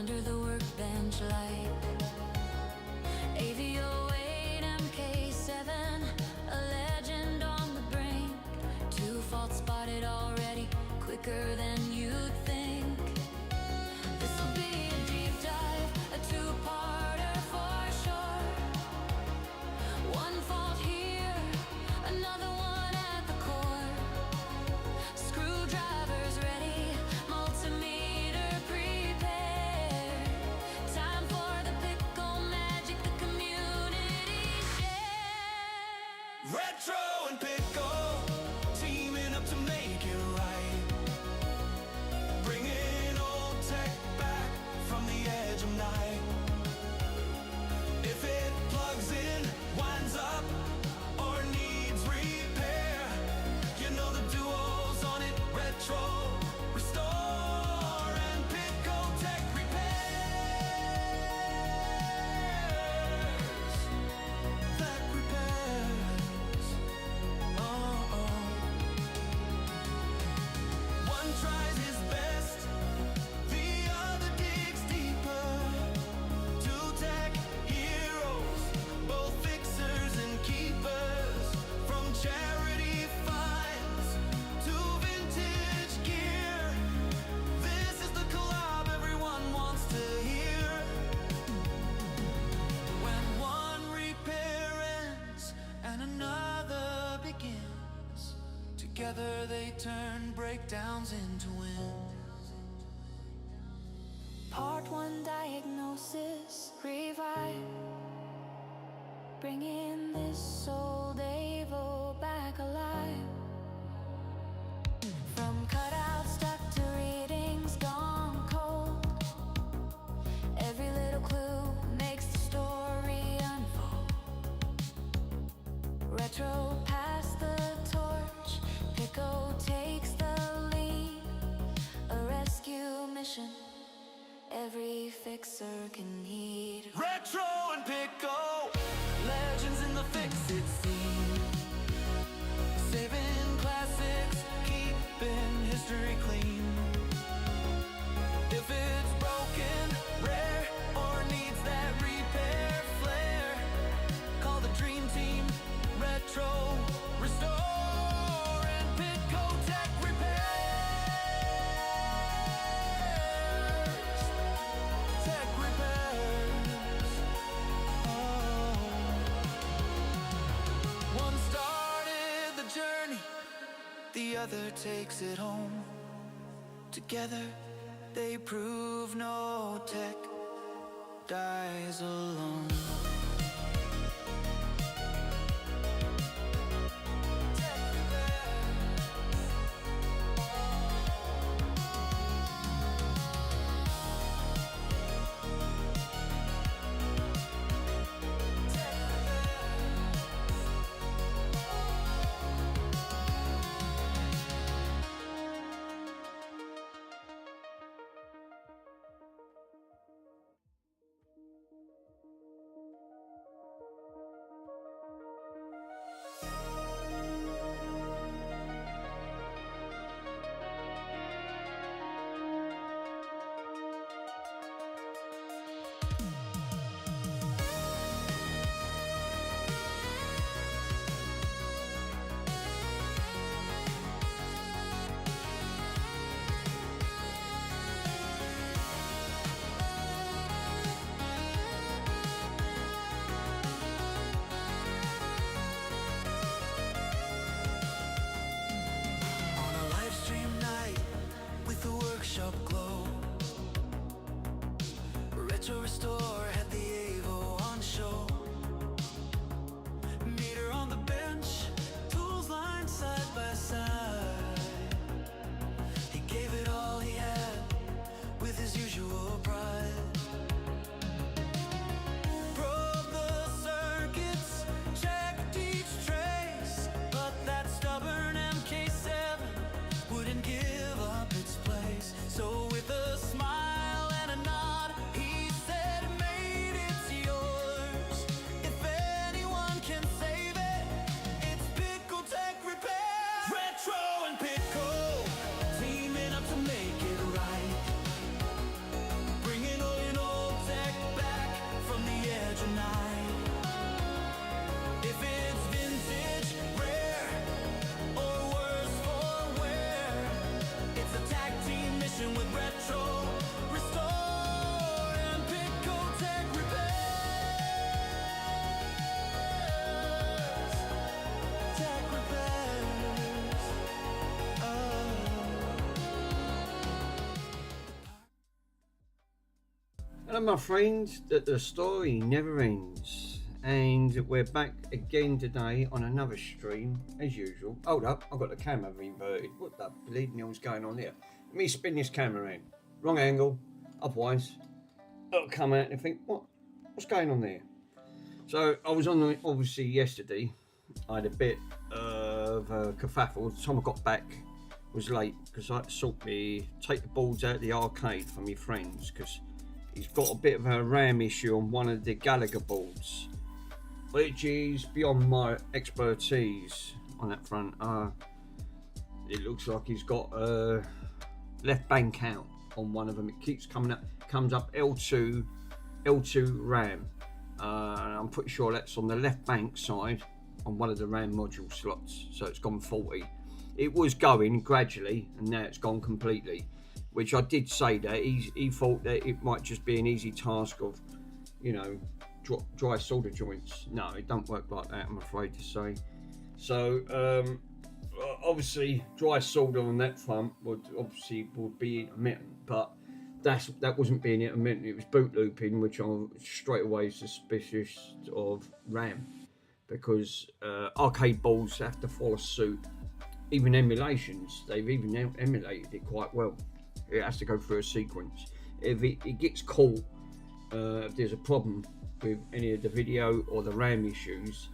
under the workbench light. AV08 MK7, a legend on the brink. 2 faults spotted already, quicker than you'd think. This'll be a deep dive, a 2-parter for sure. 1 fault here, another one at the core. Screwdrivers ready, multimeter prepared. Time for the pickle magic the community shares. Retro and pickle, teaming up to make it right. Bringing old tech back from the edge of night. If it plugs in, winds up, or needs repair, you know the duo's on it. Retro, restore, and pickle tech repairs. Tech repairs. Oh, oh. One tries his best, the other digs deeper. 2 tech heroes, both fixers and keepers. From charity finds to vintage gear, this is the collab everyone wants to hear. When one repair ends and another begins, together they turn breakdowns into wins. Part 1 diagnosis, revive. Bringing this old Avo back alive. From cutouts stuck to readings gone cold. Every little clue makes the story unfold. Retro pass the torch, Pico takes the lead. A rescue mission every fixer can heed. Retro and pickle, legends in the fix-it scene. Saving classics, keeping history clean. If it's broken, rare, or needs that repair flair, call the dream team. Retro, restore, and pickle tech repairs. Tech repairs. Oh. One started the journey, the other takes it home. Together they prove no tech dies alone. Hello my friends, that the story never ends, and we're back again today on another stream as usual. Hold up, I've got the camera inverted. What the bleeding hell's going on here? Let me spin this camera in. Wrong angle, otherwise it'll come out and think, what's going on there? So I was on the, obviously yesterday, I had a bit of a kerfuffle. The time I got back was late because I had to take the boards out of the arcade for my friends because he's got a bit of a RAM issue on one of the Gallagher boards, which is beyond my expertise on that front. It looks like he's got a left bank out on one of them. It keeps comes up L2 RAM. I'm pretty sure that's on the left bank side on one of the RAM module slots, so it's gone faulty. It was going gradually and now it's gone completely, which I did say that he thought that it might just be an easy task of, you know, dry solder joints. No, it don't work like that, I'm afraid to say. So obviously dry solder on that front would be intermittent, but that wasn't being intermittent, it was boot looping, which I'm straight away suspicious of RAM, because arcade boards have to follow suit. Even emulations, they've even emulated it quite well. It has to go through a sequence. If it gets caught, if there's a problem with any of the video or the RAM issues,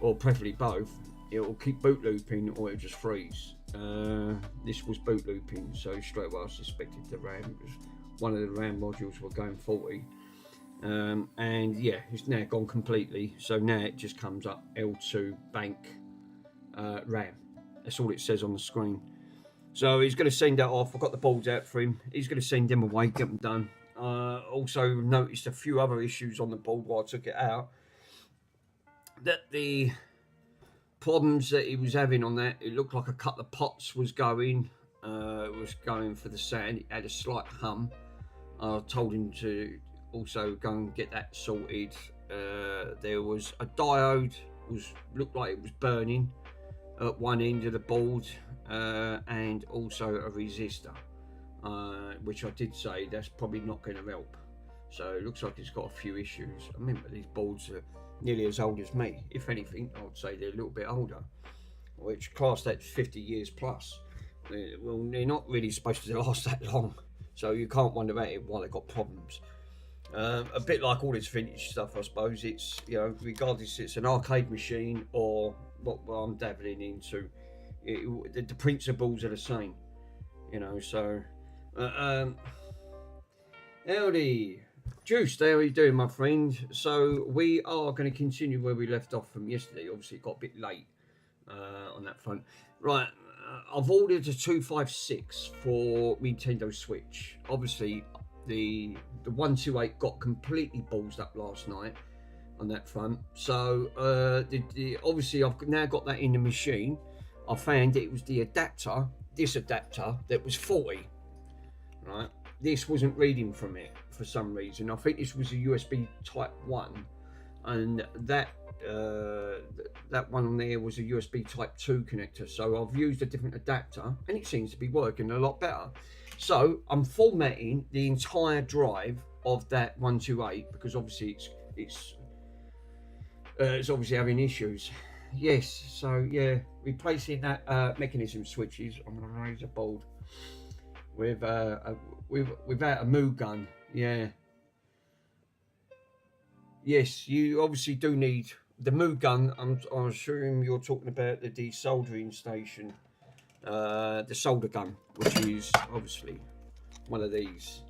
or preferably both, it will keep boot looping or it'll just freeze. This was boot looping, so straight away I suspected the RAM. One of the RAM modules were going faulty. And yeah, it's now gone completely. So now it just comes up L2 bank RAM. That's all it says on the screen. So he's going to send that off. I've got the boards out for him. He's going to send them away, get them done. Also noticed a few other issues on the board while I took it out. That the problems that he was having on that, it looked like a couple of pots was going. It was going for the sand. It had a slight hum. I told him to also go and get that sorted. There was a diode, looked like it was burning at one end of the board, and also a resistor, which I did say that's probably not going to help. So it looks like it's got a few issues. I remember these boards are nearly as old as me. If anything, I would say they're a little bit older, which class that 50 years plus. Well, they're not really supposed to last that long, so you can't wonder about it while they've got problems. A bit like all this vintage stuff, I suppose. It's, you know, regardless it's an arcade machine or what I'm dabbling into, the principles are the same, you know. So howdy Juice, how are you doing, my friend? So we are going to continue where we left off from yesterday. Obviously it got a bit late on that front. Right, I've ordered a 256 for Nintendo Switch. Obviously the 128 got completely ballsed up last night on that front. So obviously I've now got that in the machine. I found it was the adapter, this adapter, that was faulty. Right, this wasn't reading from it for some reason. I think this was a USB type 1, and that one on there was a USB type 2 connector. So I've used a different adapter and it seems to be working a lot better. So I'm formatting the entire drive of that 128 because obviously it's obviously having issues. Yes, so yeah, replacing that mechanism switches. I'm gonna raise a board without a Moo gun. Yeah. Yes, you obviously do need the Moo gun. I'm assuming you're talking about the desoldering station, the solder gun, which is obviously one of these,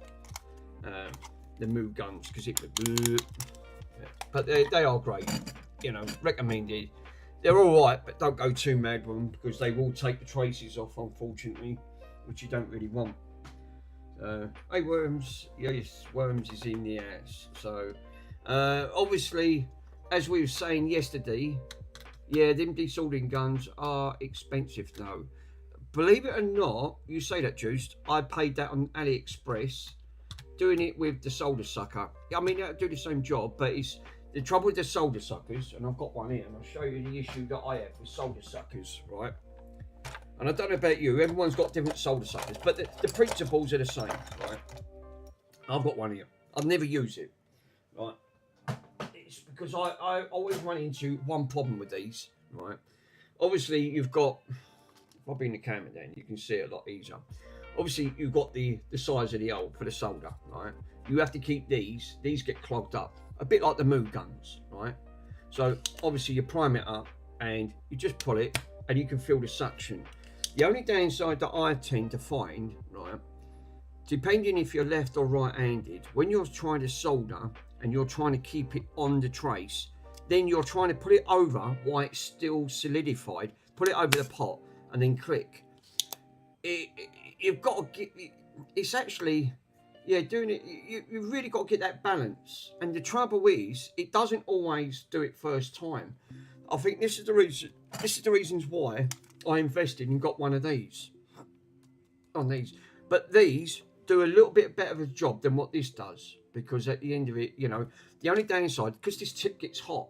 the Moo guns, because it would. But they are great, you know, recommended. They're all right, but don't go too mad with them because they will take the traces off, unfortunately, which you don't really want. Hey Worms, yes, Worms is in the house. So obviously, as we were saying yesterday, yeah, them desoldering guns are expensive though. Believe it or not, you say that, Juiced, I paid that on AliExpress, doing it with the solder sucker. I mean, it'll do the same job, but it's the trouble with the solder suckers, and I've got one here, and I'll show you the issue that I have with solder suckers, right? And I don't know about you, everyone's got different solder suckers, but the principles are the same, right? I've got one here. I've never used it, right? It's because I always run into one problem with these, right? Obviously, you've got, if I bring the camera down, you can see it a lot easier. Obviously, you've got the size of the hole for the solder, right? You have to keep these get clogged up, a bit like the Moo guns, right? So obviously you prime it up and you just pull it and you can feel the suction. The only downside that I tend to find, right, depending if you're left or right-handed, when you're trying to solder and you're trying to keep it on the trace, then you're trying to put it over while it's still solidified, put it over the pot and then click. You've got to get, it's actually, yeah, doing it, you've really got to get that balance. And the trouble is, it doesn't always do it first time. I think this is the reasons why I invested and got one of these, on these. But these do a little bit better of a job than what this does, because at the end of it, you know, the only downside, because this tip gets hot,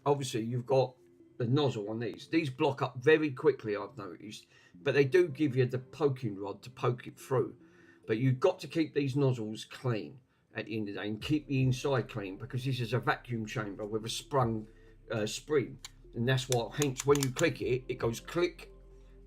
obviously you've got the nozzle on these. These block up very quickly, I've noticed, but they do give you the poking rod to poke it through. But you've got to keep these nozzles clean at the end of the day and keep the inside clean, because this is a vacuum chamber with a sprung spring. And that's what, hence when you click it, it goes click,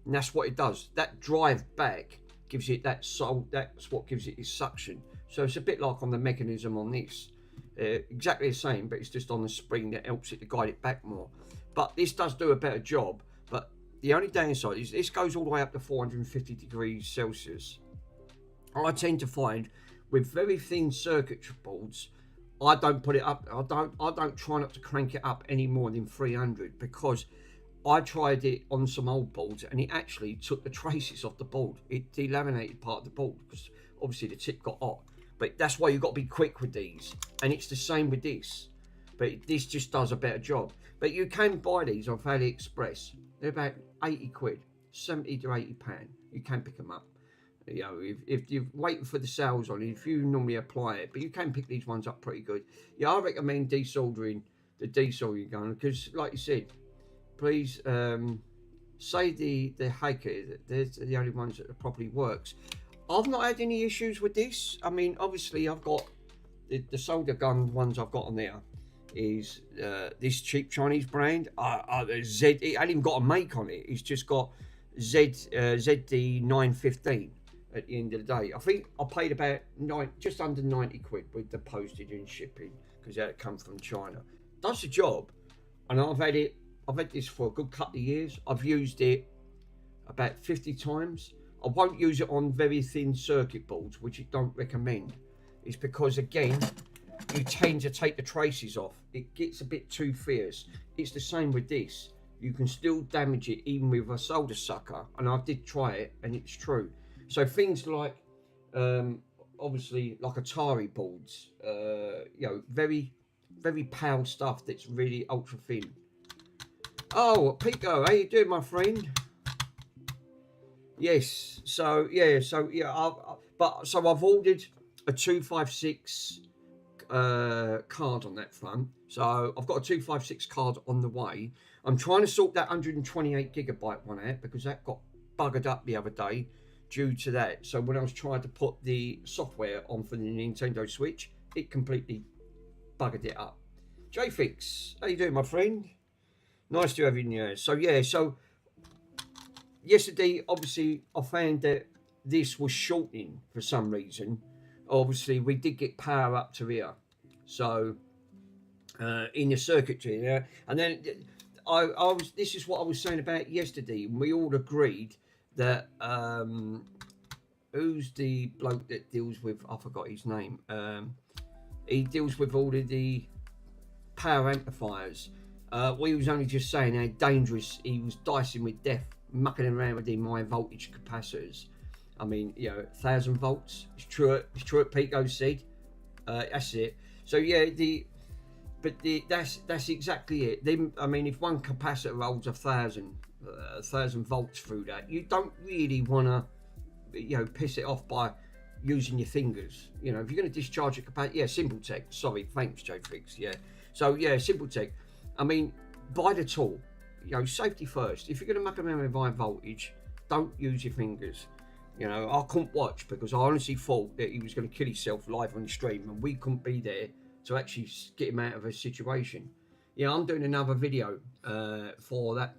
and that's what it does. That drive back gives it that that's what gives it its suction. So it's a bit like on the mechanism on this. Exactly the same, but it's just on the spring that helps it to guide it back more. But this does do a better job. But the only downside is this goes all the way up to 450 degrees Celsius. I tend to find with very thin circuit boards, I don't put it up. I don't try not to crank it up any more than 300, because I tried it on some old boards and it actually took the traces off the board. It delaminated part of the board because obviously the tip got hot. But that's why you've got to be quick with these. And it's the same with this. But this just does a better job. But you can buy these off AliExpress. They're about 80 quid, 70 to 80 pound. You can pick them up. You know, if you're waiting for the sales on it, if you normally apply it, but you can pick these ones up pretty good. Yeah, I recommend desoldering the desoldering gun, because like you said, please say the Haker, they're the only ones that properly works. I've not had any issues with this. I mean, obviously I've got the solder gun ones I've got on there is this cheap Chinese brand. Z, it ain't even got a make on it. It's just got ZD 915 at the end of the day. I think I paid about just under 90 quid with the postage and shipping, because that comes from China. Does the job, and I've had this for a good couple of years. I've used it about 50 times. I won't use it on very thin circuit boards, which I don't recommend. It's because, again, you tend to take the traces off. It gets a bit too fierce. It's the same with this. You can still damage it even with a solder sucker, and I did try it, and it's true. So things like, obviously, like Atari boards, you know, very, very pale stuff that's really ultra thin. Oh, Pico, how you doing, my friend? Yes, so yeah, I've ordered a 256 card on that front. So I've got a 256 card on the way. I'm trying to sort that 128 gigabyte one out, because that got buggered up the other day due to that. So when I was trying to put the software on for the Nintendo Switch, it completely buggered it up. JFix, how you doing, my friend? Nice to have you in here. So yeah, so yesterday, obviously, I found that this was shorting for some reason. Obviously, we did get power up to here. So, in the circuitry, yeah. And then this is what I was saying about yesterday. We all agreed that, who's the bloke that deals with, I forgot his name. He deals with all of the power amplifiers. We was only just saying how dangerous he was dicing with death, mucking around with the high voltage capacitors. I mean, you know, 1,000 volts. It's true what Pico said. That's it. So yeah, that's exactly it. I mean, if one capacitor holds 1,000 volts through that, you don't really want to, you know, piss it off by using your fingers. You know, if you're going to discharge a capacitor, yeah, Simple Tech. Sorry, thanks, Joe Fix. Yeah. So yeah, Simple Tech. I mean, buy the tool. You know, safety first. If you're going to muck around with high voltage, don't use your fingers. You know, I couldn't watch because I honestly thought that he was going to kill himself live on the stream, and we couldn't be there to actually get him out of a situation. Yeah, I'm doing another video for that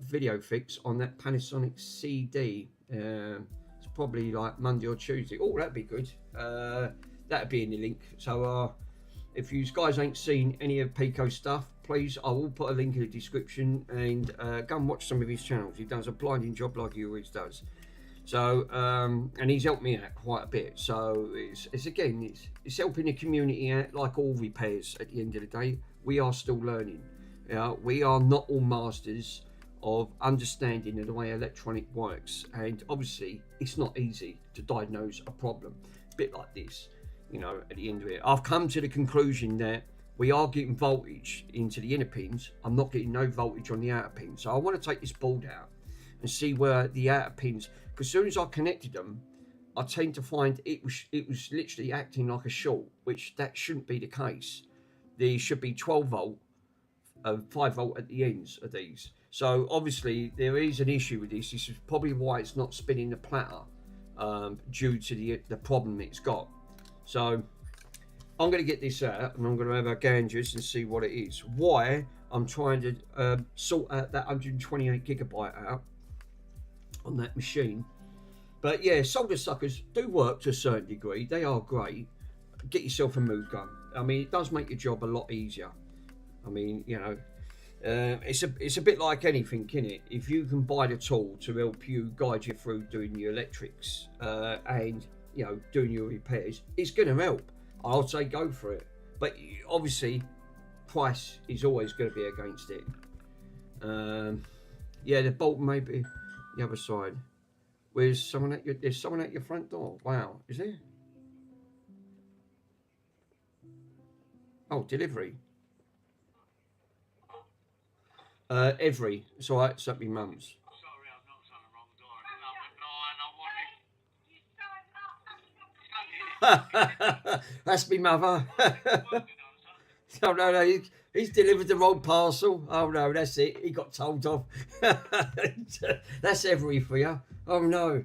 video fix on that Panasonic CD. It's probably like Monday or Tuesday. Oh, that'd be good. That'd be in the link. So if you guys ain't seen any of Pico's stuff, please, I will put a link in the description, and go and watch some of his channels. He does a blinding job like he always does. So and he's helped me out quite a bit. So it's helping the community out, like all repairs. At the end of the day, we are still learning. We are not all masters of understanding the way electronic works, and obviously it's not easy to diagnose a problem a bit like this. You know, at the end of it, I've come to the conclusion that we are getting voltage into the inner pins. I'm not getting no voltage on the outer pins. So I want to take this board out and see where the outer pins, because as soon as I connected them, I tend to find it was literally acting like a short, which that shouldn't be the case. There should be 12 volt, 5 volt at the ends of these. So obviously there is an issue with this. This is probably why it's not spinning the platter, due to the problem it's got. So I'm going to get this out, and I'm going to have a gauges and see what it is. Why I'm trying to sort out that 128 gigabyte out on that machine. But yeah, solder suckers do work to a certain degree. They are great. Get yourself a mood gun. I mean, it does make your job a lot easier. I mean, you know, it's a bit like anything, isn't it? If you can buy the tool to help you guide you through doing your electrics and, you know, doing your repairs, it's going to help. I'll say go for it. But obviously, price is always going to be against it. Yeah, the bolt may be the other side. There's someone at your front door. Wow, is there? Oh, delivery. It's alright, it's at my mum's. Sorry, I've knocked on the wrong door. That's me mother. Oh no, he's delivered the wrong parcel. Oh no, that's it. He got told off. That's every for you. Oh no.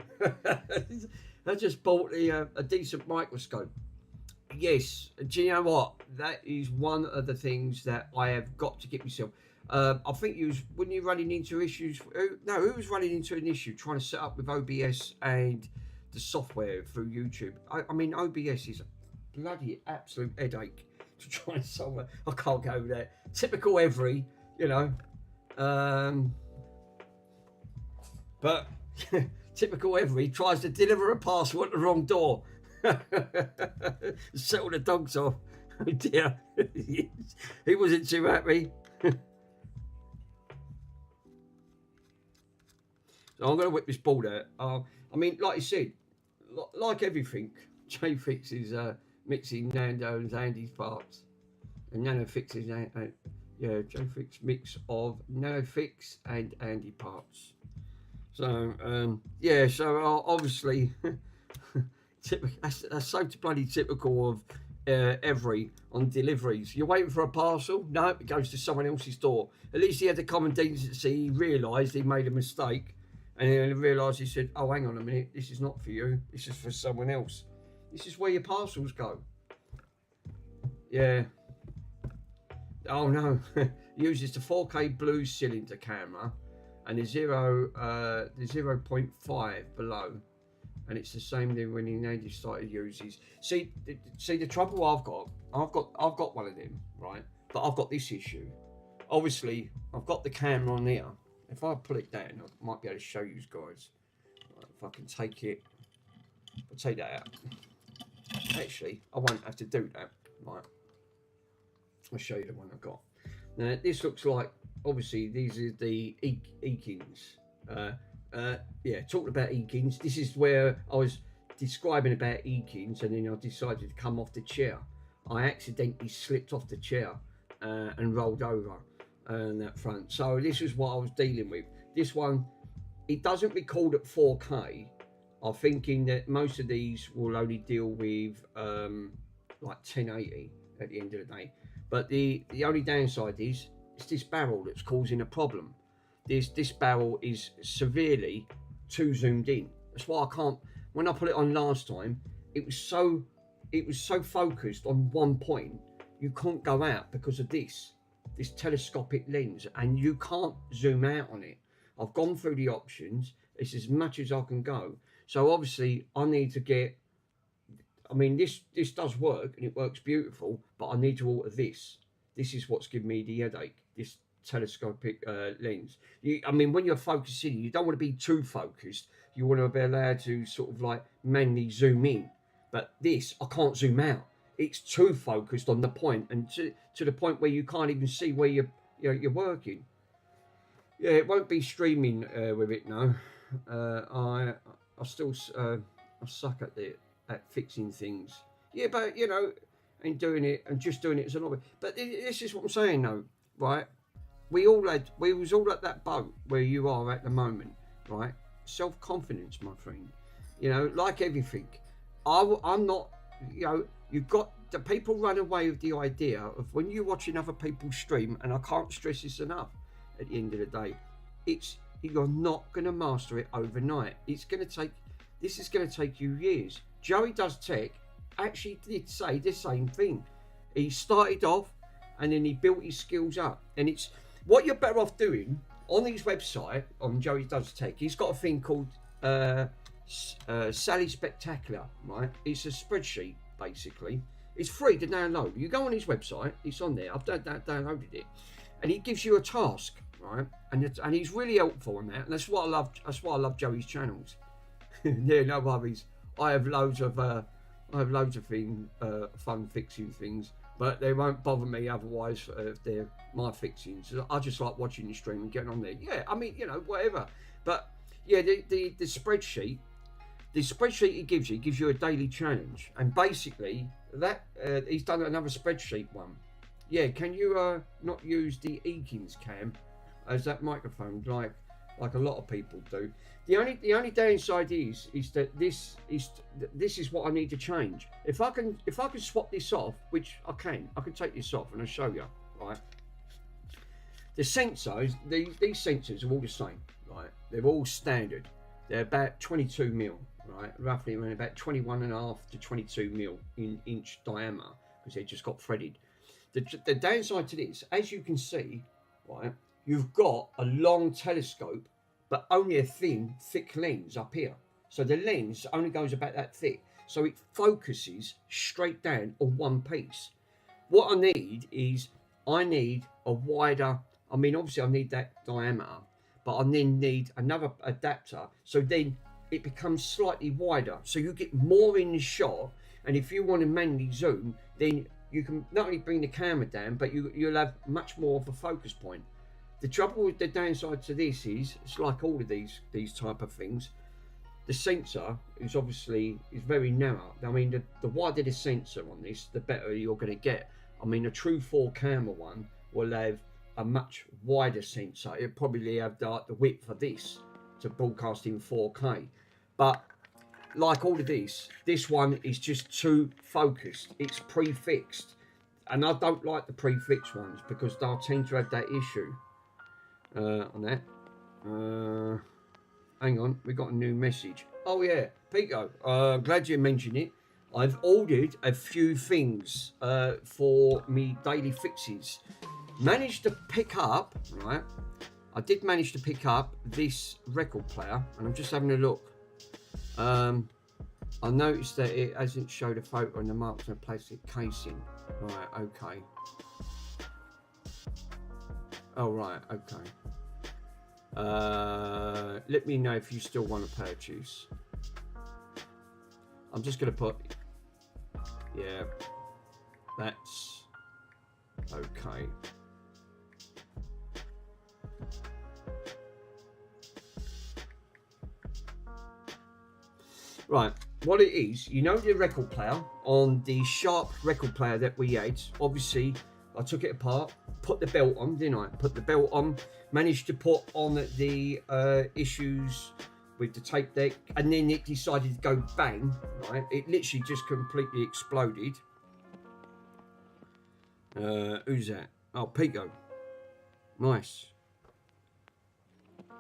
I just bought a decent microscope. Yes, do you know what? That is one of the things that I have got to get myself. I think when you're running into issues. Who was running into an issue trying to set up with OBS and the software through YouTube? I mean, OBS is a bloody absolute headache to try and solve it. I can't go there. Typical every, you know. But typical every tries to deliver a parcel at the wrong door. Settle the dogs off. Oh dear. He wasn't too happy. So I'm going to whip this board out. I mean, like you said, like everything, Jay fixes mixing Nando and Andy's parts, and Nano fixes Jay Fix mix of Nano Fix and Andy parts. So yeah, so obviously that's so bloody typical of every on deliveries. You're waiting for a parcel, no, it goes to someone else's door. At least he had the common decency. He realised he made a mistake, and then he realised, he said, oh, hang on a minute, this is not for you, this is for someone else. This is where your parcels go. Yeah. Oh no. Uses the 4K blue cylinder camera and the 0.5 below, and it's the same thing when Andy started uses. See the trouble I've got one of them, right? But I've got this issue. Obviously, I've got the camera on there. If I pull it down, I might be able to show you guys. Right, if I can take it, I'll take that out. Actually, I won't have to do that. Right, I'll show you the one I've got. Now, this looks like, obviously, these are the Ekins. Yeah, talking about Ekins. This is where I was describing about Ekins, and then I decided to come off the chair. I accidentally slipped off the chair and rolled over on that front. So this is what I was dealing with. This one, it doesn't record at 4K. I'm thinking that most of these will only deal with like 1080 at the end of the day. But the only downside is it's this barrel that's causing a problem. This barrel is severely too zoomed in. That's why I can't. When I put it on last time, it was so focused on one point. You couldn't go out because of this telescopic lens, and you can't zoom out on it. I've gone through the options. It's as much as I can go. So obviously I need to get. I mean, this does work and it works beautiful, but I need to alter this. This is what's giving me the headache. This telescopic lens. I mean, when you're focusing, you don't want to be too focused. You want to be allowed to sort of like manually zoom in. But this, I can't zoom out. It's too focused on the point, and to the point where you can't even see where you're working. Yeah, it won't be streaming with it now. I still I suck at fixing things. Yeah, but you know, and doing it and just doing it as an hobby. But this is what I'm saying though, right? We was all at that boat where you are at the moment, right? Self-confidence, my friend. You know, like everything. I'm not, you know, you've got the people run away with the idea of when you're watching other people stream, and I can't stress this enough at the end of the day, you're not going to master it overnight. This is going to take you years. Joey Does Tech actually did say the same thing. He started off and then he built his skills up. And it's what you're better off doing on his website, on Joey Does Tech. He's got a thing called Sally Spectacular, right? It's a spreadsheet, basically. It's free to download. You go on his website, it's on there. I've downloaded it. And he gives you a task, right? And he's really helpful on that. And that's why I love Joey's channels. Yeah, no worries. I have loads of fun fixing things, but they won't bother me otherwise if they're my fixings. I just like watching the stream and getting on there. Yeah, I mean, you know, whatever. But yeah, the spreadsheet he gives you a daily challenge, and basically that he's done another spreadsheet one. Yeah, can you not use the Eakins cam as that microphone like a lot of people do? The only downside is that this is what I need to change. If I can swap this off, which I can take this off and I'll show you, right? The sensors, these sensors are all the same, right? They're all standard. They're about 22 mil, right? Roughly around about 21.5 to 22 mil in inch diameter, because they just got threaded. The downside to this, as you can see, right, you've got a long telescope, but only a thick lens up here. So the lens only goes about that thick. So it focuses straight down on one piece. What I need is, I need a wider, I mean, obviously I need that diameter, but I then need another adapter. So then it becomes slightly wider. So you get more in the shot. And if you want to manually zoom, then you can not only bring the camera down, but you'll have much more of a focus point. The trouble with the downside to this is, it's like all of these type of things, the sensor is very narrow. I mean, the wider the sensor on this, the better you're going to get. I mean, a true 4 camera one will have a much wider sensor. It'll probably have the width for this to broadcast in 4K. But like all of this one is just too focused. It's prefixed. And I don't like the prefixed ones because they'll tend to have that issue. On that, hang on, we got a new message. Oh yeah, Pico, glad you mentioned it. I've ordered a few things for me daily fixes. Managed to pick up, right? I did manage to pick up this record player, and I'm just having a look. I noticed that it hasn't showed a photo in the marks and plastic casing. Right, okay. Oh, right, okay. Let me know if you still want to purchase. I'm just going to put, yeah, that's okay. Right, what it is, you know the record player, on the Sharp record player that we had, obviously I took it apart, put the belt on, didn't I? Put the belt on, managed to put on the issues with the tape deck, and then it decided to go bang, right? It literally just completely exploded. Who's that? Oh, Pico. Nice.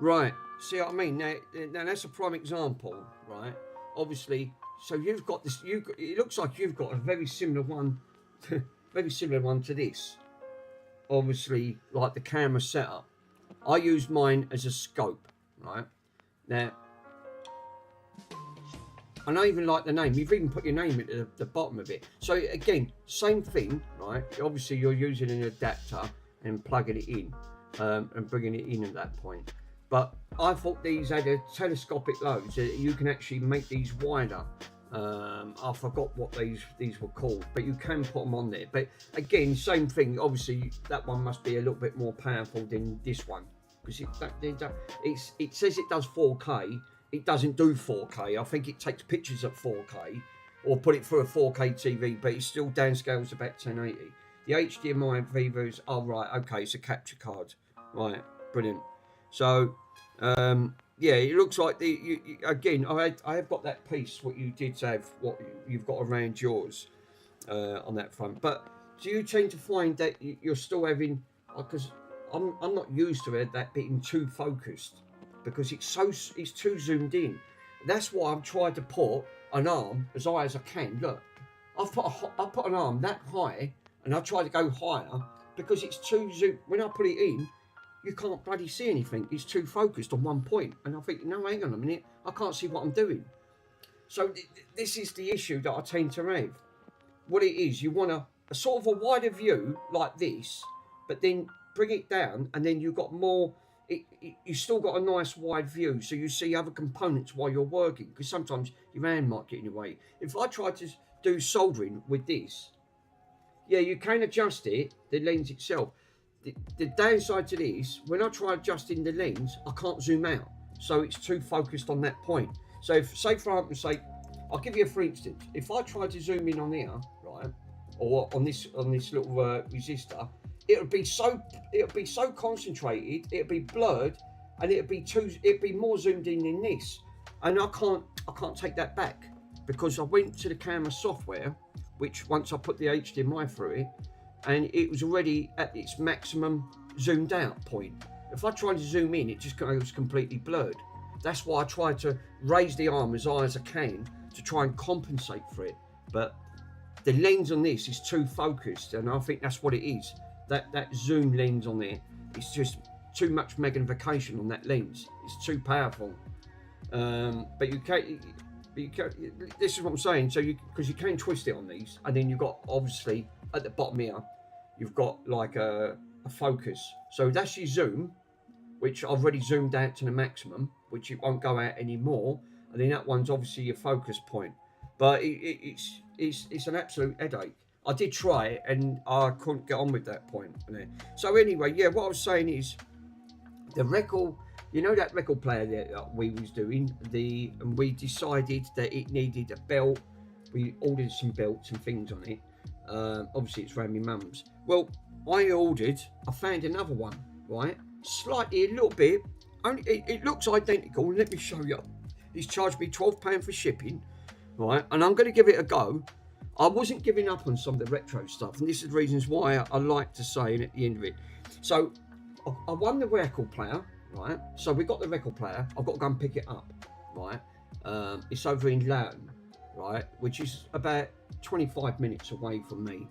Right, See what I mean? Now that's a prime example, right? Obviously, so you've got this. It looks like you've got a very similar one, very similar one to this. Obviously, like the camera setup. I use mine as a scope, right? Now, I don't even like the name. You've even put your name at the bottom of it. So again, same thing, right? Obviously, you're using an adapter and plugging it in and bringing it in at that point. But I thought these had a telescopic load, so you can actually make these wider. I forgot what these were called, but you can put them on there. But again, same thing. Obviously, that one must be a little bit more powerful than this one because it says it does 4K. It doesn't do 4K. I think it takes pictures at 4K or put it through a 4K TV, but it still downscales about 1080. The HDMI Viva's, oh right, okay, it's a capture card, right, brilliant. So, yeah, it looks like again, I have got that piece, what you did have, what you've got around yours on that front. But do you tend to find that you're still having, because I'm not used to it, that being too focused, because it's too zoomed in. That's why I've tried to put an arm as high as I can. Look, I've put an arm that high, and I try to go higher because it's too zoomed. When I put it in, you can't bloody see anything. It's too focused on one point. And I think, no, hang on a minute, I can't see what I'm doing. So this is the issue that I tend to have. What it is, you want a sort of a wider view like this, but then bring it down, and then you've got more. You still got a nice wide view, so you see other components while you're working, because sometimes your hand might get in the way. If I try to do soldering with this, yeah, you can adjust it, the lens itself. The downside to this, when I try adjusting the lens, I can't zoom out, so it's too focused on that point. So if, say for argument's sake, I'll give you a for instance, if I try to zoom in on here, right, or on this little resistor, it'll be so concentrated, it'll be blurred, and it'll be more zoomed in than this, and I can't take that back, because I went to the camera software, which once I put the HDMI through it, and it was already at its maximum zoomed out point. If I try to zoom in, it just goes completely blurred. That's why I try to raise the arm as high as I can to try and compensate for it. But the lens on this is too focused, and I think that's what it is. That zoom lens on there, it's just too much magnification on that lens. It's too powerful. But you can't. This is what I'm saying. So because you can twist it on these, and then you've got obviously at the bottom here, you've got like a focus. So that's your zoom, which I've already zoomed out to the maximum, which it won't go out anymore. And then that one's obviously your focus point. But it's an absolute headache. I did try it and I couldn't get on with that point. So anyway, yeah, what I was saying is the record, you know, that record player that we was doing, and we decided that it needed a belt. We ordered some belts and things on it. Obviously it's around my mum's. Well, I found another one, right? Slightly, a little bit, only it looks identical. Let me show you. He's charged me £12 for shipping, right? And I'm going to give it a go. I wasn't giving up on some of the retro stuff, and this is the reasons why I like to say it at the end of it. So I won the record player, right? So we got the record player. I've got to go and pick it up, right? It's over in Loughton, right? Which is about 25 minutes away from me,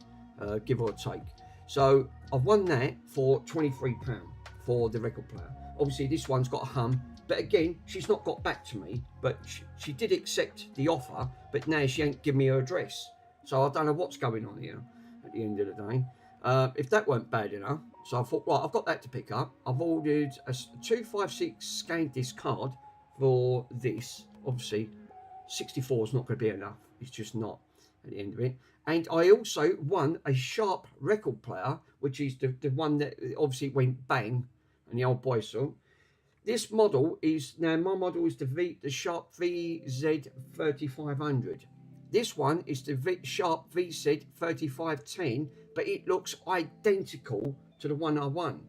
give or take. So I've won that for £23 for the record player. Obviously this one's got a hum, but again, she's not got back to me, but she did accept the offer, but now she ain't given me her address. So I don't know what's going on here at the end of the day. If that weren't bad enough, so I thought, right, I've got that to pick up. I've ordered a 256 scan disc card for this. Obviously 64 is not going to be enough. It's just not at the end of it. And I also won a Sharp record player, which is the one that obviously went bang and the old boy saw. This model is, now my model is the Sharp VZ3500. This one is the Sharp VZ3510, but it looks identical to the one I won.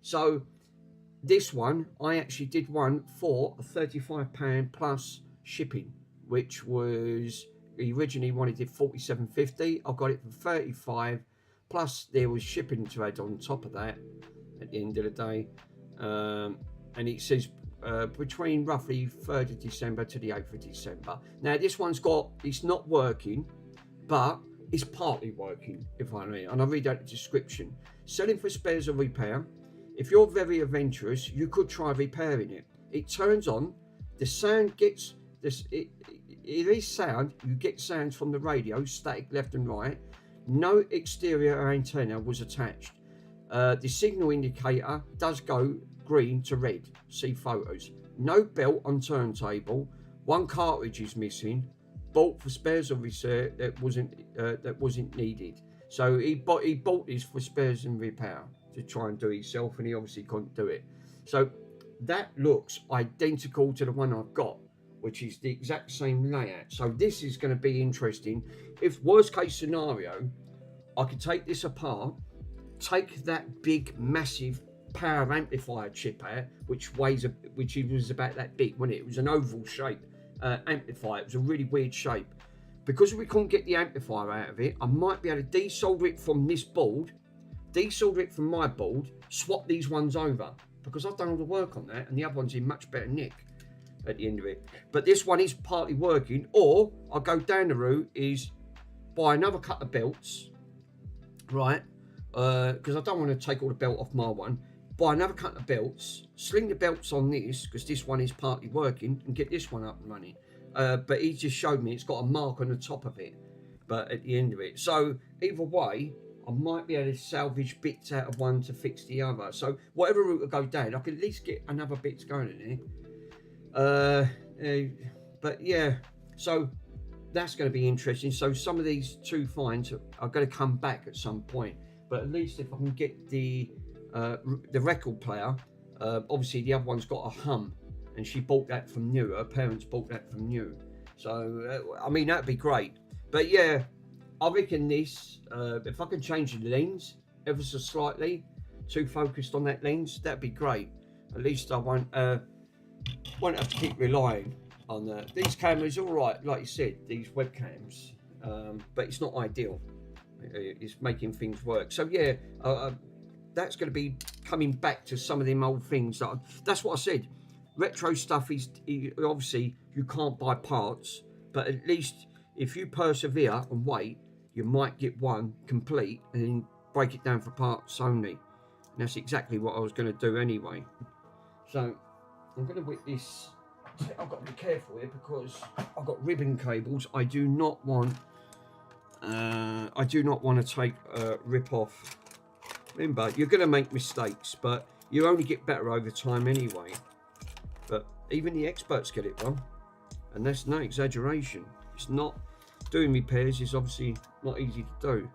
So this one, I actually did one for £35 plus shipping, which was, he originally wanted it $47.50. I got it for $35, plus there was shipping to add on top of that at the end of the day. And it says between roughly 3rd of December to the 8th of December. Now this one's got, it's not working, but it's partly working, if I mean, and I'll read out the description. Selling for spares or repair. If you're very adventurous, you could try repairing it. It turns on, the sound gets this. It is sound. You get sounds from the radio, static left and right. No exterior antenna was attached. The signal indicator does go green to red. See photos. No belt on turntable. One cartridge is missing. Bought for spares or repair that wasn't needed. So he bought this for spares and repair to try and do it himself, and he obviously couldn't do it. So that looks identical to the one I've got, which is the exact same layout. So this is going to be interesting. If worst case scenario, I could take this apart, take that big massive power amplifier chip out, which was about that big, wasn't it? It was an oval shape amplifier. It was a really weird shape. Because we couldn't get the amplifier out of it, I might be able to desolder it from this board, desolder it from my board, swap these ones over, because I've done all the work on that, and the other one's in much better nick at the end of it. But this one is partly working, or I'll go down the route is buy another couple of belts, right? Because I don't want to take all the belt off my one. Buy another couple of belts, sling the belts on this, because this one is partly working, and get this one up and running. But he just showed me it's got a mark on the top of it, but at the end of it. So either way, I might be able to salvage bits out of one to fix the other. So whatever route I go down, I can at least get another bits going in it. But yeah, so that's going to be interesting. So some of these two finds are going to come back at some point. But at least if I can get the record player, obviously the other one's got a hum. And she bought that from new. Her parents bought that from new. So, I mean, that'd be great. But yeah, I reckon this, if I can change the lens ever so slightly, too focused on that lens, that'd be great. At least I won't have to keep relying on these cameras. All right, like you said, these webcams, but it's not ideal. It's making things work. So yeah, that's going to be coming back to some of them old things. That's what I said. Retro stuff is obviously you can't buy parts, but at least if you persevere and wait, you might get one complete and then break it down for parts only. And that's exactly what I was going to do anyway. So I'm going to whip this. I've got to be careful here because I've got ribbon cables. I do not want to take rip off. Remember, you're going to make mistakes, but you only get better over time anyway. But even the experts get it wrong, and that's no exaggeration. It's not, doing repairs is obviously not easy to do.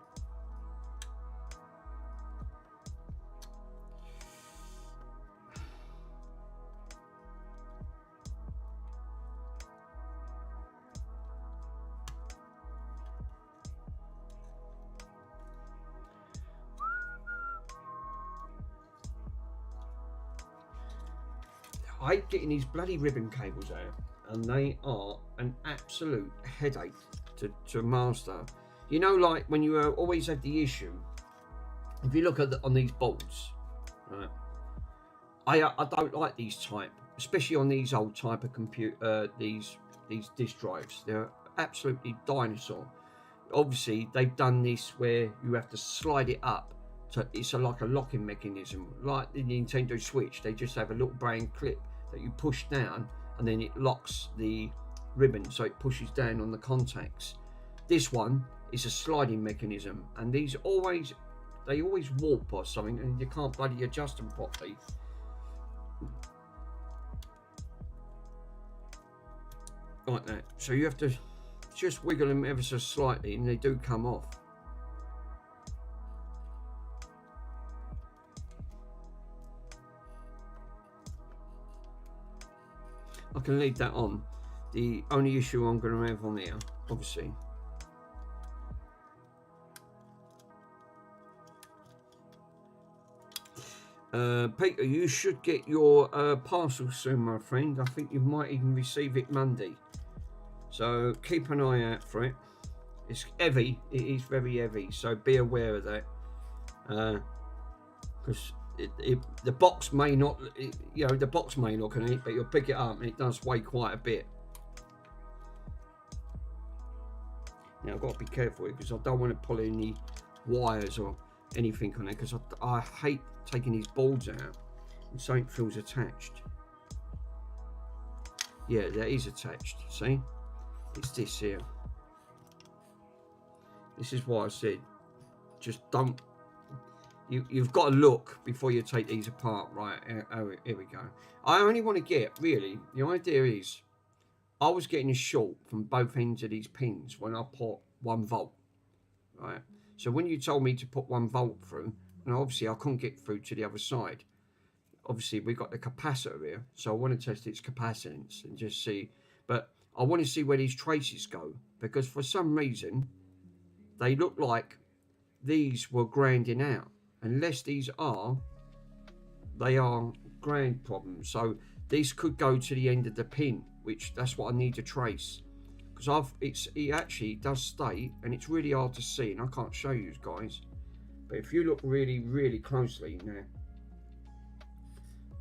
I hate getting these bloody ribbon cables out, and they are an absolute headache to master. You know, like when you always have the issue, if you look at on these bolts, right? I don't like these type, especially on these old type of computer, these disk drives. They're absolutely dinosaur. Obviously, they've done this where you have to slide it up. So it's like a locking mechanism, like the Nintendo Switch. They just have a little brain clip that you push down, and then it locks the ribbon, so it pushes down on the contacts. This one is a sliding mechanism, and these always warp or something, and you can't bloody adjust them properly. Like that. So you have to just wiggle them ever so slightly, and they do come off. I can leave that on. The only issue I'm going to have on there, obviously, Peter, you should get your parcel soon, my friend. I think you might even receive it Monday, so keep an eye out for it. It's heavy. It is very heavy, so be aware of that, because the box may not, you know, the box may look on it, but you'll pick it up and it does weigh quite a bit. Now I've got to be careful because I don't want to pull any wires or anything on it, because I hate taking these boards out and something feels attached. Yeah, that is attached. See, it's this here. This is why I said, just don't. You've got to look before you take these apart. Right, here we go. I only want to get, really, the idea is, I was getting a short from both ends of these pins when I put 1 volt, right? So when you told me to put 1 volt through, and obviously I couldn't get through to the other side. Obviously we've got the capacitor here, so I want to test its capacitance and just see, but I want to see where these traces go, because for some reason, they look like these were grinding out. Unless these are, they are ground problems. So this could go to the end of the pin, which that's what I need to trace, because it actually does state, and it's really hard to see, and I can't show you guys, but if you look really closely now,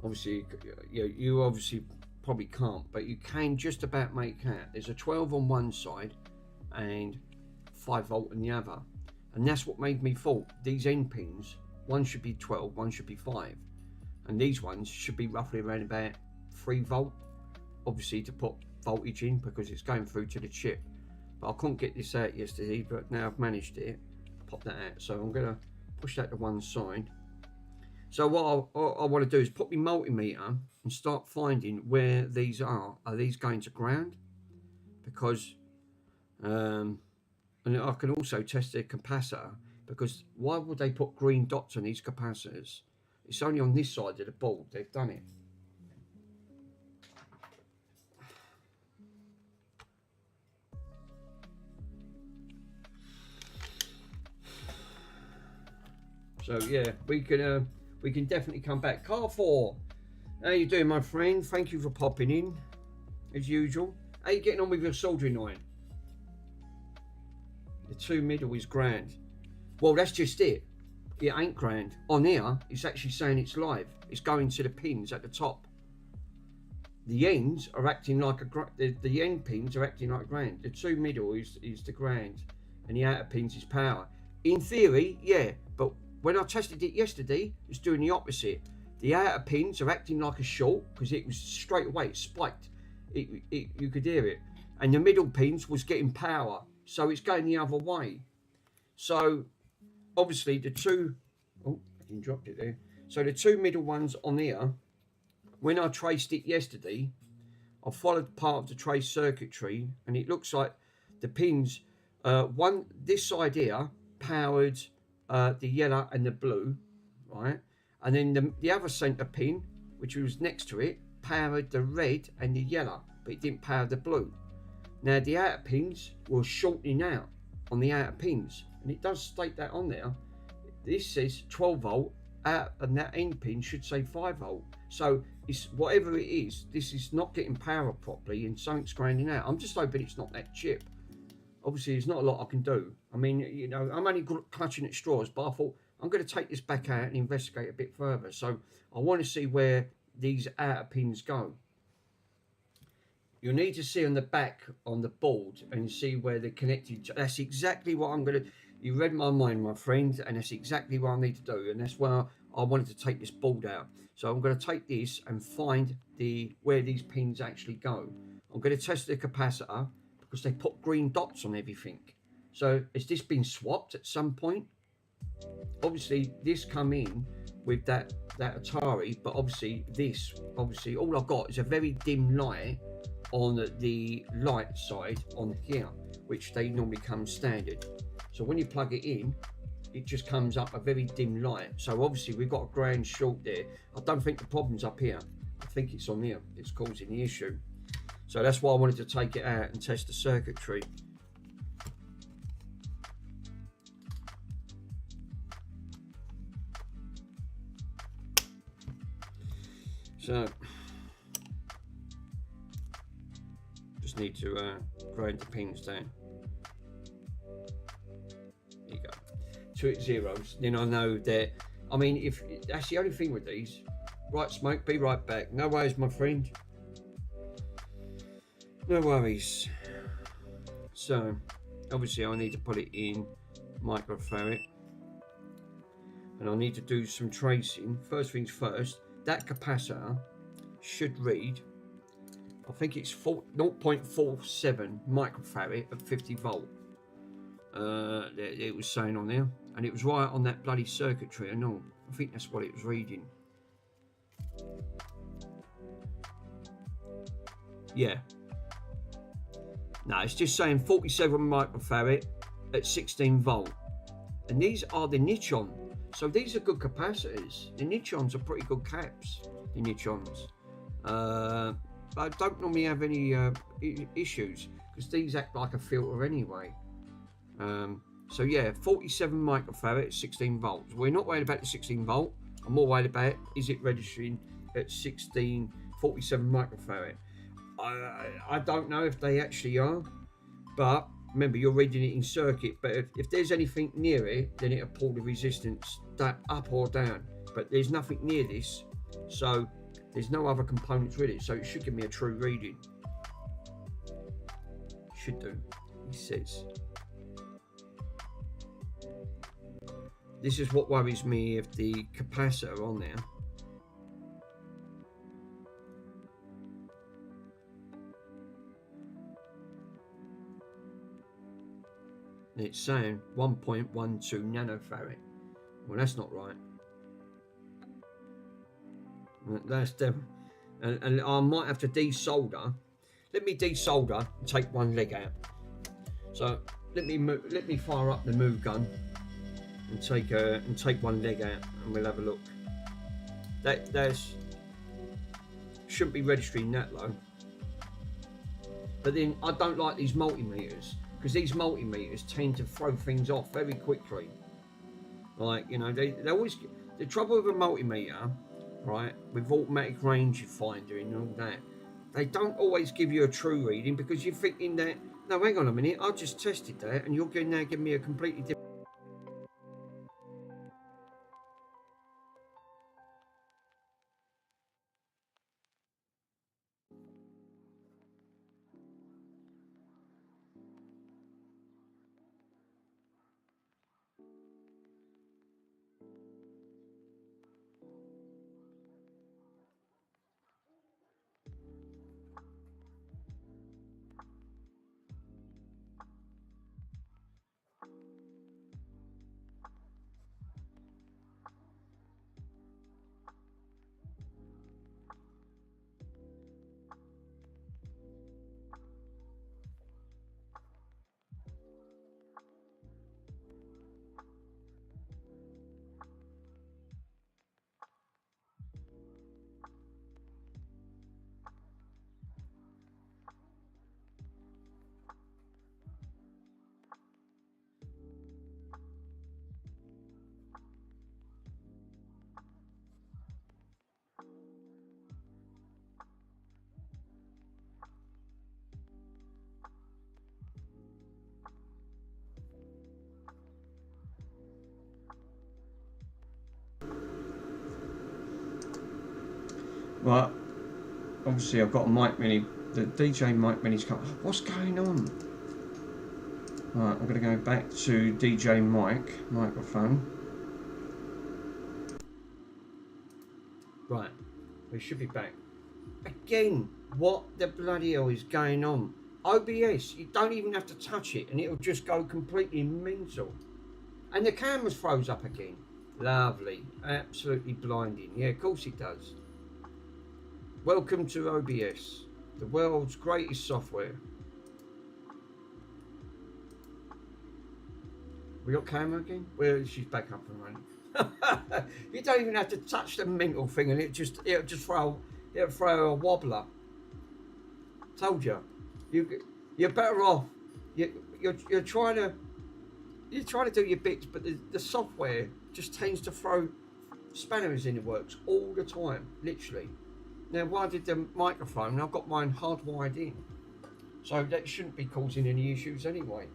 obviously you obviously probably can't, but you can just about make out there's a 12 on one side and 5 volt on the other, and that's what made me thought these end pins, one should be 12, one should be 5, and these ones should be roughly around about 3 volt, obviously to put voltage in because it's going through to the chip. But I couldn't get this out yesterday, but now I've managed it. Pop that out, so I'm gonna push that to one side. So what I want to do is put my multimeter and start finding where these are. Are these going to ground? Because and I can also test the capacitor, because why would they put green dots on these capacitors? It's only on this side of the board they've done it. So yeah, we can definitely come back. Car 4, how you doing, my friend? Thank you for popping in, as usual. How you getting on with your soldering iron? The 2 middle is grand. Well, that's just it. It ain't grand. On here, it's actually saying it's live. It's going to the pins at the top. The ends are acting like the end pins are acting like ground. The 2 middle is the ground, and the outer pins is power. In theory, yeah, but when I tested it yesterday, it's doing the opposite. The outer pins are acting like a short because it was straight away, it spiked. You could hear it. And the middle pins was getting power, so it's going the other way. So obviously the 2, oh, I didn't drop it there. So the 2 middle ones on here, when I traced it yesterday, I followed part of the trace circuitry, and it looks like the pins, this side here powered the yellow and the blue, right? And then the other center pin, which was next to it, powered the red and the yellow, but it didn't power the blue. Now the outer pins were shorting out on the outer pins, and it does state that on there. This says 12 volt out, and that end pin should say 5 volt. So it's whatever it is, this is not getting power properly, and something's grinding out. I'm just hoping it's not that chip. Obviously, there's not a lot I can do. I mean, you know, I'm only clutching at straws, but I thought I'm going to take this back out and investigate a bit further. So I want to see where these outer pins go. You'll need to see on the back on the board and see where they're connected. That's exactly what I'm going to... You read my mind, my friend, and that's exactly what I need to do. And that's why I wanted to take this board out. So I'm going to take this and find where these pins actually go. I'm going to test the capacitor, because they put green dots on everything. So has this been swapped at some point? Obviously this come in with that Atari, but obviously all I've got is a very dim light on the light side on here, which they normally come standard. So when you plug it in, it just comes up a very dim light. So obviously we've got a ground short there. I don't think the problem's up here. I think it's on here. It's causing the issue. So that's why I wanted to take it out and test the circuitry. So just need to grind the pins down. There you go. 2 at zeros. Then I know that I mean, if that's the only thing with these. Right, Smoke, be right back. No worries, my friend. No worries. So, obviously I need to put it in microfarad. And I need to do some tracing. First things first, that capacitor should read, I think it's 0.47 microfarad at 50 volt. It was saying on there, and it was right on that bloody circuitry and all. I think that's what it was reading. Yeah. No, it's just saying 47 microfarad at 16 volt. And these are the Nichon. So these are good capacitors. The Nichons are pretty good caps. The Nichons. I don't normally have any issues because these act like a filter anyway. So yeah, 47 microfarad at 16 volts. We're not worried about the 16 volt. I'm more worried about is it registering at 47 microfarad. I don't know if they actually are, but remember you're reading it in circuit, but if there's anything near it, then it'll pull the resistance that up or down, but there's nothing near this, so there's no other components with it, so it should give me a true reading. Should do, he says. This is what worries me if the capacitor on there. It's saying 1.12 nanofarad. Well, that's not right. That's definitely, and I might have to desolder. Let me desolder and take one leg out. So let me fire up the move gun and take one leg out, and we'll have a look. That's shouldn't be registering that low. But then I don't like these multimeters, because these multimeters tend to throw things off very quickly. Like, you know, they always, the trouble with a multimeter, right, with automatic range finder and all that, they don't always give you a true reading, because you're thinking that, no, hang on a minute, I just tested that and you're going to now give me a completely different. Right, obviously I've got a mic mini, the DJ mic mini's come. What's going on? Right, I'm going to go back to DJ microphone. Right, we should be back. Again, what the bloody hell is going on? OBS, you don't even have to touch it and it'll just go completely mental. And the camera's froze up again. Lovely, absolutely blinding. Yeah, of course it does. Welcome to OBS, the world's greatest software. We got camera again? Well, she's back up and running. You don't even have to touch the mental thing, and it'll just throw a wobbler. Told you, you're better off. You're trying to do your bits, but the software just tends to throw spanners in the works all the time, literally. Now, why did the microphone? I've got mine hardwired in, so that shouldn't be causing any issues anyway.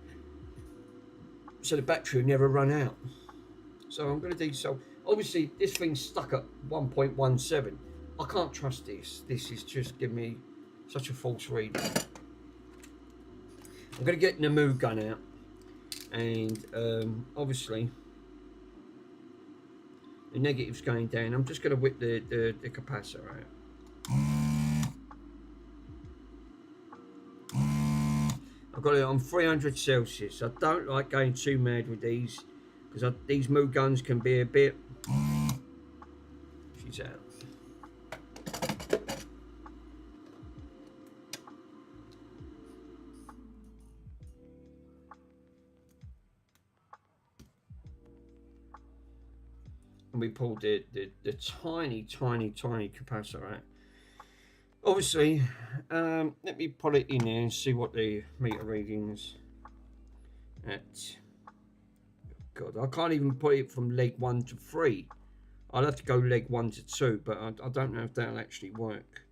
So the battery will never run out. So I'm going to do so. Obviously, this thing's stuck at 1.17. I can't trust this. This is just giving me such a false reading. I'm going to get the Namu gun out. And obviously, the negative's going down. I'm just going to whip the capacitor out. I've got it on 300 Celsius. I don't like going too mad with these because these Mu guns can be a bit... She's out. And we pulled the tiny capacitor out. Obviously, let me put it in there and see what the meter readings at. God, I can't even put it from leg 1 to 3. I'll have to go leg 1 to 2, but I don't know if that'll actually work.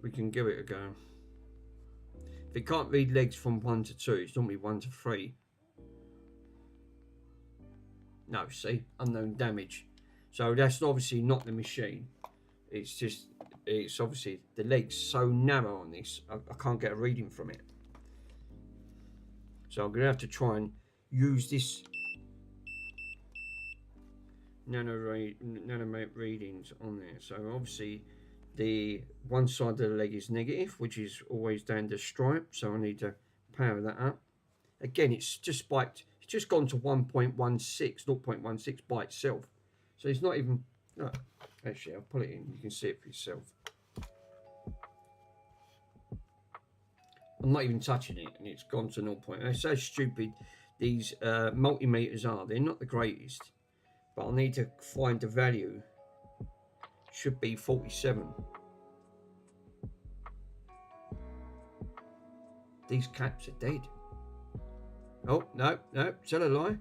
We can give it a go. If it can't read legs from 1 to 2, it's normally 1 to 3. No, see, unknown damage. So that's obviously not the machine. It's just, it's obviously the leg's so narrow on this, I can't get a reading from it. So I'm going to have to try and use this nanometer readings on there. So obviously the one side of the leg is negative, which is always down the stripe. So I need to power that up. Again, it's just spiked. It's just gone to 1.16, 0.16 by itself. So it's not even, no, actually I'll put it in, you can see it for yourself. I'm not even touching it and it's gone to 0. That's how stupid these multimeters are. They're not the greatest, but I need to find the value. Should be 47. These caps are dead. Oh, no, tell a lie.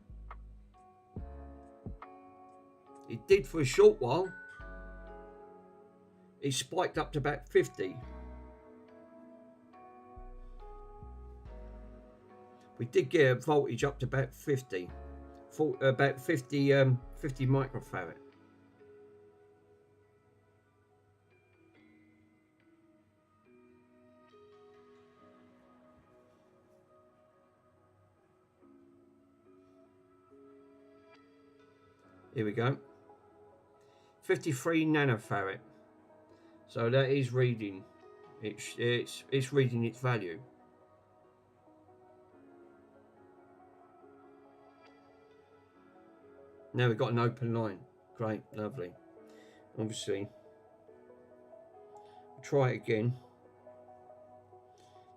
It did for a short while. It spiked up to about 50. We did get a voltage up to about 50. About 50 microfarad. Here we go. 53 nanofarad. So that is reading. It's reading its value. Now we've got an open line. Great, lovely. Obviously, try it again.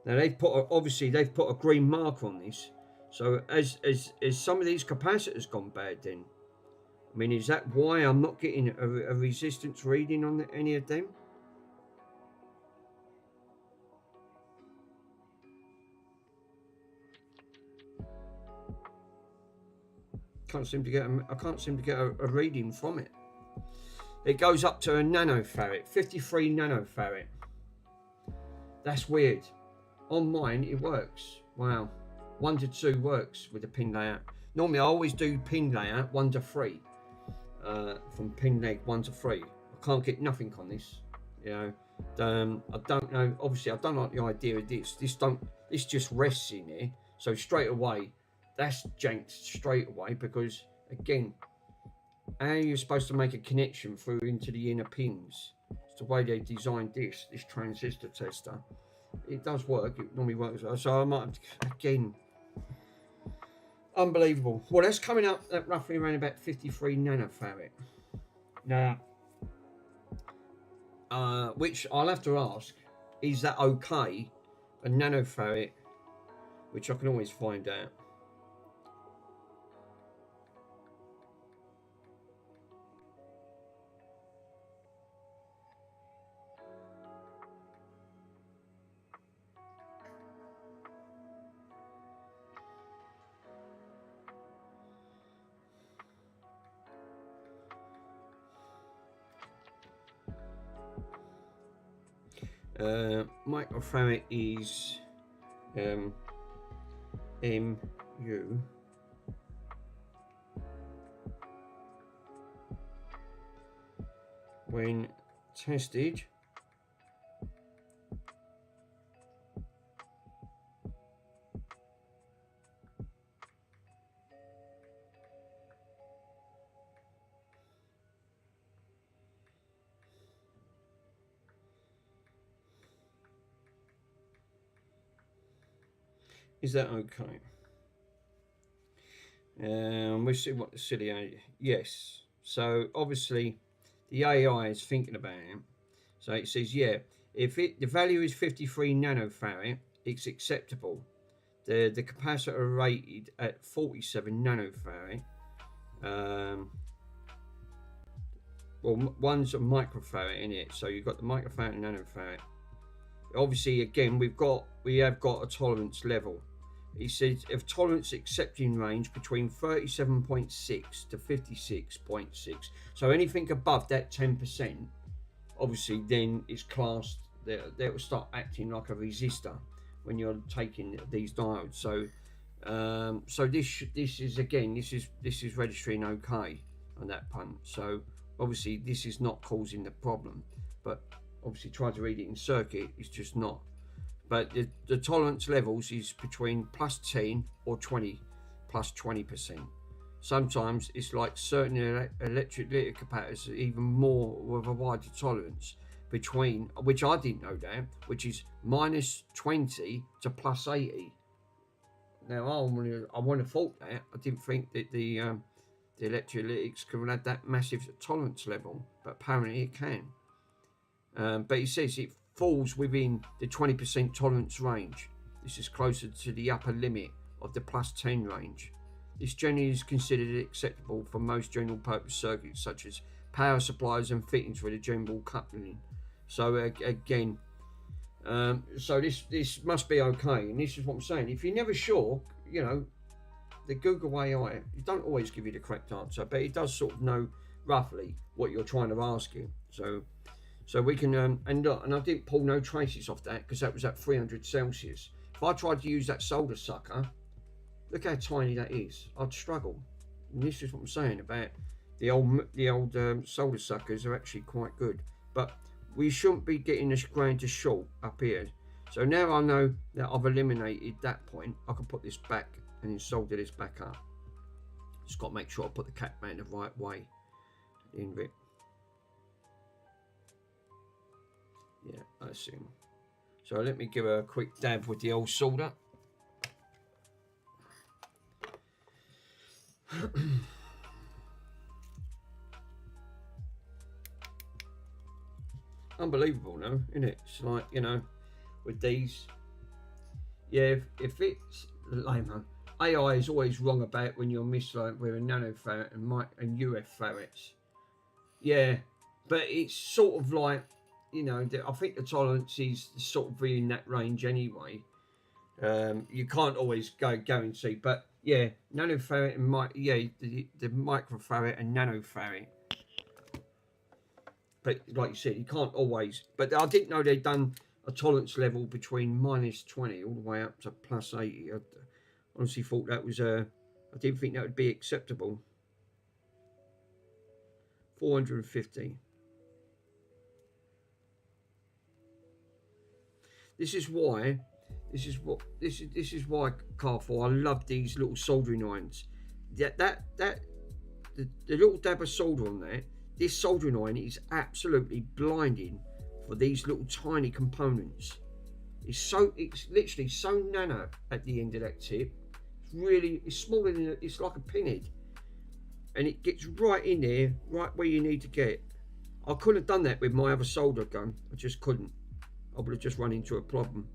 Now they've put they've put a green mark on this. So as some of these capacitors gone bad then? I mean, is that why I'm not getting a resistance reading on any of them? I can't seem to get a reading from it. It goes up to a nanofarad, 53 nanofarad. That's weird. On mine, it works. Wow. 1 to 2 works with the pin layout. Normally, I always do pin layout 1 to 3. From pin leg 1 to 3. I can't get nothing on this. You know, I don't know. Obviously, I don't like the idea of this. This just rests in there. So straight away, that's janked straight away because again, how are you supposed to make a connection through into the inner pins? It's the way they designed this transistor tester. It does work. It normally works. So I might have to, again. Unbelievable. Well, that's coming up at roughly around about 53 nanofarad. Now, which I'll have to ask, is that okay? A nanofarad, which I can always find out. Microfarad is MU. When tested, is that okay? We'll see what the silly AI. Yes. So obviously, the AI is thinking about it. So it says, yeah, if the value is 53 nanofarad, it's acceptable. The capacitor rated at 47 nanofarad. Well, one's a microfarad in it, so you've got the microfarad and nanofarad. Obviously, again, we have got a tolerance level. He says if tolerance accepting range between 37.6 to 56.6. So anything above that 10%, obviously, then it's classed. That will start acting like a resistor when you're taking these diodes. So, so this is again, this is registering okay on that punt. So obviously, this is not causing the problem, but obviously, try to read it in circuit, it's just not. But the tolerance levels is between plus 10 or 20, plus 20%. Sometimes it's like certain electrolytic capacitors, even more with a wider tolerance between, which I didn't know that, which is minus 20 to plus 80. Now I would have thought that. I didn't think that the electrolytics could have that massive tolerance level, but apparently it can. But he says it falls within the 20% tolerance range. This is closer to the upper limit of the plus 10 range. This generally is considered acceptable for most general purpose circuits such as power supplies and fittings with a general coupling. So again, so this must be okay, and this is what I'm saying. If you're never sure, you know, the Google AI, it don't always give you the correct answer, but it does sort of know roughly what you're trying to ask you. So we can, and look, and I didn't pull no traces off that because that was at 300 Celsius. If I tried to use that solder sucker, look how tiny that is. I'd struggle. And this is what I'm saying about the old solder suckers are actually quite good. But we shouldn't be getting this grain to short up here. So now I know that I've eliminated that point. I can put this back and then solder this back up. Just got to make sure I put the cap man the right way in it. Yeah, I see. So let me give a quick dab with the old solder. Unbelievable, no? Isn't it? It's like, you know, with these. Yeah, if it's like, AI is always wrong about when you're misled with a nanofarad and UF farads. Yeah, but it's sort of like, you know, I think the tolerance is sort of in that range anyway. You can't always guarantee, but yeah, nanofarad and the microfarad and nanofarad. But like you said, you can't always. But I didn't know they'd done a tolerance level between minus 20 all the way up to plus 80. I honestly thought that was I didn't think that would be acceptable. 450. This is why, Carfor, I love these little soldering irons. The little dab of solder on there, this soldering iron is absolutely blinding for these little tiny components. It's literally so nano at the end of that tip. It's smaller than, it's like a pinhead. And it gets right in there, right where you need to get. I couldn't have done that with my other solder gun. I just couldn't. I would have just run into a problem.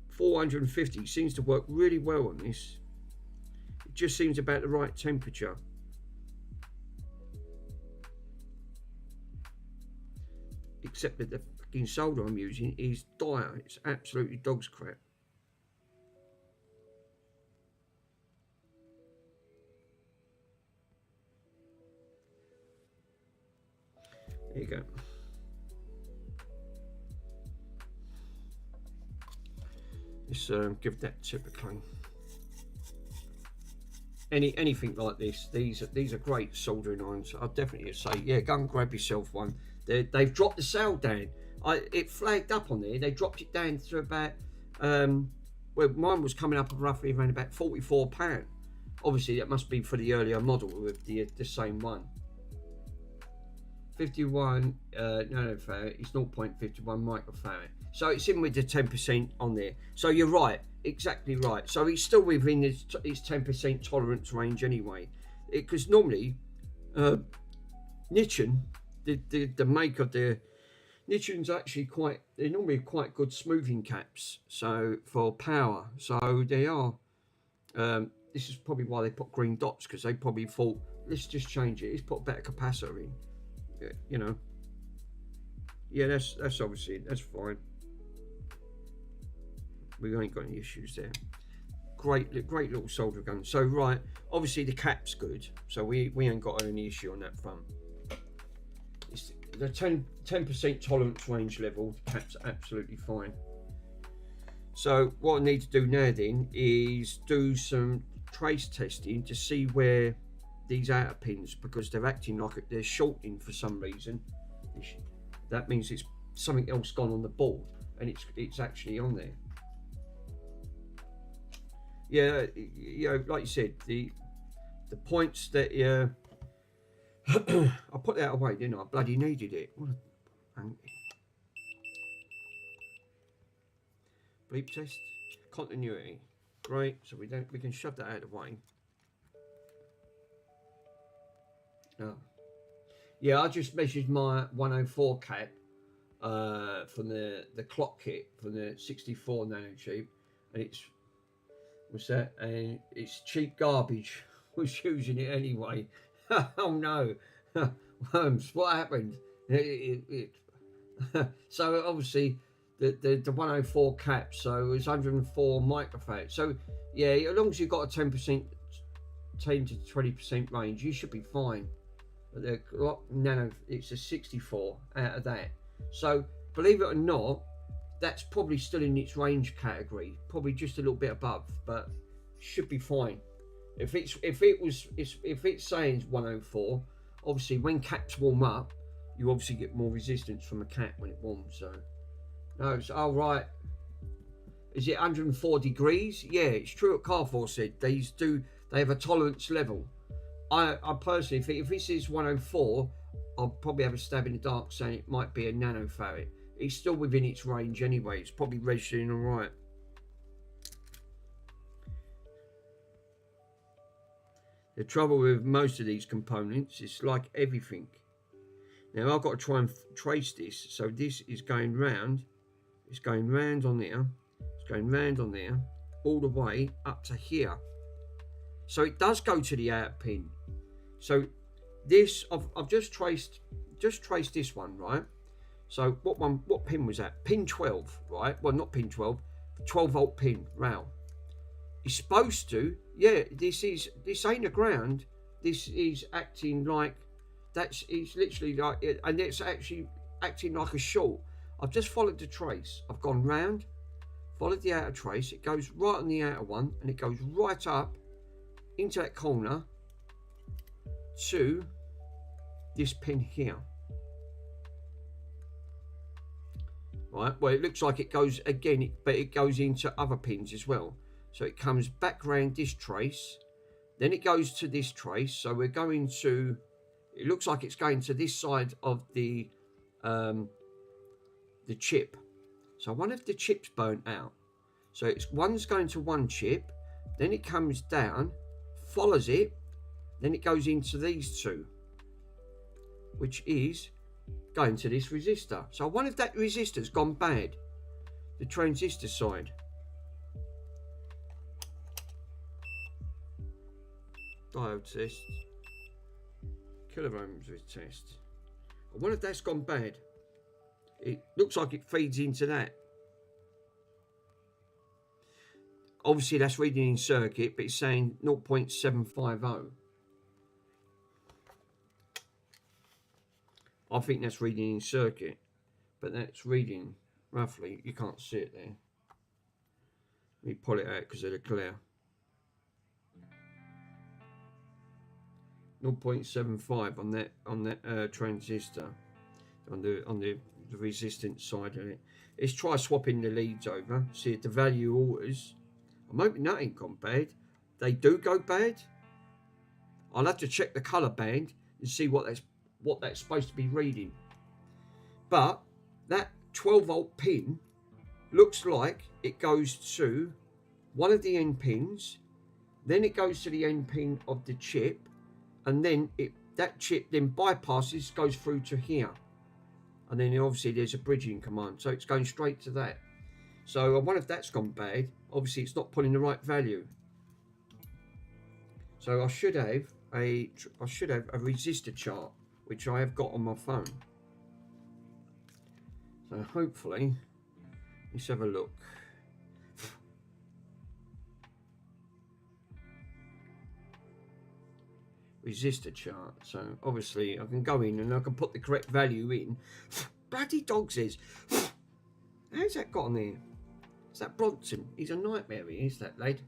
450 seems to work really well on this. It just seems about the right temperature. Except that the fucking solder I'm using is dire. It's absolutely dog's crap. There you go. Let's give that tip a clean. Anything like this, these are great soldering irons. I'll definitely say, yeah, go and grab yourself one. They've dropped the sale down. It flagged up on there. They dropped it down to about well, mine was coming up roughly around about £44. Obviously, that must be for the earlier model with the same one. 51 nanofarad is 0.51 microfarad. So it's in with the 10% on there. So you're right, exactly right. So it's still within his 10% tolerance range anyway. Because normally, Nichon, the make of the Nichon's actually they're normally quite good smoothing caps. So for power, so they are. This is probably why they put green dots, because they probably thought, let's just change it. Let's put a better capacitor in. You know. Yeah, that's obviously, that's fine. We ain't got any issues there. Great little solder gun. So right, obviously the cap's good, so we ain't got any issue on that front. It's the 10% tolerance range level. The cap's absolutely fine. So what I need to do now then is do some trace testing to see where these outer pins, because they're acting like they're shorting for some reason. That means it's something else gone on the board, and it's actually on there. Yeah, you know, like you said, the points that I put that away, didn't I? I bloody needed it. What a bleep test, continuity, great. So we can shove that out of the way. Oh. Yeah, I just measured my 104 cap from the clock kit from the 64 nanocheap, and it's and it's cheap garbage. Was using it anyway. Oh no, Worms, what happened? So obviously the 104 cap, so it's 104 microfarad. So yeah, as long as you've got a 10% 10 to 20% range, you should be fine. But the nano, it's a 64 out of that. So believe it or not, that's probably still in its range category, probably just a little bit above, but should be fine. If it's saying 104, obviously when caps warm up, you obviously get more resistance from a cap when it warms. So no, it's all right. Is it 104 degrees? Yeah, it's true. At Carrefour said they have a tolerance level. I personally think if this is 104, I'll probably have a stab in the dark saying it might be a nanofarad. It's still within its range anyway. It's probably registering all right. The trouble with most of these components is like everything. Now I've got to try and trace this. So this is going round. It's going round on there. It's going round on there, all the way up to here. So it does go to the outer pin. So this, I've just traced this one, right? So what pin was that? Pin 12, right? Well, not pin 12, 12 volt pin, rail. It's supposed to, yeah, this ain't a ground. This is acting like, it's literally like, and it's actually acting like a short. I've just followed the trace. I've gone round, followed the outer trace. It goes right on the outer one, and it goes right up into that corner to this pin here. Right, well, it looks like it goes again, but it goes into other pins as well. So it comes back round this trace, then it goes to this trace. So we're going to, it looks like it's going to this side of the chip. So one of the chips burnt out. So one's going to one chip, then it comes down, follows it, then it goes into these two, which is going to this resistor. So one of that resistor's gone bad, the transistor side. Diode test, kiloohms test. One of that's gone bad. It looks like it feeds into that. Obviously that's reading in circuit, but it's saying 0.750. I think that's reading in circuit, but that's reading roughly, you can't see it there. Let me pull it out because of the glare. 0.75 on that transistor on the resistance side of it. Let's try swapping the leads over, see if the value alters. I'm hoping that ain't gone bad. They do go bad. I'll have to check the colour band and see what that's supposed to be reading. But that 12 volt pin looks like it goes to one of the end pins, then it goes to the end pin of the chip, and then that chip then bypasses, goes through to here, and then obviously there's a bridging command, so it's going straight to that. So I wonder if that's gone bad. Obviously it's not pulling the right value. So I should have a resistor chart, which I have got on my phone. So hopefully, let's have a look. Resistor chart. So obviously I can go in and I can put the correct value in. Bloody dog says, how's that got on there? Is that Bronson? He's a nightmare, he is, that lad.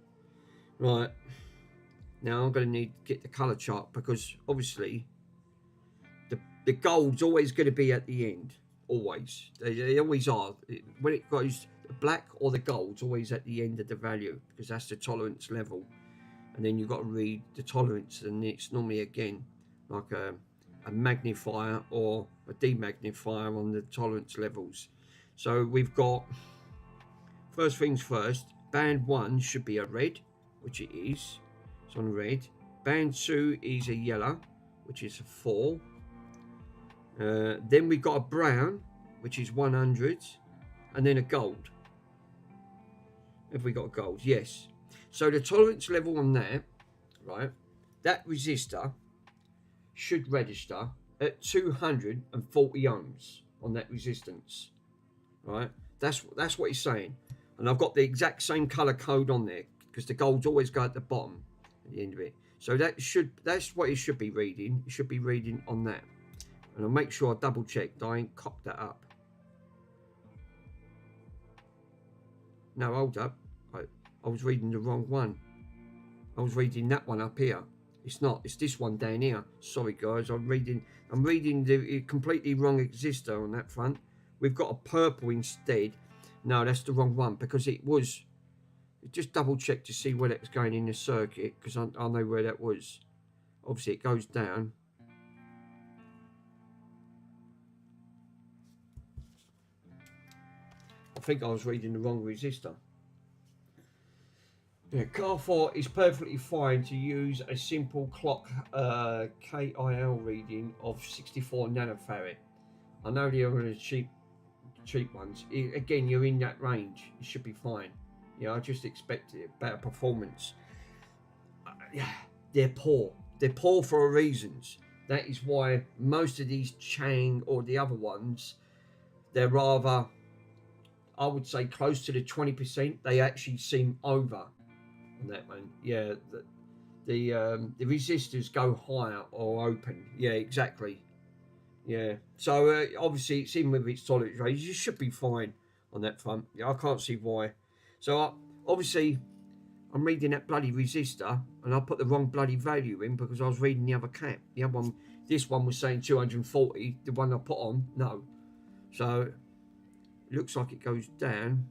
Right. Now I'm going to need to get the colour chart, because obviously the gold's always going to be at the end. Always. They always are. When it goes black or the gold's always at the end of the value, because that's the tolerance level. And then you've got to read the tolerance, and it's normally again like a magnifier or a demagnifier on the tolerance levels. So we've got, first things first, band 1 should be a red, which it is. It's on red. Band 2 is a yellow, which is a 4. Then we've got a brown, which is 100, and then a gold. Have we got gold? Yes. So the tolerance level on that, right, that resistor should register at 240 ohms on that resistance, right? That's what he's saying. And I've got the exact same color code on there, because the golds always go at the bottom at the end of it. So that's what it should be reading. It should be reading on that. And I'll make sure I double check that I ain't cocked that up. No, hold up. I was reading the wrong one. I was reading that one up here. It's not. It's this one down here. Sorry, guys. I'm reading the completely wrong resistor on that front. We've got a purple instead. No, that's the wrong one, because it was. Just double check to see where it's going in the circuit, because I know where that was. Obviously, it goes down. I think I was reading the wrong resistor. Yeah, car 4 is perfectly fine to use a simple clock KIL reading of 64 nanofarad. I know the other cheap ones. Again, you're in that range. It should be fine. Yeah, I just expected better performance. Yeah, they're poor. They're poor for reasons. That is why most of these Chang or the other ones, they're rather, I would say, close to the 20%. They actually seem over on that one. Yeah, the resistors go higher or open. Yeah, exactly. Yeah, so obviously it's in with its tolerance range. You should be fine on that front. Yeah, I can't see why. So obviously I'm reading that bloody resistor, and I put the wrong bloody value in because I was reading the other cap. The other one, this one was saying 240. The one I put on, no. So it looks like it goes down.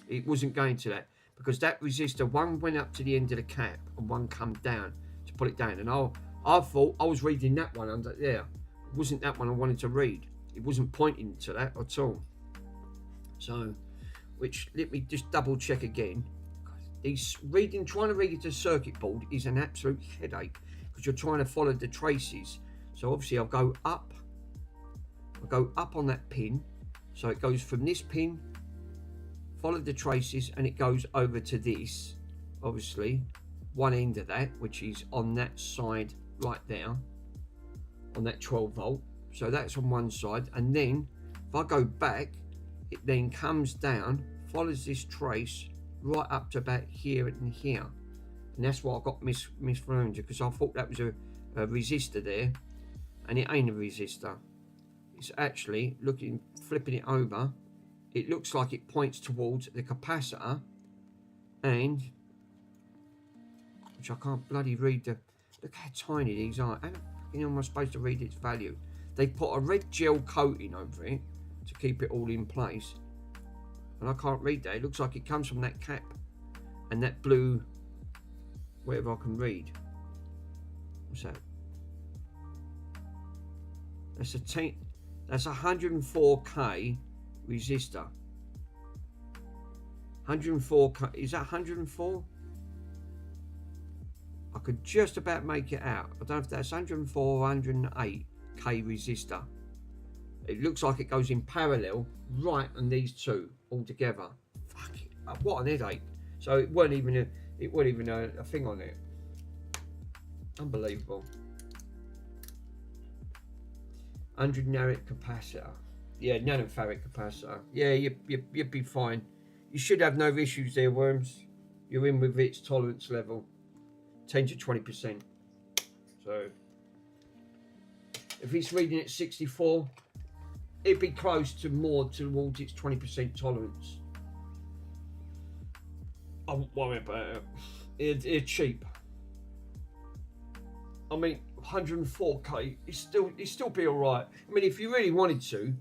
It wasn't going to that, because that resistor, one went up to the end of the cap and one come down to put it down. And I thought I was reading that one under there. It wasn't that one I wanted to read. It wasn't pointing to that at all. So, which, let me just double check again. Trying to read the circuit board is an absolute headache, because you're trying to follow the traces. So obviously I'll go up on that pin. So it goes from this pin, follow the traces, and it goes over to this, obviously one end of that, which is on that side right there, on that 12 volt. So that's on one side, and then if I go back, it then comes down, follows this trace right up to about here and here. And that's why I got misfluent, because I thought that was a resistor there, and it ain't a resistor. It's actually flipping it over. It looks like it points towards the capacitor, and which I can't bloody read the. Look how tiny these are. How am I supposed to read its value? They put a red gel coating over it to keep it all in place, and I can't read that. It looks like it comes from that cap and that blue, whatever I can read. What's that? That's a 104k resistor. 104k. Is that 104? I could just about make it out. I don't know if that's 104 or 108k resistor. It looks like it goes in parallel right on these two all together. Fuck it. What an headache. So it wasn't even a thing on it. Unbelievable. 100 nanofarad capacitor. Yeah, nanofarad capacitor. Yeah, you'd be fine. You should have no issues there, Worms. You're in with its tolerance level. 10 to 20%. So if it's reading at 64, it'd be close to more towards its 20% tolerance. I won't worry about it. It's cheap. I mean, 104k it's still be all right. I mean, if you really wanted to,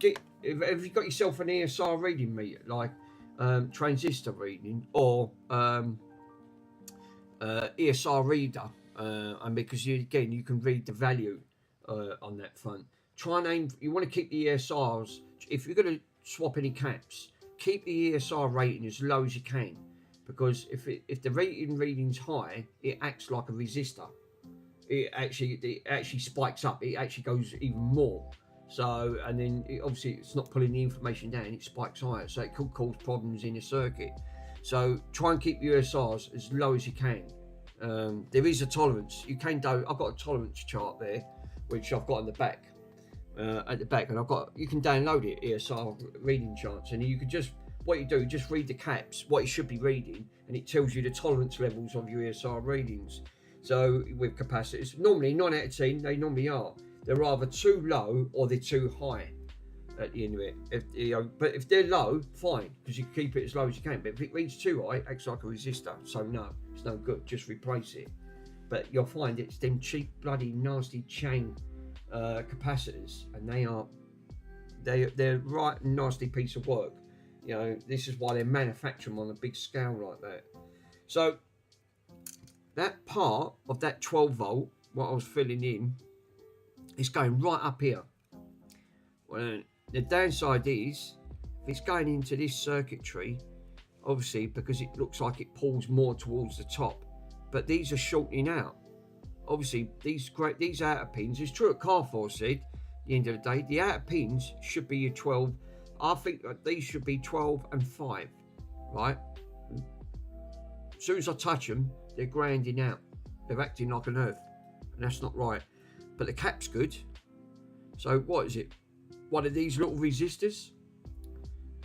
have you got yourself an ESR reading meter, like transistor reading, or ESR reader, and because you can read the value on that front. Try and aim. You want to keep the ESRs. If you're going to swap any caps, keep the ESR rating as low as you can, because if the reading's high, it acts like a resistor. It actually spikes up. It actually goes even more. So, and then obviously it's not pulling the information down. It spikes higher, so it could cause problems in a circuit. So try and keep USRs as low as you can. There is a tolerance. You can do. I've got a tolerance chart there, which I've got on the back. At the back, and you can download it, ESR reading charts, and you can just just read the caps, what it should be reading, and it tells you the tolerance levels of your ESR readings. So with capacitors, normally 9 out of 10, they normally are. They're either too low or they're too high at the end of it. But if they're low, fine, because you can keep it as low as you can. But if it reads too high, it acts like a resistor. So no, it's no good. Just replace it. But you'll find it's them cheap, bloody, nasty chain capacitors, and they're right nasty piece of work. This is why they manufacture them on a big scale like that. So that part of that 12 volt, what I was filling in, is going right up here. Well, the downside is, if it's going into this circuitry, obviously, because it looks like it pulls more towards the top, but these are shorting out. Obviously, these outer pins, it's true what Carfor said, at the end of the day, the outer pins should be your 12. I think that these should be 12 and 5, right? As soon as I touch them, they're grinding out. They're acting like an earth, and that's not right. But the cap's good. So what is it? One of these little resistors?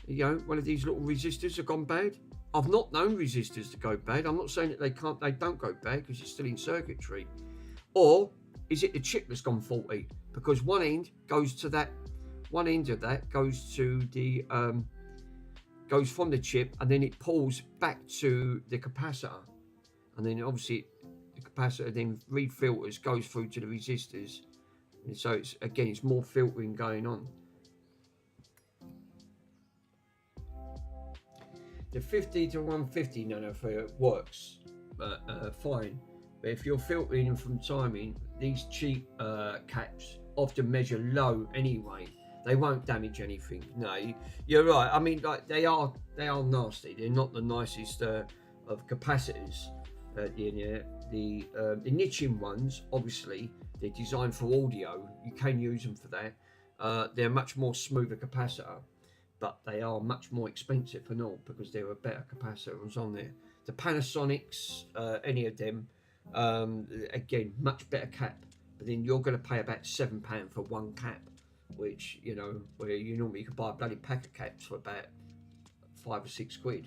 One of these little resistors have gone bad. I've not known resistors to go bad. I'm not saying that they don't go bad, because it's still in circuitry. Or is it the chip that's gone faulty? Because one end goes to that, one end of that goes to the goes from the chip, and then it pulls back to the capacitor, and then obviously the capacitor then refilters, goes through to the resistors, and so it's more filtering going on. The 50 to 150 nanofarad works fine, but if you're filtering them from timing, these cheap caps often measure low anyway. They won't damage anything. No, you're right. I mean, like they are nasty. They're not the nicest of capacitors. The niching ones, obviously, they're designed for audio. You can use them for that. They're much more smoother capacitor, but they are much more expensive and all, because there are better capacitors on there. The Panasonics, any of them, again, much better cap, but then you're going to pay about £7 for one cap, which, where you normally could buy a bloody pack of caps for about £5 or £6.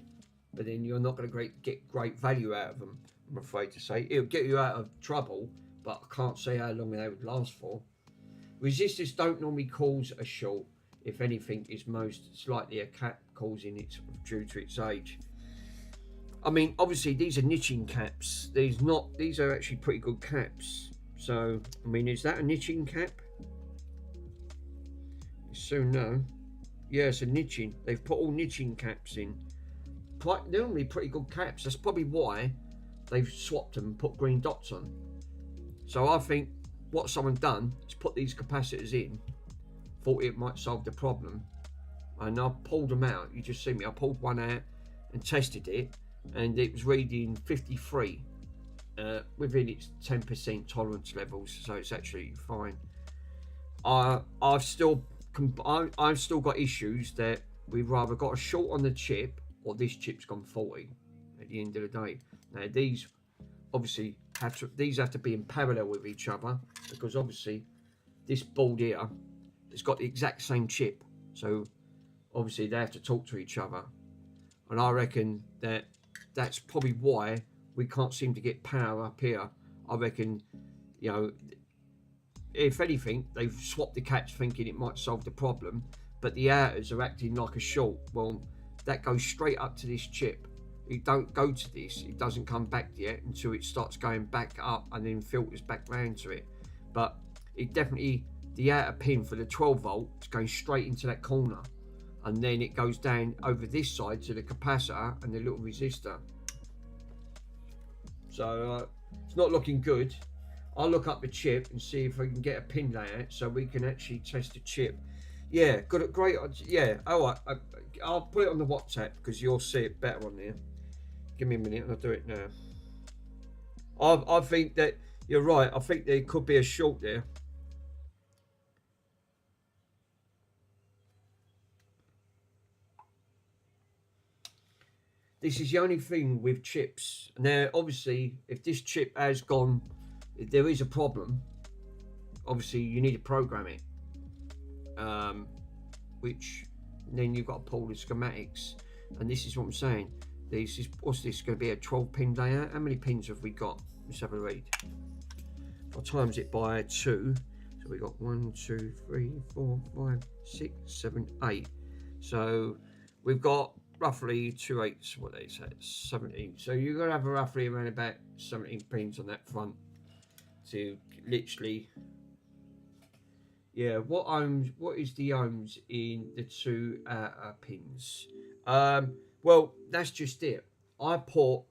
But then you're not going to get great value out of them, I'm afraid to say. It'll get you out of trouble, but I can't say how long they would last for. Resistors don't normally cause a short. If anything, is most likely a cap causing it due to its age. I mean, obviously these are niching caps. These are actually pretty good caps. So, I mean, is that a niching cap? You soon know. Yeah, it's a niching. They've put all niching caps in. They're normally pretty good caps. That's probably why they've swapped them and put green dots on. So I think what someone done is put these capacitors in, thought it might solve the problem, and I pulled them out. You just see me, I pulled one out and tested it, and it was reading 53 within its 10% tolerance levels, so it's actually fine. I've still got issues that we've either got a short on the chip or this chip's gone faulty at the end of the day. Now these obviously have to be in parallel with each other, because obviously this board here has got the exact same chip, so obviously they have to talk to each other, and I reckon that's probably why we can't seem to get power up here. I reckon, you know, if anything, they've swapped the caps thinking it might solve the problem, but the outers are acting like a short. Well, that goes straight up to this chip. It don't go to this, it doesn't come back yet until it starts going back up and then filters back round to it. But it definitely, the outer pin for the 12 volt is going straight into that corner, and then it goes down over this side to the capacitor and the little resistor. So it's not looking good. I'll look up the chip and see if I can get a pin layout so we can actually test the chip. Yeah, great. Yeah, all right. I'll put it on the WhatsApp because you'll see it better on there. Give me a minute and I'll do it now. I think that you're right. I think there could be a short there. This is the only thing with chips. Now, obviously, if this chip has gone, if there is a problem, obviously you need to program it. Which then you've got to pull the schematics, and this is what I'm saying. This is, what's this going to be, a 12 pin layout? How many pins have we got? Let's have a read. I'll times it by 2, so we got 1 2 3 4 5 6 7 8. So we've got roughly 2 8s, what they say, 17. So you're going to have roughly around about 17 pins on that front to literally. Yeah, what is the ohms in the 2 pins? Well, that's just it. I put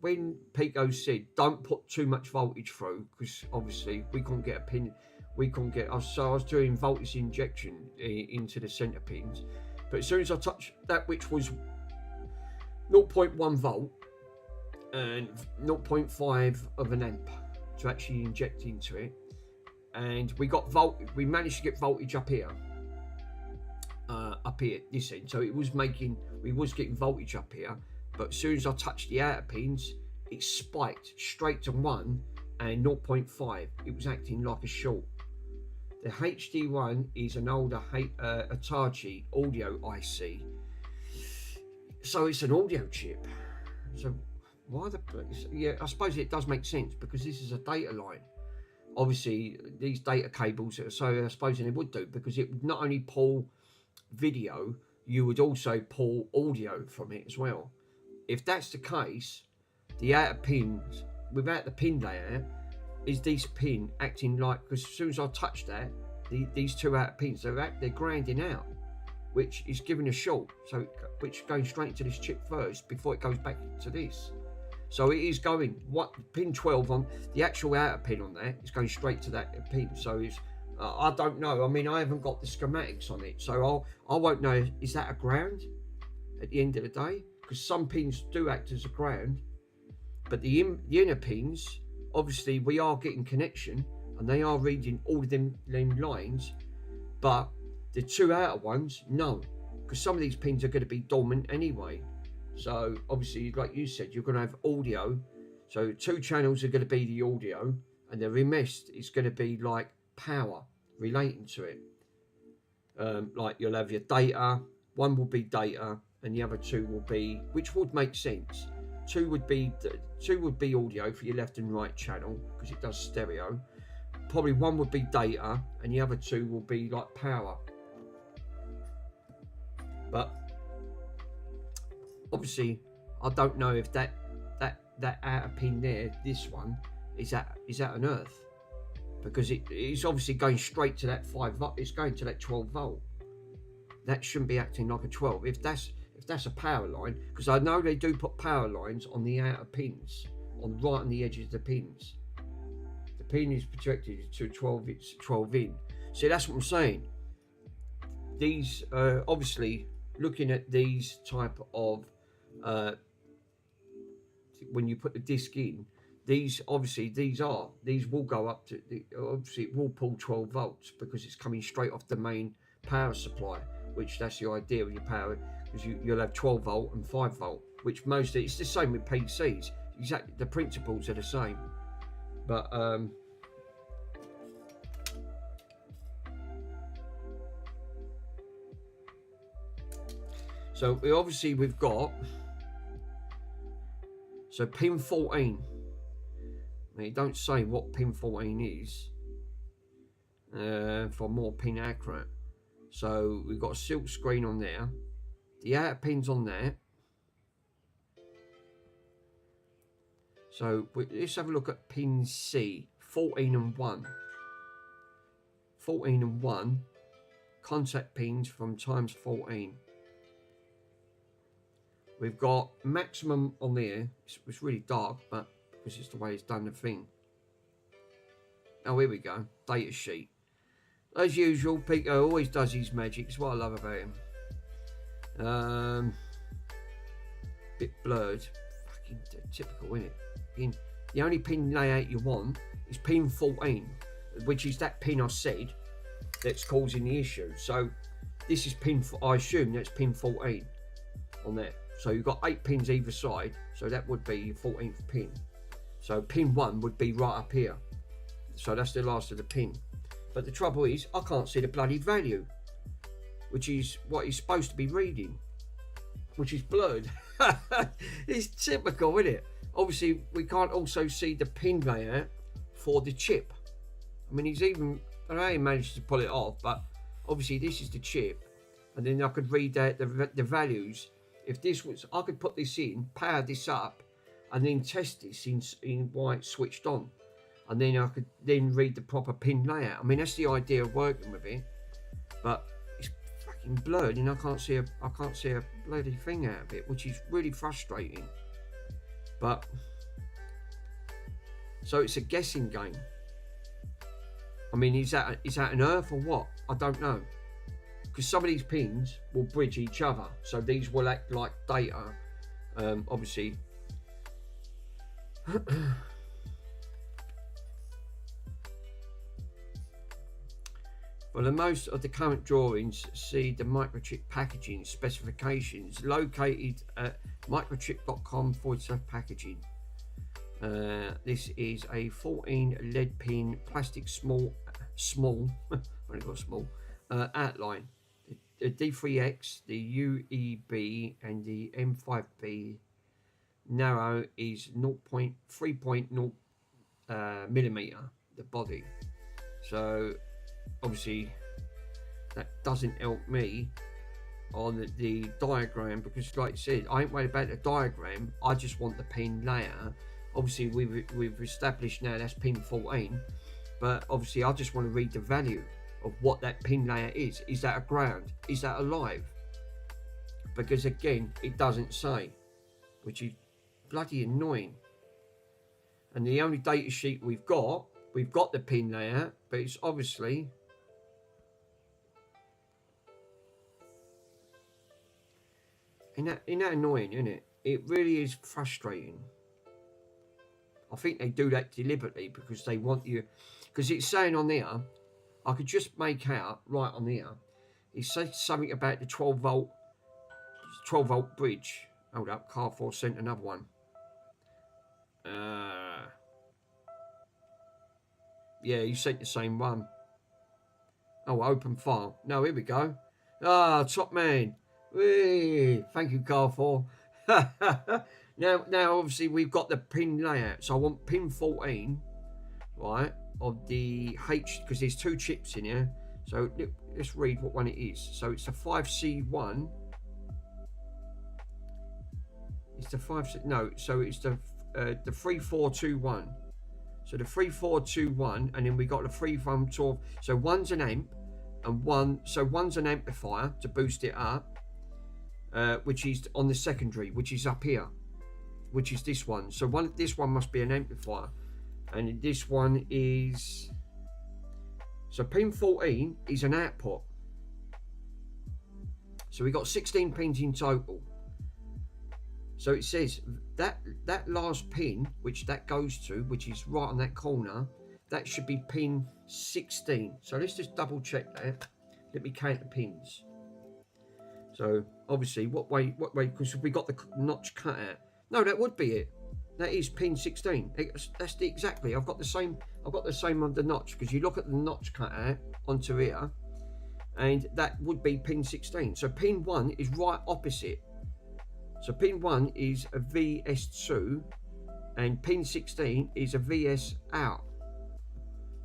when Pico said don't put too much voltage through, because obviously we couldn't get a pin, so I was doing voltage injection into the center pins. But as soon as I touched that, which was 0.1 volt and 0.5 of an amp to actually inject into it, and we managed to get voltage up here, this end. So we was getting voltage up here, but as soon as I touched the outer pins, it spiked straight to 1 and 0.5. It was acting like a short. The HD1 is an older Hitachi audio IC, so it's an audio chip. So why yeah, I suppose it does make sense because this is a data line. Obviously these data cables, so I suppose they would do, because it would not only pull video, you would also pull audio from it as well. If that's the case, the outer pins, without the pin layout, is this pin acting like, because as soon as I touch that, these 2 outer pins, they're grinding out, which is giving a short, so which is going straight into this chip first before it goes back to this. So it is going, pin 12 on the actual outer pin on there is going straight to that pin. So it's, I don't know. I mean, I haven't got the schematics on it, so I won't know. Is that a ground at the end of the day? Because some pins do act as a ground, but the inner pins, obviously, we are getting connection and they are reading all of them lines, but the 2 outer ones, no, because some of these pins are going to be dormant anyway. So obviously, like you said, you're going to have audio. So 2 channels are going to be the audio, and the rest is going to be like power relating to it. Like you'll have your data. One will be data, and the other 2 will be, which would make sense. two would be audio for your left and right channel because it does stereo. Probably one would be data, and the other two will be like power. But obviously, I don't know if that outer pin there, this one, is that an earth, because it's obviously going straight to that 5 volt. It's going to that 12 volt. That shouldn't be acting like a 12. If that's a power line, because I know they do put power lines on the outer pins, right on the edges of the pins. The pin is projected to 12. It's 12 in. See, that's what I'm saying. These obviously, looking at these type of when you put the disc in, these will go up to obviously it will pull 12 volts because it's coming straight off the main power supply, which that's the idea of your power, because you'll have 12 volt and 5 volt, which it's the same with PCs. Exactly, the principles are the same, but so we've got pin 14. Now, you don't say what pin 14 is for more pin accurate. So we've got a silk screen on there. The outer pins on there. So let's have a look at pin C, 14 and 1. 14 and 1 contact pins from times 14. We've got maximum on there. It's really dark, but because it's the way it's done the thing. Oh, here we go. Data sheet. As usual, Pico always does his magic. It's what I love about him. Bit blurred. Fucking typical, isn't it? The only pin layout you want is pin 14, which is that pin I said that's causing the issue. So this is pin, I assume that's pin 14 on there. So you've got 8 pins either side, so that would be your 14th pin. So pin 1 would be right up here. So that's the last of the pin. But the trouble is, I can't see the bloody value, which is what he's supposed to be reading, which is blurred. It's typical, isn't it? Obviously, we can't also see the pin layout for the chip. I mean, I know he managed to pull it off, but obviously this is the chip. And then I could read out the values. If this was, I could put this in, power this up, and then test this in while it's switched on, and then I could then read the proper pin layout. I mean, that's the idea of working with it, but it's fucking blurred, and I can't see a bloody thing out of it, which is really frustrating. But so it's a guessing game. I mean, is that an earth or what? I don't know. Because some of these pins will bridge each other, so these will act like data. Obviously, well, most of the current drawings see the microchip packaging specifications located at microchip.com/packaging. This is a 14 lead pin plastic small. Only got small outline. The D3X, the UEB, and the M5B narrow is 3.0 millimeter, the body. So obviously that doesn't help me on the diagram, because like I said, I ain't worried about the diagram. I just want the pin layer. Obviously we've established now that's pin 14, but obviously I just want to read the value of what that pin layer is. Is that a ground? Is that a live? Because again, it doesn't say, which is bloody annoying. And the only data sheet we've got the pin layer, but it's obviously isn't that annoying, isn't it? It really is frustrating. I think they do that deliberately because they want you, because it's saying on there, I could just make out right on here, it says something about the 12 volt bridge. Hold up, Car4 sent another one. Yeah, you sent the same one. Oh, open file. No, here we go. Ah, top man. Whee! Thank you, Car4. Now, obviously, we've got the pin layout. So I want pin 14, right, of the H, because there's 2 chips in here. So let's read what one it is. So it's the 5C1. It's the 5C, no, so it's the 3421. So the 3421, and then we got the 3112. So one's an amp, and one's an amplifier to boost it up, which is on the secondary, which is up here, which is this one. So this one must be an amplifier, and this one is. So pin 14 is an output. So we got 16 pins in total. So it says that last pin, which that goes to, which is right on that corner, that should be pin 16. So let's just double check that. Let me count the pins. So obviously, what way? Because we got the notch cut out. No, that would be it. That is pin 16. That's exactly. I've got the same on the notch, because you look at the notch cut out onto here, and that would be pin 16. So pin 1 is right opposite. So pin 1 is a VS2, and pin 16 is a VS out.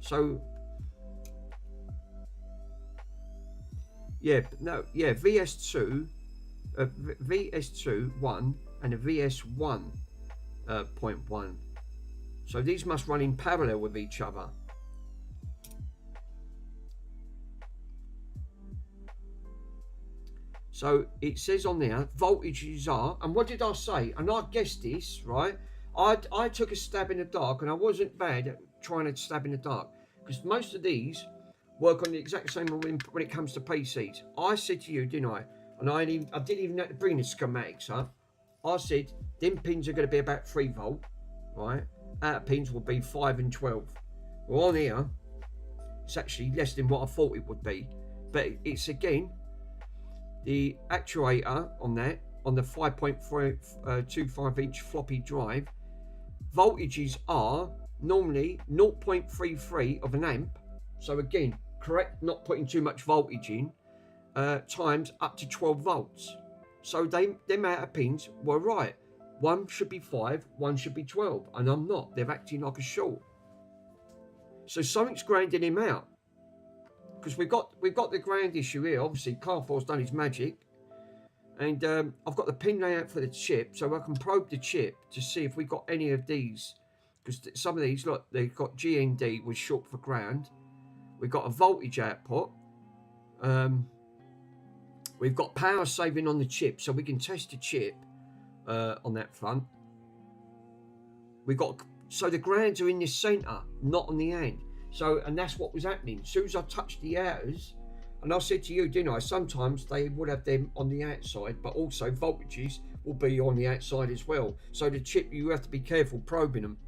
So VS2, VS2 1 and a VS1. 0.1. So these must run in parallel with each other. So it says on there, voltages are, and what did I say? And I guessed this, right? I took a stab in the dark, and I wasn't bad at trying to stab in the dark, because most of these work on the exact same when it comes to PCs. I said to you, didn't I? And I didn't even have to bring the schematics up. I said, them pins are going to be about 3 volt, right? Outer pins will be 5 and 12. Well, on here, it's actually less than what I thought it would be. But it's, again, the actuator on that, on the 5.25 inch floppy drive, voltages are normally 0.33 of an amp. So again, correct, not putting too much voltage in, times up to 12 volts. So them outer pins were right. One should be 5, one should be 12, and I'm not. They're acting like a short. So something's grounding him out, because we've got the ground issue here. Obviously, Carfor's done his magic, and I've got the pin layout for the chip, so I can probe the chip to see if we've got any of these. Because some of these, look, they've got GND, was short for ground. We've got a voltage output. We've got power saving on the chip, so we can test the chip on that front. So the grounds are in the centre, not on the end. So, and that's what was happening. As soon as I touched the outers, and I said to you, didn't I, sometimes they would have them on the outside, but also voltages will be on the outside as well. So the chip, you have to be careful probing them.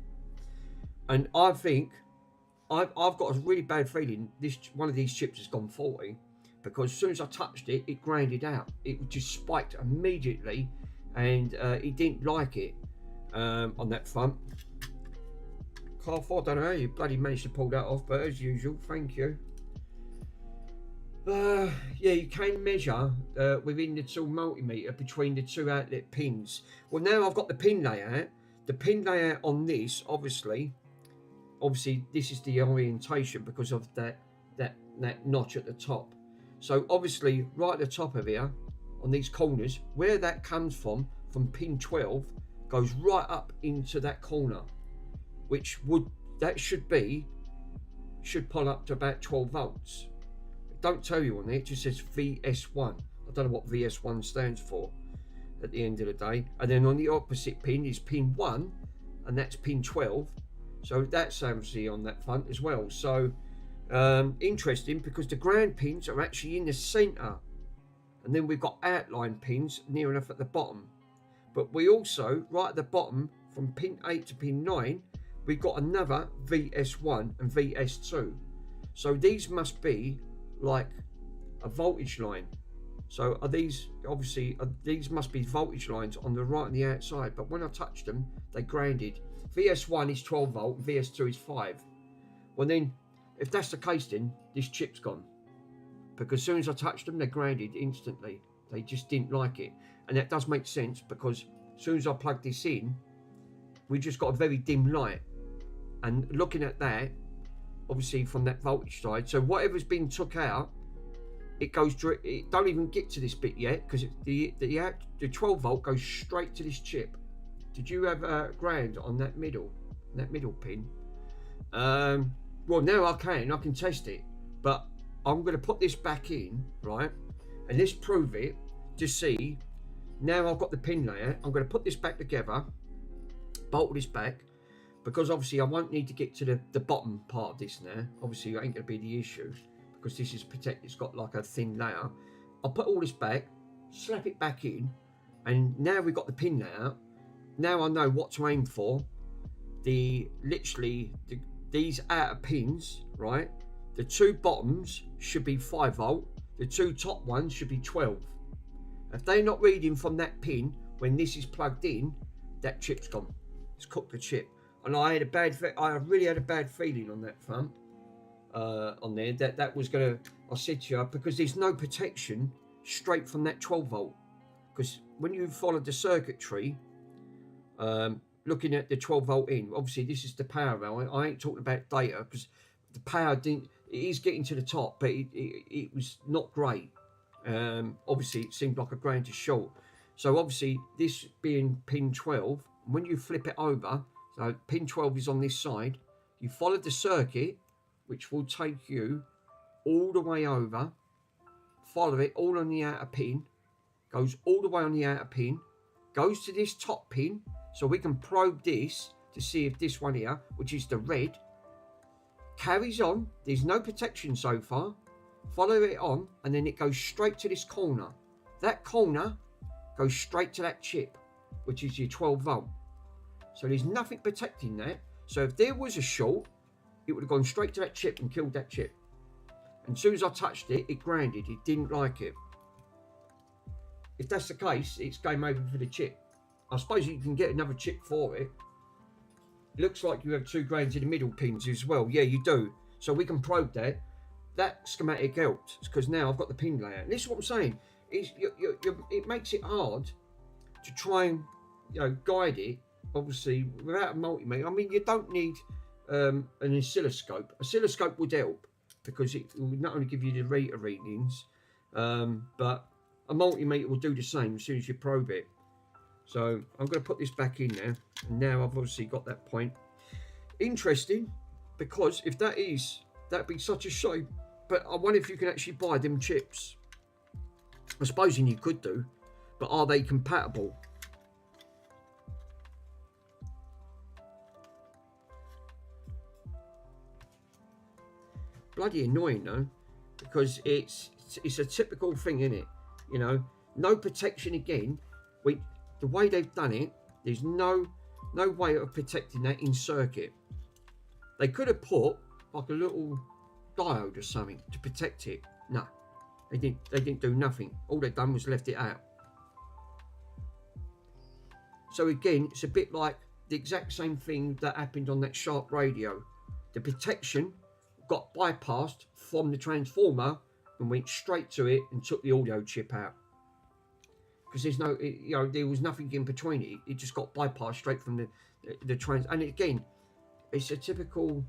And I think, I've got a really bad feeling one of these chips has gone faulty, because as soon as I touched it, it grounded out. It just spiked immediately, and he didn't like it on that front. Carfor, I don't know how you bloody managed to pull that off, but as usual, thank you. Yeah, you can measure within the tool multimeter between the 2 outlet pins. Well, now I've got the pin layout. The pin layout on this, obviously this is the orientation because of that notch at the top. So obviously, right at the top of here, on these corners, where that comes from pin 12, goes right up into that corner, which should pull up to about 12 volts. It don't tell you on there, it just says VS1. I don't know what VS1 stands for at the end of the day. And then on the opposite pin is pin 1, and that's pin 12. So that's obviously on that front as well. So interesting, because the ground pins are actually in the centre, and then we've got outline pins near enough at the bottom. But we also, right at the bottom, from pin 8 to pin 9, we've got another VS1 and VS2. So these must be like a voltage line. So these must be voltage lines on the right and the outside, but when I touched them, they grounded. VS1 is 12 volt, VS2 is 5. Well then, if that's the case, then this chip's gone, because as soon as I touched them, they grounded instantly. They just didn't like it, and that does make sense, because as as soon as I plug this in, we just got a very dim light. And looking at that, obviously from that voltage side, so whatever's been took out, it goes direct. It don't even get to this bit yet, because the 12 volt goes straight to this chip. Did you have a ground on that middle pin? Well, now I can test it, but I'm going to put this back in, right? And let's prove it to see. Now I've got the pin layer. I'm going to put this back together, bolt this back, because obviously I won't need to get to the bottom part of this now. Obviously, it ain't going to be the issue, because this is protected. It's got like a thin layer. I'll put all this back, slap it back in, and now we've got the pin layer. Now I know what to aim for. These outer pins, right? The two bottoms should be 5 volt. The two top ones should be 12. If they're not reading from that pin when this is plugged in, that chip's gone. It's cooked the chip. And I really had a bad feeling on that front, on there, that was gonna. I said to you, because there's no protection straight from that 12 volt. Because when you follow the circuitry, looking at the 12 volt in, obviously this is the power rail. I ain't talking about data, because the power didn't. It is getting to the top, but it was not great. Obviously it seemed like a grand to short. So obviously this being pin 12, when you flip it over, so pin 12 is on this side, you follow the circuit, which will take you all the way over, follow it all on the outer pin, goes all the way on the outer pin, goes to this top pin, so we can probe this to see if this one here, which is the red, carries on. There's no protection so far. Follow it on, and then it goes straight to this corner. That corner goes straight to that chip, which is your 12 volt. So there's nothing protecting that. So if there was a short, it would have gone straight to that chip and killed that chip. And as soon as I touched it, it grounded. It didn't like it. If that's the case, it's game over for the chip. I suppose you can get another chip for it. Looks like you have 2 grains in the middle pins as well. Yeah, you do. So we can probe that. That schematic helped, because now I've got the pin layout. And this is what I'm saying. It makes it hard to try and guide it, obviously, without a multimeter. I mean, you don't need an oscilloscope. Oscilloscope would help, because it will not only give you the rate readings, but a multimeter will do the same as soon as you probe it. So I'm going to put this back in now. And now I've obviously got that point. Interesting, because if that'd be such a shame. But I wonder if you can actually buy them chips. I suppose you could do, but are they compatible? Bloody annoying though, because it's a typical thing, isn't it? No protection again. The way they've done it, there's no way of protecting that in circuit. They could have put like a little diode or something to protect it. No, they didn't do nothing. All they've done was left it out. So again, it's a bit like the exact same thing that happened on that Sharp radio. The protection got bypassed from the transformer and went straight to it and took the audio chip out. Because there's there was nothing in between it. It just got bypassed straight from the trans. And again, it's a typical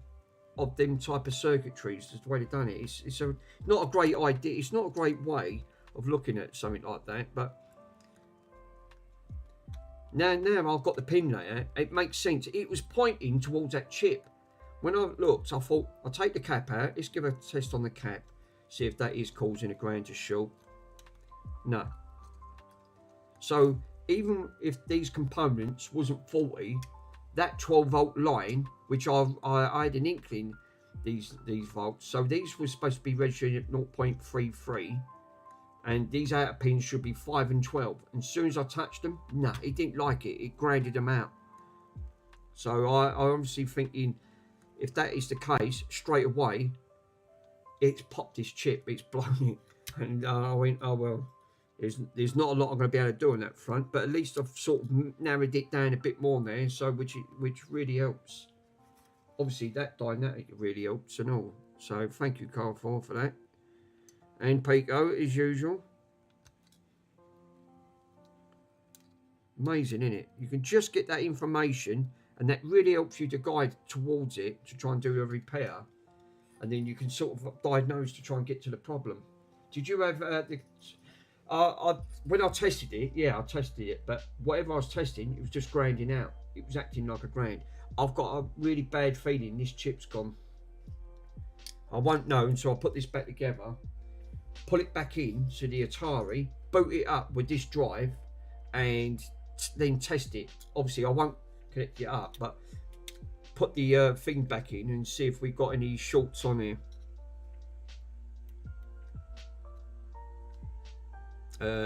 of them type of circuitries. That's the way they've done it. It's not a great idea. It's not a great way of looking at something like that. But now I've got the pin layer. It makes sense. It was pointing towards that chip. When I looked, I thought, I'll take the cap out. Let's give a test on the cap. See if that is causing a ground to short. No. So even if these components wasn't faulty, that 12 volt line, which I had an inkling these volts, so these were supposed to be registered at 0.33, and these outer pins should be 5 and 12. And as soon as I touched them, nah, it didn't like it. It grounded them out. So I obviously thinking, if that is the case, straight away, it's popped this chip, it's blown it, and I went, oh well. There's not a lot I'm going to be able to do on that front, but at least I've sort of narrowed it down a bit more there, so which really helps. Obviously that dynamic really helps and all. So thank you, Carl, for that. And Pico, as usual. Amazing, isn't it? You can just get that information, and that really helps you to guide towards it to try and do a repair, and then you can sort of diagnose to try and get to the problem. Did you have when I tested it? Yeah, I tested it, but whatever I was testing, it was just grinding out. It was acting like a grind. I've got a really bad feeling this chip's gone. I won't know until I put this back together, pull it back in to the Atari, boot it up with this drive, and then test it. Obviously I won't connect it up, but put the thing back in and see if we've got any shorts on here.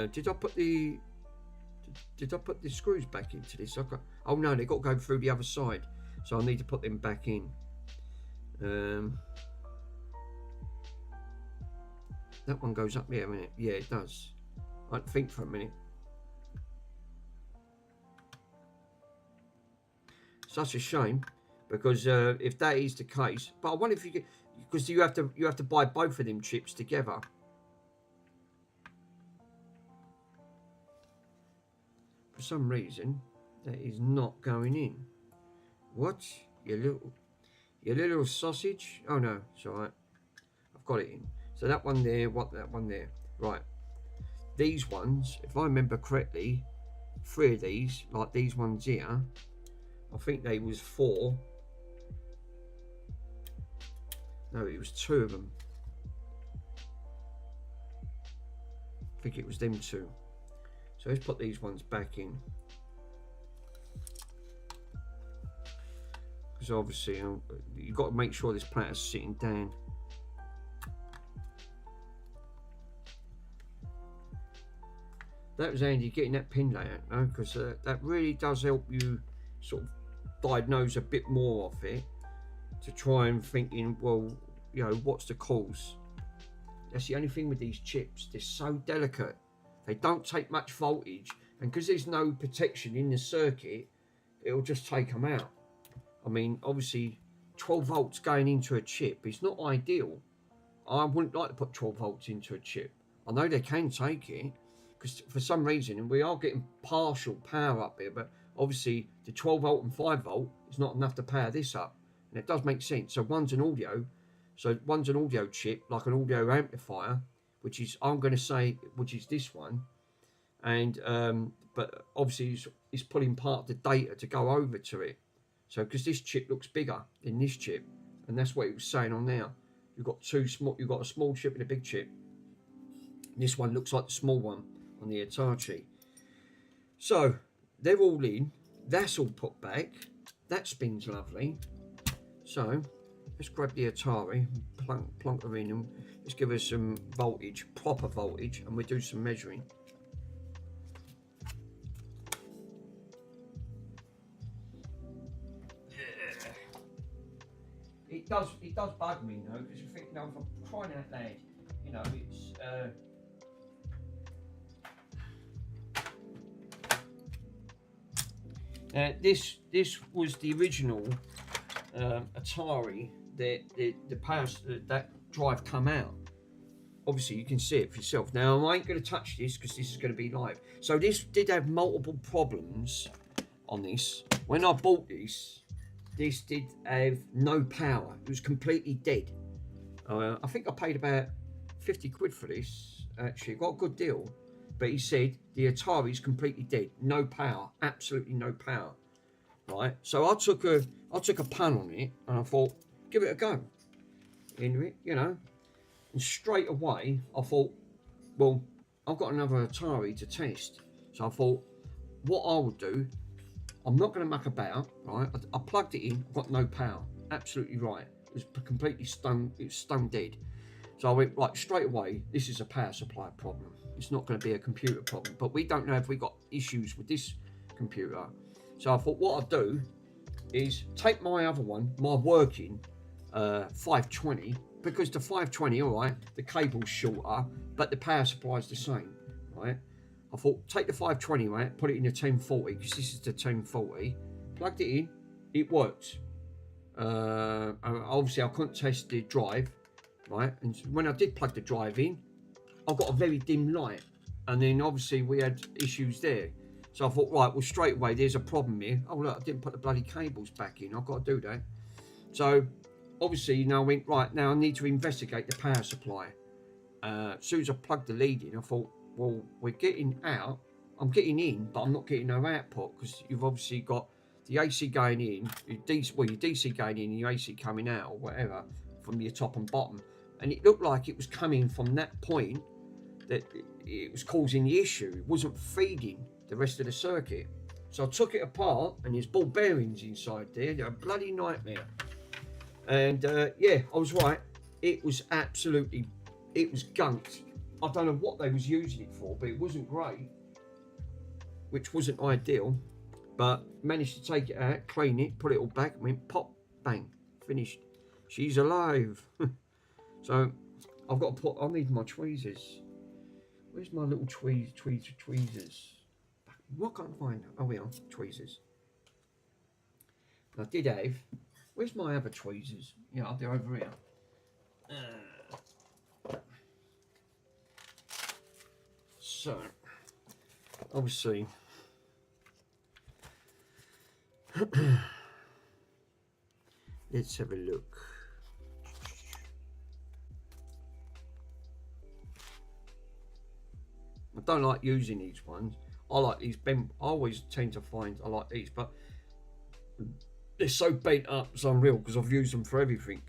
Did I put the screws back into this? Oh no, they've got to go through the other side, so I need to put them back in. That one goes up there a minute. Yeah, it does. I think for a minute. Such a shame, because if that is the case, but I wonder if you get, because you have to buy both of them chips together. For some reason, that is not going in. What? Your little sausage? Oh no, it's alright. I've got it in. So that one there, that one there. Right. These ones, if I remember correctly, 3 of these, like these ones here, I think they was 4. No, it was 2 of them. I think it was them 2. So let's put these ones back in. Because obviously you've got to make sure this platter's sitting down. That was handy getting that pin layout, no? Because that really does help you sort of diagnose a bit more of it, to try and thinking, well, you know, what's the cause? That's the only thing with these chips, they're so delicate. They don't take much voltage, and because there's no protection in the circuit, it'll just take them out. I mean, obviously 12 volts going into a chip is not ideal. I wouldn't like to put 12 volts into a chip. I know they can take it, because for some reason, and we are getting partial power up here, but obviously the 12 volt and 5 volt is not enough to power this up, and it does make sense. So one's an audio chip, like an audio amplifier, which is, I'm going to say, which is this one, and but obviously it's pulling part of the data to go over to it. So because this chip looks bigger than this chip, and that's what it was saying on there. You've got a small chip and a big chip. This one looks like the small one on the Hitachi. So they're all in. That's all put back. That spins lovely. So let's grab the Atari, plonk her in, and let's give her some voltage, proper voltage, and we'll do some measuring. It does bug me, though, because you think, no, if I'm crying out loud, you know, it's this was the original Atari that drive come out. Obviously you can see it for yourself. Now I ain't going to touch this because this is going to be live. So this did have multiple problems on this. When I bought this did have no power. It was completely dead. I think I paid about 50 quid for this. Actually, got a good deal. But he said the Atari's completely dead, no power, absolutely no power. Right, so I took a punt on it, and I thought, give it a go. Into it, you know, and straight away I thought, well, I've got another Atari to test. So I thought, what I would do, I'm not going to muck about. Right, I plugged it in, got no power, absolutely right. It was completely stone, it was stone dead. So I went, right, straight away, this is a power supply problem. It's not going to be a computer problem. But we don't know if we've got issues with this computer. So I thought what I'd do is take my other one, my working 520, because the 520, all right, the cable's shorter, but the power supply's the same, right? I thought, take the 520, right, put it in the 1040, because this is the 1040. Plugged it in, it worked. Obviously, I couldn't test the drive, right? And when I did plug the drive in, I got a very dim light, and then obviously we had issues there. So I thought, right, well, straight away, there's a problem here. Oh, look, I didn't put the bloody cables back in. I've got to do that. So, obviously, I went, right, now I need to investigate the power supply. As soon as I plugged the lead in, I thought, well, we're getting out. I'm getting in, but I'm not getting no output because you've obviously got the AC going in, your DC going in and your AC coming out or whatever from your top and bottom. And it looked like it was coming from that point that it was causing the issue. It wasn't feeding the rest of the circuit. So I took it apart and there's ball bearings inside there. They're a bloody nightmare. And yeah, I was right. It was absolutely, it was gunked. I don't know what they was using it for, but it wasn't great, which wasn't ideal. But managed to take it out, clean it, put it all back, and went pop, bang, finished. She's alive. So I've got to put, I need my tweezers. Where's my little tweezers? What can't I find? Oh, we are, tweezers. I did have, where's my other tweezers? Yeah, they're over here. So, obviously, let's have a look. I don't like using these ones. I like these bent. I always tend to find I like these, but they're so bent up, it's unreal because I've used them for everything.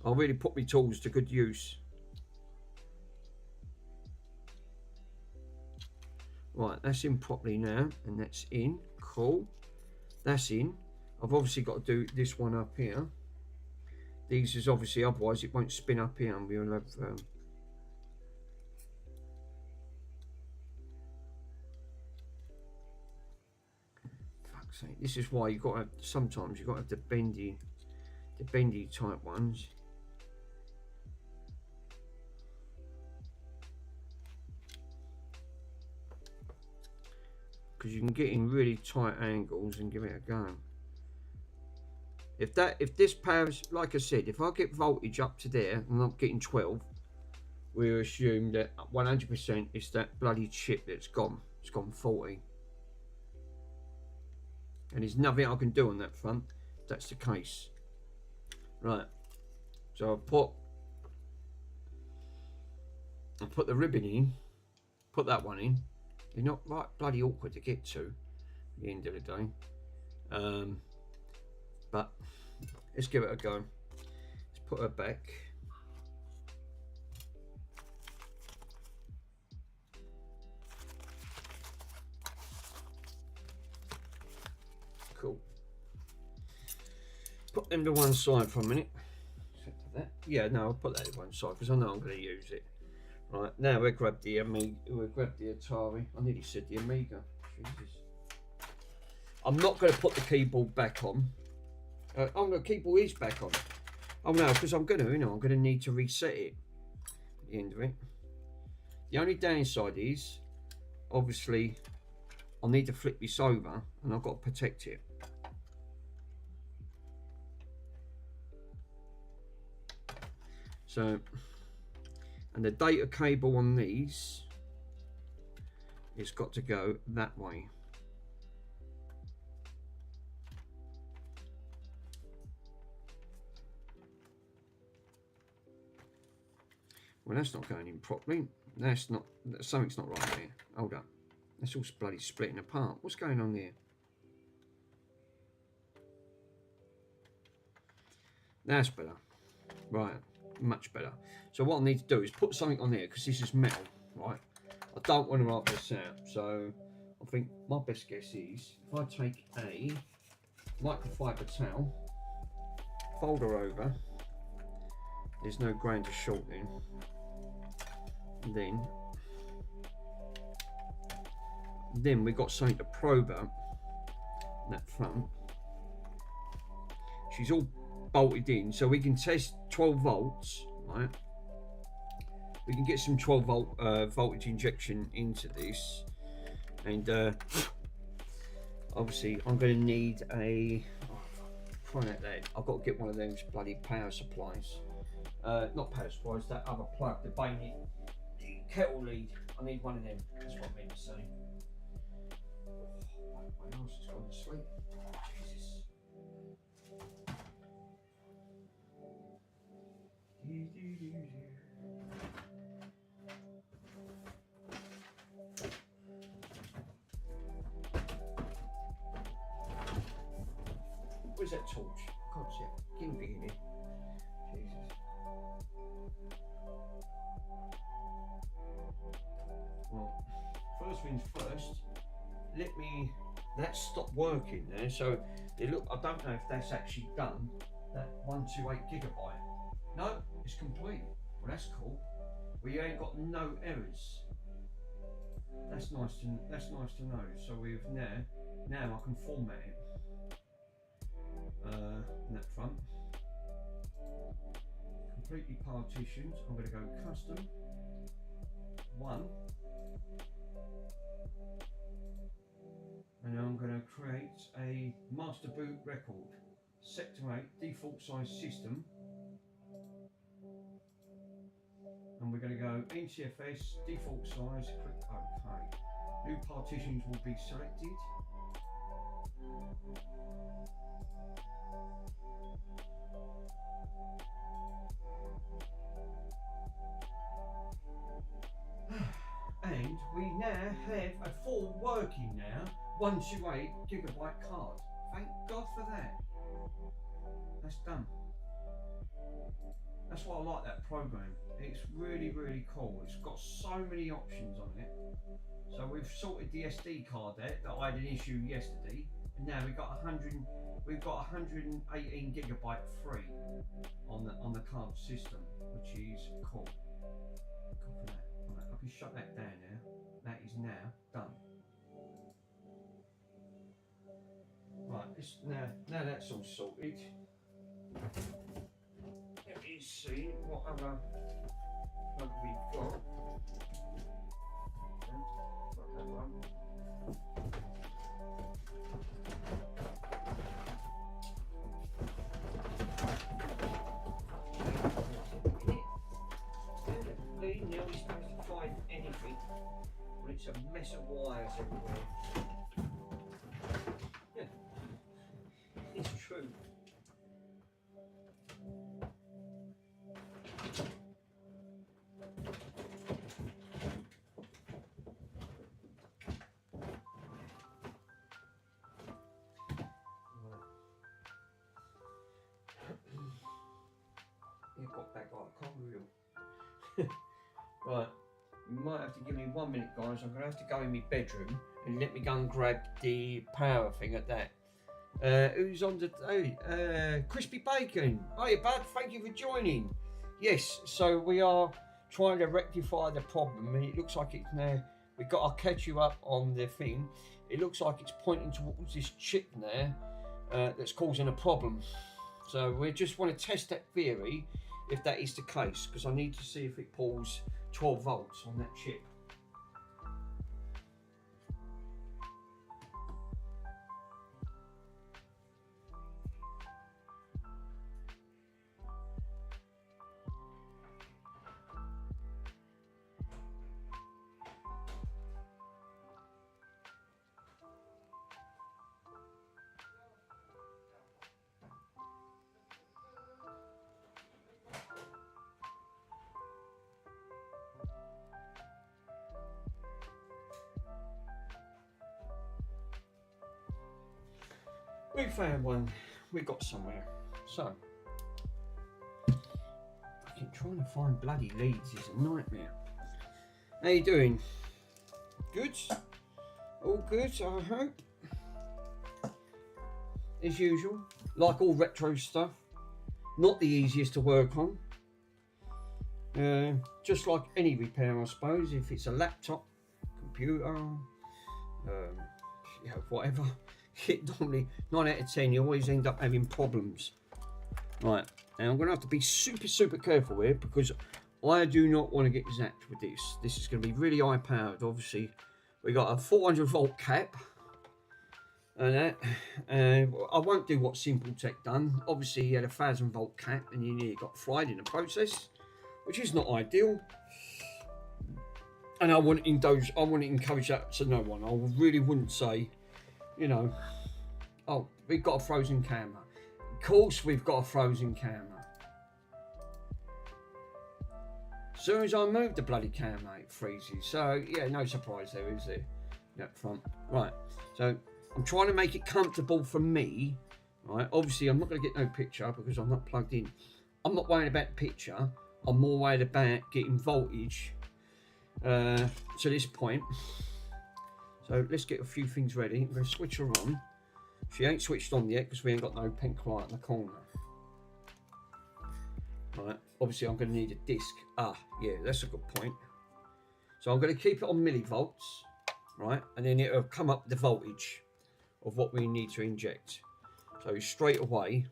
I really put my tools to good use. Right, that's in properly now, and that's in. Cool. That's in. I've obviously got to do this one up here. These is obviously, otherwise it won't spin up here, and we'll have. Fuck's sake! This is why you got to have, sometimes you got to have the bendy type ones. Because you can get in really tight angles and give it a go. If this power's, like I said, if I get voltage up to there and I'm getting 12, we assume that 100% it's that bloody chip that's gone. It's gone 40. And there's nothing I can do on that front. That's the case. Right. So I put the ribbon in, put that one in. They're not right bloody awkward to get to at the end of the day. But let's give it a go. Let's put her back. Cool. Put them to one side for a minute. Except for that. Yeah, no, I'll put that to one side because I know I'm going to use it. Right, now we'll grab the Amiga, we'll grab the Atari. I nearly said the Amiga. Jesus. I'm not going to put the keyboard back on. Oh no, the keyboard is back on. Oh no, because I'm going to, I'm going to need to reset it at the end of it. The only downside is, obviously, I'll need to flip this over and I've got to protect it. So, and the data cable on these has got to go that way. Well, that's not going in properly. That's not, something's not right there. Hold up. That's all bloody splitting apart. What's going on there? That's better. Right. Much better. So what I need to do is put something on there because this is metal, right? I don't want to write this out, so I think my best guess is if I take a microfiber towel, fold her over, there's no grain to shorten, then we've got something to probe her, that front. She's all bolted in, so we can test 12 volts, right? We can get some 12 volt voltage injection into this, and obviously I'm going to need a I've got to get one of those bloody power supplies, not power supplies, that other plug, the bayonet, the kettle lead. I need one of them. That's what I meant to say. My arse has gone to sleep. Jesus. Where's that torch? I can't see it. Getting big in here. Jesus. Well, first things first, let me, that stopped working there, so it look, I don't know if that's actually done, that 128 gigabyte. No, it's complete. Well, that's cool. We ain't got no errors. That's nice to know. So we've now I can format it. In that front. Completely partitioned. I'm going to go custom 1. And I'm going to create a master boot record. Sector 8 default size system. And we're going to go NTFS default size, click OK. New partitions will be selected. And we now have a full working now 128 gigabyte card. Thank God for that. That's done. That's why I like that program. It's really, really cool. It's got so many options on it. So we've sorted the SD card out that I had an issue yesterday, and now we've got 118 gigabyte free on the card system, which is cool. Cool for that. Right, I can shut that down now. That is now done. Right, it's now that's all sorted. Let me see what other plug we've got. Got that one. Now we're supposed to find anything when it's a mess of wires everywhere. Yeah, it's true. You got back like a cogwheel. Right, you might have to give me 1 minute, guys. I'm going to have to go in my bedroom and let me go and grab the power thing at that. Who's on today? Crispy Bacon. Hiya, bud. Thank you for joining. Yes, so we are trying to rectify the problem, and it looks like it's now. We've got to catch you up on the thing. It looks like it's pointing towards this chip there that's causing a problem. So we just want to test that theory, if that is the case, because I need to see if it pulls 12 volts on that chip. We found one, we got somewhere. So, fucking trying to find bloody leads is a nightmare. How you doing? Good? All good, I hope. As usual, like all retro stuff, not the easiest to work on. Just like any repair, I suppose, if it's a laptop, computer, yeah, whatever. Normally 9 out of 10 you always end up having problems. Right, now I'm going to have to be super careful here, because I do not want to get zapped with this. This is going to be really high powered. Obviously we got a 400 volt cap and that, and I won't do what Simple Tech done. Obviously he had a 1000 volt cap and you nearly got fried in the process, which is not ideal, and I wouldn't encourage that to no one. I really wouldn't say you know, oh, we've got a frozen camera. Of course we've got a frozen camera. As soon as I move the bloody camera, it freezes. So, yeah, no surprise there, is there? Up front. Right, so I'm trying to make it comfortable for me. Right, obviously I'm not going to get no picture because I'm not plugged in. I'm not worried about the picture. I'm more worried about getting voltage to this point. So let's get a few things ready. I'm going to switch her on. She ain't switched on yet because we ain't got no pink light in the corner. Right, obviously I'm going to need a disc. Ah, yeah, that's a good point. So I'm going to keep it on millivolts, right, and then it'll come up the voltage of what we need to inject. So straight away,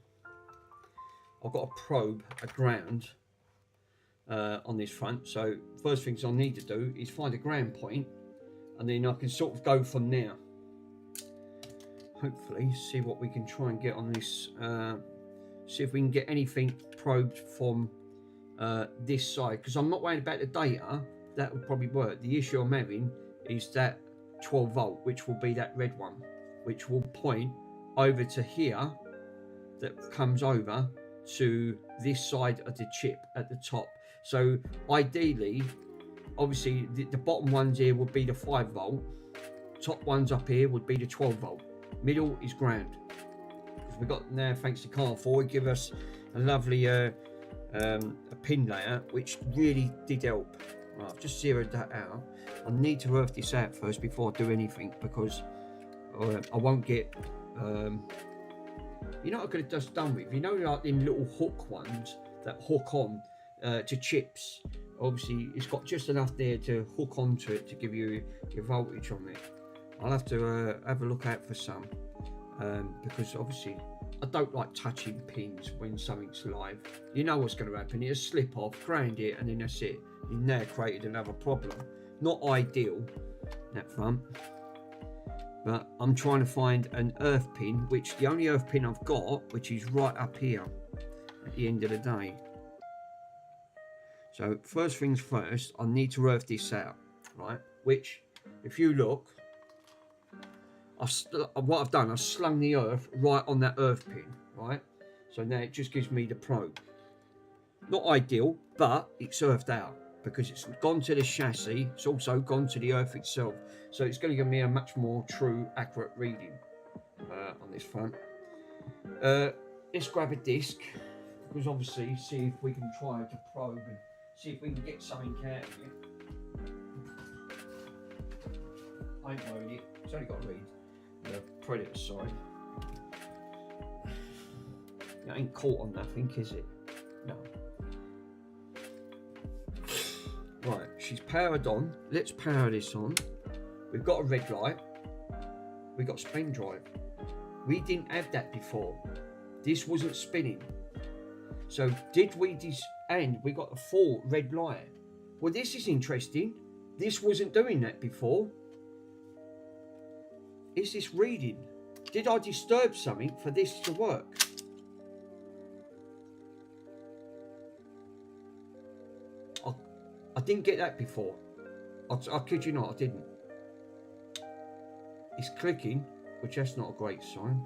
I've got a probe, a ground on this front. So first things I need to do is find a ground point, and then I can sort of go from there. Hopefully see what we can try and get on this, see if we can get anything probed from this side, because I'm not worried about the data. That would probably work. The issue I'm having is that 12 volt, which will be that red one, which will point over to here, that comes over to this side of the chip at the top. So ideally, obviously the bottom ones here would be the 5 volt, top ones up here would be the 12 volt, middle is ground, because we got now, thanks to Car 4, give us a lovely a pin layer, which really did help. Right, I've just zeroed that out. I need to earth this out first before I do anything, because I won't get you know what I could have just done with, you know, like them little hook ones that hook on to chips. Obviously it's got just enough there to hook onto it to give you your voltage on it. I'll have to have a look out for some, because obviously I don't like touching pins when something's live. You know what's going to happen, it'll slip off, ground it, and then that's it. You've now created another problem. Not ideal, that front. But I'm trying to find an earth pin, which the only earth pin I've got, which is right up here at the end of the day. So first things first, I need to earth this out, right? Which, if you look, what I've done, I've slung the earth right on that earth pin, right? So now it just gives me the probe. Not ideal, but it's earthed out, because it's gone to the chassis, it's also gone to the earth itself. So it's going to give me a much more true, accurate reading on this front. Let's grab a disc, because obviously see if we can try to probe and see if we can get something out of it. I ain't worried, it's only got to read the predator side. It ain't caught on nothing, is it? No. Right, she's powered on. Let's power this on. We've got a red light. We've got spin drive. We didn't have that before. This wasn't spinning. So did we and we got a full red light. Well, this is interesting. This wasn't doing that before. Is this reading? Did I disturb something for this to work? I didn't get that before. I kid you not, I didn't. It's clicking, which that's not a great sign.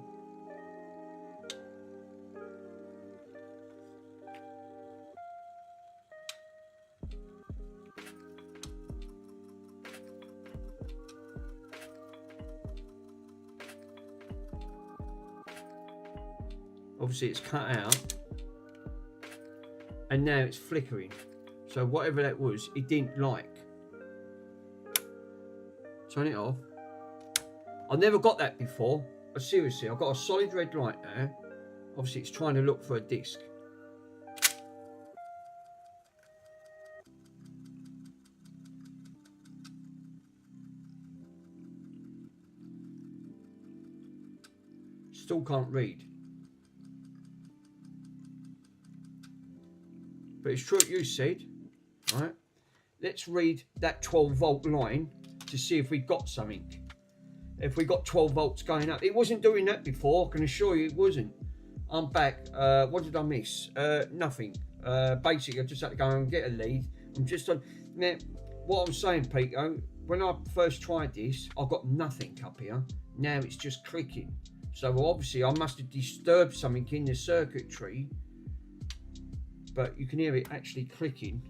Obviously it's cut out, and now it's flickering. So whatever that was, it didn't like. Turn it off. I never got that before. Seriously, I've got a solid red light now. Obviously it's trying to look for a disc. Still can't read. But it's true what you said, right? Let's read that 12 volt line to see if we got something. If we got 12 volts going up. It wasn't doing that before, I can assure you it wasn't. I'm back. What did I miss? Nothing. Basically, I just had to go and get a lead. I'm just on. Now, what I'm saying, Pico, when I first tried this, I got nothing up here. Now it's just clicking. So obviously I must have disturbed something in the circuitry, but you can hear it actually clicking.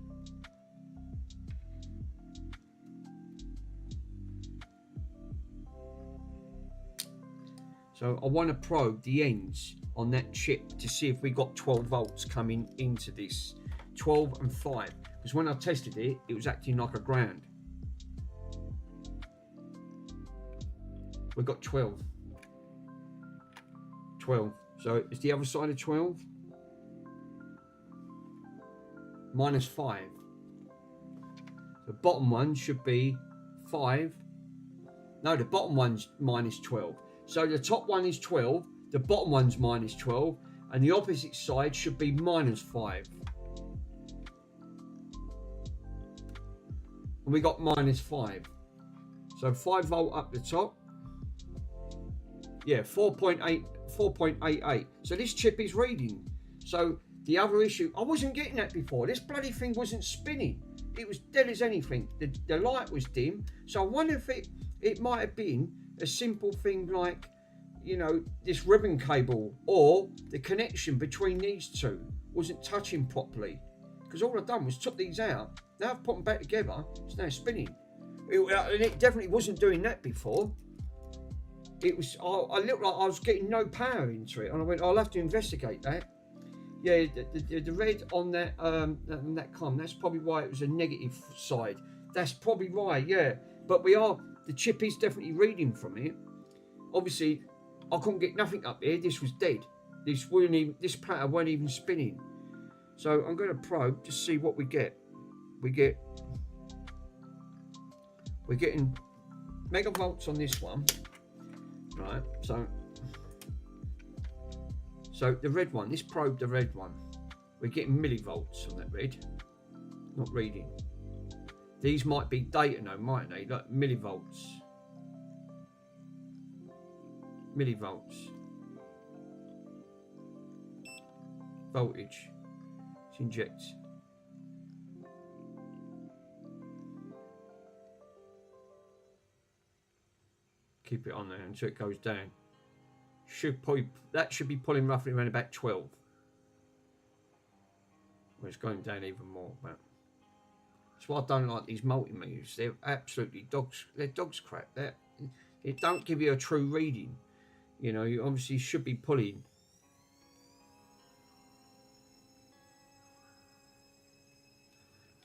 So I want to probe the ends on that chip to see if we got 12 volts coming into this. 12 and 5. Because when I tested it, it was acting like a ground. We got 12. 12. So it's the other side of 12. Minus 5. The bottom one should be 5. No, the bottom one's minus 12. So the top one is 12, the bottom one's minus 12, and the opposite side should be minus 5. And we got minus 5. So 5 volt up the top. Yeah, 4.88. So this chip is reading. So the other issue, I wasn't getting that before. This bloody thing wasn't spinning. It was dead as anything. The light was dim. So I wonder if it might have been a simple thing like, you know, this ribbon cable or the connection between these two wasn't touching properly. Because all I've done was took these out. Now I've put them back together. It's now spinning. And it definitely wasn't doing that before. It was, I looked like I was getting no power into it, and I went, I'll have to investigate that. Yeah, the red on that that's probably why it was a negative side. That's probably right, yeah. But the chip is definitely reading from it. Obviously, I couldn't get nothing up here. This was dead. This platter weren't even spinning. So I'm going to probe to see what we get. We're getting megavolts on this one. Right, so the red one, this probe the red one, we're getting millivolts on that red, not reading. These might be data though, mightn't they? Like millivolts. Voltage. Let's inject. Keep it on there until it goes down. That should be pulling roughly around about 12. Well, it's going down even more, but that's why I don't like these multimeters. They're absolutely dog's crap. It don't give you a true reading. You know, you obviously should be pulling.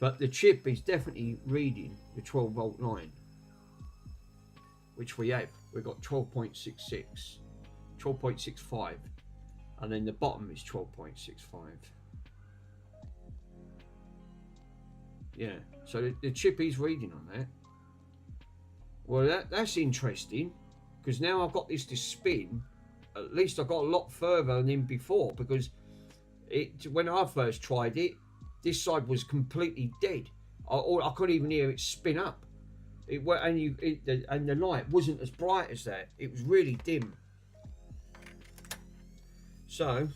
But the chip is definitely reading the 12 volt line, which we have. We've got 12.66, 12.65, and then the bottom is 12.65. Yeah, so the chip is reading on that. Well, that's interesting, because now I've got this to spin. At least I got a lot further than before, because when I first tried it, this side was completely dead. I couldn't even hear it spin up. And the light wasn't as bright as that. It was really dim. So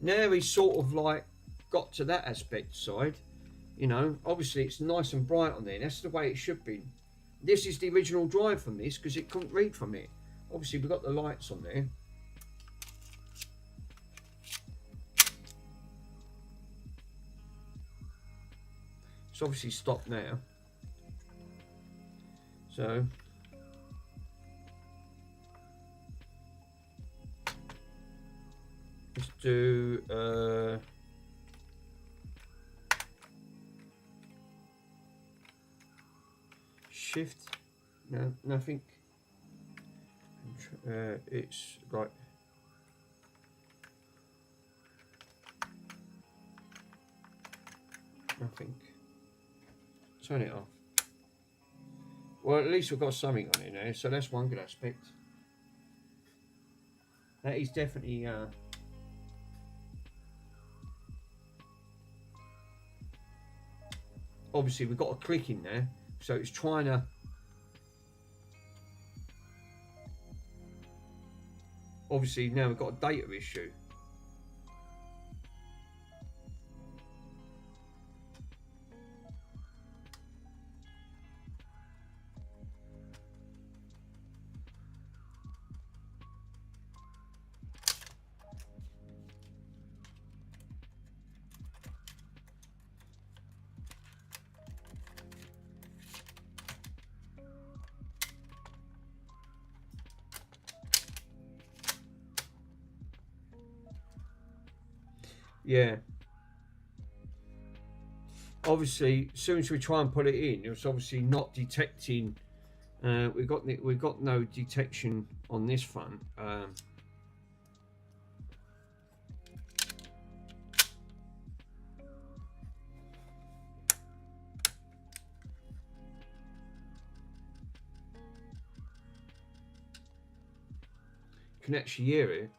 now he's sort of like got to that aspect side. You know, obviously it's nice and bright on there. That's the way it should be. This is the original drive from this, because it couldn't read from it. Obviously we've got the lights on there. It's obviously stopped now. So let's do shift. No, nothing. It's right. Nothing. Turn it off. Well, at least we've got something on it now, so that's one good aspect. That is definitely obviously we've got a click in there, so it's trying to obviously now we've got a data issue. Yeah. Obviously, as soon as we try and put it in, it's obviously not detecting. We've got no detection on this front. Can actually hear it.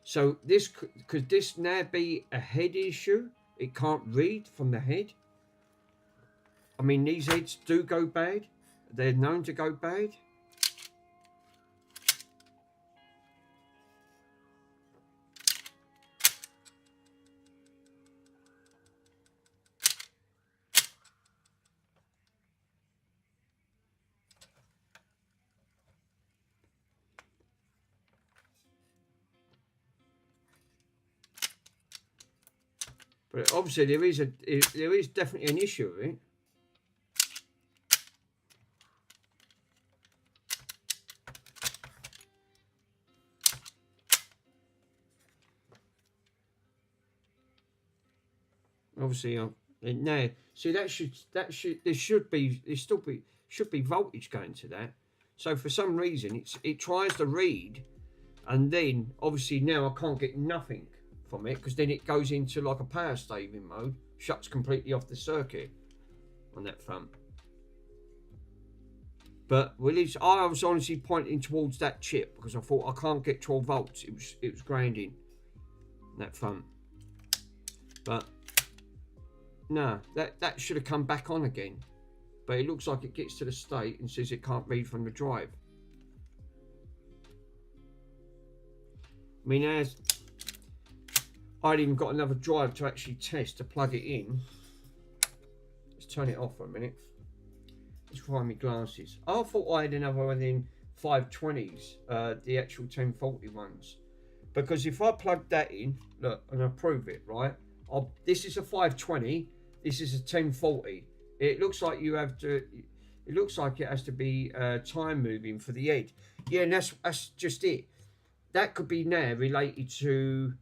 So this could this now be a head issue? It can't read from the head. I mean, these heads do go bad. They're known to go bad. But obviously there is definitely an issue with it. Obviously, now see there should be voltage going to that. So for some reason it tries to read, and then obviously now I can't get nothing from it because then it goes into like a power saving mode, shuts completely off the circuit on that front. But I was honestly pointing towards that chip because I thought I can't get 12 volts. It was grounding that front. But no, that should have come back on again. But it looks like it gets to the state and says it can't read from the drive. I mean, as I'd even got another drive to actually test to plug it in. Let's turn it off for a minute. Let's find my glasses. I thought I had another one in 520s, the actual 1040 ones. Because if I plug that in, look, and I prove it, right? This is a 520, this is a 1040. It looks like you have to, it looks like it has to be time moving for the head. Yeah, and that's just it. That could be now related to,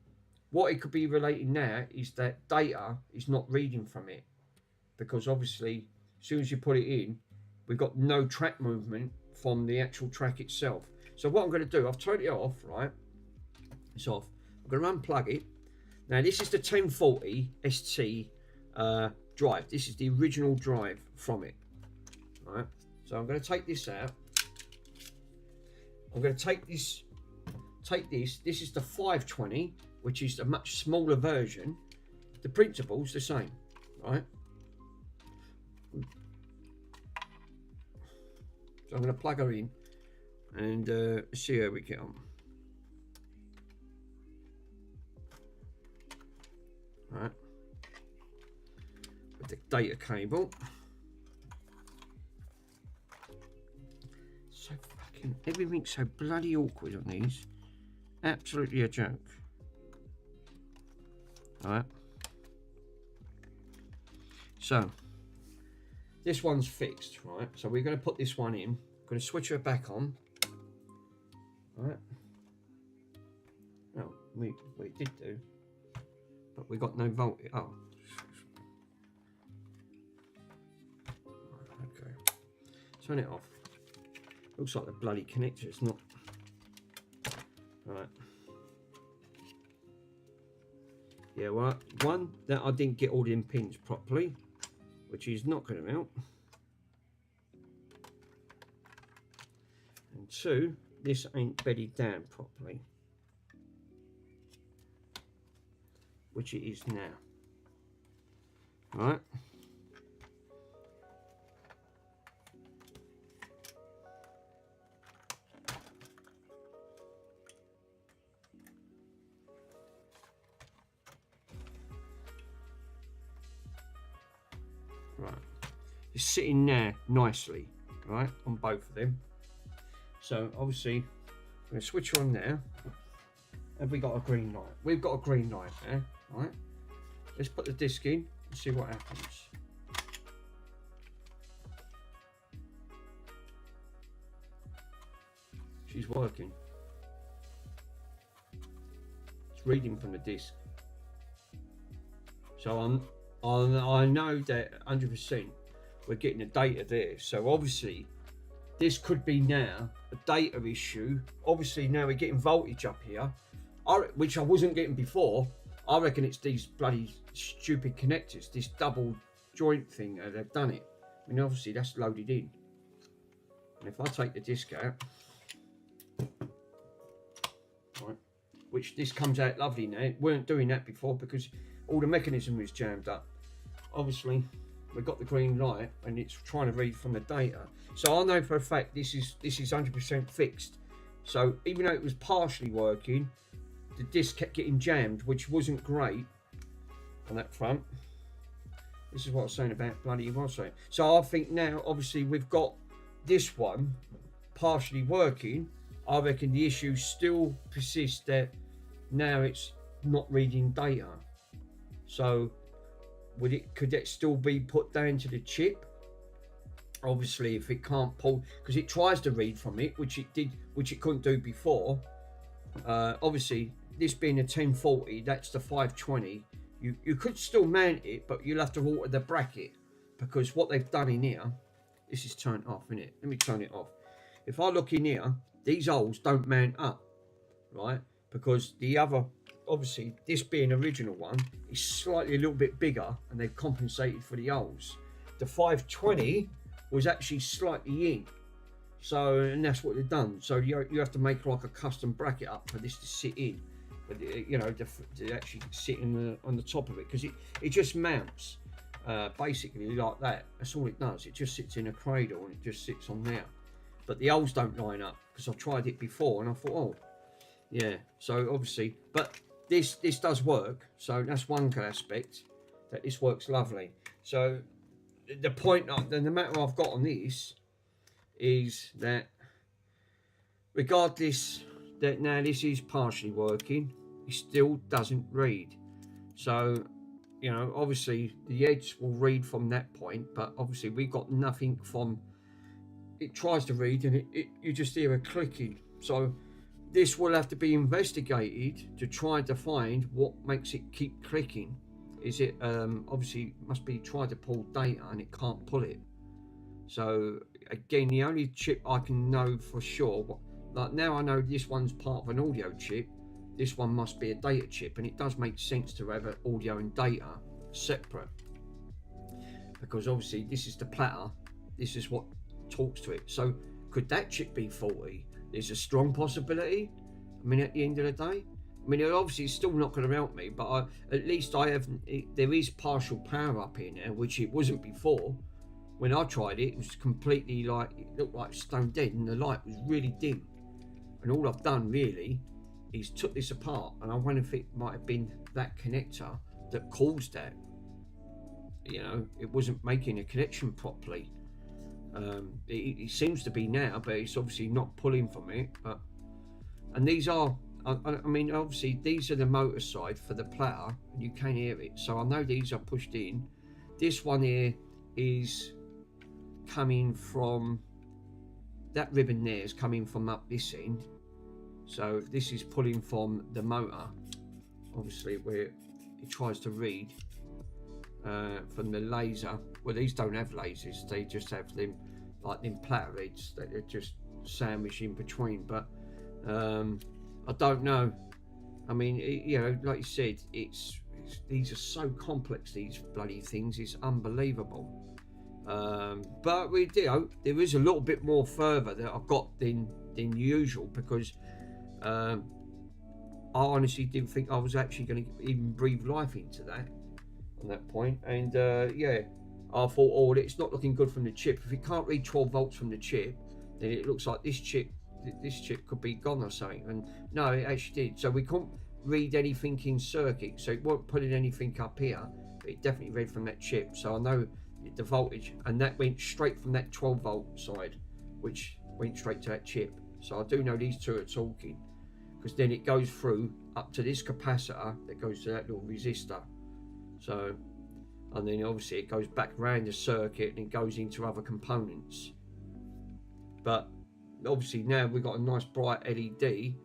what it could be related now is that data is not reading from it. Because obviously, as soon as you put it in, we've got no track movement from the actual track itself. So what I'm going to do, I've turned it off, right? It's off. I'm going to unplug it. Now this is the 1040 ST drive. This is the original drive from it. Right. So I'm going to take this out. I'm going to take this. This is the 520, which is a much smaller version. The principle's the same, right? So I'm going to plug her in and see how we get on. Right, with the data cable. So fucking everything's so bloody awkward on these. Absolutely a joke. Alright. So this one's fixed, right? So we're going to put this one in. I'm going to switch her back on. Alright. No, we did do. But we got no voltage. Oh. Okay. Turn it off. Looks like the bloody connector is not. Right. Yeah, well, one, that I didn't get all the pins properly, which is not going to help. And two, this ain't bedded down properly. Which it is now. Right. Right. It's sitting there nicely, right, on both of them. So obviously, I'm going to switch on now. Have we got a green light? We've got a green light there. Right, let's put the disc in and see what happens. She's working. reading from the disc. So I know that 100% we're getting the data there. So obviously this could be now a data issue. Obviously now we're getting voltage up here, which I wasn't getting before. I reckon it's these bloody stupid connectors, this double joint thing, they've done it. I mean, obviously that's loaded in. And if I take the disc out, right, which this comes out lovely now. It weren't doing that before because all the mechanism was jammed up. Obviously, we've got the green light and it's trying to read from the data. So I know for a fact this is 100% fixed. So even though it was partially working, the disc kept getting jammed, which wasn't great on that front. This is what I was saying about bloody saying. So I think now, obviously, we've got this one partially working. I reckon the issue still persists that now it's not reading data. So could that still be put down to the chip? Obviously, if it can't pull, because it tries to read from it, which it did, which it couldn't do before. Obviously, this being a 1040, that's the 520. You could still mount it, but you'll have to alter the bracket, because what they've done in here, this is turned off, isn't it? Let me turn it off. If I look in here, these holes don't mount up, right? Because the other, obviously, this being original one, is slightly a little bit bigger, and they've compensated for the holes. The 520 was actually slightly in, so, and that's what they've done. So you have to make like a custom bracket up for this to sit in. But, you know, to actually sit on the top of it, because it just mounts basically like that. That's all it does. It just sits in a cradle and it just sits on there. But the holes don't line up, because I've tried it before and I thought, oh, yeah. So obviously, but this does work. So that's one good aspect, that this works lovely. So the point, the matter I've got on this is that regardless that now this is partially working, it still doesn't read. So, you know, obviously the edge will read from that point, but obviously we got nothing from, it tries to read and you just hear a clicking. So this will have to be investigated to try to find what makes it keep clicking. Is it obviously must be trying to pull data and it can't pull it. So again, the only chip I can know for sure, like now I know this one's part of an audio chip, this one must be a data chip, and it does make sense to have audio and data separate, because obviously this is the platter, this is what talks to it. So could that chip be faulty? There's a strong possibility. I mean, at the end of the day, I mean, obviously it's still not going to help me, but at least I have, there is partial power up in there, which it wasn't before. When I tried it, it was completely like, it looked like stone dead, and the light was really dim. And all I've done really is took this apart, and I wonder if it might have been that connector that caused that. You know, it wasn't making a connection properly. It seems to be now, but it's obviously not pulling from it. But, and these are, I mean, obviously these are the motor side for the platter, and you can hear it. So I know these are pushed in. This one here is coming from, that ribbon there is coming from up this end. So this is pulling from the motor, obviously, where it tries to read from the laser. Well, these don't have lasers, they just have them like them platter heads that are just sandwiched in between. But I don't know. I mean, you know, like you said, it's these are so complex, these bloody things, it's unbelievable. But we do, there is a little bit more further that I've got than usual, because I honestly didn't think I was actually going to even breathe life into that on that point. And yeah, I thought, oh, it's not looking good from the chip. If it can't read 12 volts from the chip, then it looks like this chip could be gone or something. And no, it actually did. So we couldn't read anything in circuit, so it wasn't putting anything up here, but it definitely read from that chip. So I know the voltage, and that went straight from that 12 volt side, which went straight to that chip. So I do know these two are talking, because then it goes through up to this capacitor that goes to that little resistor. So, and then obviously it goes back around the circuit and it goes into other components. But obviously now we've got a nice bright LED,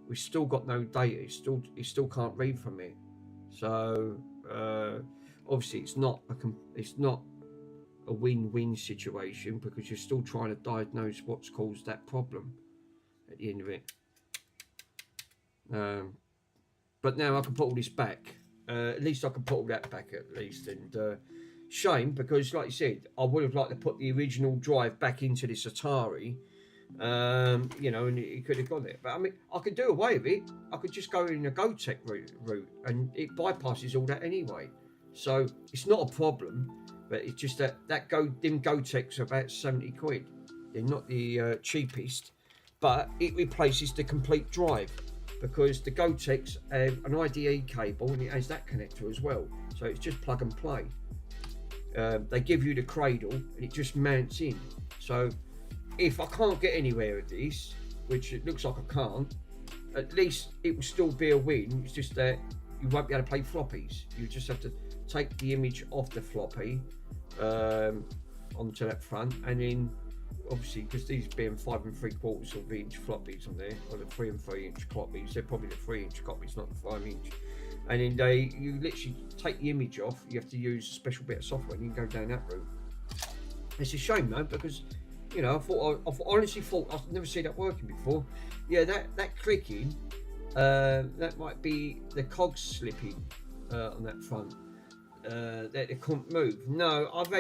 we've still got no data. It still can't read from it. So obviously it's not a win-win situation, because you're still trying to diagnose what's caused that problem at the end of it. But now I can put all this back. At least I can put all that back at least. And shame, because like you said, I would have liked to put the original drive back into this Atari. You know, and it could have gone there. But I mean, I could do away with it. I could just go in the GoTech route, and it bypasses all that anyway. So it's not a problem. But it's just that them GoTechs are about 70 quid. They're not the cheapest, but it replaces the complete drive, because the GoTechs have an IDE cable and it has that connector as well. So it's just plug and play. They give you the cradle and it just mounts in. So if I can't get anywhere with this, which it looks like I can't, at least it will still be a win. It's just that you won't be able to play floppies. You just have to take the image off the floppy onto that front, and then obviously, because these being 5 3/4 of inch floppies on there, or the 3 3 inch copies, they're probably the 3 inch copies, not the 5 inch. And then you literally take the image off. You have to use a special bit of software, and you can go down that route. It's a shame though, because you know, I honestly thought I've never seen that working before. Yeah, that clicking, that might be the cogs slipping on that front. That it couldn't move. No, I've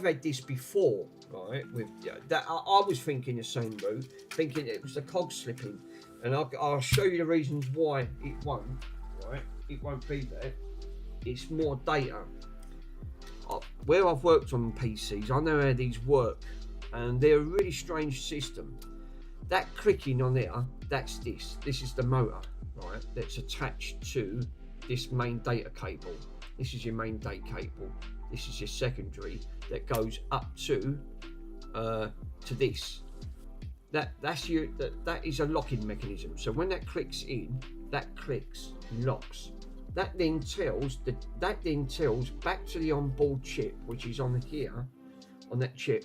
had this before, right? With that, I was thinking the same route, thinking it was the cogs slipping, and I'll show you the reasons why it won't. Right? It won't be that. It's more data. Where I've worked on PCs, I know how these work, and they're a really strange system. That clicking on there, that's this. This is the motor, right? That's attached to this main data cable. This is your main data cable. This is your secondary that goes up to this. That is a locking mechanism. So when that clicks in, that clicks, locks. That then tells back to the onboard chip, which is on here, on that chip,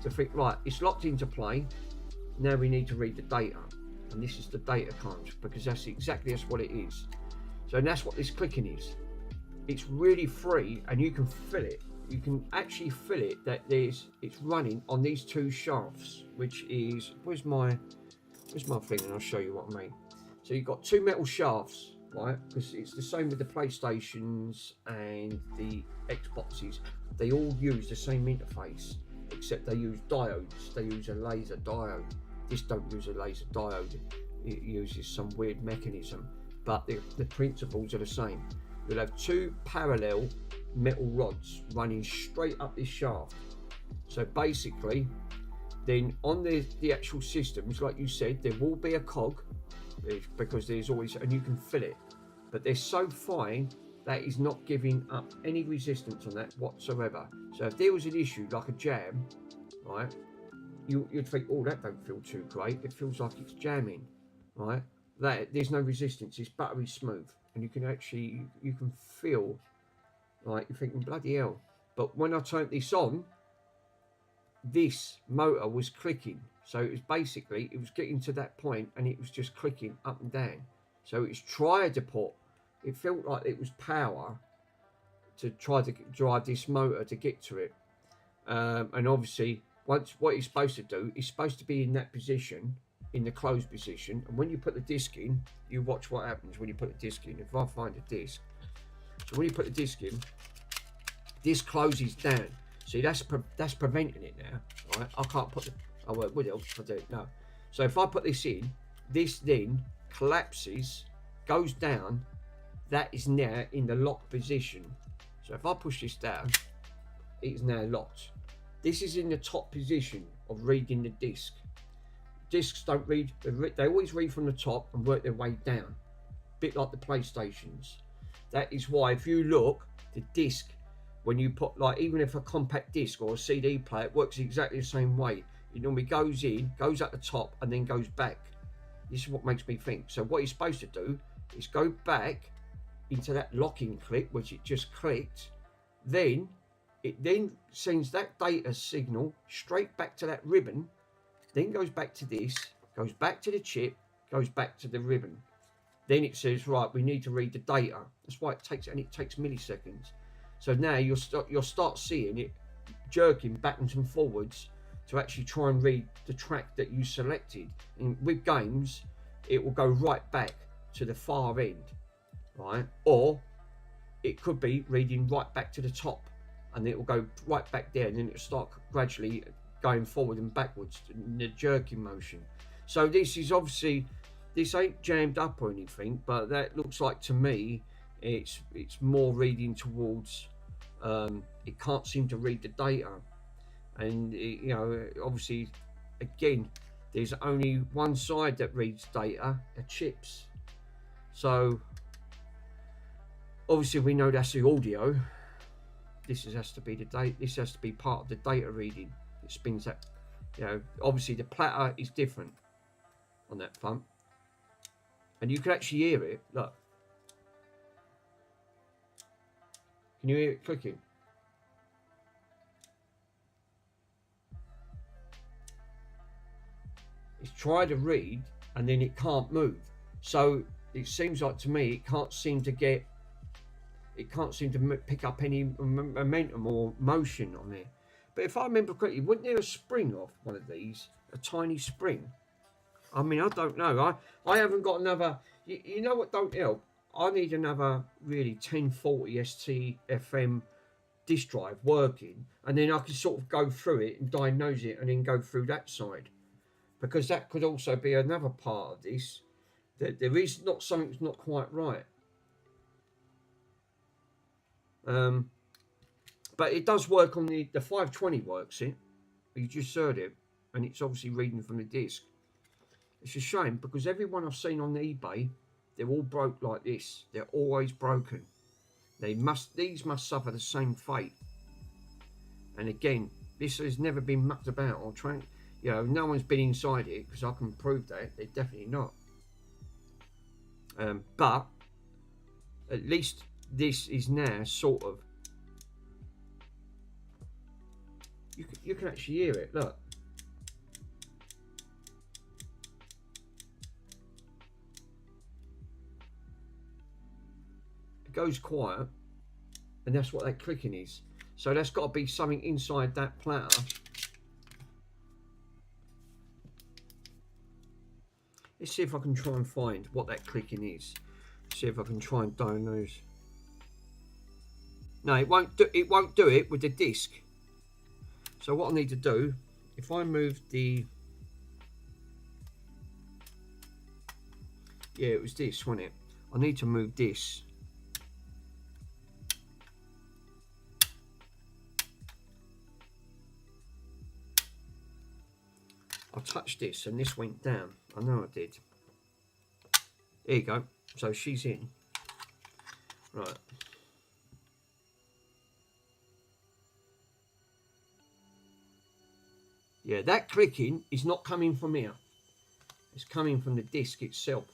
to think, right, it's locked into play. Now we need to read the data, and this is the data codes, because that's what it is. So that's what this clicking is. It's really free, and you can feel it. You can actually feel it that it's running on these two shafts, which is where's my thing, and I'll show you what I mean. So you've got two metal shafts, right? Because it's the same with the PlayStations and the Xboxes. They all use the same interface, except they use diodes. They use a laser diode. This don't use a laser diode. It uses some weird mechanism, but the principles are the same. You'll have two parallel metal rods running straight up this shaft. So basically, then on the actual systems, like you said, there will be a cog, because there's always, and you can feel it, but they're so fine that is not giving up any resistance on that whatsoever. So if there was an issue like a jam, right, you'd think, oh, that don't feel too great. It feels like it's jamming, right? That there's no resistance. It's buttery smooth, and you can actually feel like you're thinking, bloody hell. But when I turned this on, this motor was clicking. So it was getting to that point, and it was just clicking up and down. So it's tried to it felt like it was power to try to drive this motor to get to it. And obviously, what it's supposed to do, it's supposed to be in that position, in the closed position. And when you put the disc in, you watch what happens when you put the disc in. If I find a disc, so when you put the disc in, this closes down. See, that's preventing it now, right? I can't put would it if I do it? No. So if I put this in, this then collapses, goes down. That is now in the locked position. So if I push this down, it is now locked. This is in the top position of reading the disc. Discs don't read, they always read from the top and work their way down. A bit like the PlayStations. That is why if you look, the disc, when you put, like, even if a compact disc or a CD player, it works exactly the same way. It normally goes in, goes at the top, and then goes back. This is what makes me think. So what you're supposed to do is go back into that locking click, which it just clicked. Then it then sends that data signal straight back to that ribbon, then goes back to this, goes back to the chip, goes back to the ribbon. Then it says, right, we need to read the data. That's why it takes milliseconds. So now you'll start seeing it jerking backwards and forwards to actually try and read the track that you selected. And with games, it will go right back to the far end, right? Or it could be reading right back to the top, and it will go right back there, and then it'll start gradually going forward and backwards in the jerking motion. So this is obviously, this ain't jammed up or anything, but that looks like to me it's more reading towards it can't seem to read the data. And it, you know, obviously again there's only one side that reads data, the chips. So obviously we know that's the audio. This has to be the data. This has to be part of the data reading. It spins that. You know, obviously the platter is different on that front, and you can actually hear it. Look, can you hear it clicking? It's tried to read, and then it can't move. So it seems like to me it can't seem to pick up any momentum or motion on there. But if I remember correctly, wasn't there a spring off one of these? A tiny spring? I mean, I don't know. I haven't got another... You know what don't help? I need another really 1040 ST-FM disk drive working, and then I can sort of go through it and diagnose it and then go through that side. Because that could also be another part of this. That there is not something that's not quite right. But it does work on the 520 works it. You just heard it, and it's obviously reading from the disc. It's a shame because everyone I've seen on eBay, they're all broke like this. They're always broken. These must suffer the same fate. And again, this has never been mucked about or trying. You know, no one's been inside it because I can prove that they're definitely not. But at least this is now sort of. You can actually hear it. Look. It goes quiet, and that's what that clicking is. So that's got to be something inside that platter. Let's see if I can try and find what that clicking is. See if I can try and diagnose. No, it won't do it with the disc. So what I need to do, if I move the... Yeah, it was this, wasn't it? I need to move this. I touched this and this went down. I know I did. There you go. So she's in. Right. Yeah, that clicking is not coming from here. It's coming from the disc itself.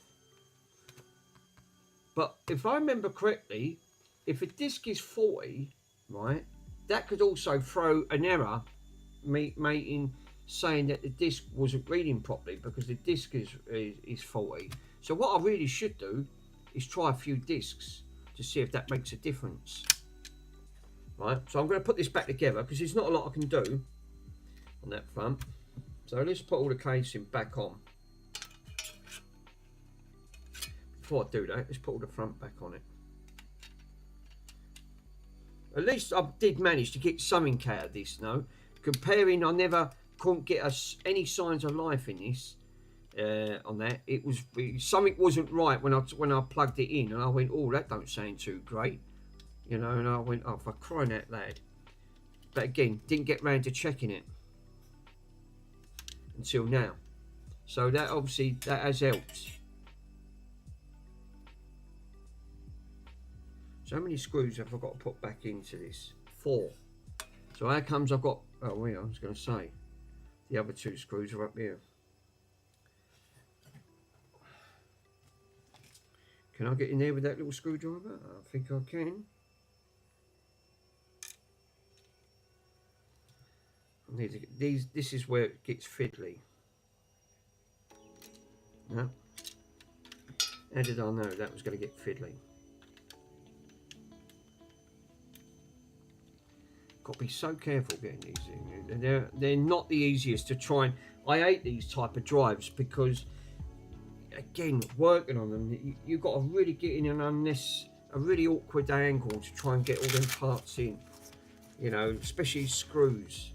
But if I remember correctly, if a disc is 40, right, that could also throw an error, making saying that the disc wasn't reading properly because the disc is 40. So what I really should do is try a few discs to see if that makes a difference. Right, so I'm going to put this back together because there's not a lot I can do on that front. So let's put all the casing back on. Before I do that, let's put all the front back on it. At least I did manage to get something out of this, no? Comparing, I couldn't get any signs of life in this. On that, something wasn't right when I plugged it in, and I went, oh, that don't sound too great, you know. And I went, oh, for crying out loud. But again, didn't get round to checking it until now. So that obviously that has helped. So how many screws have I got to put back into this? 4. So how comes I've got, oh wait, I was going to say the other 2 screws are up here. Can I get in there with that little screwdriver? I think I can. I need to get these. This is where it gets fiddly. Yeah. How did I know that was going to get fiddly? Got to be so careful getting these in. They're not the easiest to try and... I hate these type of drives because, again, working on them, you've got to really get in a really awkward angle to try and get all them parts in. You know, especially screws.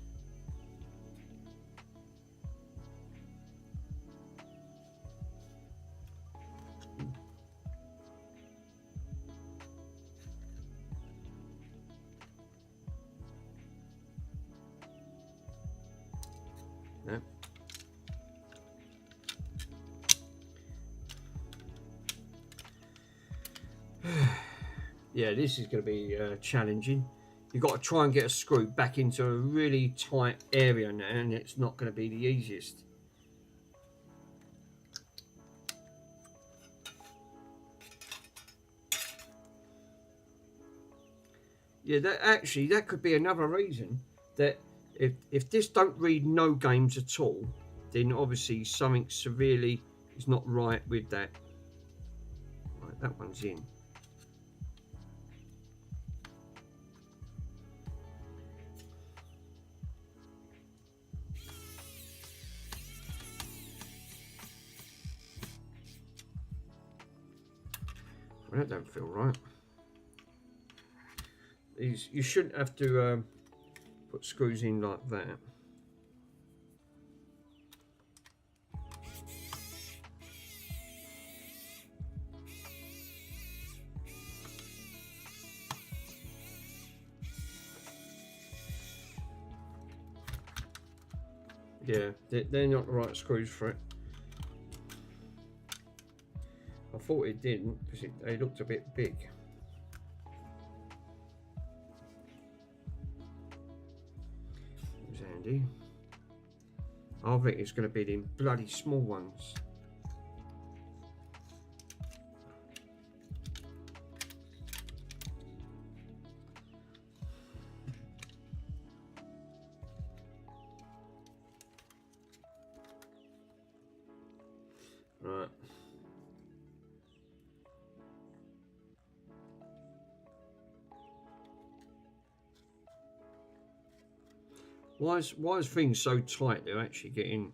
No. Yeah, this is going to be challenging. You've got to try and get a screw back into a really tight area now, and it's not going to be the easiest. Yeah, that could be another reason that if this don't read no games at all, then obviously something severely is not right with that. Right, that one's in. Well, that don't feel right. These, you shouldn't have to put screws in like that. Yeah, they're not the right screws for it. I thought it didn't because they looked a bit big. It was handy. I think it's going to be them bloody small ones. Right. Why is things so tight to actually get in?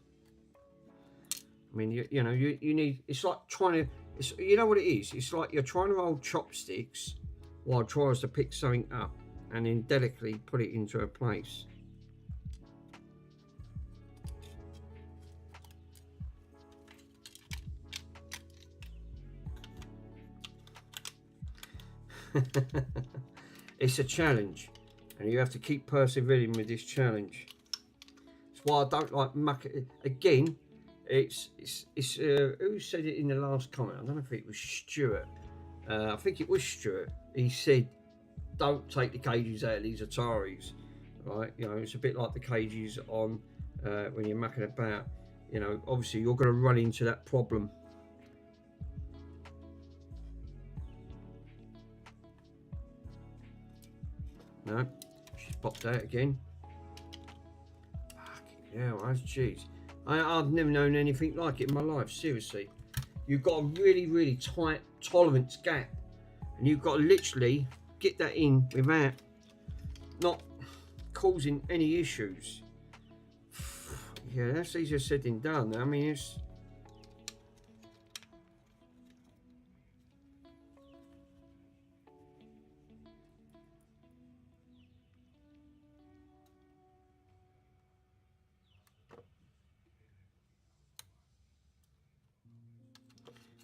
I mean, you know, you need, it's like trying to, you know what it is? It's like you're trying to hold chopsticks while trying to pick something up and then delicately put it into a place. It's a challenge, and you have to keep persevering with this challenge. That's why I don't like muck. Again, it's who said it in the last comment? I don't know if it was Stuart. I think it was Stuart. He said, "Don't take the cages out of these Ataris." Right? You know, it's a bit like the cages on when you're mucking about. You know, obviously you're going to run into that problem. No, she's popped out again. Fucking hell, that's jeez. I've never known anything like it in my life, seriously. You've got a really, really tight tolerance gap, and you've got to literally get that in without not causing any issues. Yeah, that's easier said than done. I mean, it's...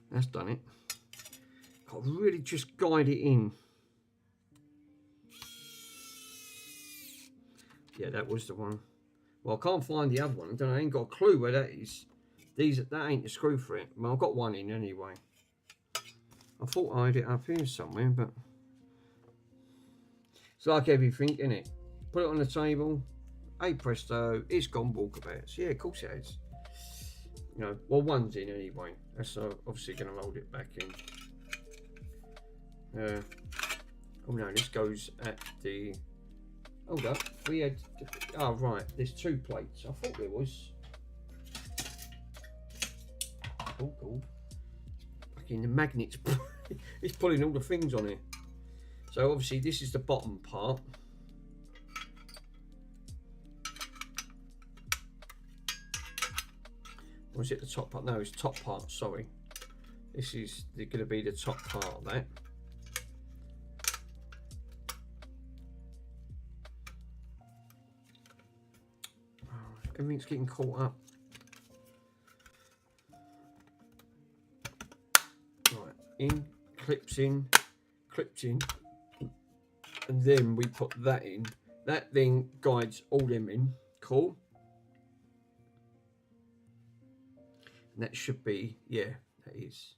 That's done it. Got to really just guide it in. Yeah, that was the one. Well, I can't find the other one. I don't know, I ain't got a clue where that is. That ain't the screw for it. Well, I've got one in anyway. I thought I had it up here somewhere, but it's like everything, isn't it? Put it on the table. Hey presto, it's gone walkabouts. Yeah, of course it is. You know, well, one's in anyway. That's obviously going to load it back in. Oh no, this goes at the... Hold up, we had... Oh right, there's two plates. I thought there was. Oh, cool. fucking the magnets. It's pulling all the things on it. So obviously this is the bottom part. Or is it the top part? No, it's top part, sorry. This is going to be the top part of that. Everything's getting caught up. Right, in, clips in, and then we put that in. That then guides all them in. Cool. And that should be, yeah, that is.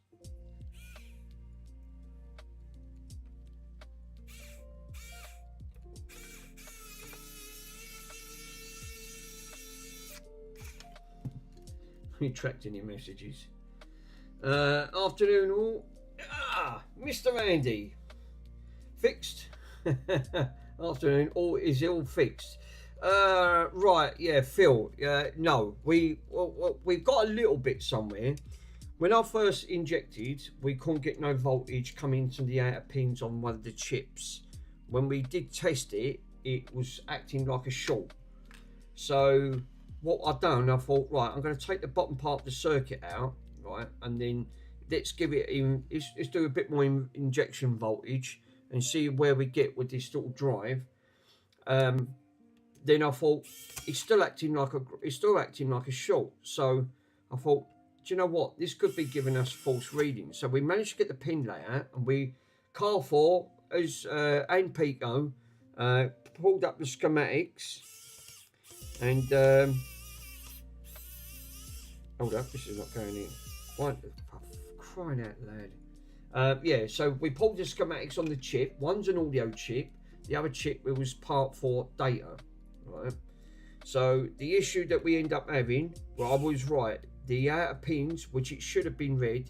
Retracting your messages. Afternoon all. Mr. Andy. Fixed? Afternoon, all is all fixed. Right, yeah, Phil. No, we've got a little bit somewhere. When I first injected, we couldn't get no voltage coming to the outer pins on one of the chips. When we did test it, it was acting like a short. So what I've done, I thought, right, I'm going to take the bottom part of the circuit out, right, and then let's give it in. Let's do a bit more injection voltage and see where we get with this little drive. Then I thought it's still acting like a short. So I thought, do you know what? This could be giving us false readings. So we managed to get the pin layout, and we Carfor as and Pico pulled up the schematics, and hold up, this is not going in. What? Crying out loud. Yeah, so we pulled the schematics on the chip. One's an audio chip, the other chip was part for data, right? So the issue that we end up having, well, I was right, the outer pins, which it should have been read,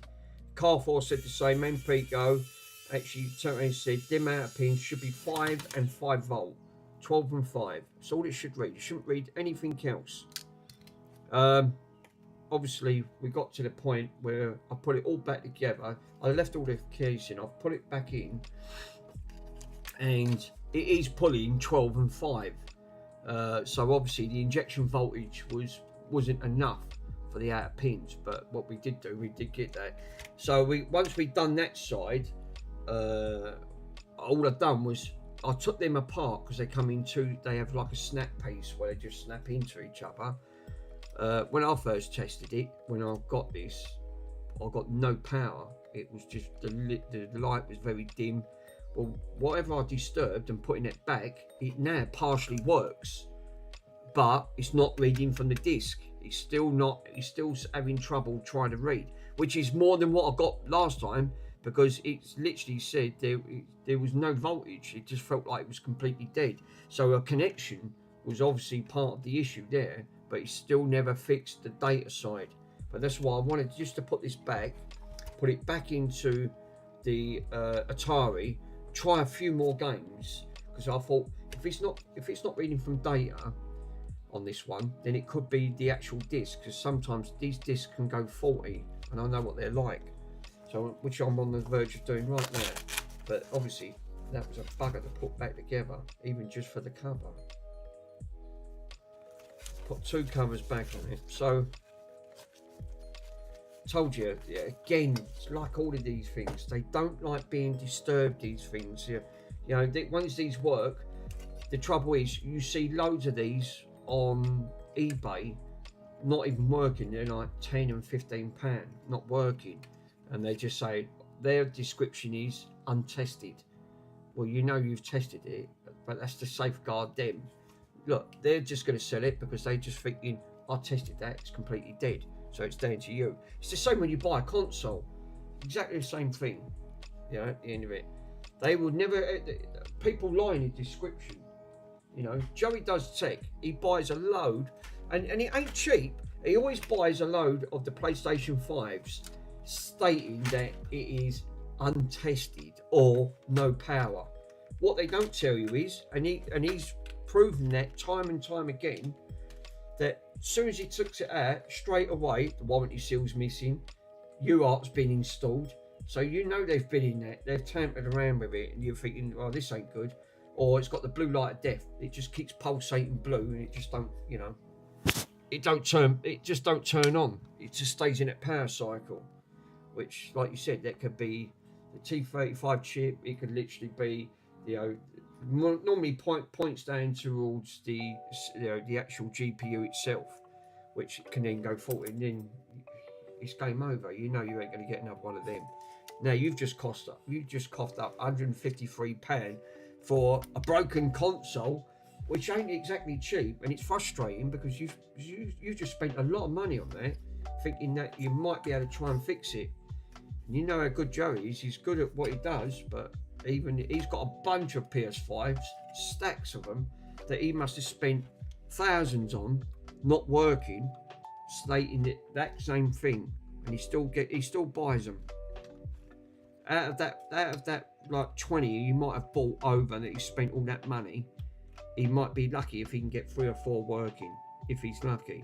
Carfor said the same, and Pico actually turned around and said them outer pins should be 5 and 5 volt, 12 and 5. That's all it should read. It shouldn't read anything else. Obviously, we got to the point where I put it all back together. I left all the keys in. I've put it back in, and it is pulling 12 and 5. So obviously, the injection voltage wasn't enough for the outer pins. But what we did do, we did get that. So once we'd done that side, all I've done was I took them apart because they have like a snap piece where they just snap into each other. When I first tested it, when I got this, I got no power. It was just the light was very dim. Well, whatever I disturbed and putting it back, it now partially works, but it's not reading from the disc. It's still having trouble trying to read, which is more than what I got last time, because it's literally said there was no voltage. It just felt like it was completely dead. So a connection was obviously part of the issue there, but it still never fixed the data side. But that's why I wanted just to put this back, put it back into the Atari, try a few more games, because I thought if it's not reading from data on this one, then it could be the actual disc, because sometimes these discs can go faulty, and I know what they're like. So which I'm on the verge of doing right now. But obviously that was a bugger to put back together, even just for the cover. Put 2 covers back on it. So told you, yeah, again, it's like all of these things, they don't like being disturbed. These things, you know, once these work, the trouble is you see loads of these on eBay not even working. They're like 10 and 15 pound, not working, and they just say their description is untested. Well, you know you've tested it, but that's to safeguard them. Look, they're just going to sell it because they just thinking, I tested that, it's completely dead, so it's down to you. It's the same when you buy a console, exactly the same thing. You know, at the end of it, they would never, people lie in the description. You know, Joey does tech, he buys a load, and it ain't cheap. He always buys a load of the PlayStation 5s, stating that it is untested or no power. What they don't tell you is, and he's proven that time and time again, that as soon as he took it out, straight away the warranty seal's missing, UART's been installed, So you know they've been in there, they've tampered around with it, and you're thinking, oh, this ain't good. Or it's got the blue light of death. It just keeps pulsating blue, and it just don't, you know, it just don't turn on. It just stays in that power cycle, which, like you said, that could be the T35 chip. It could literally be, you know, normally points down towards the, you know, the actual GPU itself, which can then go faulty, and then it's game over. You know you ain't going to get another one of them. Now you've just coughed up £153 for a broken console, which ain't exactly cheap, and it's frustrating because you just spent a lot of money on that, thinking that you might be able to try and fix it. And you know how good Joe is. He's good at what he does, but even he's got a bunch of PS5s, stacks of them, that he must have spent thousands on, not working, stating that same thing, and he still buys them. Out of that like 20 you might have bought over that he spent all that money, he might be lucky if he can get 3 or 4 working, if he's lucky.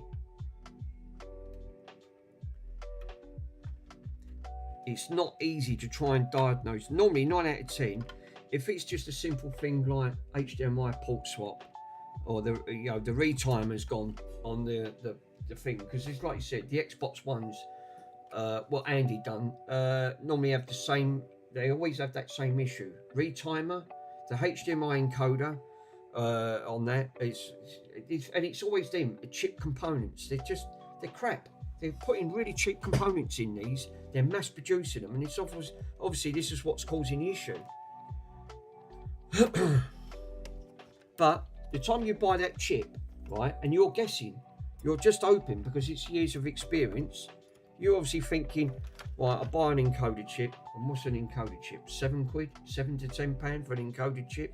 It's not easy to try and diagnose. Normally 9 out of 10, if it's just a simple thing like HDMI port swap, or the retimer's gone on the thing, because it's like you said, the Xbox Ones, what Andy done, normally have the same. They always have that same issue. Retimer, the HDMI encoder on that and it's always them. The chip components, they're crap. They're putting really cheap components in these. They're mass producing them, and it's obviously this is what's causing the issue. But the time you buy that chip, right, and you're guessing, you're just hoping because it's years of experience. You're obviously thinking, right, I buy an encoded chip, and what's an encoded chip? £7, £7 to £10 for an encoded chip.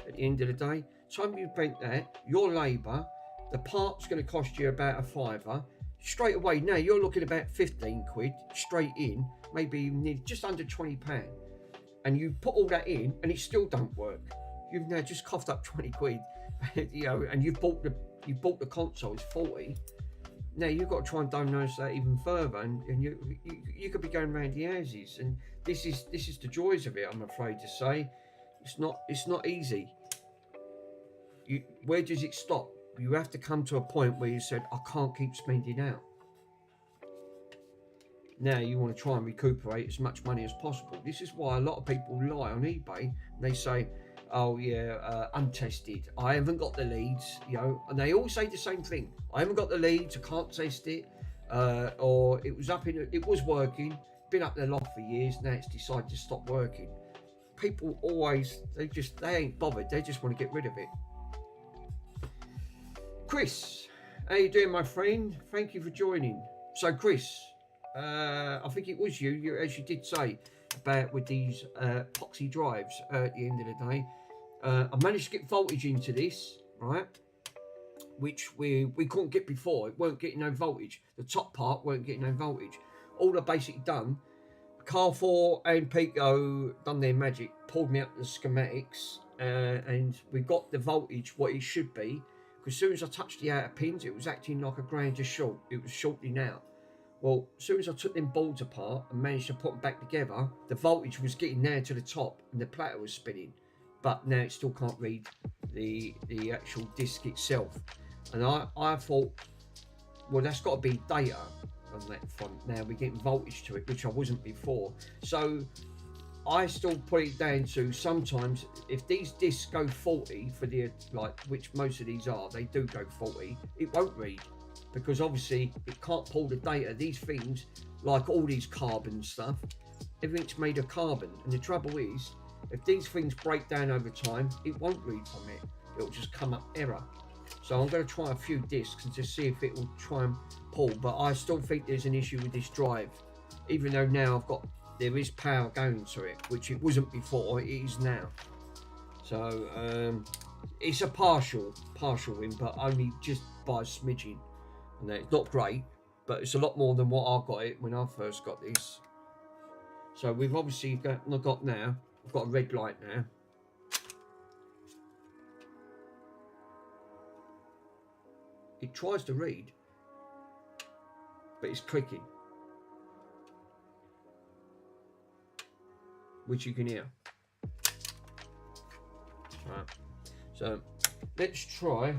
At the end of the day, time you spent that, your labour, the part's going to cost you about a £5. Straight away now you're looking about £15 straight in, maybe just under £20, and you put all that in and it still don't work. You've now just coughed up £20, you know, and you bought the console, it's 40. Now you've got to try and diagnose that even further, and you could be going around the houses, and this is the joys of it. I'm afraid to say, it's not easy. Where does it stop? You have to come to a point where you said, I can't keep spending out. Now you want to try and recuperate as much money as possible. This is why a lot of people lie on eBay, and they say, oh yeah, untested, I haven't got the leads, you know, and they all say the same thing. I haven't got the leads, I can't test it, or it was working, been up the loft for years, now it's decided to stop working. People always, they ain't bothered, they just want to get rid of it. Chris, how you doing, my friend? Thank you for joining. So Chris, I think it was you, as you did say, about with these epoxy drives at the end of the day. I managed to get voltage into this, right, which we couldn't get before. It weren't getting no voltage. The top part weren't getting no voltage. All I basically done, Carrefour and Pico done their magic, pulled me up the schematics, and we got the voltage what it should be. Because as soon as I touched the outer pins, it was acting like a grinder short. It was shorting out. Well, as soon as I took them boards apart and managed to put them back together, the voltage was getting down to the top and the platter was spinning. But now it still can't read the actual disc itself. And I thought, well, that's got to be data on that front. Now we're getting voltage to it, which I wasn't before. So I still put it down to sometimes if these discs go 40 for the, like, which most of these are, they do go 40, it won't read. Because obviously it can't pull the data. These things, like all these carbon stuff, everything's made of carbon. And the trouble is, if these things break down over time, it won't read from it. It'll just come up error. So I'm going to try a few discs and just see if it will try and pull. But I still think there's an issue with this drive. Even though now there is power going to it, which it wasn't before, it is now. So it's a partial win, but only just by a smidgen. And it's not great, but it's a lot more than what I got it when I first got this. So we've obviously got now, I've got a red light now. It tries to read, but it's clicking. which you can hear. Right. So let's try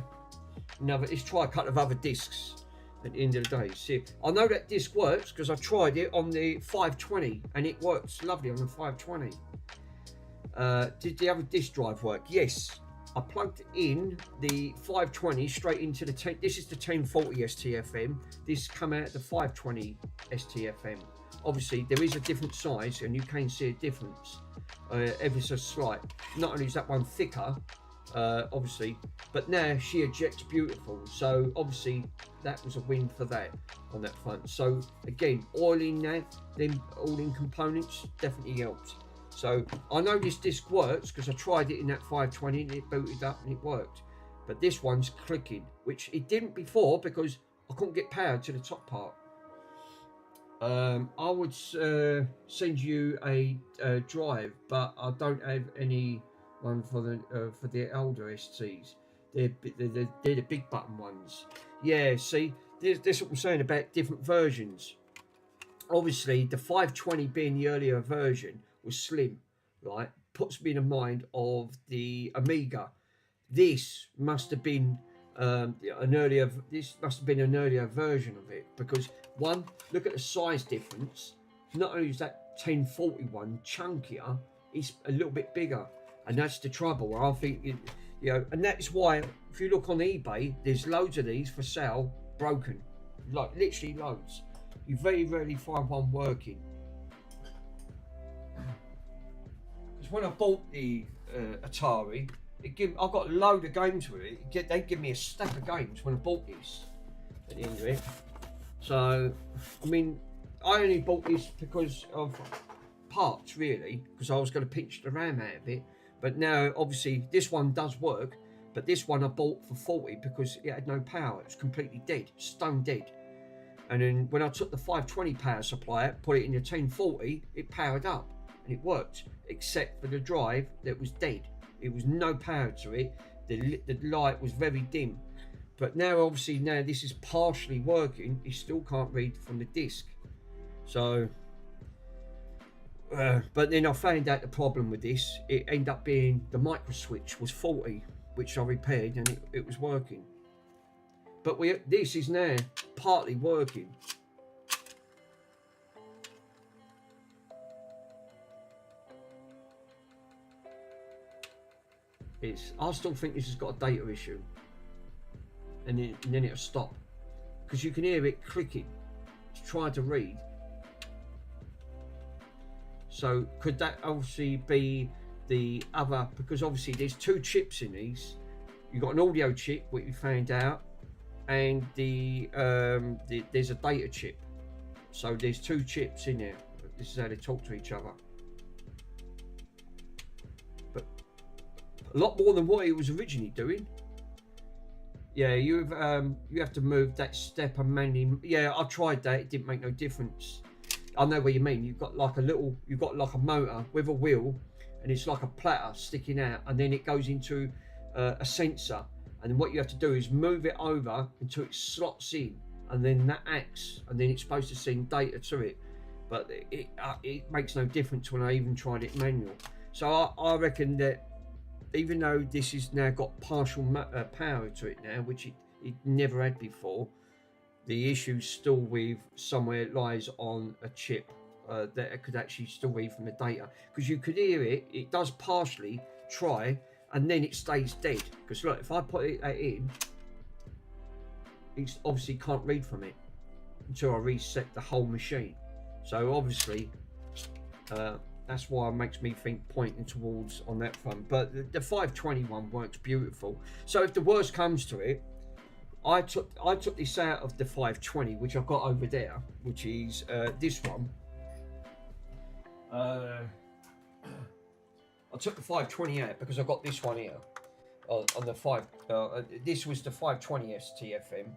let's try a couple of other discs at the end of the day. See, I know that disc works because I tried it on the 520 and it works lovely on the 520. Did the other disc drive work? Yes. I plugged in the 520 straight into the 10. This is the 1040 STFM. This come out the 520 STFM. Obviously, there is a different size, and you can see a difference, ever so slight. Not only is that one thicker, obviously, but now she ejects beautiful. So obviously, that was a win for that on that front. So again, oiling that, then oiling components definitely helps. So I know this disc works because I tried it in that 520 and it booted up and it worked. But this one's clicking, which it didn't before because I couldn't get power to the top part. I would send you a drive, but I don't have any one for the older STs. They're the big button ones. Yeah, see, this what I'm saying about different versions. Obviously, the 520 being the earlier version was slim, right? Puts me in the mind of the Amiga. This must have been an earlier version of it, because one, look at the size difference. Not only is that 1041 chunkier, it's a little bit bigger, and that's the trouble. I think and that's why if you look on eBay, there's loads of these for sale broken, like literally loads. You very rarely find one working. Because when I bought the Atari, I got a load of games with it. They give me a stack of games when I bought this at the end of it. So, I mean, I only bought this because of parts, really, because I was going to pinch the RAM out of it. But now, obviously, this one does work, but this one I bought for 40 because it had no power. It was completely dead, stone dead. And then when I took the 520 power supply, put it in the 1040, it powered up and it worked, except for the drive that was dead. It was no power to it. The light was very dim. But now, obviously, now this is partially working. You still can't read from the disc. So, but then I found out the problem with this. It ended up being the micro switch was faulty, which I repaired, and it was working. But this is now partly working. I still think this has got a data issue, and then it'll stop because you can hear it clicking to try to read. So could that obviously be the other? Because obviously there's two chips in these. You've got an audio chip, which we found out, and there's a data chip. So there's two chips in there. This is how they talk to each other. But a lot more than what it was originally doing. Yeah, you have to move that step and manually. Yeah, I tried that. It didn't make no difference. I know what you mean. You've got like a motor with a wheel, and it's like a platter sticking out, and then it goes into a sensor. And then what you have to do is move it over until it slots in, and then that acts, and then it's supposed to send data to it. But it makes no difference when I even tried it manual. So I reckon that even though this has now got partial power to it now, which it never had before, the issue still with somewhere it lies on a chip that it could actually still read from the data. Because you could hear it does partially try, and then it stays dead. Because look, if I put it in, it obviously can't read from it until I reset the whole machine. So obviously, that's why it makes me think pointing towards on that front. But the 521 works beautiful. So if the worst comes to it, I took this out of the 520, which I've got over there, which is this one. I took the 520 out because I got this one here on the 5. This was the 520 STFM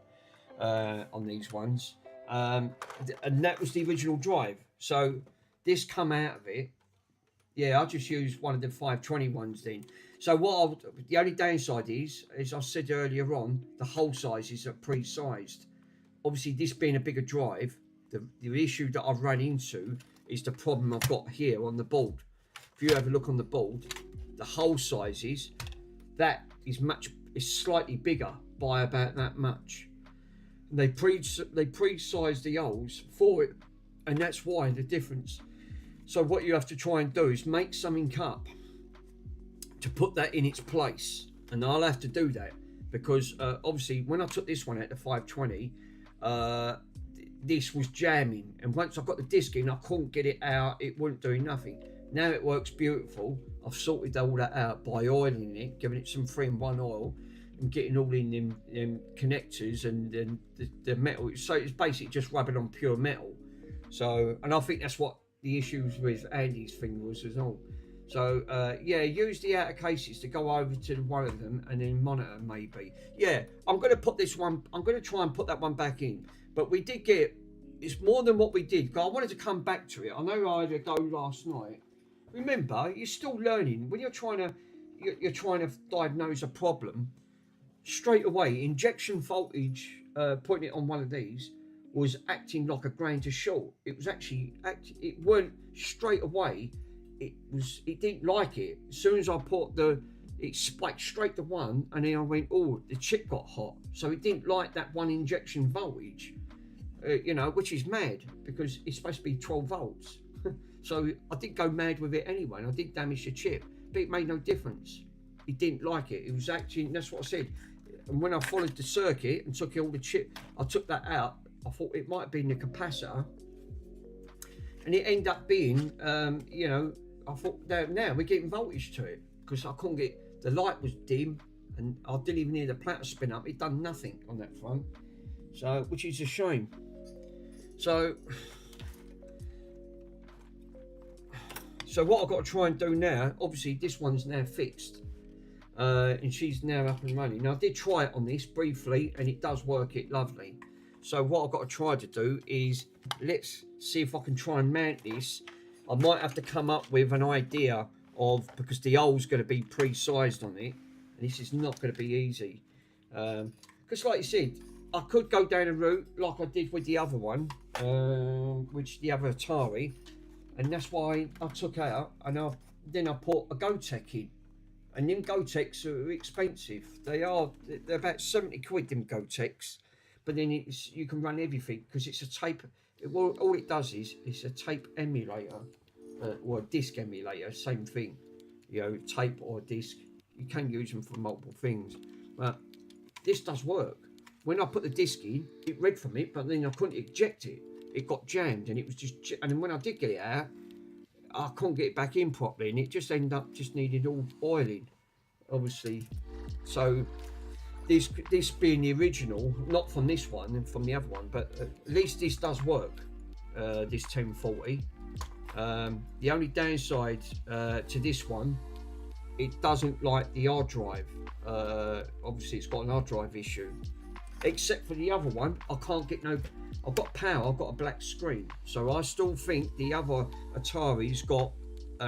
on these ones, and that was the original drive. So this come out of it. Yeah, I just used one of the 520 ones then. So the only downside is, as I said earlier on, the hole sizes are pre-sized. Obviously, this being a bigger drive, the issue that I've run into is the problem I've got here on the board. if you have a look on the board, the hole sizes, that is slightly bigger by about that much. And they pre-size the holes for it, and that's why the difference. So what you have to try and do is make something up to put that in its place, and I'll have to do that because obviously when I took this one out to 520, this was jamming, and once I got the disc in, I couldn't get it out. It wasn't doing nothing. Now it works beautiful. I've sorted all that out by oiling it, giving it some 3-in-1 oil, and getting all in them connectors and the metal. So it's basically just rubbing on pure metal. So, and I think that's what the issues with Andy's thing was as well. So yeah, use the outer cases to go over to one of them and then monitor maybe. Yeah, I'm going to put this one, I'm going to try and put that one back in. But we did get, it's more than what we did. I wanted to come back to it. I know I had a go last night. Remember, you're still learning. When you're trying to diagnose a problem, straight away, injection voltage, putting it on one of these, was acting like a grain to short. It was actually, it weren't straight away. It didn't like it. As soon as I put it spiked straight to 1, and then I went, oh, the chip got hot. So it didn't like that 1 injection voltage, you know, which is mad because it's supposed to be 12 volts. So I did go mad with it anyway, and I did damage the chip, but it made no difference. It didn't like it. It was actually, that's what I said. And when I followed the circuit and took all the chip, I took that out. I thought it might have been the capacitor, and it ended up being, you know, I thought now we're getting voltage to it because I couldn't get, the light was dim, and I didn't even hear the platter spin up. It done nothing on that front, so which is a shame. So what I've got to try and do now, obviously this one's now fixed, and she's now up and running. Now I did try it on this briefly, and it does work it lovely. So what I've got to try to do is, let's see if I can try and mount this. I might have to come up with an idea of, because the hole's going to be pre-sized on it, and this is not going to be easy. Because like you said, I could go down a route like I did with the other one, which the other Atari, and that's why I took out, and then I put a Gotek in. And them Goteks are expensive. They're about 70 quid, them Goteks. But then you can run everything because it's a tape. All it does is it's a tape emulator, or a disc emulator, same thing. You know, tape or disc. You can use them for multiple things, but this does work. When I put the disc in, it read from it, but then I couldn't eject it. It got jammed, and it was just. And then when I did get it out, I couldn't get it back in properly, and it just ended up just needed all oiling, obviously. So. This being the original, not from this one and from the other one, but at least this does work, this 1040. The only downside to this one, it doesn't like the hard drive. Obviously it's got an hard drive issue. Except for the other one, I can't get no, I've got power, I've got a black screen. So I still think the other Atari's got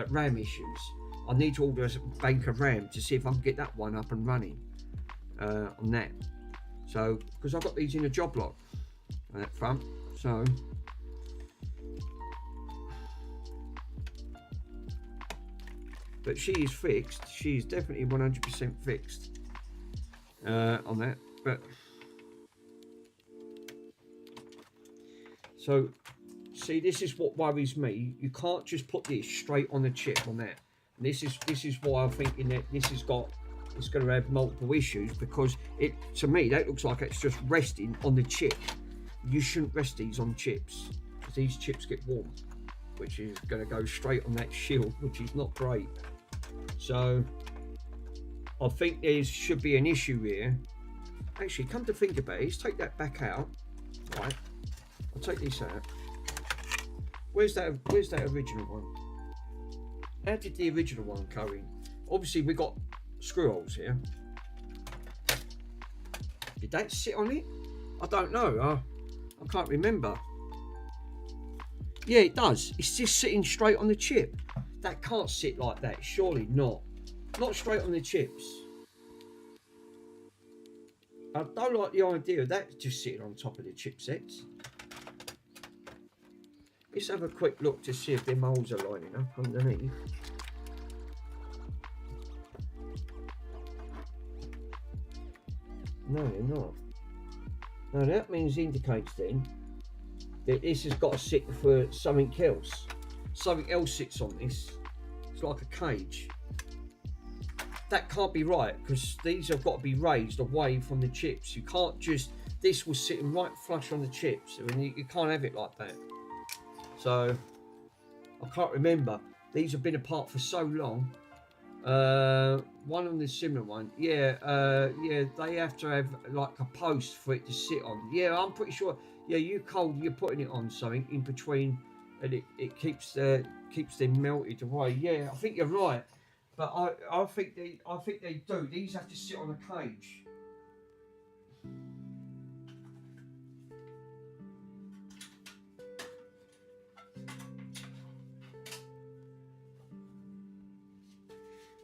RAM issues. I need to order a bank of RAM to see if I can get that one up and running. On that, so because I've got these in a job lot on that front, so but she is fixed. She is definitely 100% fixed on that. But so see, this is what worries me. You can't just put this straight on the chip on that. And this is why I'm thinking that this has got. It's going to have multiple issues because it, to me, that looks like it's just resting on the chip. You shouldn't rest these on chips because these chips get warm, which is going to go straight on that shield, which is not great. So I think there should be an issue here. Actually, come to think about it, let's take that back out. Right, I'll take this out. Where's that original one? How did the original one go in? Obviously, we got screw holes here. Did that sit on it? I don't know. I can't remember. Yeah, it does. It's just sitting straight on the chip. That can't sit like that. Surely not. Not straight on the chips. I don't like the idea of that just sitting on top of the chipsets. Let's have a quick look to see if the holes are lining up underneath. No, they're not. No, that means indicates then that this has got to sit for something else. Something else sits on this. It's like a cage. That can't be right because these have got to be raised away from the chips. You can't just, this was sitting right flush on the chips. I mean, you can't have it like that. So, I can't remember. These have been apart for so long. One of the similar one, yeah, they have to have like a post for it to sit on. Yeah, I'm pretty sure. Yeah, you're putting it on something in between, and it keeps them melted away. Yeah, I think you're right, but I think they do. These have to sit on a cage.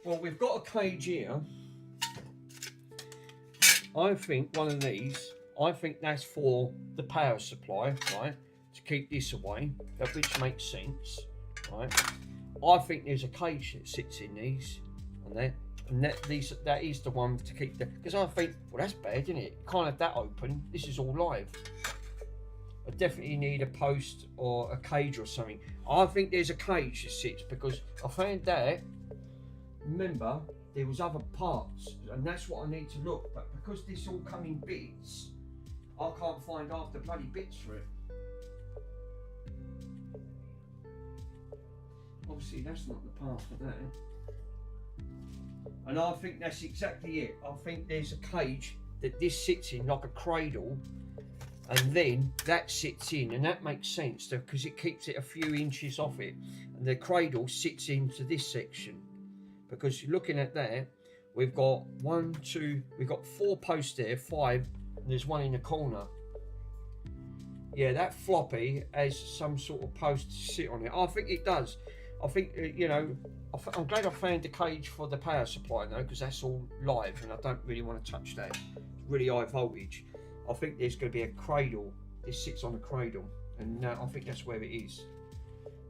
Well, we've got a cage here. I think one of these, I think that's for the power supply, right? To keep this away, which makes sense, right? I think there's a cage that sits in these, and that is the one to keep the. Because I think, well, that's bad, isn't it? You can't have that open. This is all live. I definitely need a post or a cage or something. I think there's a cage that sits because I found that. Remember, there was other parts, and that's what I need to look. But because this all come in bits, I can't find half the bloody bits for it. Obviously, that's not the part for that. And I think that's exactly it. I think there's a cage that this sits in, like a cradle, and then that sits in, and that makes sense because it keeps it a few inches off it, and the cradle sits into this section. Because you're looking at that, we've got we've got 4 posts there, 5, and there's one in the corner. Yeah, that floppy has some sort of post to sit on it. I think it does. I think, you know, I'm glad I found the cage for the power supply though, because that's all live and I don't really want to touch that. It's really high voltage. I think there's going to be a cradle. This sits on a cradle, and I think that's where it is.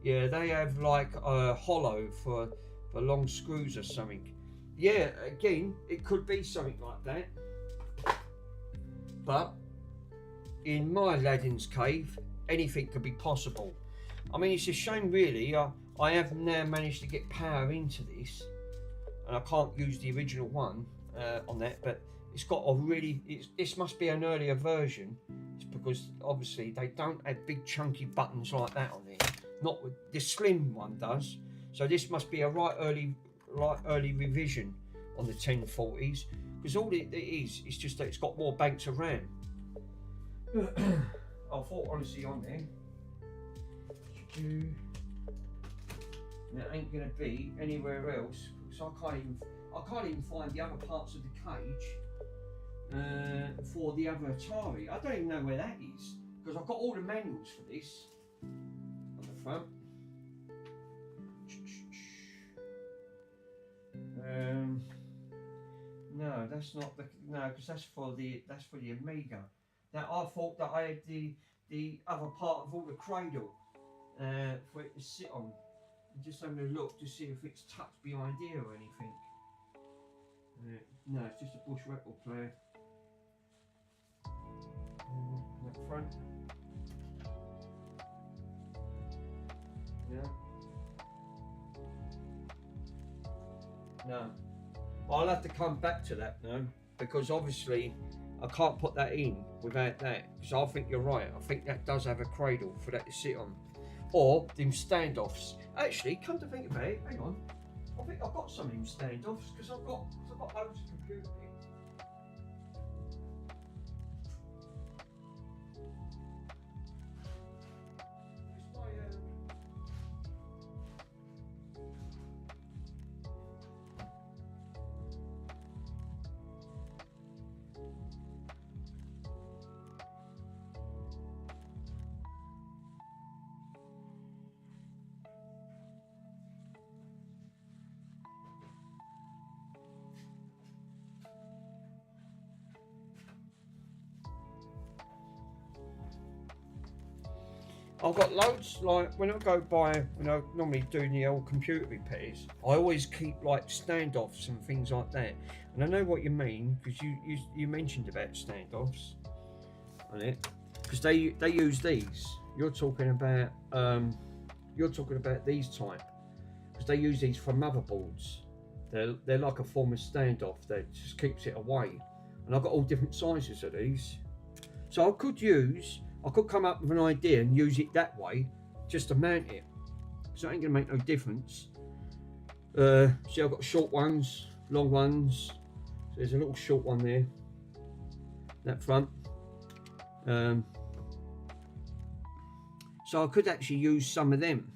Yeah, they have like a hollow for long screws or something. Yeah, again, it could be something like that. But in my Aladdin's cave, anything could be possible. I mean, it's a shame really. I have now managed to get power into this, and I can't use the original one on that, but it's got a really, this must be an earlier version. It's because obviously they don't have big chunky buttons like that on there. Not with the slim one does. So this must be a right early revision on the 1040s, because all it is, it's just that it's got more banks of RAM. I thought honestly on there, there ain't gonna be anywhere else, because I can't even find the other parts of the cage for the other Atari. I don't even know where that is, because I've got all the manuals for this on the front. No, that's not the because that's for the Amiga. That I thought that I had the other part of all the cradle for it to sit on. I'm just having a look to see if it's tucked behind here or anything. No, it's just a Bush record player. That front. Yeah. No, I'll have to come back to that now, because obviously I can't put that in without that, because I think you're right. I think that does have a cradle for that to sit on, or them standoffs. Actually, come to think about it, hang on, I think I've got some of them standoffs, because I've got loads of computer here. I've got loads, like when I go by, when I normally do the old computer repairs, I always keep like standoffs and things like that. And I know what you mean, because you mentioned about standoffs on it, because they use these. You're talking about these type, because they use these for motherboards. They're like a form of standoff that just keeps it away. And I've got all different sizes of these, so I could come up with an idea and use it that way, just to mount it. So it ain't gonna make no difference. See, I've got short ones, long ones. So there's a little short one there, that front. So I could actually use some of them,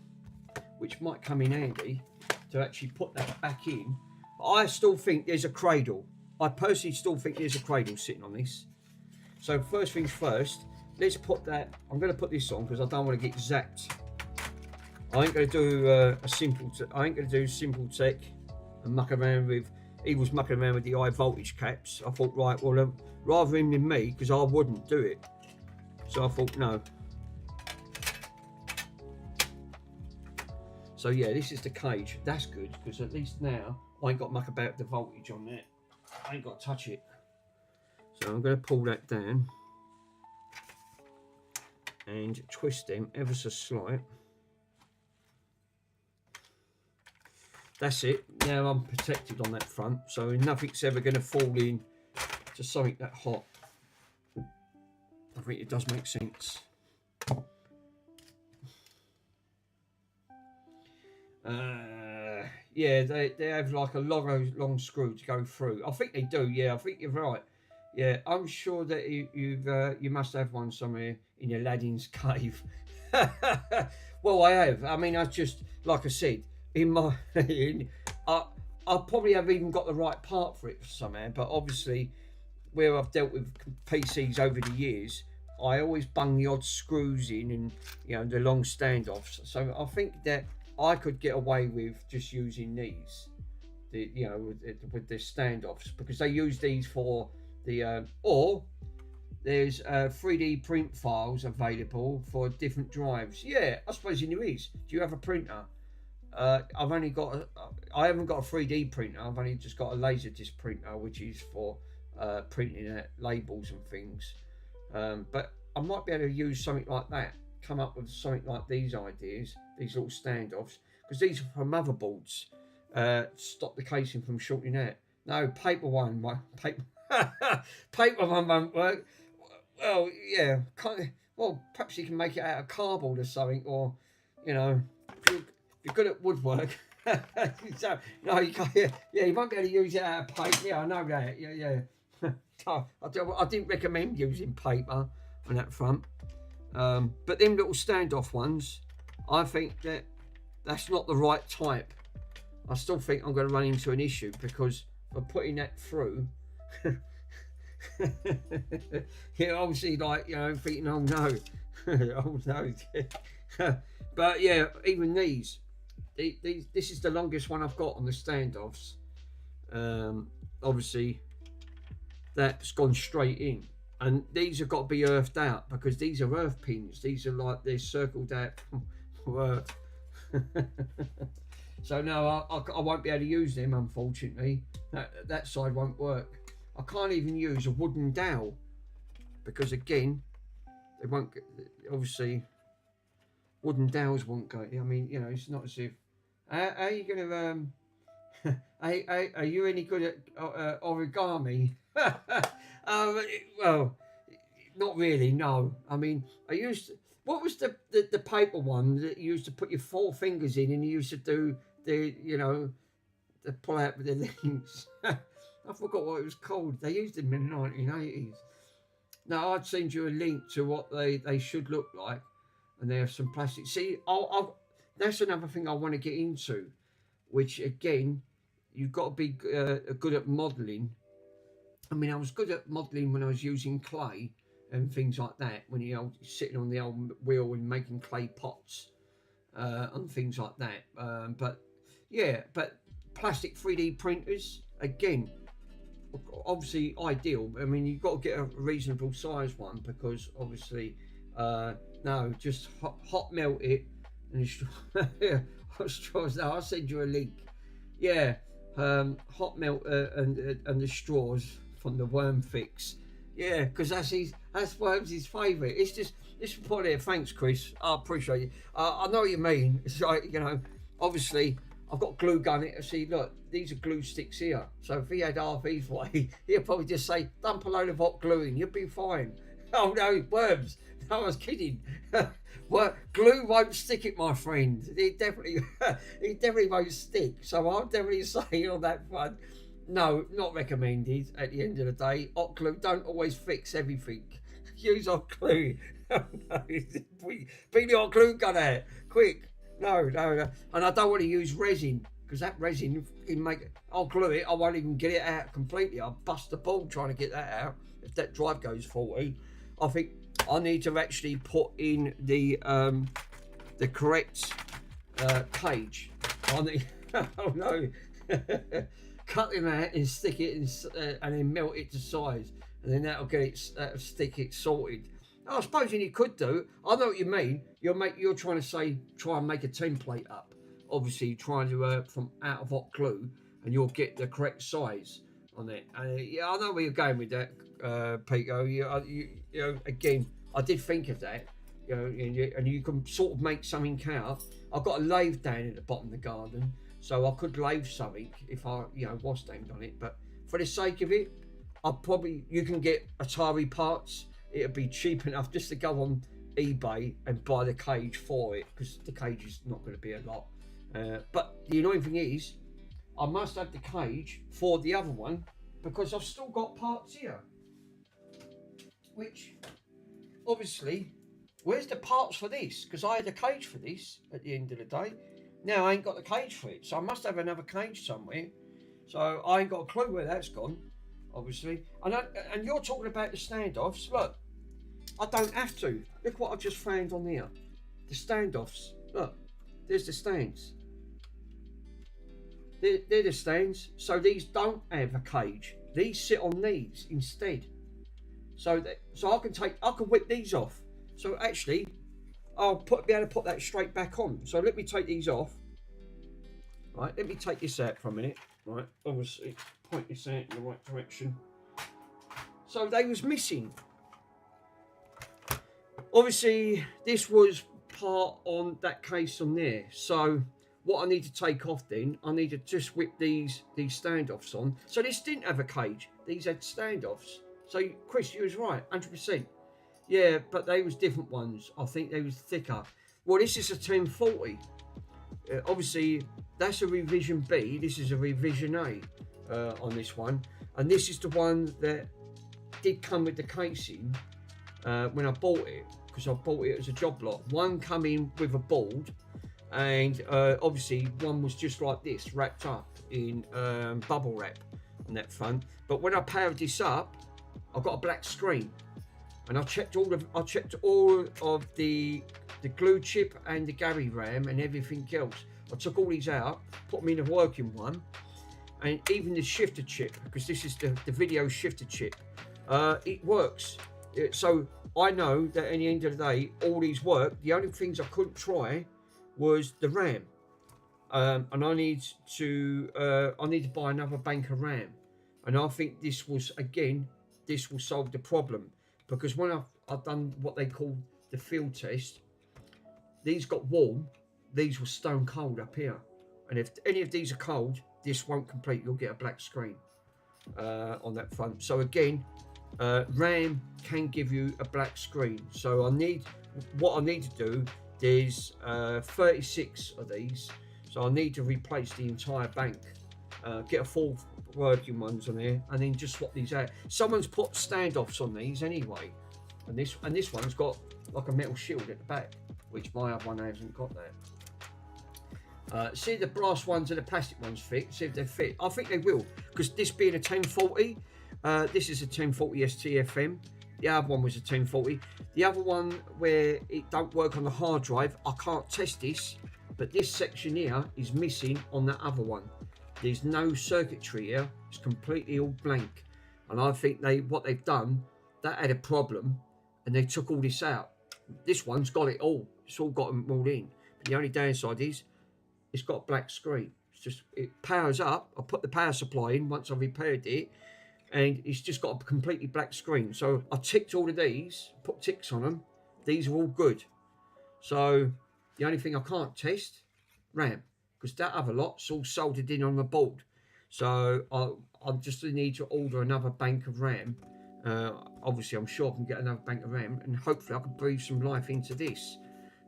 which might come in handy to actually put that back in. But I still think there's a cradle. I personally still think there's a cradle sitting on this. So first things first, let's put that. I'm going to put this on because I don't want to get zapped. I ain't going to do I ain't going to do simple tech and muck around with. He was mucking around with the high voltage caps. I thought, right, well, rather him than me, because I wouldn't do it. So I thought, no. So yeah, this is the cage. That's good, because at least now I ain't got to muck about the voltage on that. I ain't got to touch it. So I'm going to pull that down and twist them ever so slight. That's it. Now I'm protected on that front, so nothing's ever going to fall in to something that hot. I think it does make sense. Yeah, they have like a long screw to go through. I think they do. Yeah, I think you're right. Yeah, I'm sure that you must have one somewhere in your Aladdin's cave. Well, I have. I mean, I just, like I said, in my, I probably have even got the right part for it somehow. But obviously, where I've dealt with PCs over the years, I always bung the odd screws in and the long standoffs. So I think that I could get away with just using these, with the standoffs, because they use these for the or there's 3D print files available for different drives. Yeah, I suppose there is. Do you have a printer? I haven't got a 3D printer. I've only just got a laser disc printer, which is for printing out labels and things. But I might be able to use something like that. Come up with something like these ideas, these little standoffs, because these are for motherboards. Stop the casing from shorting out. No, paper one won't work. Well, yeah, perhaps you can make it out of cardboard or something, or if you're good at woodwork. So, no, you can't. Yeah, you won't be able to use it out of paper. Yeah, I know that. Yeah. I didn't recommend using paper on that front. But them little standoff ones, I think that's not the right type. I still think I'm going to run into an issue, because by putting that through, obviously, thinking, oh no, oh no. But yeah, even these, this is the longest one I've got on the standoffs. Obviously, that's gone straight in. And these have got to be earthed out, because these are earth pins. These are like, they're circled out for earth. So no, I won't be able to use them, unfortunately. That side won't work. I can't even use a wooden dowel, because again, they won't get, obviously, wooden dowels won't go. I mean, it's not as if. How are you going to? Are you any good at origami? Well, not really. No, I mean, what was the paper one that you used to put your 4 fingers in, and you used to do the pull out with the links. I forgot what it was called. They used them in the 1980s. Now I'd send you a link to what they should look like, and they have some plastic. See, that's another thing I want to get into, which again, you've got to be good at modelling. I mean, I was good at modelling when I was using clay and things like that, when you're sitting on the old wheel and making clay pots and things like that. But plastic 3D printers, again, obviously ideal. I mean, you've got to get a reasonable size one, because obviously No, just hot melt it and hot straws. No, I'll send you a link. Yeah, hot melt and the straws from the worm fix. Yeah, because that's Worms' favourite. It's just put there. Thanks, Chris. I appreciate it. I know what you mean. It's like, you know, obviously I've got glue gun it. See, look, these are glue sticks here. So if he had half his way, he'd probably just say, dump a load of hot glue in, you'll be fine. Oh no, Worms. No, I was kidding. Well, glue won't stick it, my friend. It definitely won't stick. So I'll definitely say on that front, no, not recommended at the end of the day. Hot glue don't always fix everything. Use hot glue. Bring the hot glue gun out, quick. No. And I don't want to use resin, because that resin can make it. I'll glue it, I won't even get it out completely. I'll bust the ball trying to get that out. If that drive goes faulty, I think I need to actually put in the correct cage. I need, oh no. Cut them out and stick it in, and then melt it to size, and then that'll stick it sorted. I suppose you could do. I know what you mean. You're trying to say try and make a template up. Obviously, trying to from out of hot glue, and you'll get the correct size on it. Yeah, I know where you're going with that, Pico. You know, again, I did think of that. You know, and you can sort of make something out. I've got a lathe down at the bottom of the garden. So I could lathe something if I, was stamped on it. But for the sake of it, you can get Atari parts. It'd be cheap enough just to go on eBay and buy the cage for it, because the cage is not going to be a lot. But the annoying thing is, I must have the cage for the other one, because I've still got parts here. Which, obviously, where's the parts for this? Because I had a cage for this at the end of the day. Now I ain't got the cage for it, so I must have another cage somewhere. So I ain't got a clue where that's gone, obviously. And you're talking about the standoffs. Look, I don't have to. Look what I just found on here. The standoffs. Look, there's the stands. They're the stands. So these don't have a cage. These sit on these instead. So I can whip these off. So actually, I'll be able to put that straight back on. So let me take these off. Right, let me take this out for a minute. Right, obviously point this out in the right direction. So they was missing. Obviously, this was part on that case on there. So what I need to take off then, I need to just whip these standoffs on. So this didn't have a cage. These had standoffs. So Chris, you was right, 100%. Yeah, but they was different ones. I think they was thicker. Well, this is a 1040. Obviously, that's a revision B. This is a revision A on this one. And this is the one that did come with the casing when I bought it. Because I bought it as a job lot. One come in with a board. And obviously, one was just like this, wrapped up in bubble wrap on that front. But when I powered this up, I got a black screen. And I checked all of the glue chip and the Gary RAM and everything else. I took all these out, put them in a working one, and even the shifter chip, because this is the video shifter chip. It works. So I know that at the end of the day, all these work. The only things I couldn't try was the RAM, and I need to buy another bank of RAM. And I think this will solve the problem. Because when I've done what they call the field test, these got warm, these were stone cold up here. And if any of these are cold, this won't complete. You'll get a black screen on that front. So again, RAM can give you a black screen. So what I need to do is 36 of these. So I need to replace the entire bank, get a full working ones on there, and then just swap these out. Someone's put standoffs on these anyway, and this one's got like a metal shield at the back, which my other one hasn't got that. See the brass ones and the plastic ones fit. See if they fit. I think they will, because this being a 1040, this is a 1040 STFM. The other one was a 1040. The other one where it don't work on the hard drive, I can't test this, but this section here is missing on the other one. There's no circuitry here. It's completely all blank. And I think what they've done, that had a problem, and they took all this out. This one's got it all. It's all got them all in. But the only downside is it's got a black screen. It's just, it powers up. I put the power supply in once I've repaired it, and it's just got a completely black screen. So I ticked all of these, put ticks on them. These are all good. So the only thing I can't test, RAM, because that other lot's all soldered in on the board. So I just need to order another bank of RAM. Obviously, I'm sure I can get another bank of RAM, and hopefully I can breathe some life into this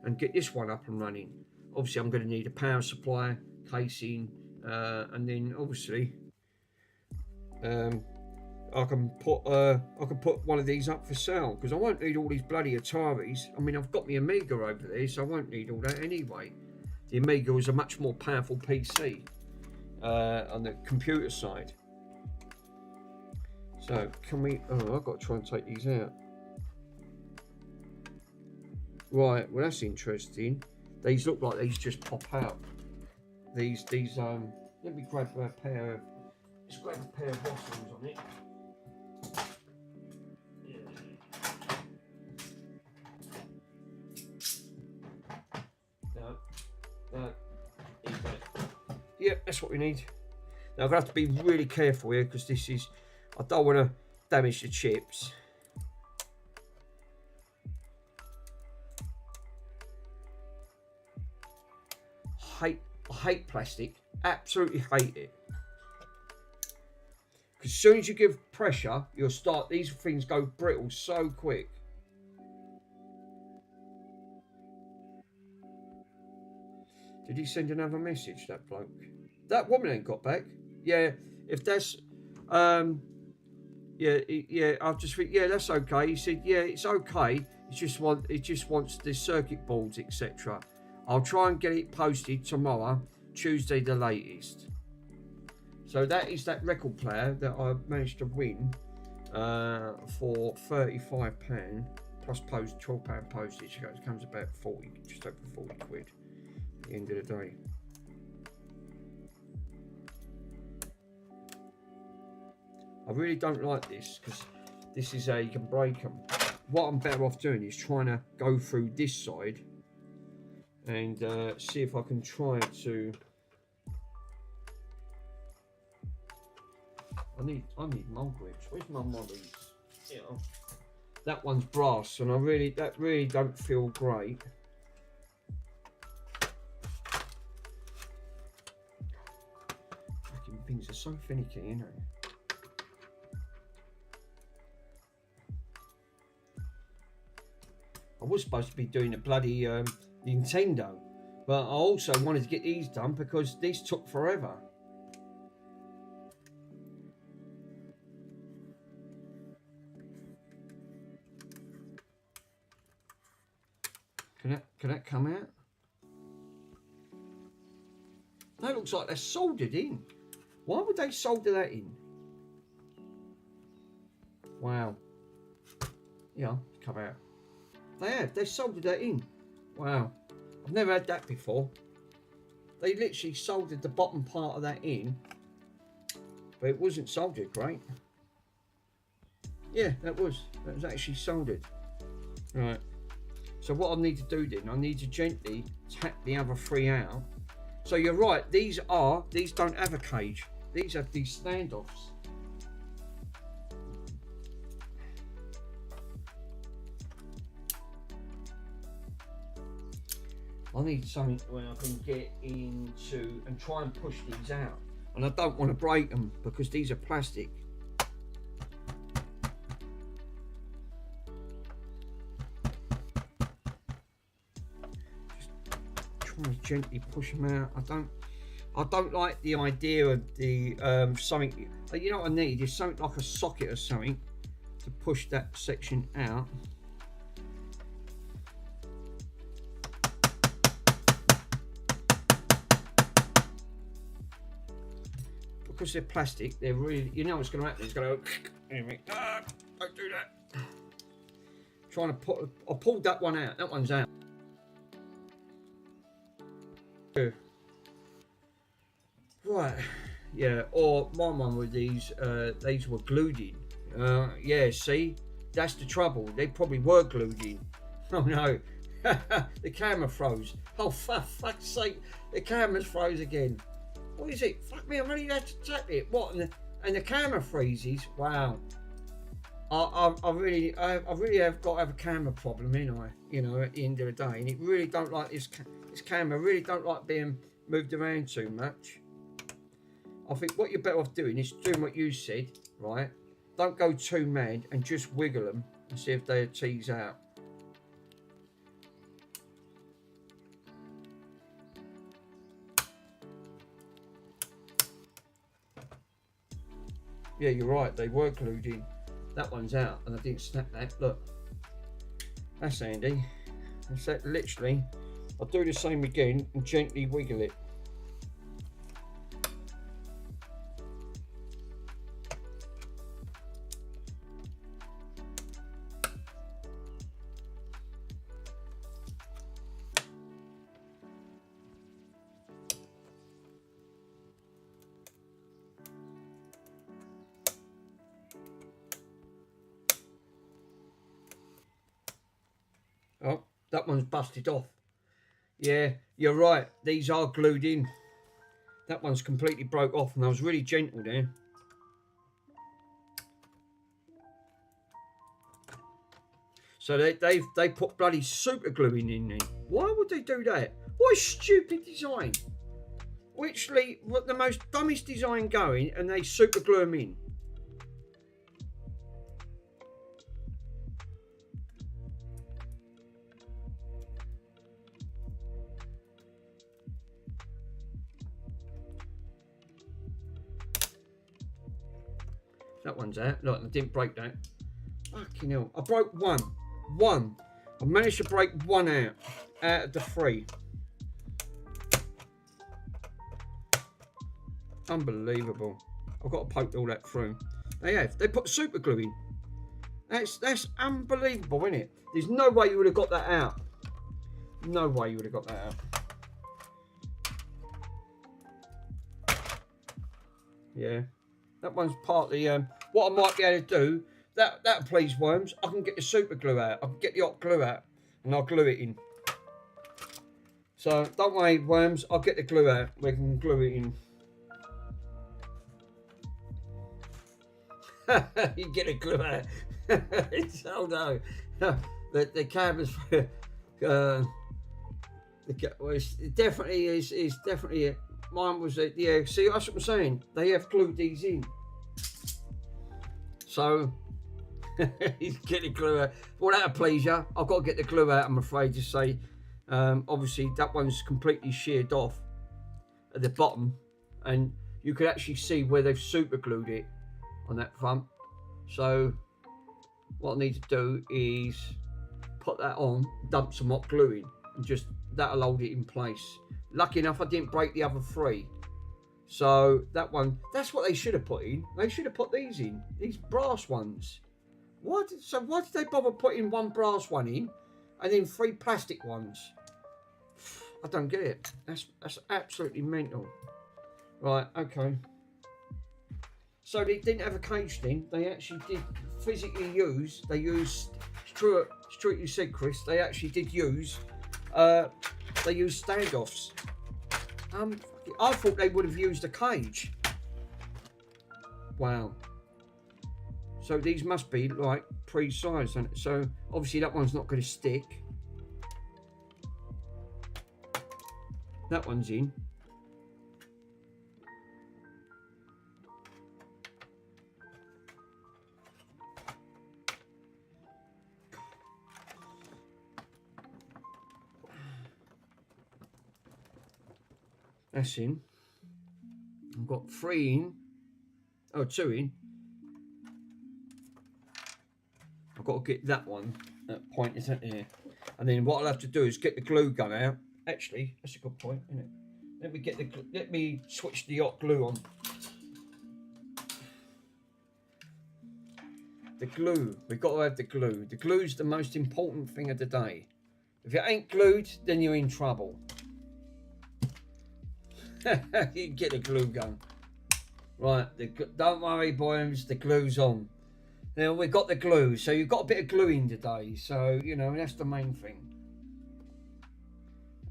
and get this one up and running. Obviously, I'm going to need a power supply, casing, and then obviously I can put one of these up for sale, because I won't need all these bloody Ataris. I mean, I've got my Amiga over there, so I won't need all that anyway. The Amiga was a much more powerful PC on the computer side. So can we? Oh, I've got to try and take these out. Right. Well, that's interesting. These look like these just pop out. These. Let me grab a pair of. Let's grab a pair of waffles on it. No. Yeah, that's what we need. Now I'm gonna have to be really careful here, because this is. I don't want to damage the chips. I hate plastic. Absolutely hate it. Because as soon as you give pressure, you'll start. These things go brittle so quick. Did he send another message, that bloke? That woman ain't got back. Yeah, if that's yeah, I'll just think, yeah, that's okay. He said, yeah, it's okay. It just wants the circuit boards, etc. I'll try and get it posted tomorrow, Tuesday the latest. So that is that record player that I managed to win for £35 plus £12 postage. So it comes about 40, just over 40 quid at the end of the day. I really don't like this, because this is you can break them. What I'm better off doing is trying to go through this side and see if I can try to. I need mole grips. Where's my mollies? Yeah. That one's brass, and that really don't feel great. Fucking things are so finicky, you know. I was supposed to be doing a bloody Nintendo, but I also wanted to get these done because these took forever. Can that come out? That looks like they're soldered in. Why would they solder that in? Wow. Yeah, come out. They soldered that in. Wow. I've never had that before. They literally soldered the bottom part of that in, but it wasn't soldered, right? Yeah, that was actually soldered. Right. So what I need to do then, I need to gently tap the other three out. So you're right, these don't have a cage. These have these standoffs. I need something where I can get into and try and push these out. And I don't want to break them because these are plastic. Just try to gently push them out. I don't like the idea of the something. You know what I need is something like a socket or something to push that section out. Because they're plastic, they're really, you know what's going to happen. It's going to go, anyway, don't do that. Trying to put, I pulled that one out. That one's out. Right, yeah, or my one with these were glued in. Yeah, see, that's the trouble. They probably were glued in. Oh no, the camera froze. Oh, for fuck's sake, the camera's froze again. What is it? Fuck me, I really had to tap it. What? And the camera freezes? Wow. I really have got to have a camera problem, ain't I? You know, at the end of the day, and it really don't like this camera. Really don't like being moved around too much. I think what you're better off doing is doing what you said, right? Don't go too mad and just wiggle them and see if they tease out. Yeah, you're right. They were glued in. That one's out, and I didn't snap that. Look, that's handy. That's that. Literally, I'll do the same again and gently wiggle it. Oh, that one's busted off. Yeah, you're right. These are glued in. That one's completely broke off, and I was really gentle there. So they put bloody super glue in there. Why would they do that? What a stupid design. Literally, what the most dumbest design going, and they super glue them in. That one's out. Look, I didn't break that. Fucking hell. I broke one. I managed to break one out of the 3. Unbelievable. I've got to poke all that through. They have. They put super glue in. That's unbelievable, isn't it? There's no way you would have got that out. No way you would have got that out. Yeah. That one's partly what I might be able to do. That please, worms. I can get the super glue out. I can get the hot glue out, and I'll glue it in. So don't worry, worms. I'll get the glue out. We can glue it in. You get the glue out. Oh no, the camera's. Well, it definitely is definitely it. Mine was it. Yeah. See, that's what I'm saying. They have glued these in. So he's getting the glue out. Well, that'll please you. I've got to get the glue out, I'm afraid to say. Obviously, that one's completely sheared off at the bottom, and you could actually see where they've super glued it on that front. So what I need to do is put that on, dump some hot glue in, and just that'll hold it in place. Lucky enough, I didn't break the other 3. So that one, that's what they should have put in. They should have put these in, these brass ones. Why did they bother putting one brass one in and then 3 plastic ones? I don't get it. That's absolutely mental. Right, okay. So they didn't have a cage then. They actually did physically use, they used, Stuart, you said, Chris, they actually did use, they used standoffs. I thought they would have used a cage. Wow. So these must be like pre-sized. So obviously that one's not going to stick. That one's in. That's in. I've got 3 in. Oh, 2 in. I've got to get that one. That point isn't here. And then what I'll have to do is get the glue gun out. Actually, that's a good point, isn't it? Let me switch the hot glue on. The glue. We've got to have the glue. The glue's the most important thing of the day. If it ain't glued, then you're in trouble. You get the glue gun. Right, don't worry, boys, the glue's on. Now we've got the glue, so you've got a bit of gluing today, so you know that's the main thing.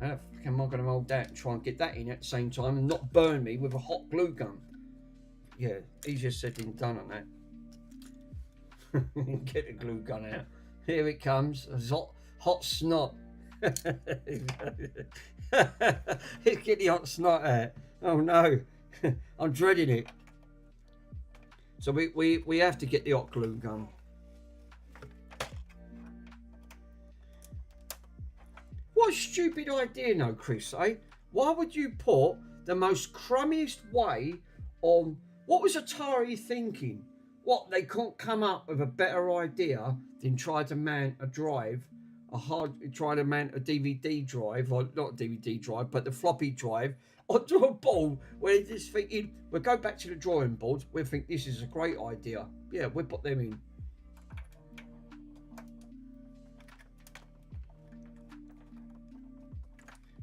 How the fuck am I going to hold that and try and get that in at the same time and not burn me with a hot glue gun? Yeah, easier said than done on that. Get the glue gun out. Here it comes. It's hot snot. Let's get the hot snot out. Oh no, I'm dreading it. So we have to get the hot glue gun. What a stupid idea, no, Chris, eh? Why would you put the most crummiest way on... What was Atari thinking? What, they couldn't come up with a better idea than try to mount a drive, try to mount a DVD drive, or not a DVD drive, but the floppy drive, onto a board where they're just thinking, we'll go back to the drawing board, we'll think this is a great idea. Yeah, we'll put them in.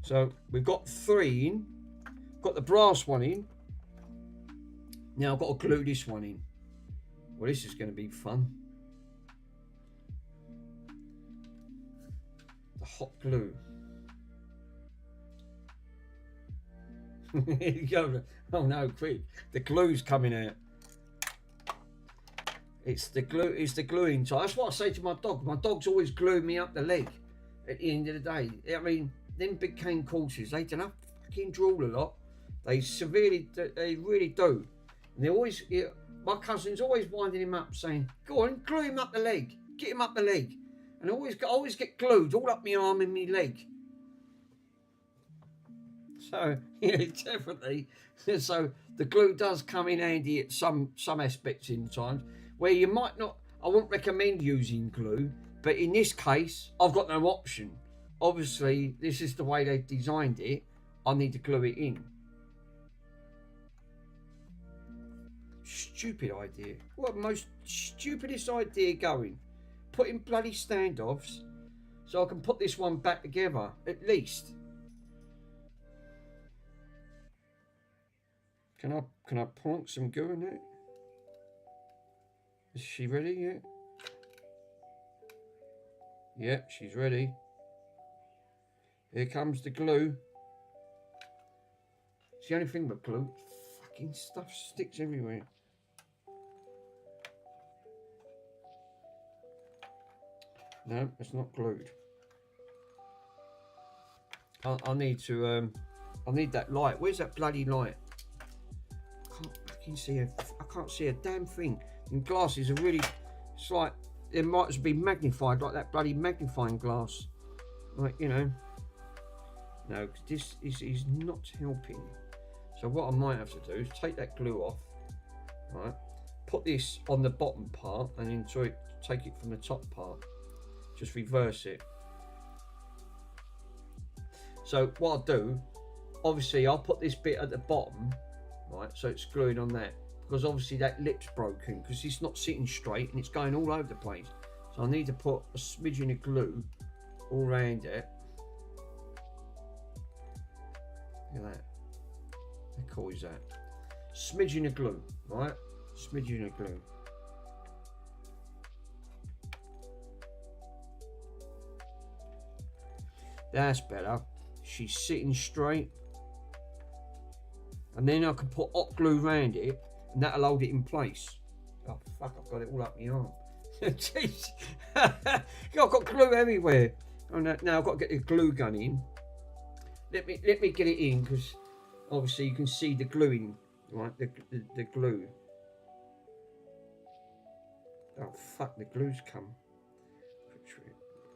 So we've got 3 in, got the brass one in. Now I've got to glue this one in. Well, this is going to be fun. The hot glue. Here you go. Oh no, quick. The glue's coming out. It's the glue, it's the gluing time. That's what I say to my dog. My dog's always gluing me up the leg at the end of the day. I mean, them big cane courses, they don't fucking drool a lot. They really do. And they always, my cousin's always winding him up saying, go on, glue him up the leg. Get him up the leg. And I always get glued all up my arm and my leg. So, yeah, definitely. So the glue does come in handy at some aspects in times where you might not, I wouldn't recommend using glue, but in this case, I've got no option. Obviously, this is the way they've designed it. I need to glue it in. Stupid idea. What most stupidest idea going? Putting bloody standoffs so I can put this one back together, at least. Can I plonk some glue in it? Is she ready yet? Yep, she's ready. Here comes the glue. It's the only thing with glue. Fucking stuff sticks everywhere. No, it's not glued. I need to. I need that light. Where's that bloody light? I can't see a damn thing. And glasses are really. It's like it might as be magnified, like that bloody magnifying glass. Like, you know. No, this is not helping. So what I might have to do is take that glue off, right? Put this on the bottom part and then take it from the top part. Just reverse it. So what I'll do, obviously I'll put this bit at the bottom, right? So it's gluing on that, because obviously that lip's broken because it's not sitting straight and it's going all over the place. So I need to put a smidgen of glue all around it. Look at that. How cool is that? Smidgen of glue, right? Smidgen of glue. That's better. She's sitting straight. And then I can put hot glue around it and that'll hold it in place. Oh fuck, I've got it all up my arm. Jeez. I've got glue everywhere. Oh, no, now I've got to get the glue gun in. Let me get it in, because obviously you can see the gluing, right? The glue. Oh fuck, the glue's come.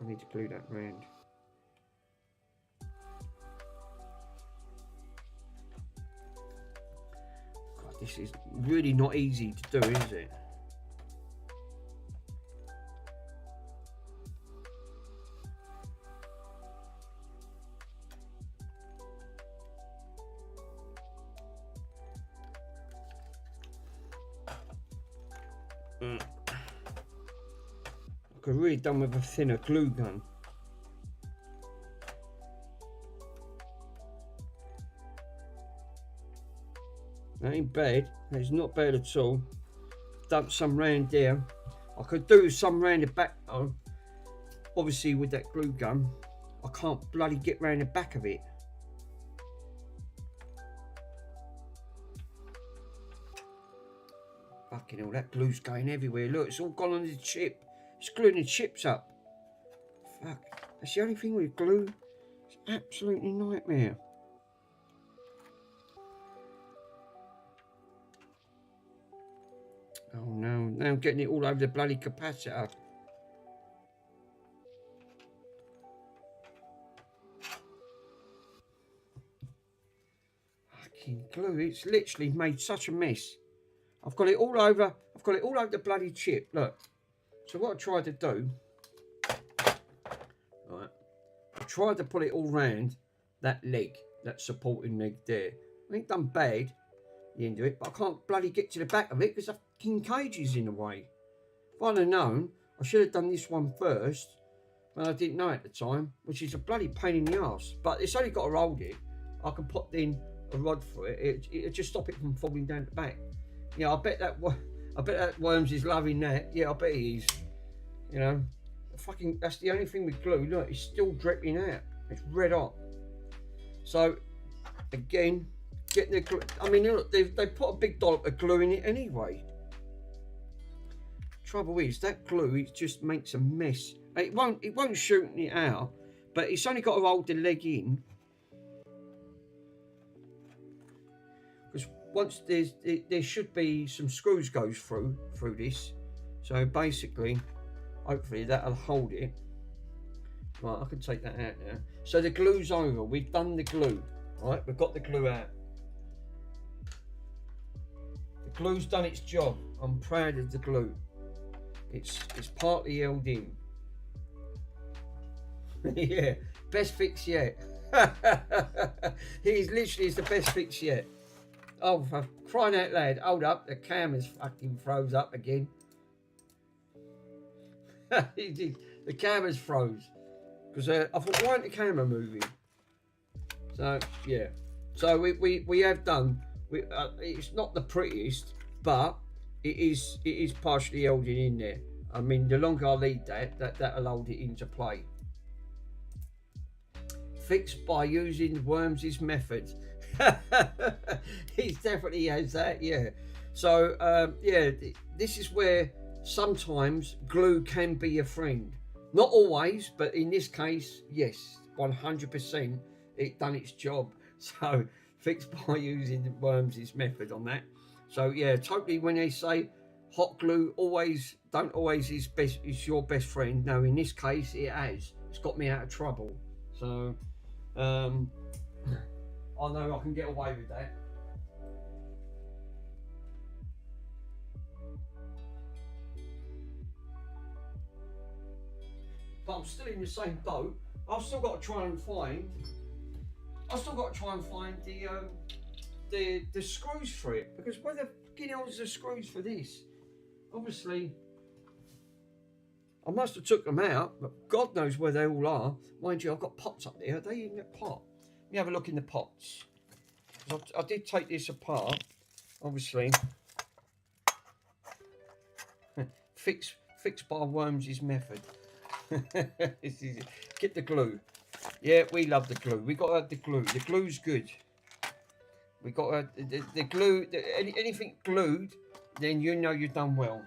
I need to glue that round. God, this is really not easy to do, is it? I could really done with a thinner glue gun. That ain't bad. It's not bad at all. Dump some round there. I could do some round the back. Oh, obviously with that glue gun, I can't bloody get round the back of it. Fucking hell, that glue's going everywhere. Look, it's all gone on the chip. It's gluing the chips up. Fuck. That's the only thing with glue. It's absolutely nightmare. Oh no, now I'm getting it all over the bloody capacitor. Fucking glue, it's literally made such a mess. I've got it all over, the bloody chip, look. So what I tried to do, right, I tried to put it all round that leg, that supporting leg there. I ain't done bad, the end of it, but I can't bloody get to the back of it because the fucking cage is in the way. If I'd have known, I should have done this one first, but I didn't know at the time, which is a bloody pain in the arse. But it's only got to hold it. I can put in a rod for it. It'll just stop it from falling down the back. Yeah, I bet that Worms is loving that. Yeah, I bet he is. You know, fucking, that's the only thing with glue. Look, it's still dripping out. It's red hot. So, again, getting the glue. I mean, look, they put a big dollop of glue in it anyway. Trouble is, that glue, it just makes a mess. It won't shoot it out, but it's only got to hold the leg in. Because once there should be some screws goes through this. So basically, hopefully that'll hold it. Right, I can take that out now. So the glue's over. We've done the glue. Right, we've got the glue out. The glue's done its job. I'm proud of the glue. It's partly held in. Yeah, best fix yet. He's literally the best fix yet. Oh, for crying out loud, hold up, the camera's fucking froze up again. The camera's froze. Because I thought, why isn't the camera moving? So, yeah. So we have done, it's not the prettiest, but it is partially held in there. I mean, the longer I leave that'll hold it into play. Fixed by using Worms' method. He definitely has that, yeah. So yeah, this is where sometimes glue can be a friend. Not always, but in this case, yes, 100% it done its job. So fixed by using the Worms' method on that. So yeah, totally, when they say hot glue don't always is your best friend. No, in this case it has. It's got me out of trouble. So I know I can get away with that. But I'm still in the same boat. I've still got to try and find the screws for it, because where the fucking hell is the screws for this? Obviously, I must have took them out, but God knows where they all are. Mind you, I've got pots up there. Are they in the pot? Let me have a look in the pots. I did take this apart, obviously. Fixed by Worms' method. Get the glue. Yeah, we love the glue. We got to have the glue. The glue's good. We got to have the glue. Anything glued, then you know you've done well.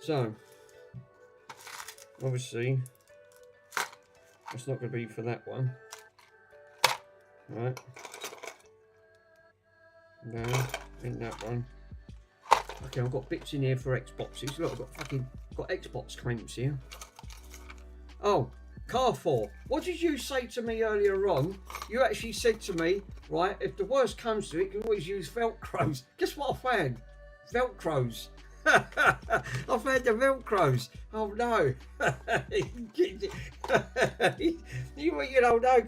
So, obviously, it's not going to be for that one. Right. No, in that one. Okay, I've got bits in here for Xboxes. Look, I've got Xbox clamps here. Oh, Carrefour. What did you say to me earlier on? You actually said to me, right, if the worst comes to it, you can always use Velcros. Guess what I found? Velcros. I found the Velcros. Oh no. you know, no,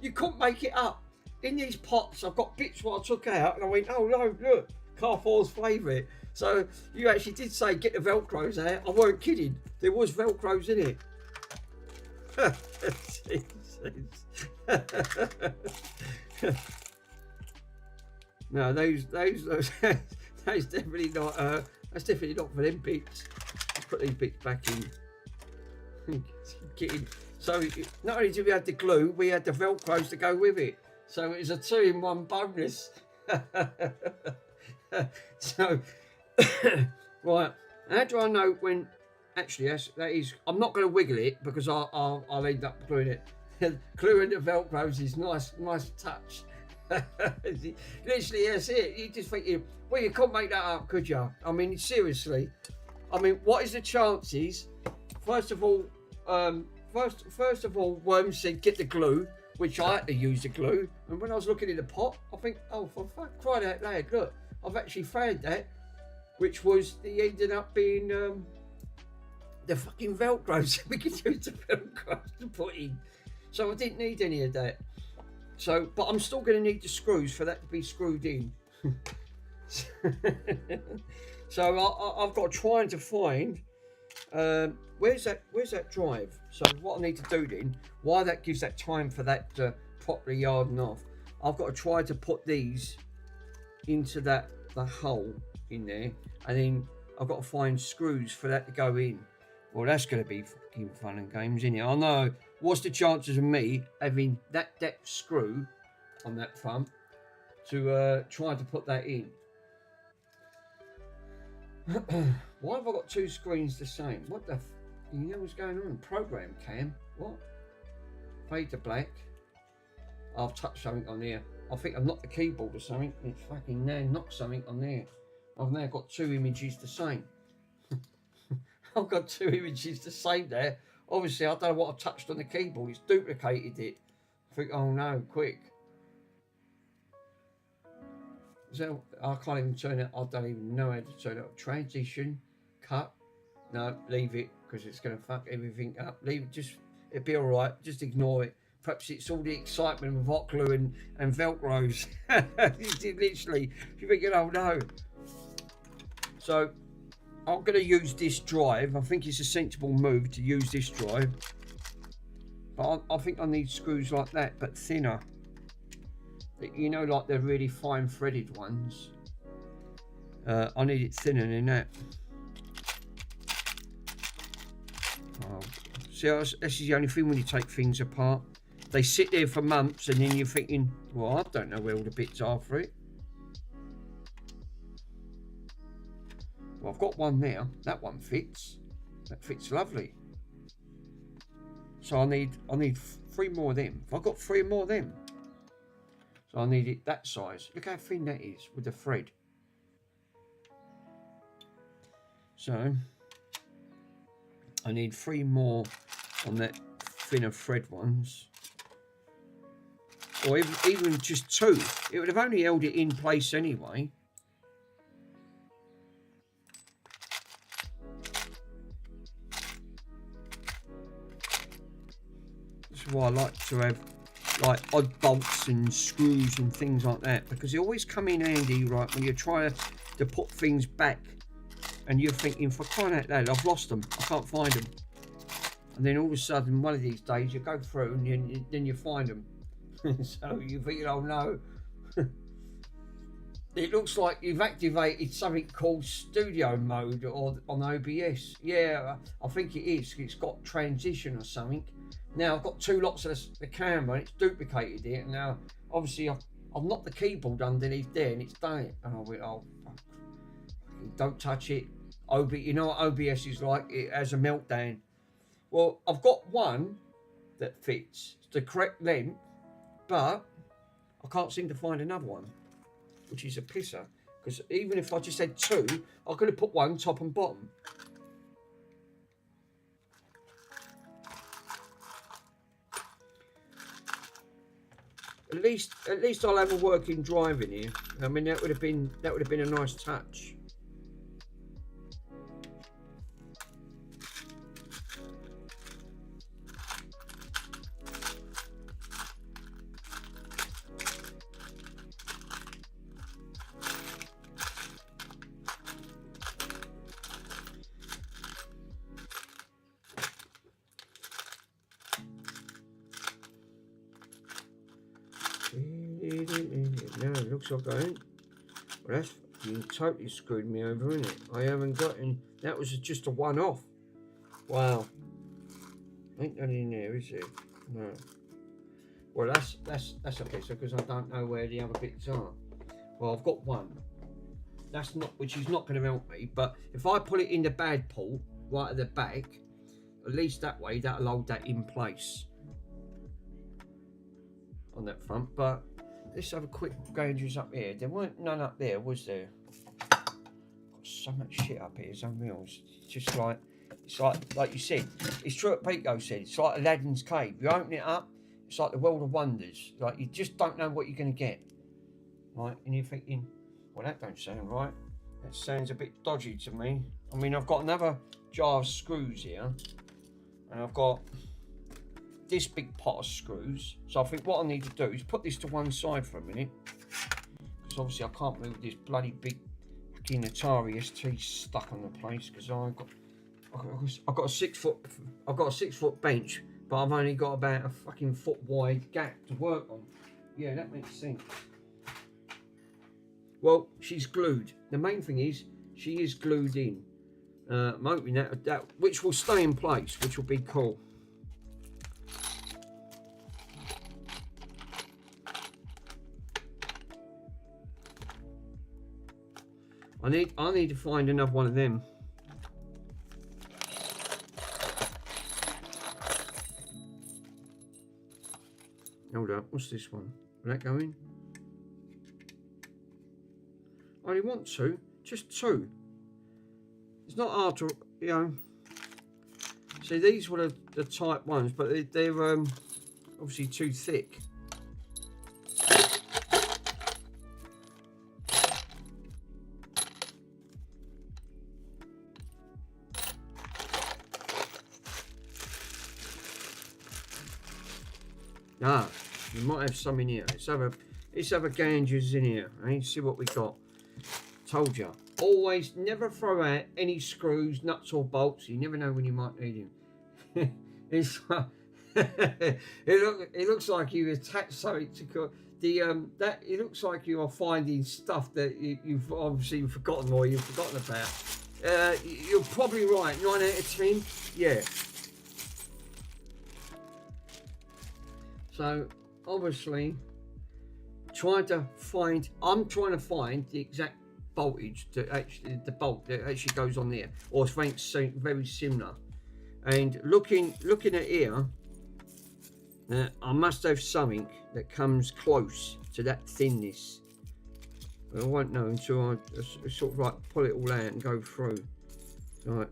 you couldn't make it up. In these pots, I've got bits what I took out, and I went, oh no, look, Carrefour's favourite. So you actually did say get the Velcros out. I weren't kidding. There was Velcros in it. No, those definitely not. That's definitely not for them bits. I'll put these bits back in. So not only did we have the glue, we had the Velcros to go with it. So it was a 2-in-1 bonus. So, right, how do I know when? Actually, that is. I'm not going to wiggle it because I'll end up gluing it. Gluing the Velcros is nice touch. Literally, that's it. You just think, well, you couldn't make that up, could you? I mean, seriously. I mean, what is the chances? First of all, Worm said get the glue, which I had to use the glue. And when I was looking in the pot, I think, oh, for fuck, crying out loud, look, I've actually found that, which was the ended up being the fucking Velcros. We could use the Velcros to put in, so I didn't need any of that. So, but I'm still going to need the screws for that to be screwed in. So I've got trying to find where's that drive. So what I need to do then, while that gives that time for that to properly harden off, I've got to try to put these into the hole in there, and then I've got to find screws for that to go in. Well, that's going to be fucking fun and games, isn't it? I know. What's the chances of me having that depth screw on that front to try to put that in? Why have I got two screens the same? What the you know what's going on? Program cam. What? Fade to black. I've touched something on there. I think I've knocked the keyboard or something. It's fucking now knocked something on there. I've now got two images the same. I've got two images the same there. Obviously, I don't know what I've touched on the keyboard. It's duplicated it. I think, oh no, quick. So I can't even turn it. I don't even know how to turn it. Transition, cut. No, leave it because it's going to fuck everything up. Leave it. Just it'll be all right. Just ignore it. Perhaps it's all the excitement of hot glue and Velcros. Literally, you're thinking, oh no. So I'm going to use this drive. I think it's a sensible move to use this drive. But I think I need screws like that, but thinner. You know, like the really fine threaded ones. I need it thinner than that. Oh. See, this is the only thing when you take things apart. They sit there for months and then you're thinking, well, I don't know where all the bits are for it. Well, I've got one there. That one fits. That fits lovely. So I need 3 more of them. I've got 3 more of them. So I need it that size. Look how thin that is with the thread. So I need 3 more on that thinner thread ones. Or even just 2. It would have only held it in place anyway. That's why I like to have like odd bolts and screws and things like that, because they always come in handy, right, when you're trying to put things back and you're thinking, for crying out loud, I've lost them, I can't find them. And then all of a sudden, one of these days, you go through and then you find them. So you're thinking, oh no. It looks like you've activated something called studio mode or on OBS. Yeah, I think it is. It's got transition or something. Now I've got 2 lots of the camera and it's duplicated it. And now obviously I've knocked the keyboard underneath there and it's done it. And I went, oh fuck. Don't touch it. You know what OBS is like? It has a meltdown. Well, I've got one that fits. It's the correct length, but I can't seem to find another one, which is a pisser, because even if I just had 2, I could have put one top and bottom. At least I'll have a working drive in here. I mean, that would have been a nice touch. No, it looks like I ain't. Well, You totally screwed me over, innit? I haven't got any. That was just a one-off. Wow. Ain't none in there, is it? No. Well, that's okay. So because I don't know where the other bits are. Well, I've got one. That's not, which is not going to help me. But if I put it in the bad port right at the back, at least that way that'll hold that in place on that front. But let's have a quick gauges up here. There weren't none up there, was there? Got so much shit up here. It's unreal. It's just like, it's like you said. It's true what Pico said. It's like Aladdin's cave. You open it up, it's like the world of wonders. Like you just don't know what you're going to get. Right, and you're thinking, well, that don't sound right. That sounds a bit dodgy to me. I mean, I've got another jar of screws here, and I've got this big pot of screws. So I think what I need to do is put this to one side for a minute, because obviously I can't move this bloody big fucking Atari ST stuck on the place. Because I've got a 6 foot, I've got a 6 foot bench, but I've only got about a fucking foot wide gap to work on. Yeah, that makes sense. Well, she's glued. The main thing is she is glued in. I'm hoping that which will stay in place, which will be cool. I need to find another one of them. Hold up, what's this one? Will that go in? I only want two, just two. It's not hard to, you know. See, these were the tight ones, but they're obviously too thick. Ah, we might have some in here. Let's have a gauges in here. Right? See what we got. Told you. Always never throw out any screws, nuts or bolts. You never know when you might need them. It's it looks like you attached something to that. It looks like you are finding stuff that you've obviously forgotten or you've forgotten about. You're probably right. 9 out of 10. Yeah. So obviously, I'm trying to find the exact voltage that actually the bolt that actually goes on there, or something very similar. And looking at here, I must have something that comes close to that thinness. But I won't know until I sort of like pull it all out and go through. Right.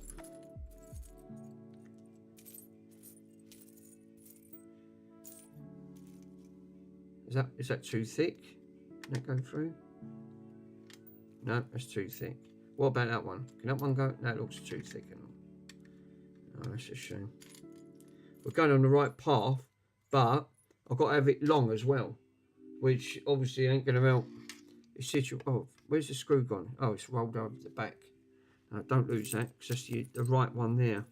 Is that too thick? Can that go through? No, that's too thick. What about that one? Can that one go? That looks too thick. Oh, that's a shame. We're going on the right path, but I've got to have it long as well, which obviously ain't going to help. It's oh, where's the screw gone? Oh, it's rolled over the back. Don't lose that, because that's the right one there.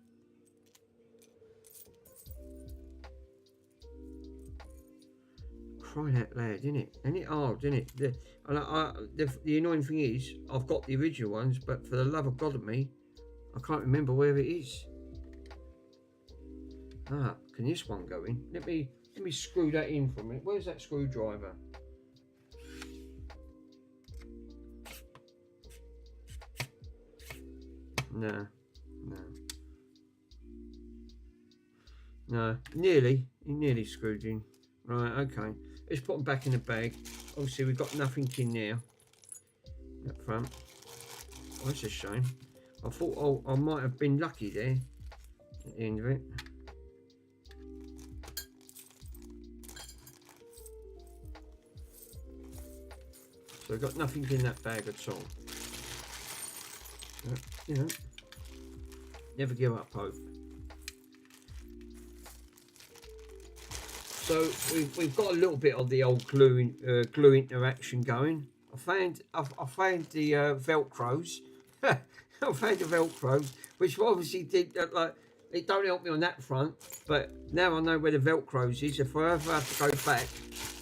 Crying out loud, isn't it? Ain't it hard, isn't it? The annoying thing is, I've got the original ones, but for the love of God of me, I can't remember where it is. Ah, can this one go in? Let me screw that in for a minute. Where's that screwdriver? No, nearly screwed in. Right, okay. Let's put them back in the bag. Obviously, we've got nothing in there up front. Oh, that's a shame. I thought I might have been lucky there at the end of it. So we've got nothing in that bag at all. But, you know, never give up hope. So we've got a little bit of the old glue interaction going. I found the Velcros. I found the Velcros, which obviously did like it don't help me on that front. But now I know where the Velcros is. If I ever have to go back,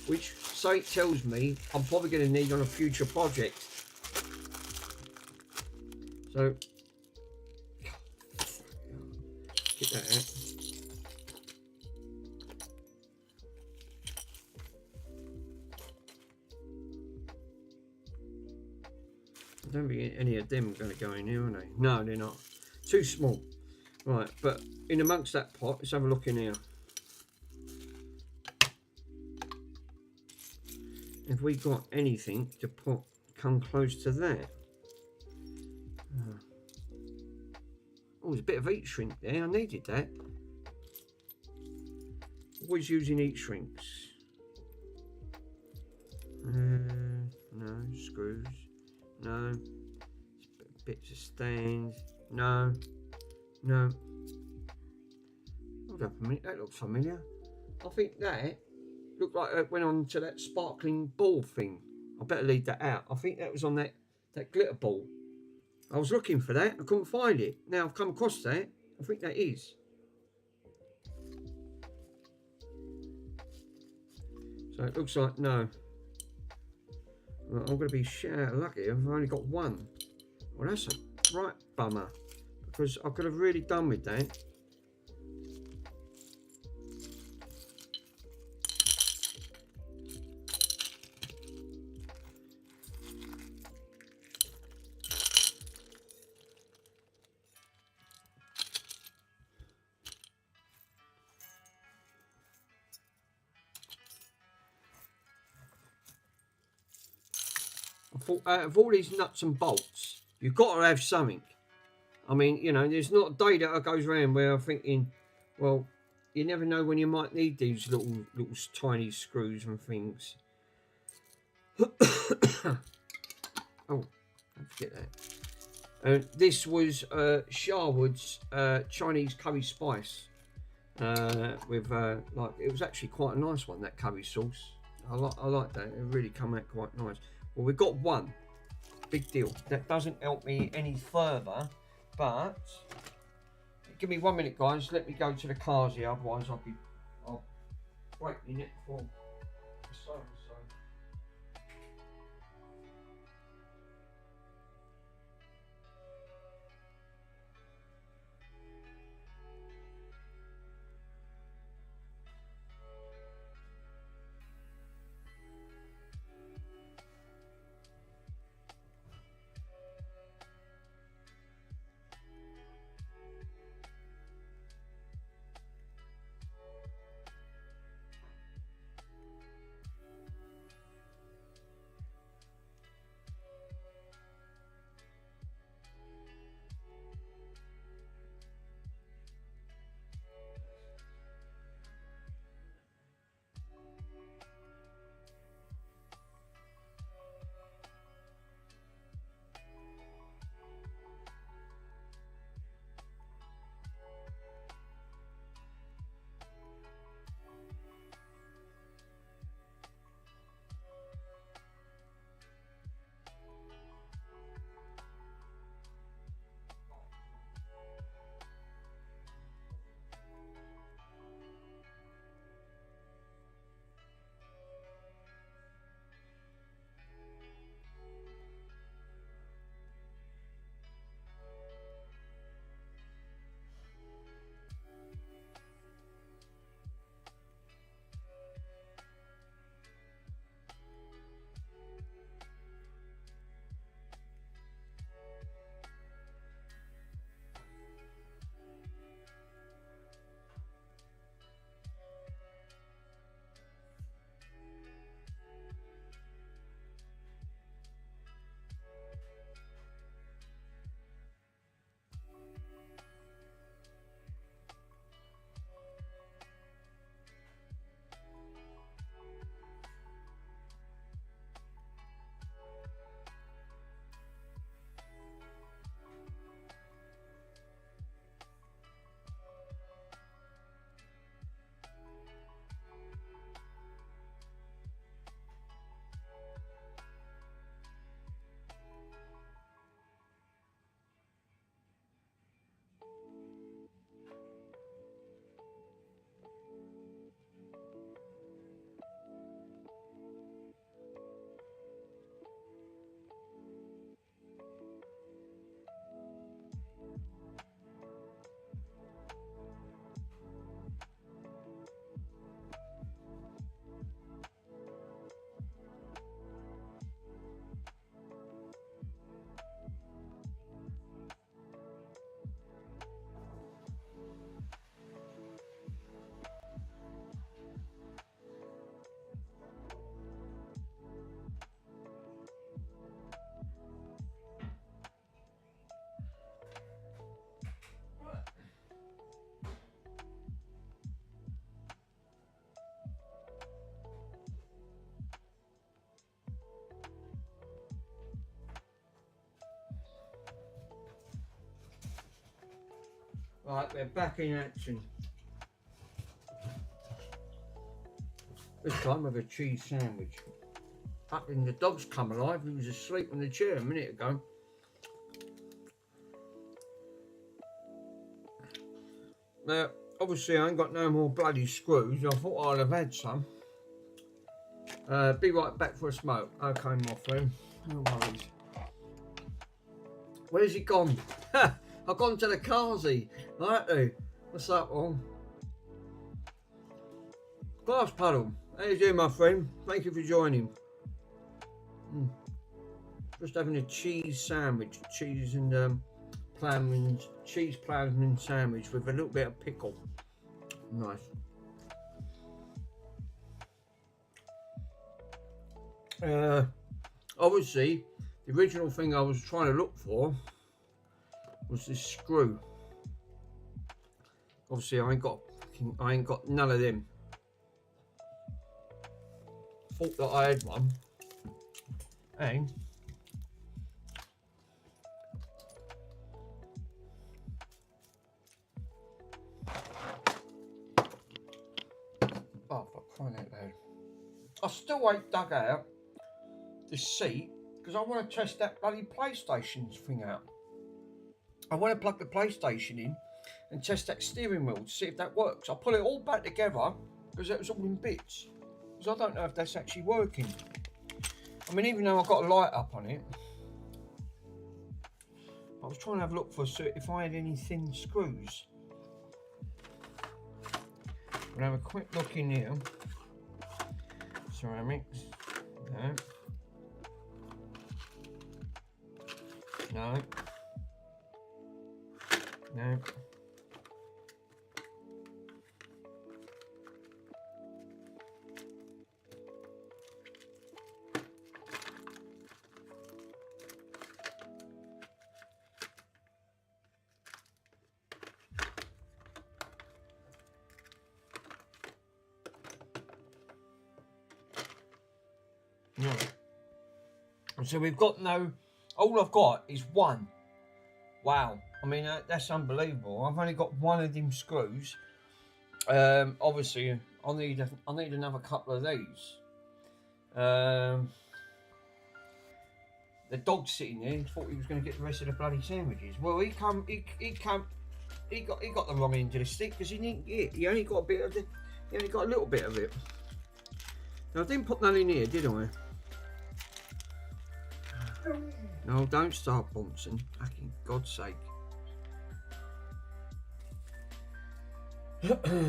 which so it tells me I'm probably going to need on a future project. So get that out. I don't think any of them are going to go in here, are they? No, they're not. Too small. Right, but in amongst that pot, let's have a look in here. Have we got anything to put come close to that? Oh, there's a bit of heat shrink there. I needed that. Always using heat shrinks. No screws. No. Bits of stands. No. No. Hold up a minute. That looks familiar. I think that looked like it went on to that sparkling ball thing. I better leave that out. I think that was on that glitter ball. I was looking for that. I couldn't find it. Now I've come across that. I think that is. So it looks like no. Well, I'm going to be lucky. I've only got one. Well, that's a right bummer. Because I could have really done with that. I thought out of all these nuts and bolts, you've got to have something. I mean, you know, there's not a day that goes around where I'm thinking, well, you never know when you might need these little tiny screws and things. Oh, don't forget that. This was Sharwood's Chinese curry spice with like, it was actually quite a nice one, that curry sauce. I like that. It really come out quite nice. Well, we've got one. Big deal. That doesn't help me any further, but give me 1 minute, guys. Let me go to the cars here, otherwise I'll break my neck for so. Right, we're back in action. This time with a cheese sandwich. Up in the dog's come alive. He was asleep on the chair a minute ago. Now, obviously I ain't got no more bloody screws. I thought I'd have had some. Be right back for a smoke. Okay, my friend. No worries. Where's he gone? I've gone to the carsy. Right, what's up, all? Glass puddle. How you doing, my friend? Thank you for joining. Just having a cheese sandwich, cheese and cheese ploughman sandwich with a little bit of pickle. Nice. Obviously, the original thing I was trying to look for was this screw. Obviously, I ain't got none of them. Thought that I had one, and oh, for crying out loud! I still ain't dug out the seat because I want to test that bloody PlayStation thing out. I want to plug the PlayStation in and test that steering wheel to see if that works. I put it all back together because it was all in bits. Because I don't know if that's actually working. I mean, even though I've got a light up on it, I was trying to have a look for if I had any thin screws. We'll have a quick look in here. Ceramics. No. No. No. No. So we've got no, all I've got is one. Wow, I mean that's unbelievable. I've only got one of them screws. Obviously I need another couple of these. The dog's sitting there. He thought he was going to get the rest of the bloody sandwiches. Well, he got the wrong end of the stick because he didn't get. He only got a bit of the. He only got a little bit of it. Now I didn't put none in here, did I? No, don't start bouncing. Fucking God's sake. Microsoft.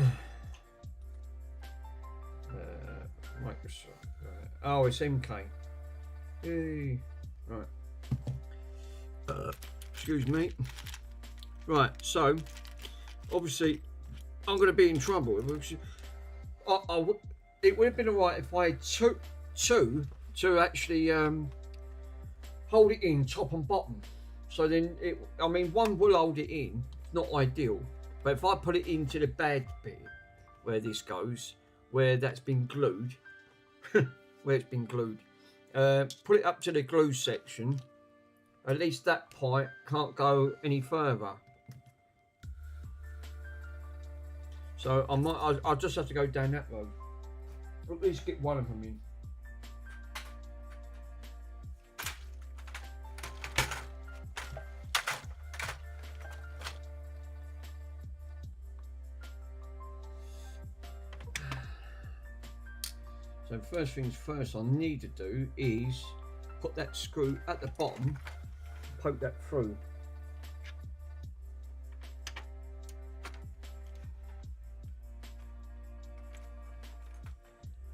Oh, it's MK. Yay. Right. Excuse me. Right, so obviously I'm going to be in trouble. It would have been alright if I took two to actually hold it in top and bottom. So then one will hold it in, not ideal, but if I put it into the bad bit where this goes, where that's been glued, where it's been glued, put it up to the glue section, at least that pipe can't go any further. So I'll just have to go down that road. At least get one of them in. So first things first, I need to do is put that screw at the bottom, poke that through.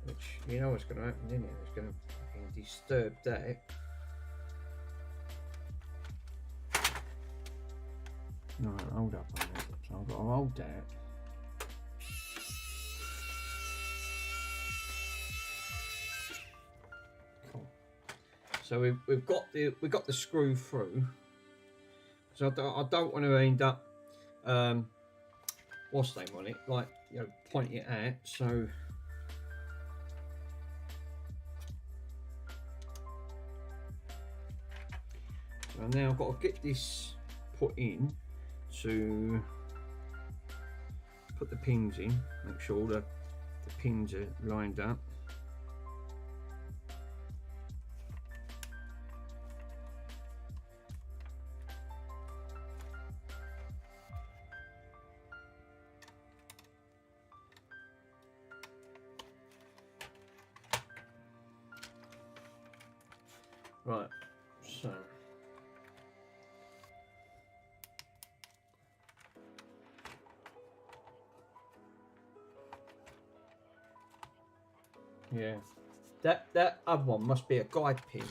Which, you know what's going to happen, isn't it? It's going to fucking disturb that. No, hold up on that. So I've got to hold that. So we've got the screw through. So I don't want to end up what's the name on it, like, you know, pointing it out. So now I've got to get this put in to put the pins in, make sure all the pins are lined up. Right, so yeah, that other one must be a guide pin.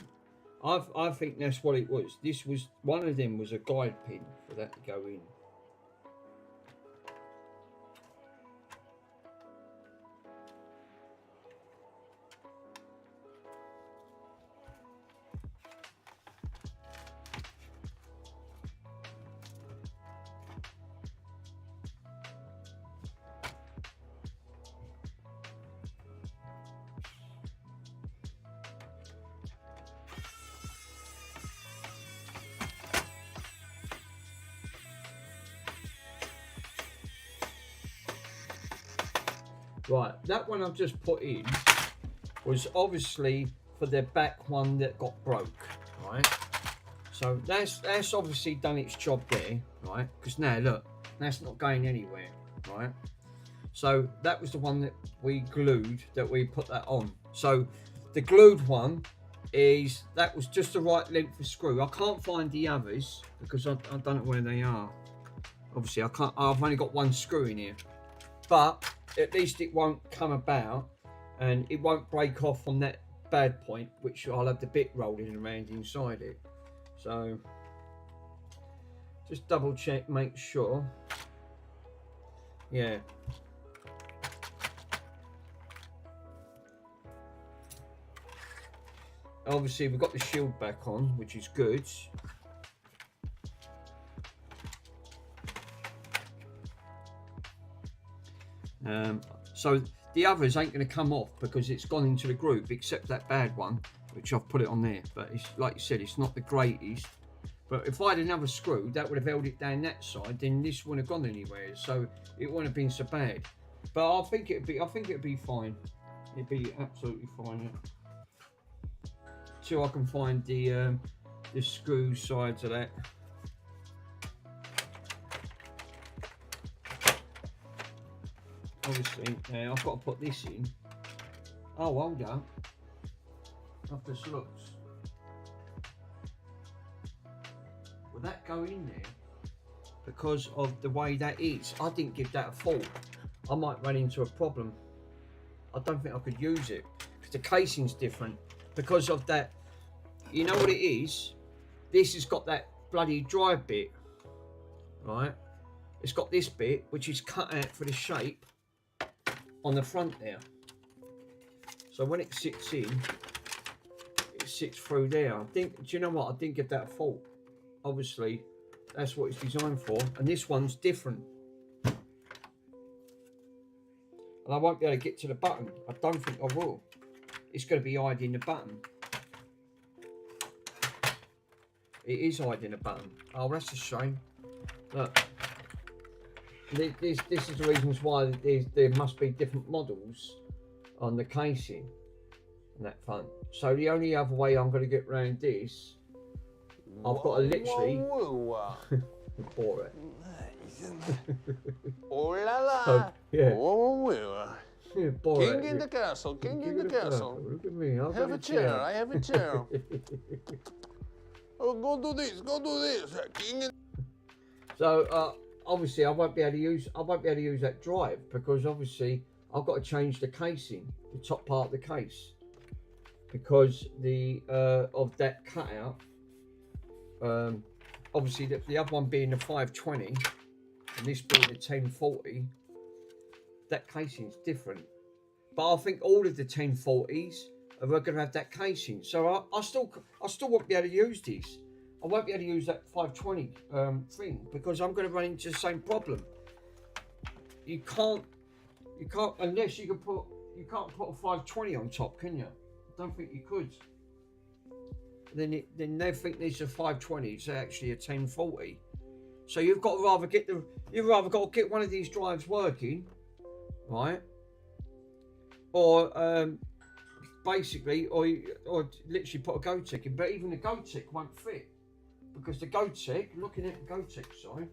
I think that's what it was. This was one of them was a guide pin for that to go in. Right, that one I've just put in was obviously for the back one that got broke, right? So that's obviously done its job there, right? Because now look, that's not going anywhere, right? So that was the one that we glued, that we put that on. So the glued one that was just the right length of screw. I can't find the others because I don't know where they are. Obviously I've only got one screw in here, but at least it won't come about and it won't break off on that bad point, which I'll have the bit rolling around inside it. So just double check, make sure. Yeah. Obviously we've got the shield back on, which is good. So the others ain't going to come off because it's gone into the group, except that bad one, which I've put it on there. But it's like you said, it's not the greatest. But if I had another screw, that would have held it down that side. Then this wouldn't have gone anywhere, so it wouldn't have been so bad. But I think it'd be fine. It'd be absolutely fine. Yeah. Till I can find the screw sides of that. Obviously, now I've got to put this in. Oh, hold up. Of the slots. Will that go in there? Because of the way that is. I didn't give that a thought. I might run into a problem. I don't think I could use it. Because the casing's different. Because of that. You know what it is? This has got that bloody drive bit. Right? It's got this bit, which is cut out for the shape. On the front there, so when it sits in, it sits through there. Do you know what? I didn't give that a thought. Obviously, that's what it's designed for, and this one's different. And I won't be able to get to the button. I don't think I will. It's going to be hiding the button. It is hiding the button. Oh, that's a shame. Look. This is the reasons why there must be different models on the casing on that front. So the only other way I'm going to get around this, I've got to literally bore it. Oh la la! So, yeah. Yeah, Bore King it. in the castle, king in the castle. Look at me. I've Have got a chair, I have a chair. Oh, go do this, King in... So obviously I won't be able to use that drive because obviously I've got to change the casing, the top part of the case, because of that cutout. Obviously the other one being the 520 and this being the 1040, that casing is different. But I think all of the 1040s are going to have that casing, so I still won't be able to use these. I won't be able to use that 520 thing because I'm going to run into the same problem. You can't unless you can't put a 520 on top, can you? I don't think you could. Then they think these are 520s, they're actually a 1040. So you've got to rather get one of these drives working, right? Or basically, or literally put a GoTech in. But even the GoTech won't fit because the GoTech, looking at the GoTech side,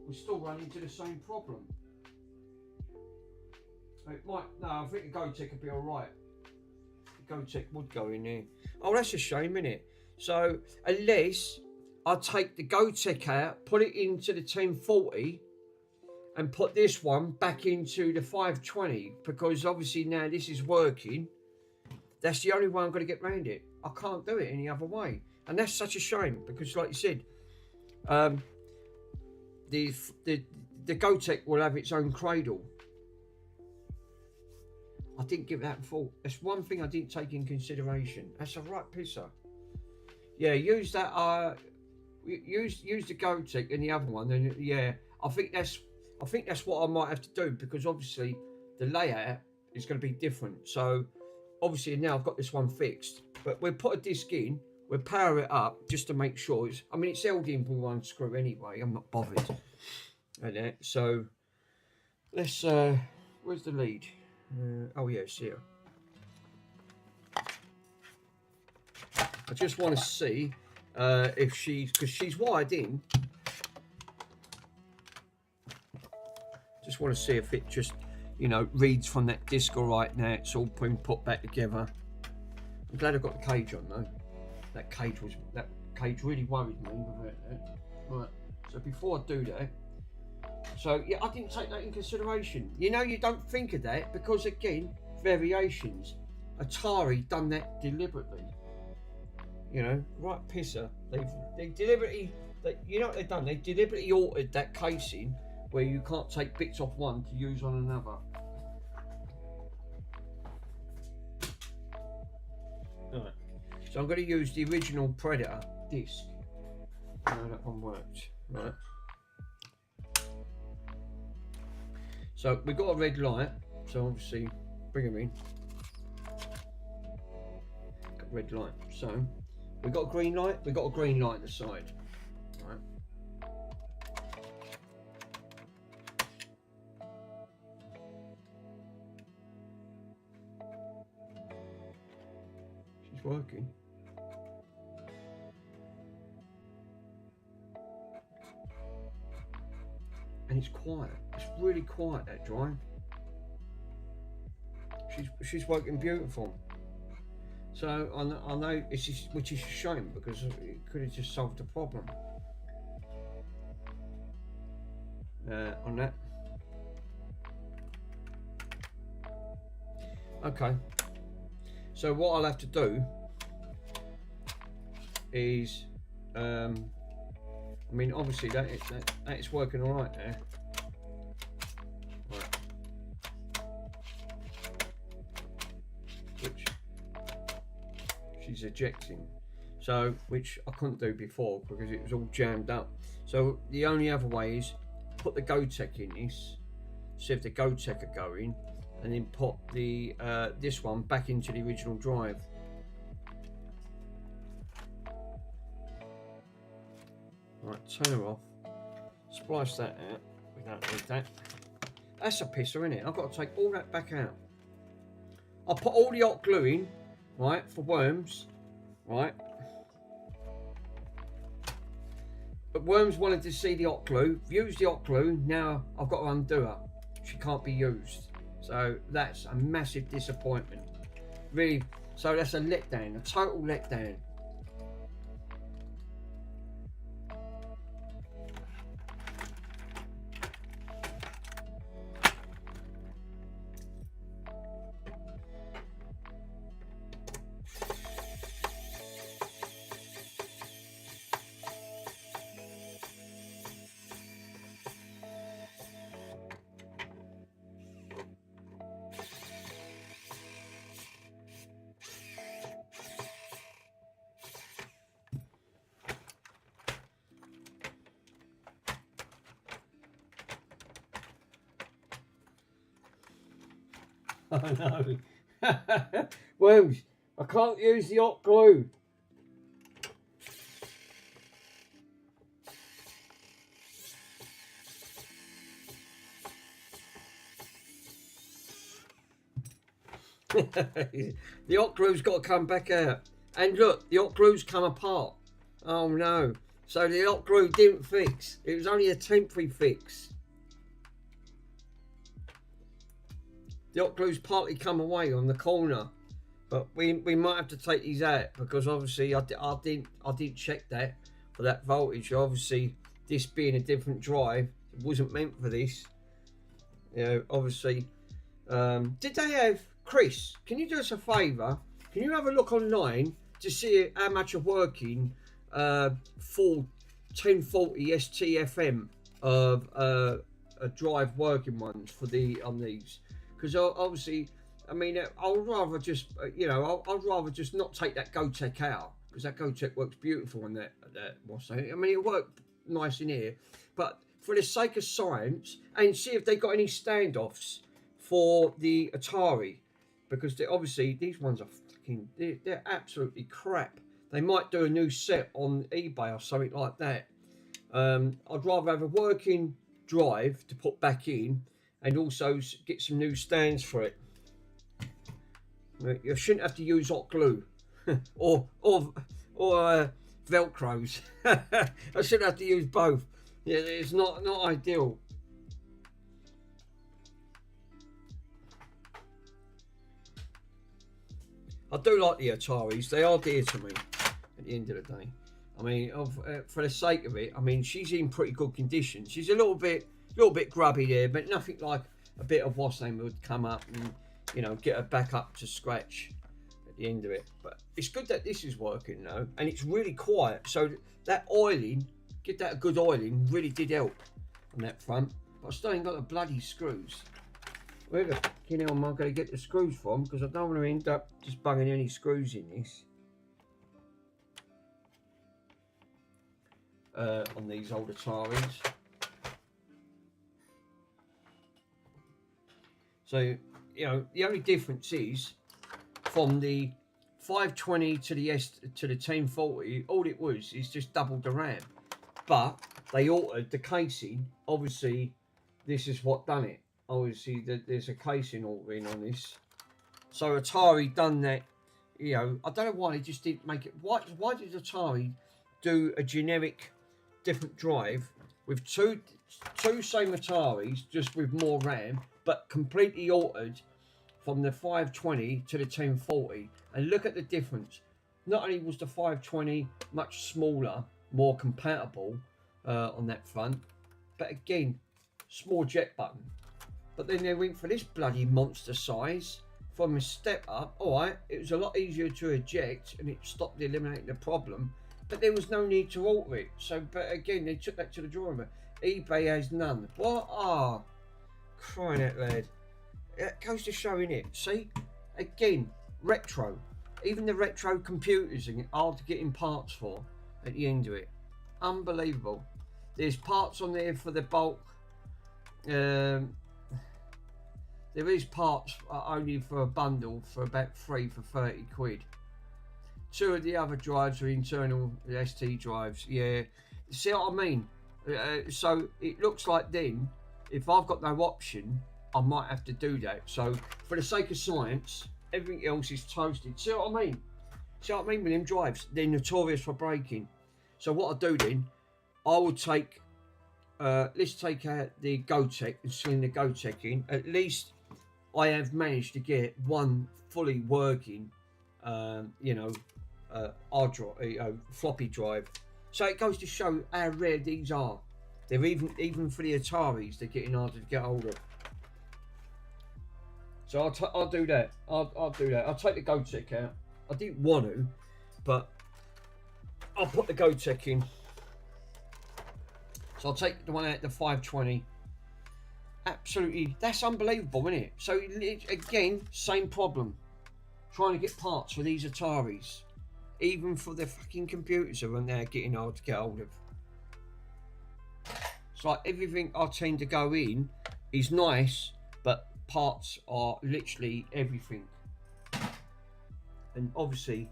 we still run into the same problem. It might, no, I think the GoTech would be alright. The GoTech would go in there. Oh, that's a shame, isn't it? So, unless I take the GoTech out, put it into the 1040, and put this one back into the 520, because obviously now this is working. That's the only way I'm going to get around it. I can't do it any other way. And that's such a shame, because like you said, the GoTech will have its own cradle. I didn't give that thought. That's one thing I didn't take in consideration. That's a right pisser. Yeah, use that. Use the GoTech and the other one. And yeah, I think that's what I might have to do, because obviously the layout is going to be different. So obviously now I've got this one fixed, but we'll put a disc in. We'll power it up just to make sure it's. I mean, it's held in with one screw anyway. I'm not bothered. And that. So let's. Where's the lead? Oh yeah, it's here. I just want to see if because she's wired in. Just want to see if it just, reads from that disc all right now. It's all been put back together. I'm glad I got the cage on though. That cage really worried me with it. Right. So before I do that. So yeah, I didn't take that in consideration. You don't think of that because again, variations. Atari done that deliberately. Right pisser. They deliberately. You know what they've done? They deliberately altered that casing where you can't take bits off one to use on another. Alright. So I'm going to use the original Predator disc. How that one worked. Right. So we've got a red light, so obviously bring them in. Got red light. So we've got a green light, we've got a green light on the side. Right. She's working. And it's quiet. It's really quiet, that drive. She's working beautiful. So I know which is a shame, because it could have just solved the problem. On that. Okay. So what I'll have to do is I mean, obviously that is working all right there. Right. Which she's ejecting. So, which I couldn't do before because it was all jammed up. So the only other way is put the GoTech in this, see if the GoTech are going, and then put the this one back into the original drive. Right, turn her off. Splice that out. We don't need that. That's a pisser, isn't it? I've got to take all that back out. I'll put all the hot glue in, right, for worms, right. But worms wanted to see the hot glue. Used the hot glue. Now I've got to undo her. She can't be used. So that's a massive disappointment. Really. So that's a letdown. A total letdown. I know. Worms, I can't use the hot glue. The hot glue's got to come back out. And look, the hot glue's come apart. Oh no. So the hot glue didn't fix. It was only a temporary fix. The hot glue's partly come away on the corner. But we might have to take these out because obviously I didn't check that for that voltage. Obviously, this being a different drive, it wasn't meant for this. You know, obviously. Did they have, Chris, can you do us a favour? Can you have a look online to see how much are working full 1040 STFM of a drive working ones for on these? Because obviously, I mean, I'd rather just, you know, I'd rather just not take that GoTech out because that GoTech works beautiful on that what's that? I mean, it worked nice in here, but for the sake of science, and see if they got any standoffs for the Atari, because obviously these ones are fucking, they're absolutely crap. They might do a new set on eBay or something like that. I'd rather have a working drive to put back in, and also get some new stands for it. You shouldn't have to use hot glue or Velcros. I shouldn't have to use both. Yeah, it's not ideal. I do like the Ataris. They are dear to me at the end of the day. I mean, for the sake of it, I mean, she's in pretty good condition. She's a little bit grubby there, but nothing like a bit of what's name would come up and, you know, get her back up to scratch at the end of it. But it's good that this is working though, and it's really quiet. So that oiling, get that a good oiling, really did help on that front. But I still ain't got the bloody screws. Where the fucking hell am I going to get the screws from? Because I don't want to end up just bunging any screws in this. On these old Ataris. So, you know, the only difference is from the 520 to the 1040, all it was is just doubled the RAM. But they altered the casing. Obviously, this is what done it. Obviously, there's a casing altering on this. So Atari done that. You know, I don't know why they just didn't make it. Why did Atari do a generic different drive with two same Ataris, just with more RAM, but completely altered from the 520 to the 1040? And look at the difference. Not only was the 520 much smaller, more compatible on that front, but again, small jet button. But then they went for this bloody monster size from a step up. All right, it was a lot easier to eject and it stopped eliminating the problem, but there was no need to alter it. So, but again, they took that to the drawing board. eBay has none. What? Ah, crying out loud. It goes to show, innit? See, again, retro. Even the retro computers are hard to get in parts for at the end of it. Unbelievable. There's parts on there for the bulk. There is parts only for a bundle for about 3 for 30 quid. 2 of the other drives are internal ST drives. Yeah, see what I mean? So it looks like then, if I've got no option, I might have to do that. So for the sake of science, everything else is toasted. See what I mean? See what I mean with them drives? They're notorious for breaking. So what I do then, I will take, let's take out the GoTech and sling the GoTech in. At least I have managed to get one fully working, hard drive, floppy drive. So it goes to show how rare these are. They're even for the Ataris, they're getting harder to get hold of. So I'll do that. I'll do that. I'll take the GoTech out. I didn't want to, but I'll put the GoTech in. So I'll take the one out, the 520. Absolutely, that's unbelievable, isn't it? So again, same problem. Trying to get parts for these Ataris, even for the fucking computers are now getting hard to get hold of. It's like everything I tend to go in is nice, but parts are literally everything. And obviously,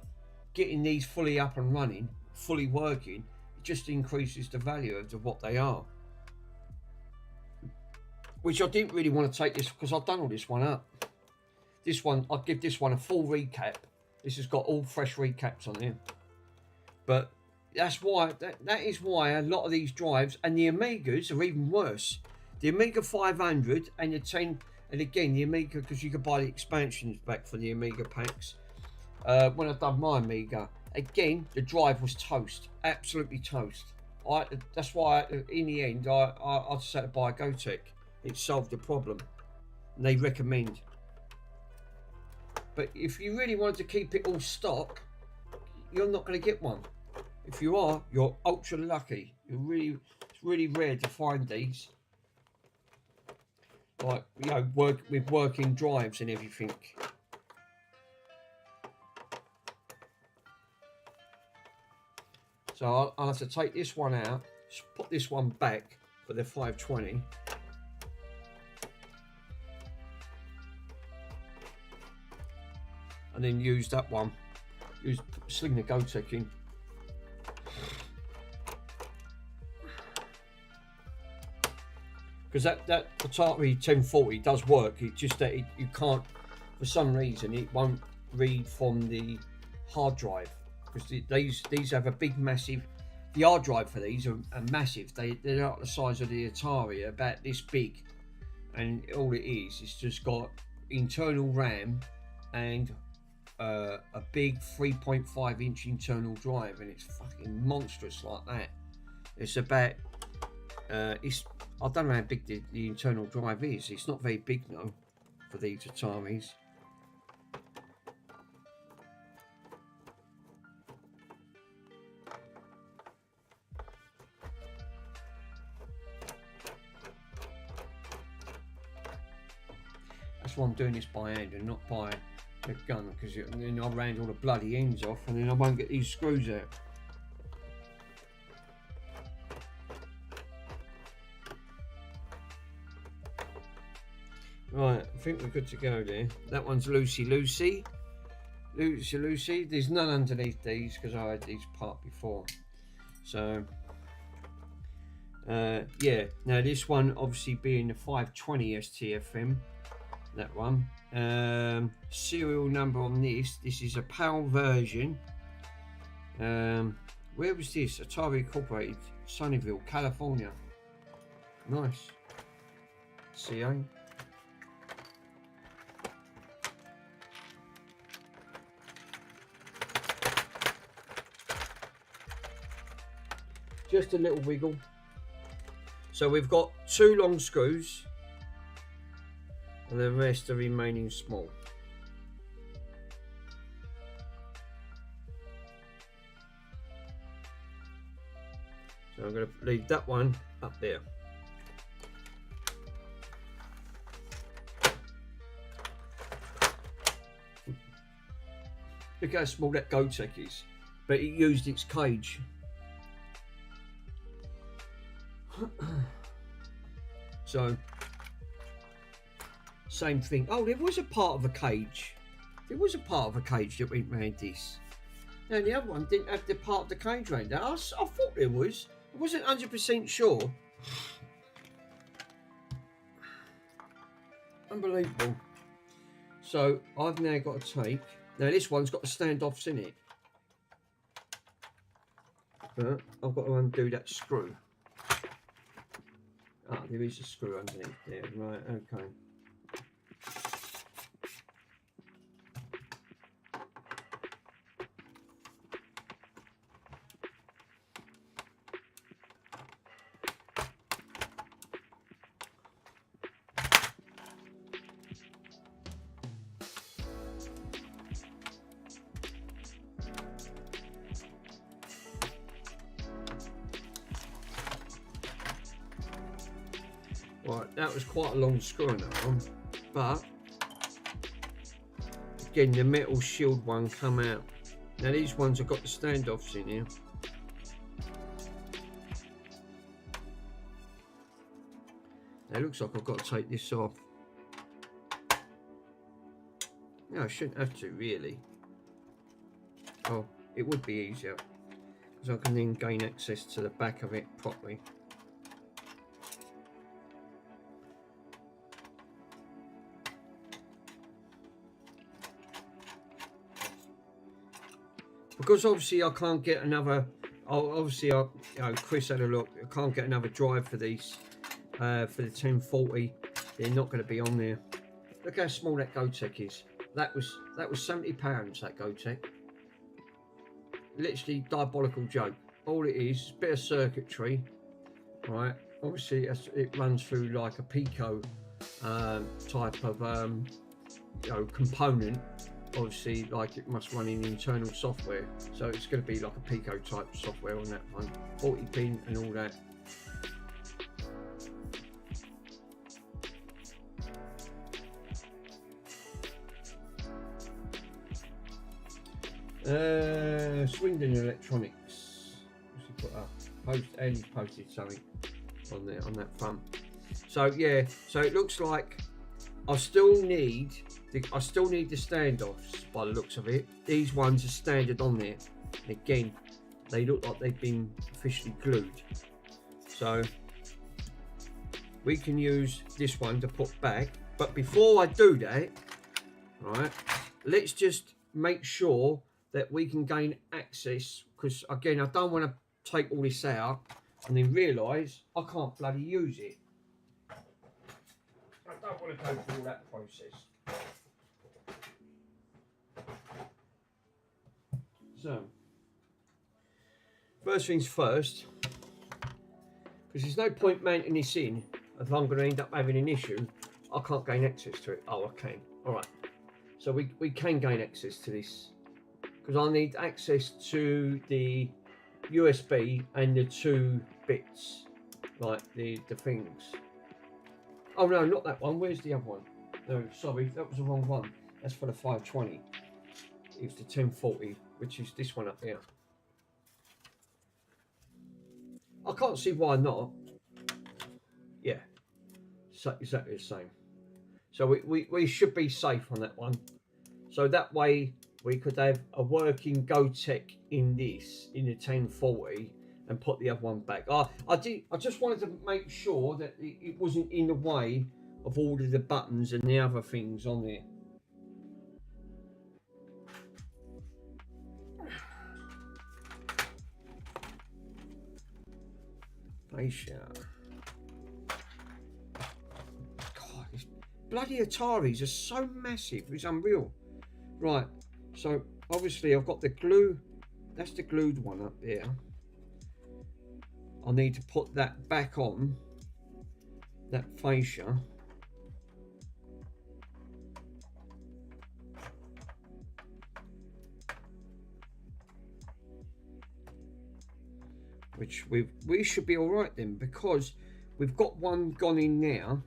getting these fully up and running, fully working, it just increases the value of what they are. Which I didn't really want to take this because I've done all this one up. this one, I'll give this one a full recap. This has got all fresh recaps on here. But that's why, that is why a lot of these drives, and the Amigas are even worse. The Amiga 500 and the 10, and again, the Amiga, because you could buy the expansions back for the Amiga packs. When I done my Amiga, again, the drive was toast, absolutely toast. That's why, in the end, I decided to buy a Gotek. It solved the problem. And they recommend. But if you really wanted to keep it all stock, you're not going to get one. If you are, you're ultra lucky. It's really rare to find these. Like, you know, with working drives and everything. So I'll have to take this one out, put this one back for the 520. And then use that one. Sling the Gotek in. Because that Atari 1040 does work. It's just that you can't, for some reason, it won't read from the hard drive. Because these have a big, massive. The hard drive for these are massive. They're not the size of the Atari, about this big, and all it is, it's just got internal RAM and a big 3.5-inch internal drive, and it's fucking monstrous like that. It's about I don't know how big the internal drive is. It's not very big though for these Ataris. That's why I'm doing this by hand and not by a gun, because then I'll round all the bloody ends off and then I won't get these screws out. Right, I think we're good to go there. That one's Lucy. There's none underneath these because I had these apart before. So, yeah. Now this one obviously being the 520 STFM. That one. Serial number on this. This is a PAL version. Where was this? Atari Incorporated, Sunnyvale, California. Nice. CA. Just a little wiggle. So we've got 2 long screws and the rest are remaining small. So I'm going to leave that one up there. Look how small that Gotek is, but it used its cage. So, same thing. Oh, there was a part of a cage. There was a part of a cage that went round this. Now, the other one didn't have the part of the cage round that. I thought there was. I wasn't 100% sure. Unbelievable. So, I've now got to take... Now, this one's got the standoffs in it. But I've got to undo that screw. Ah, there is a screw underneath there. Right, okay. Right, that was quite a long screw on that one, but again, the metal shield one come out. Now these ones have got the standoffs in here. Now it looks like I've got to take this off. No, I shouldn't have to really. Oh, it would be easier because I can then gain access to the back of it properly. because obviously I can't get another. Obviously, Chris had a look. I can't get another drive for these for the 1040. They're not going to be on there. Look how small that Gotek is. That was £70. That Gotek. Literally diabolical joke. All it is a bit of circuitry, right? Obviously, it runs through like a Pico type of component. Obviously, like it must run in internal software, so it's going to be like a Pico type software on that one, 40 pin and all that. Swindon Electronics. Andy's posted something on there on that front. So yeah, so it looks like I still need the standoffs by the looks of it. These ones are standard on there. And again, they look like they've been officially glued. So we can use this one to put back. But before I do that, right, let's just make sure that we can gain access, because again, I don't want to take all this out and then realise I can't bloody use it. I don't want to go through all that process. So, first things first, because there's no point mounting this in if I'm going to end up having an issue. I can't gain access to it. Oh, I can. Alright. So we can gain access to this, because I need access to the USB and the 2 bits, like the things. Oh no, not that one. Where's the other one? No, sorry, that was the wrong one. That's for the 520. It's the 1040, which is this one up here. I can't see why not. Yeah, so exactly the same. So we should be safe on that one. So that way we could have a working Gotek in this, in the 1040, and put the other one back. I just wanted to make sure that it wasn't in the way of all of the buttons and the other things on there. Fascia. God, these bloody Ataris are so massive, it's unreal. Right, so obviously I've got the glue, that's the glued one up there. I need to put that back on, that fascia. Which we should be all right then, because we've got one gone in now.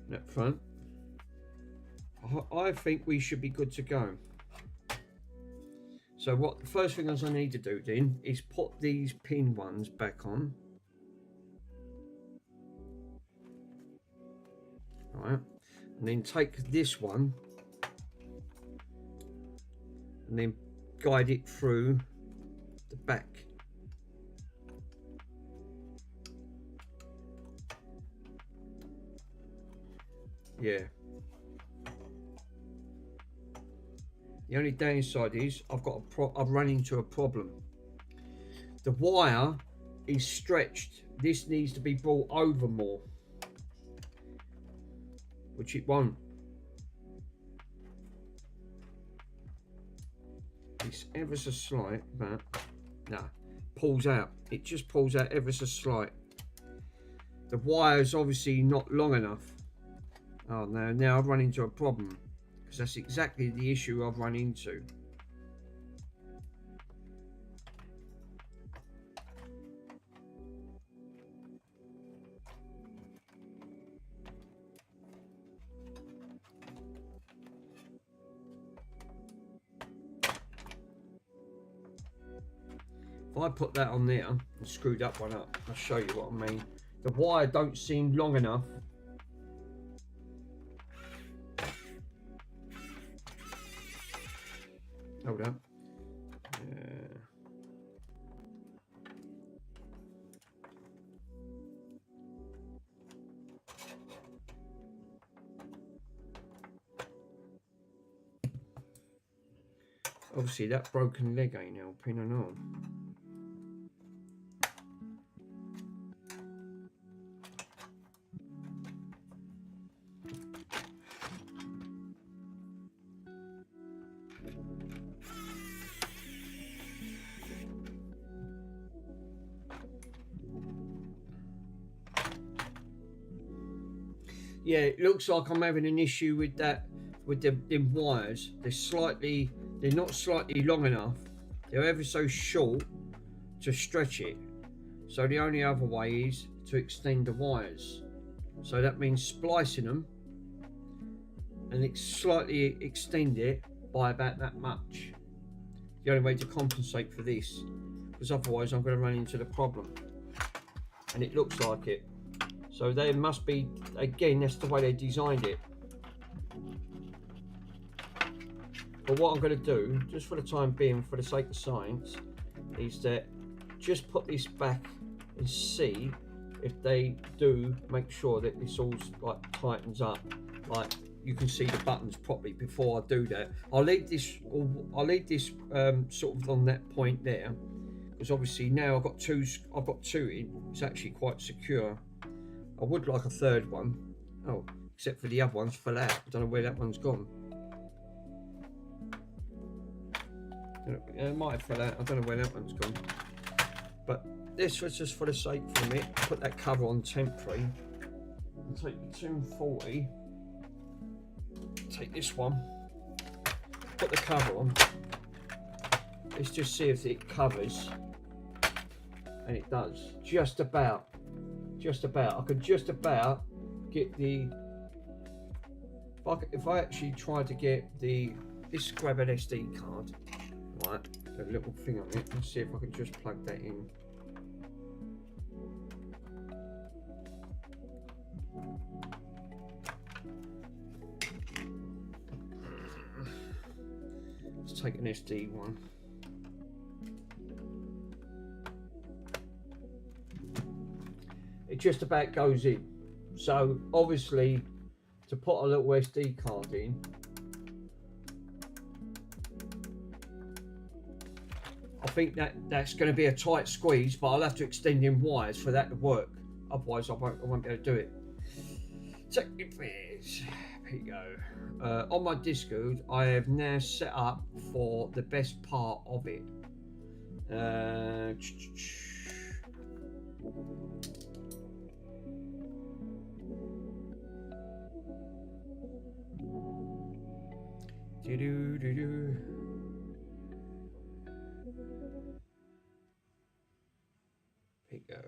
That front. I think we should be good to go. So what the first thing I need to do then is put these pin ones back on. Right, and then take this one and then guide it through the back. Yeah. The only downside is I've run into a problem. The wire is stretched. This needs to be brought over more, which it won't. It's ever so slight, but no, pulls out. It just pulls out ever so slight. The wire is obviously not long enough. Oh no, now I've run into a problem, because that's exactly the issue I've run into. If I put that on there and screw that one up, I'll show you what I mean. The wire don't seem long enough. Hold up. Obviously that broken leg ain't helping and all. Yeah, it looks like I'm having an issue with that, with the wires. They're not slightly long enough. They're ever so short to stretch it. So the only other way is to extend the wires. So that means splicing them and slightly extend it by about that much. The only way to compensate for this, because otherwise I'm going to run into the problem. And it looks like it. So they must be, again, that's the way they designed it. But what I'm going to do, just for the time being, for the sake of science, is that just put this back and see if they do make sure that this all like tightens up, like you can see the buttons properly before I do that. I'll leave this sort of on that point there, because obviously now I've got two in. It's actually quite secure. I would like a third one. Oh, except for the other one's fell out. I don't know where that one's gone. It might have fell out. I don't know where that one's gone. But this was just for the sake of it. Put that cover on temporary. And take the 240. Take this one. Put the cover on. Let's just see if it covers. And it does. Just about. Just about. I could just about get the. If I actually tried to get the. This grab an SD card. Right, a little thing on it. Let's see if I can just plug that in. Let's take an SD one. It just about goes in. So obviously, to put a little SD card in, I think that's going to be a tight squeeze, but I'll have to extend in wires for that to work. Otherwise, I won't be able to do it. So, here you go. On my Discord, I have now set up for the best part of it. Do-do-do-do. There you go.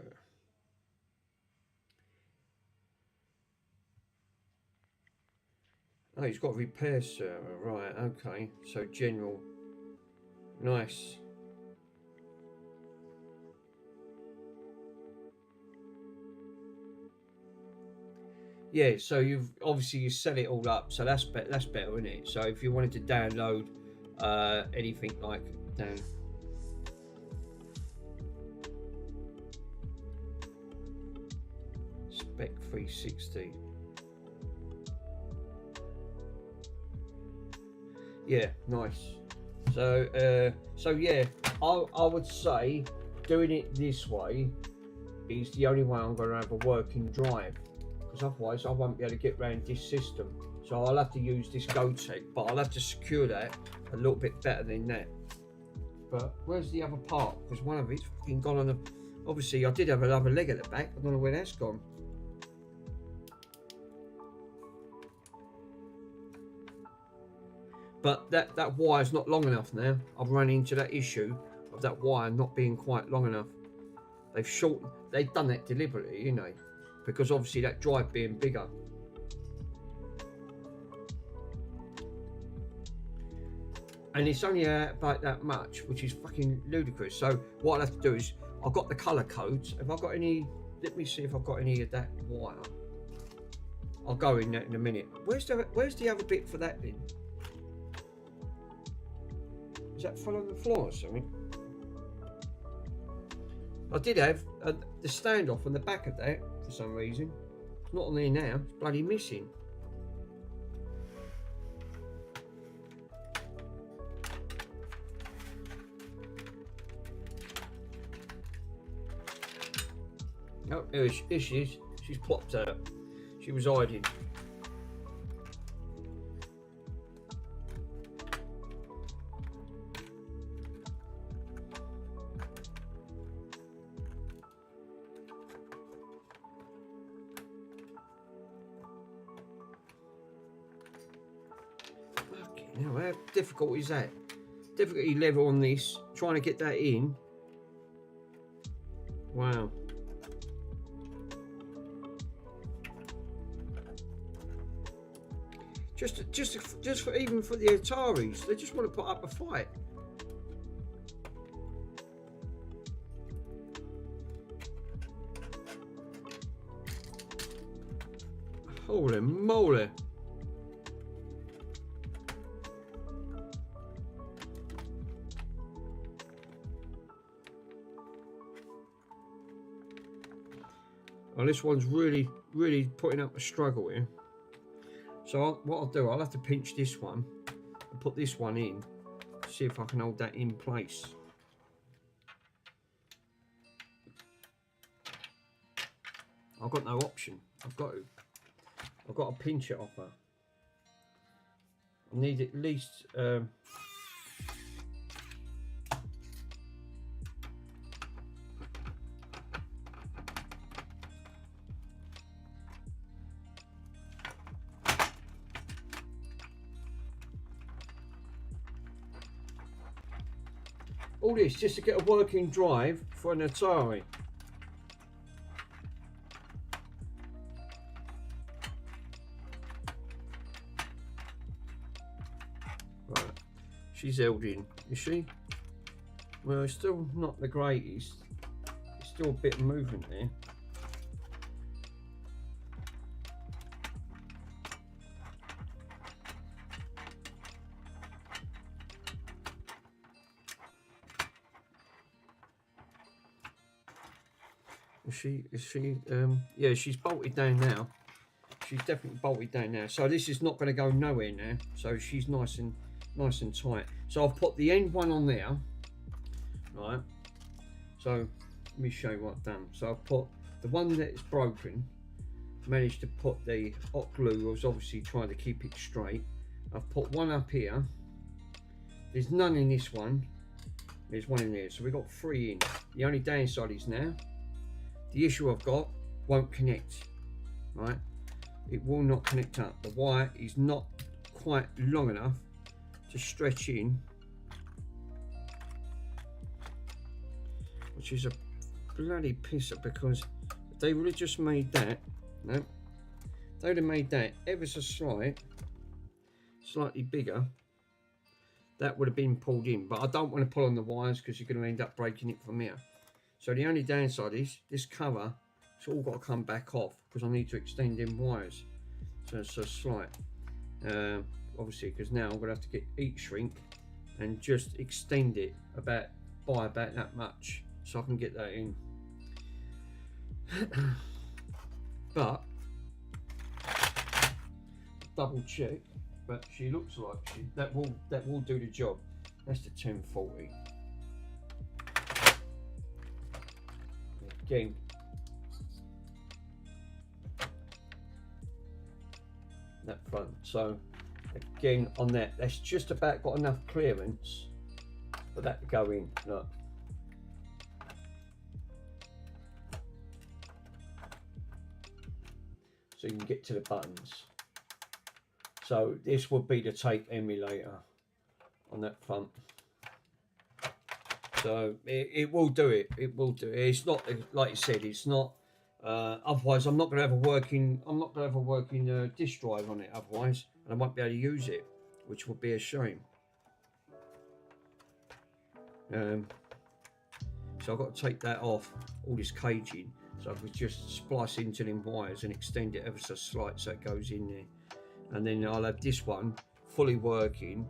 Oh, he's got a repair server, right, okay. So general. Nice. Yeah, so you set it all up, so that's better, isn't it? So if you wanted to download anything like down. Spec 360. Yeah, nice. So yeah, I would say doing it this way is the only way I'm going to have a working drive, because otherwise I won't be able to get around this system. So I'll have to use this GoTech, but I'll have to secure that a little bit better than that. But where's the other part? Because one of it's fucking gone on the. Obviously, I did have another leg at the back. I don't know where that's gone. But that wire's not long enough now. I've run into that issue of that wire not being quite long enough. They've done that deliberately, you know, because obviously that drive being bigger. And it's only about that much, which is fucking ludicrous. So what I'll have to do is, I've got the colour codes. Have I got any? Let me see if I've got any of that wire. I'll go in that in a minute. Where's the other bit for that then? Is that fell on the floor or something? I did have the standoff on the back of that for some reason. It's not on there now. It's bloody missing. Oh, here she is. She's popped out. She was hiding. Okay, now how difficult is that? Difficulty level on this, trying to get that in. Wow. Just for even for the Ataris, they just want to put up a fight. Holy moly! Well, this one's really putting up a struggle here. So what I'll do, I'll have to pinch this one and put this one in, see if I can hold that in place. I've got no option. I've got to pinch it off her. I need at least all this just to get a working drive for an Atari. Right, she's held in, is she? Well, it's still not the greatest. It's still a bit of movement there. Is she yeah, she's bolted down now. She's definitely bolted down now, so this is not going to go nowhere now, so she's nice and tight. So I've put the end one on there, right? So let me show you what I've done. So I've put the one that's broken, managed to put the hot glue. I was obviously trying to keep it straight. I've put one up here. There's none in this one. There's one in there, so we've got 3 in. The only downside is now the issue I've got won't connect, right? It will not connect up. The wire is not quite long enough to stretch in, which is a bloody pisser, because if they would have just made that, no, they would have made that ever so slightly bigger, that would have been pulled in. But I don't want to pull on the wires because you're going to end up breaking it from here. So the only downside is this cover, it's all got to come back off because I need to extend in wires. So it's so slight. Obviously, because now I'm going to have to get heat shrink and just extend it by about that much so I can get that in. But double check, but she looks like that will do the job. That's the 1040. Again, that front. So again on that's just about got enough clearance for that to go in. Look. So you can get to the buttons. So this would be the tape emulator on that front. So it will do it. It will do it. It's not, like you said, it's not. Otherwise, I'm not going to have a working. I'm not going to have a working disk drive on it. Otherwise, and I won't be able to use it, which would be a shame. So I've got to take that off, all this caging, so I could just splice into them wires and extend it ever so slight so it goes in there. And then I'll have this one fully working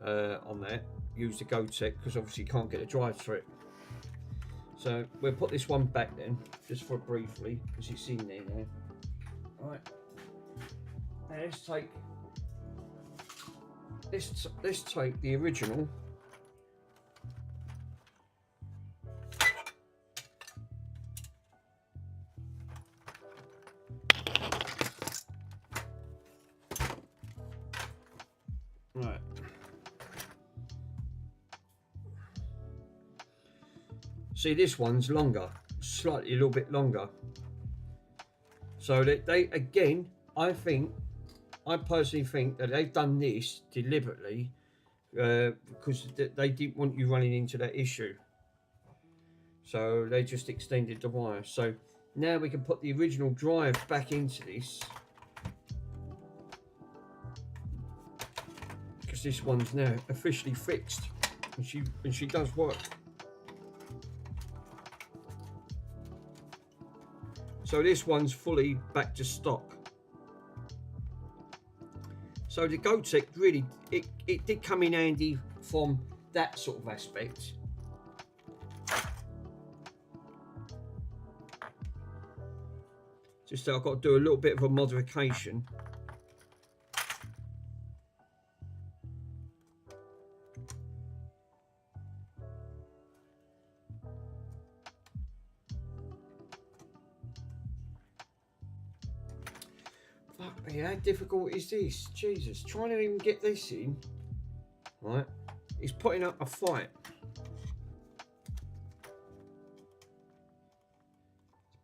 on that. Use the GoTech because obviously you can't get a drive through it. So we'll put this one back then, just for briefly, because it's in there now. Alright. Now let's take the original. Right. See, this one's longer, slightly a little bit longer. So they again, I personally think that they've done this deliberately because they didn't want you running into that issue. So they just extended the wire. So now we can put the original drive back into this. Because this one's now officially fixed. And she does work. So this one's fully back to stock. So the Gotek really, it did come in handy from that sort of aspect. Just that I've got to do a little bit of a modification. Fuck me, how difficult is this? Jesus, trying to even get this in, right? He's putting up a fight.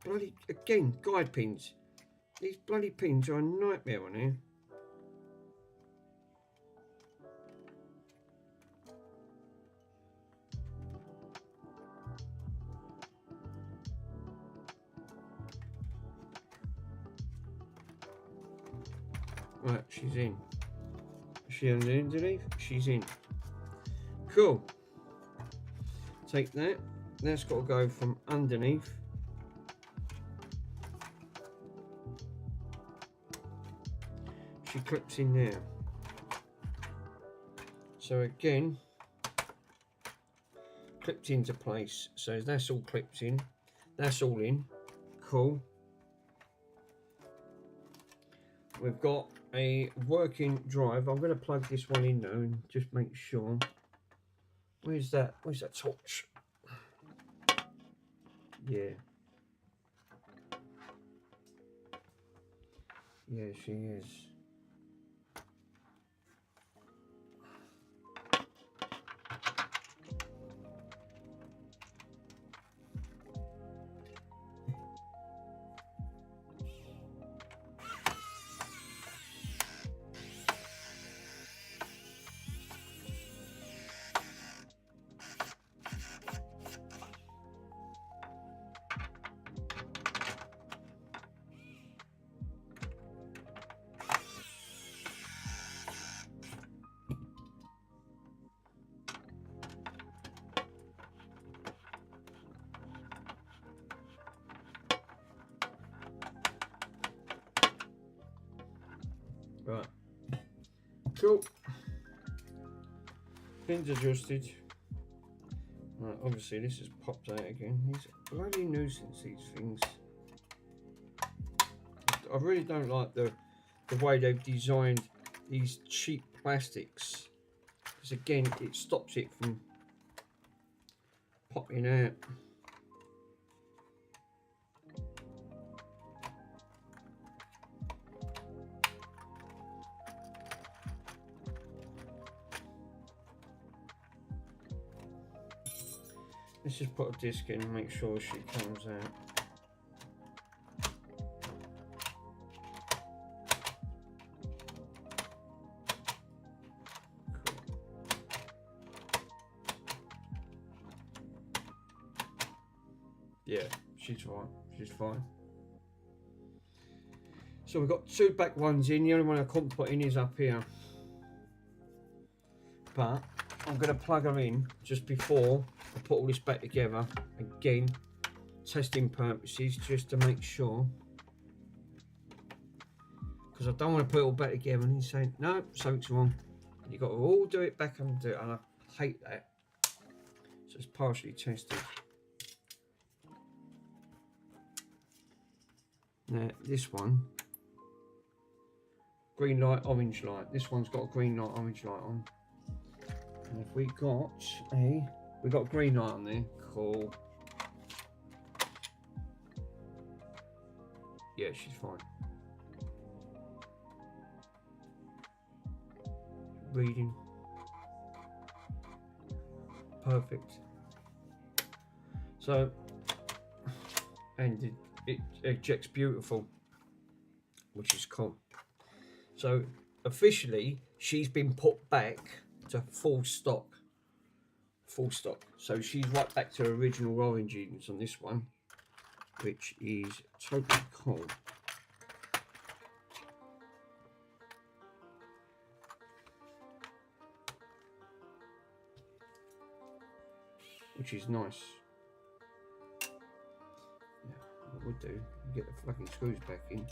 Bloody, again, guide pins. These bloody pins are a nightmare on here. Right, she's in. Is she underneath? She's in. Cool. Take that. That's got to go from underneath. She clips in there. So again, clipped into place. So that's all clipped in. That's all in. Cool. We've got a working drive. I'm going to plug this one in now and just make sure. Where's that torch? Yeah. Yeah, she is. Right. Cool. Pins adjusted. Right, obviously this has popped out again. These bloody nuisance, these things. I really don't like the way they've designed these cheap plastics. Because again, it stops it from popping out. Let's just put a disc in and make sure she comes out. Cool. Yeah, she's fine. She's fine. So we've got two back ones in. The only one I couldn't put in is up here. But I'm going to plug her in just before I put all this back together. Again, testing purposes, just to make sure. Because I don't want to put it all back together and he's saying, no, something's wrong. You've got to all do it back and do it. And I hate that. So it's partially tested. Now, this one, green light, orange light. This one's got a green light, orange light on. And if we got a green light on there, cool. Yeah, she's fine. reading. Perfect. So, and it ejects beautiful, which is cool. So officially she's been put back to full stock. So she's right back to original origins on this one, which is totally cool. Which is nice. Yeah, what we'll do, get the fucking screws back in.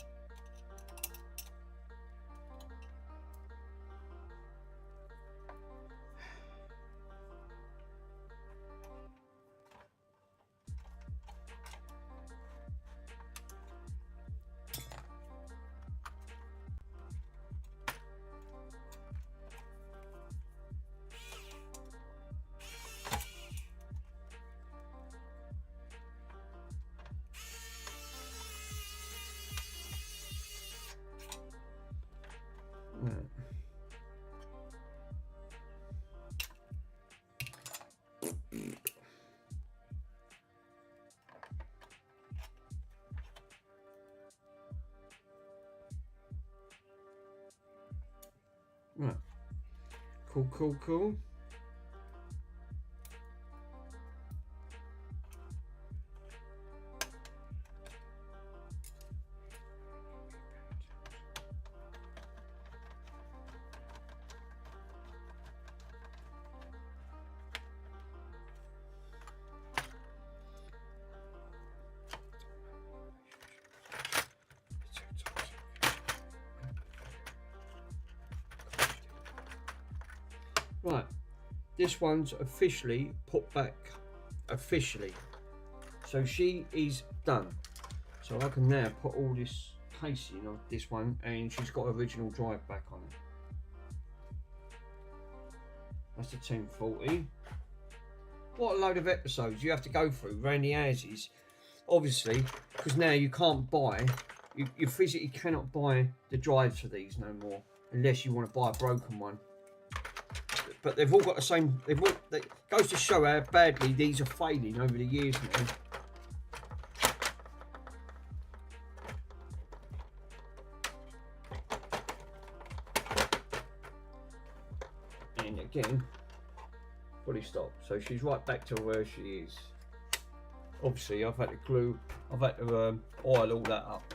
Right. Cool. Right, this one's officially put back. Officially. So she is done. So I can now put all this casing on this one, and she's got original drive back on it. That's the 1040. What a load of episodes you have to go through around the houses. Obviously, because now you can't buy, you physically cannot buy the drives for these no more, unless you want to buy a broken one. But they've all got the same. It goes to show how badly these are failing over the years now. And again, fully stopped. So she's right back to where she is. Obviously, I've had to glue. I've had to oil all that up.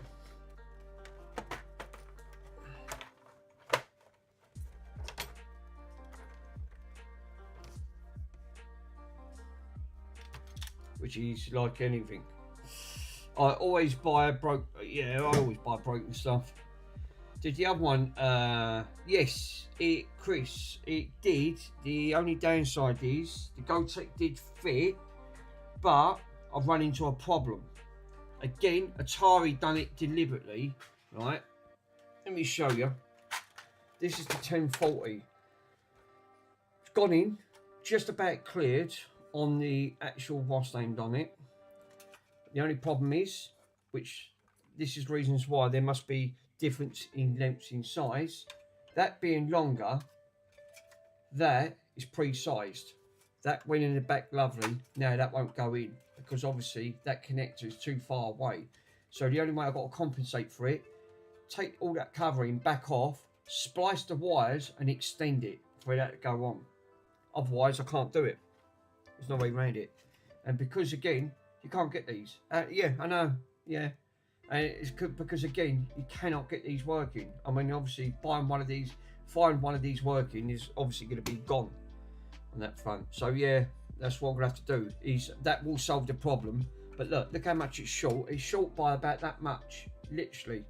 Which is like anything. I always buy I always buy broken stuff. Did the other one? Yes, Chris, it did. The only downside is the Gotek did fit, but I've run into a problem. Again, Atari done it deliberately, right? Let me show you. This is the 1040. It's gone in, just about cleared on the actual wash aimed on it. The only problem is, which this is reasons why there must be difference in lengths in size. That being longer, that is pre-sized. That went in the back lovely. Now that won't go in because obviously that connector is too far away. So the only way I've got to compensate for it, take all that covering back off, splice the wires and extend it for that to go on. Otherwise I can't do it. There's no way around it. And because again, you can't get these. Yeah, I know. Yeah. And it's because again, you cannot get these working. I mean, obviously, find one of these working is obviously going to be gone on that front. So yeah, that's what we're going to have to do. That will solve the problem. But look how much it's short. It's short by about that much, literally.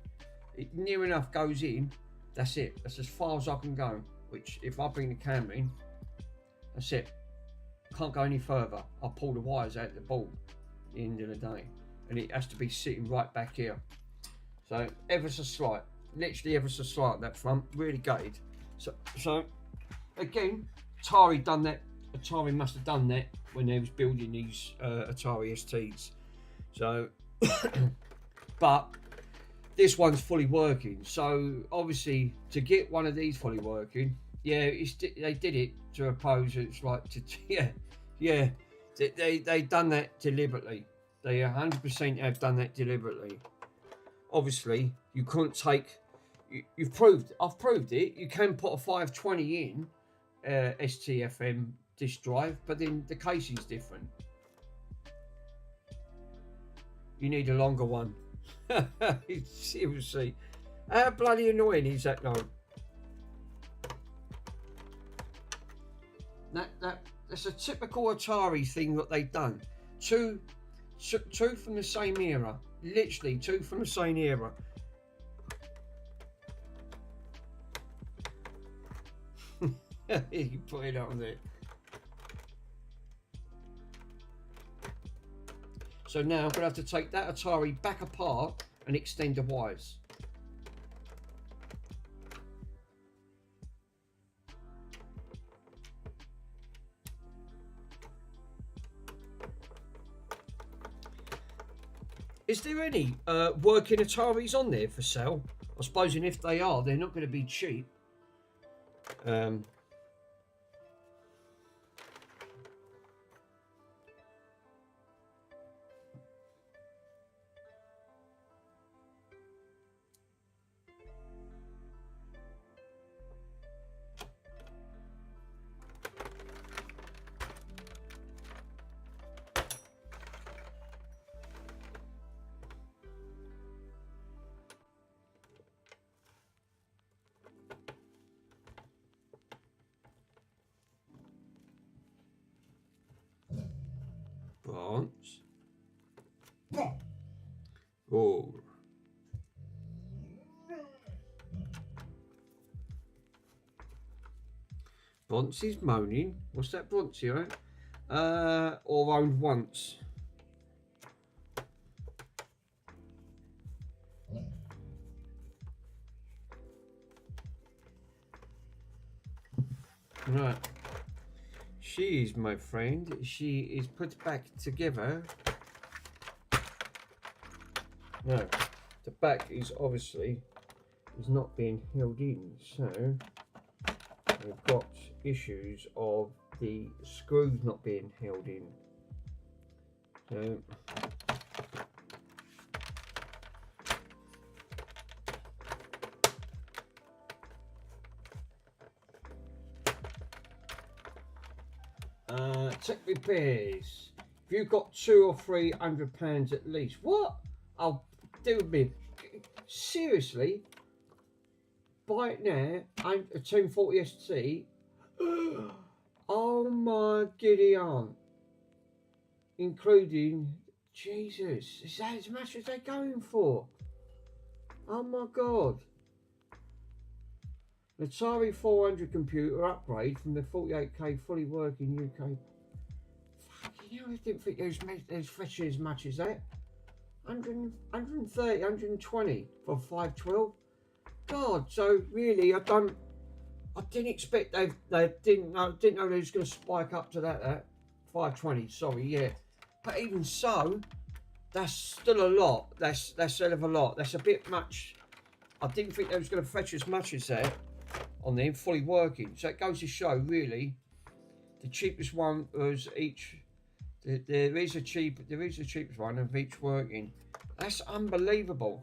It near enough goes in. That's it. That's as far as I can go. Which, if I bring the camera in, that's it. Can't go any further. I'll pull the wires out of the board at the end of the day. And it has to be sitting right back here. So ever so slight. Literally ever so slight on that front. Really gutted. So again, Atari done that. Atari must have done that when they was building these Atari STs. So but this one's fully working. So obviously to get one of these fully working, Yeah, they did it to oppose. It's like to yeah. They done that deliberately. They 100% have done that deliberately. Obviously, you couldn't take. I've proved it. You can put a 520 in STFM disk drive, but then the casing's different. You need a longer one. Seriously, how bloody annoying is that though? That's a typical Atari thing that they've done. Two from the same era. Literally, two from the same era. You put it on there. So now I'm going to have to take that Atari back apart and extend the wires. Is there any working Ataris on there for sale? I suppose, and if they are, they're not going to be cheap. Branch. Oh. Bronzy's moaning. What's that Bronzy, right? Or owned once. Right. She is, my friend. She is put back together. No, the back is obviously not being held in, so we've got issues of the screws not being held in. So tech repairs. If you've got £200 or £300 at least, what? I'll do with me. Seriously, buy it now. A 1040 ST. Oh my giddy aunt. Including, Jesus, is that as much as they're going for? Oh my god. An Atari 400 computer upgrade from the 48K fully working UK. Fucking hell, I didn't think it was fetching as much as that. 130, 120 for 512. God, so really, I didn't expect they didn't know they was going to spike up to that 520. Sorry, yeah, but even so, that's still a lot. That's a hell of a lot. That's a bit much. I didn't think they was going to fetch as much as that on them fully working. So it goes to show, really, the cheapest one was each. There is a cheapest one of each working. That's unbelievable.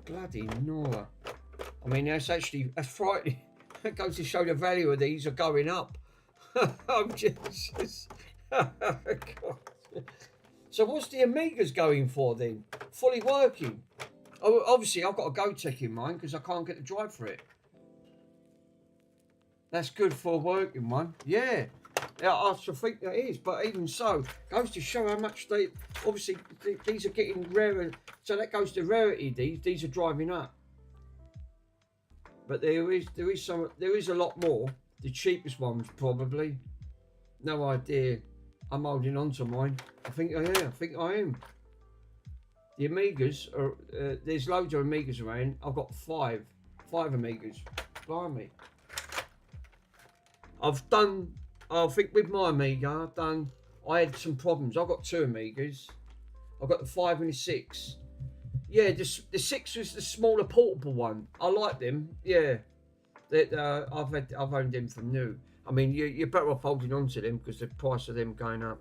Bloody Nora. I mean, that's frightening. That goes to show the value of these are going up. I'm just... God. So what's the Amigas going for then? Fully working? Oh, obviously, I've got a Go-Tech in mind because I can't get the drive for it. That's good for a working one. Yeah, I should think that is. But even so, goes to show how much they... Obviously, these are getting rarer. So that goes to rarity. These are driving up. But there is a lot more. The cheapest ones probably. No idea. I'm holding on to mine. I think I am. The Amigas are. There's loads of Amigas around. I've got five Amigas. Blimey. I think with my Amiga, I had some problems. I've got two Amigas. I've got the 5 and the 6. Yeah, the 6 was the smaller portable one. I like them. Yeah, I've owned them from new. I mean, you're better off holding on to them because the price of them going up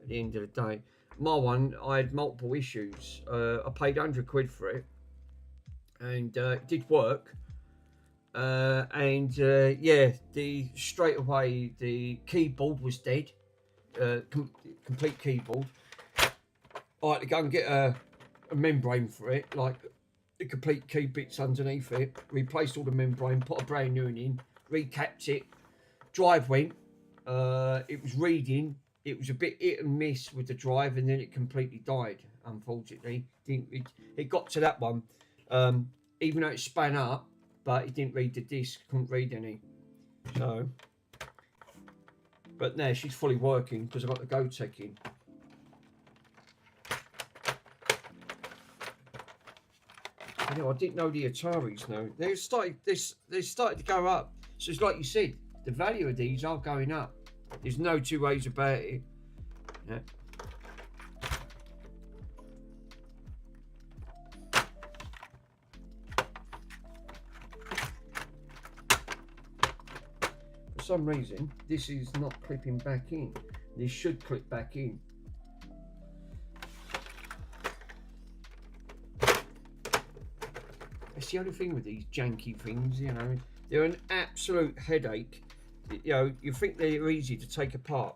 at the end of the day. My one, I had multiple issues. I paid £100 for it, and it did work. Yeah, the straight away the keyboard was dead. Complete keyboard. I had to go and get a membrane for it, like the complete key bits underneath it. Replaced all the membrane, put a brand new one in, recapped it. Drive went. It was reading. It was a bit hit and miss with the drive, and then it completely died. Unfortunately, it got to that one. Even though it span up, but it didn't read the disc. Couldn't read any. So, but now she's fully working because I got the Go-Tech in. You know, I didn't know the Ataris now. They started to go up. So it's like you said, the value of these are going up. There's no two ways about it. Yeah. For some reason, this is not clipping back in. This should clip back in. It's the only thing with these janky things, you know. They're an absolute headache. You know, you think they're easy to take apart.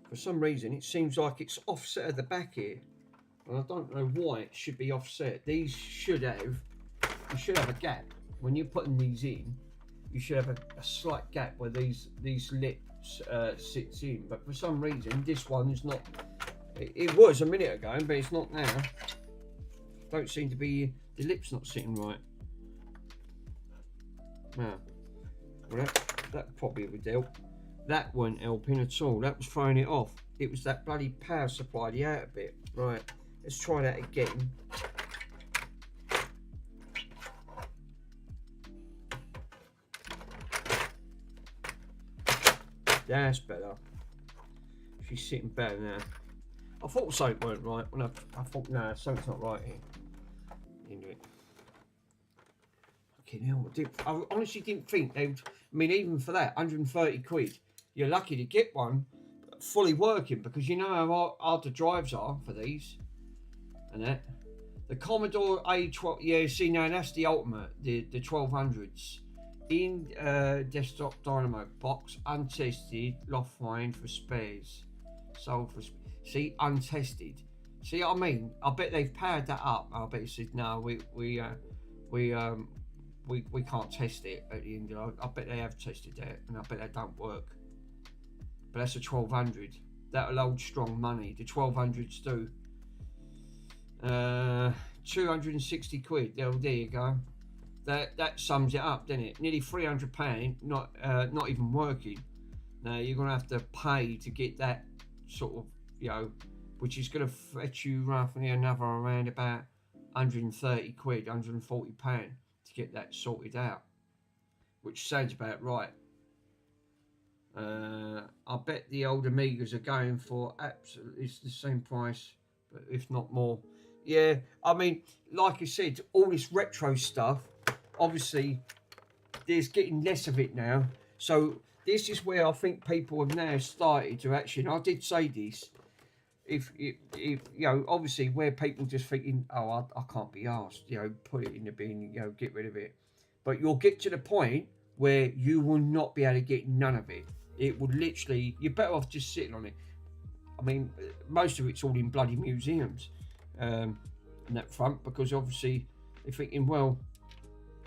For some reason, it seems like it's offset at the back here. And I don't know why it should be offset. These should have, you should have a gap. When you're putting these in, you should have a slight gap where these lips sits in. But for some reason, this one is not, it was a minute ago, but it's not now. Don't seem to be, the lip's not sitting right. Now, well, that probably would help. That wasn't helping at all. That was throwing it off. It was that bloody power supply, the outer bit. Right, let's try that again. That's better. She's sitting better now. I thought something weren't right when I thought, no, something's not right here. Into it. Fucking hell, I honestly didn't think they would, I mean, even for that, 130 quid, you're lucky to get one fully working because you know how hard the drives are for these. And that. The Commodore A12, yeah, see now that's the ultimate, the 1200s. In desktop dynamo box, untested, loft find for spares. Sold for, see, untested. See what I mean? I bet they've powered that up. I bet he said, no, we can't test it at the end of it. I bet they have tested that, and I bet that don't work. But that's a 1200. That'll hold strong money. The 1200s do. 260 quid. There you go. That sums it up, doesn't it? Nearly £300, not even working. Now you're gonna have to pay to get that sort of, you know, which is gonna fetch you roughly another around about 130 quid, 140 pound to get that sorted out. Which sounds about right. I bet the old Amigas are going for absolutely the same price, but if not more. Yeah, I mean, like I said, all this retro stuff, obviously, there's getting less of it now. So this is where I think people have now started to actually, and I did say this, if you know, obviously where people just thinking, oh, I can't be asked, you know, put it in the bin, you know, get rid of it. But you'll get to the point where you will not be able to get none of it. It would literally, you're better off just sitting on it. I mean, most of it's all in bloody museums, in that front, because obviously they're thinking, well,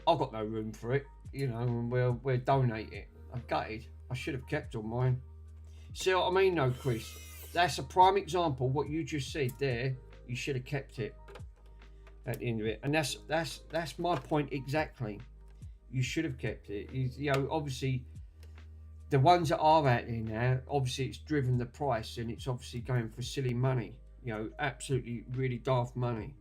I've got no room for it, you know, and we'll donate it. I'm gutted. I should have kept all mine. See what I mean, though, Chris? That's a prime example. What you just said there, you should have kept it at the end of it, and that's my point exactly. You should have kept it. You know, obviously, the ones that are out there now, obviously, it's driven the price, and it's obviously going for silly money. You know, absolutely, really daft money.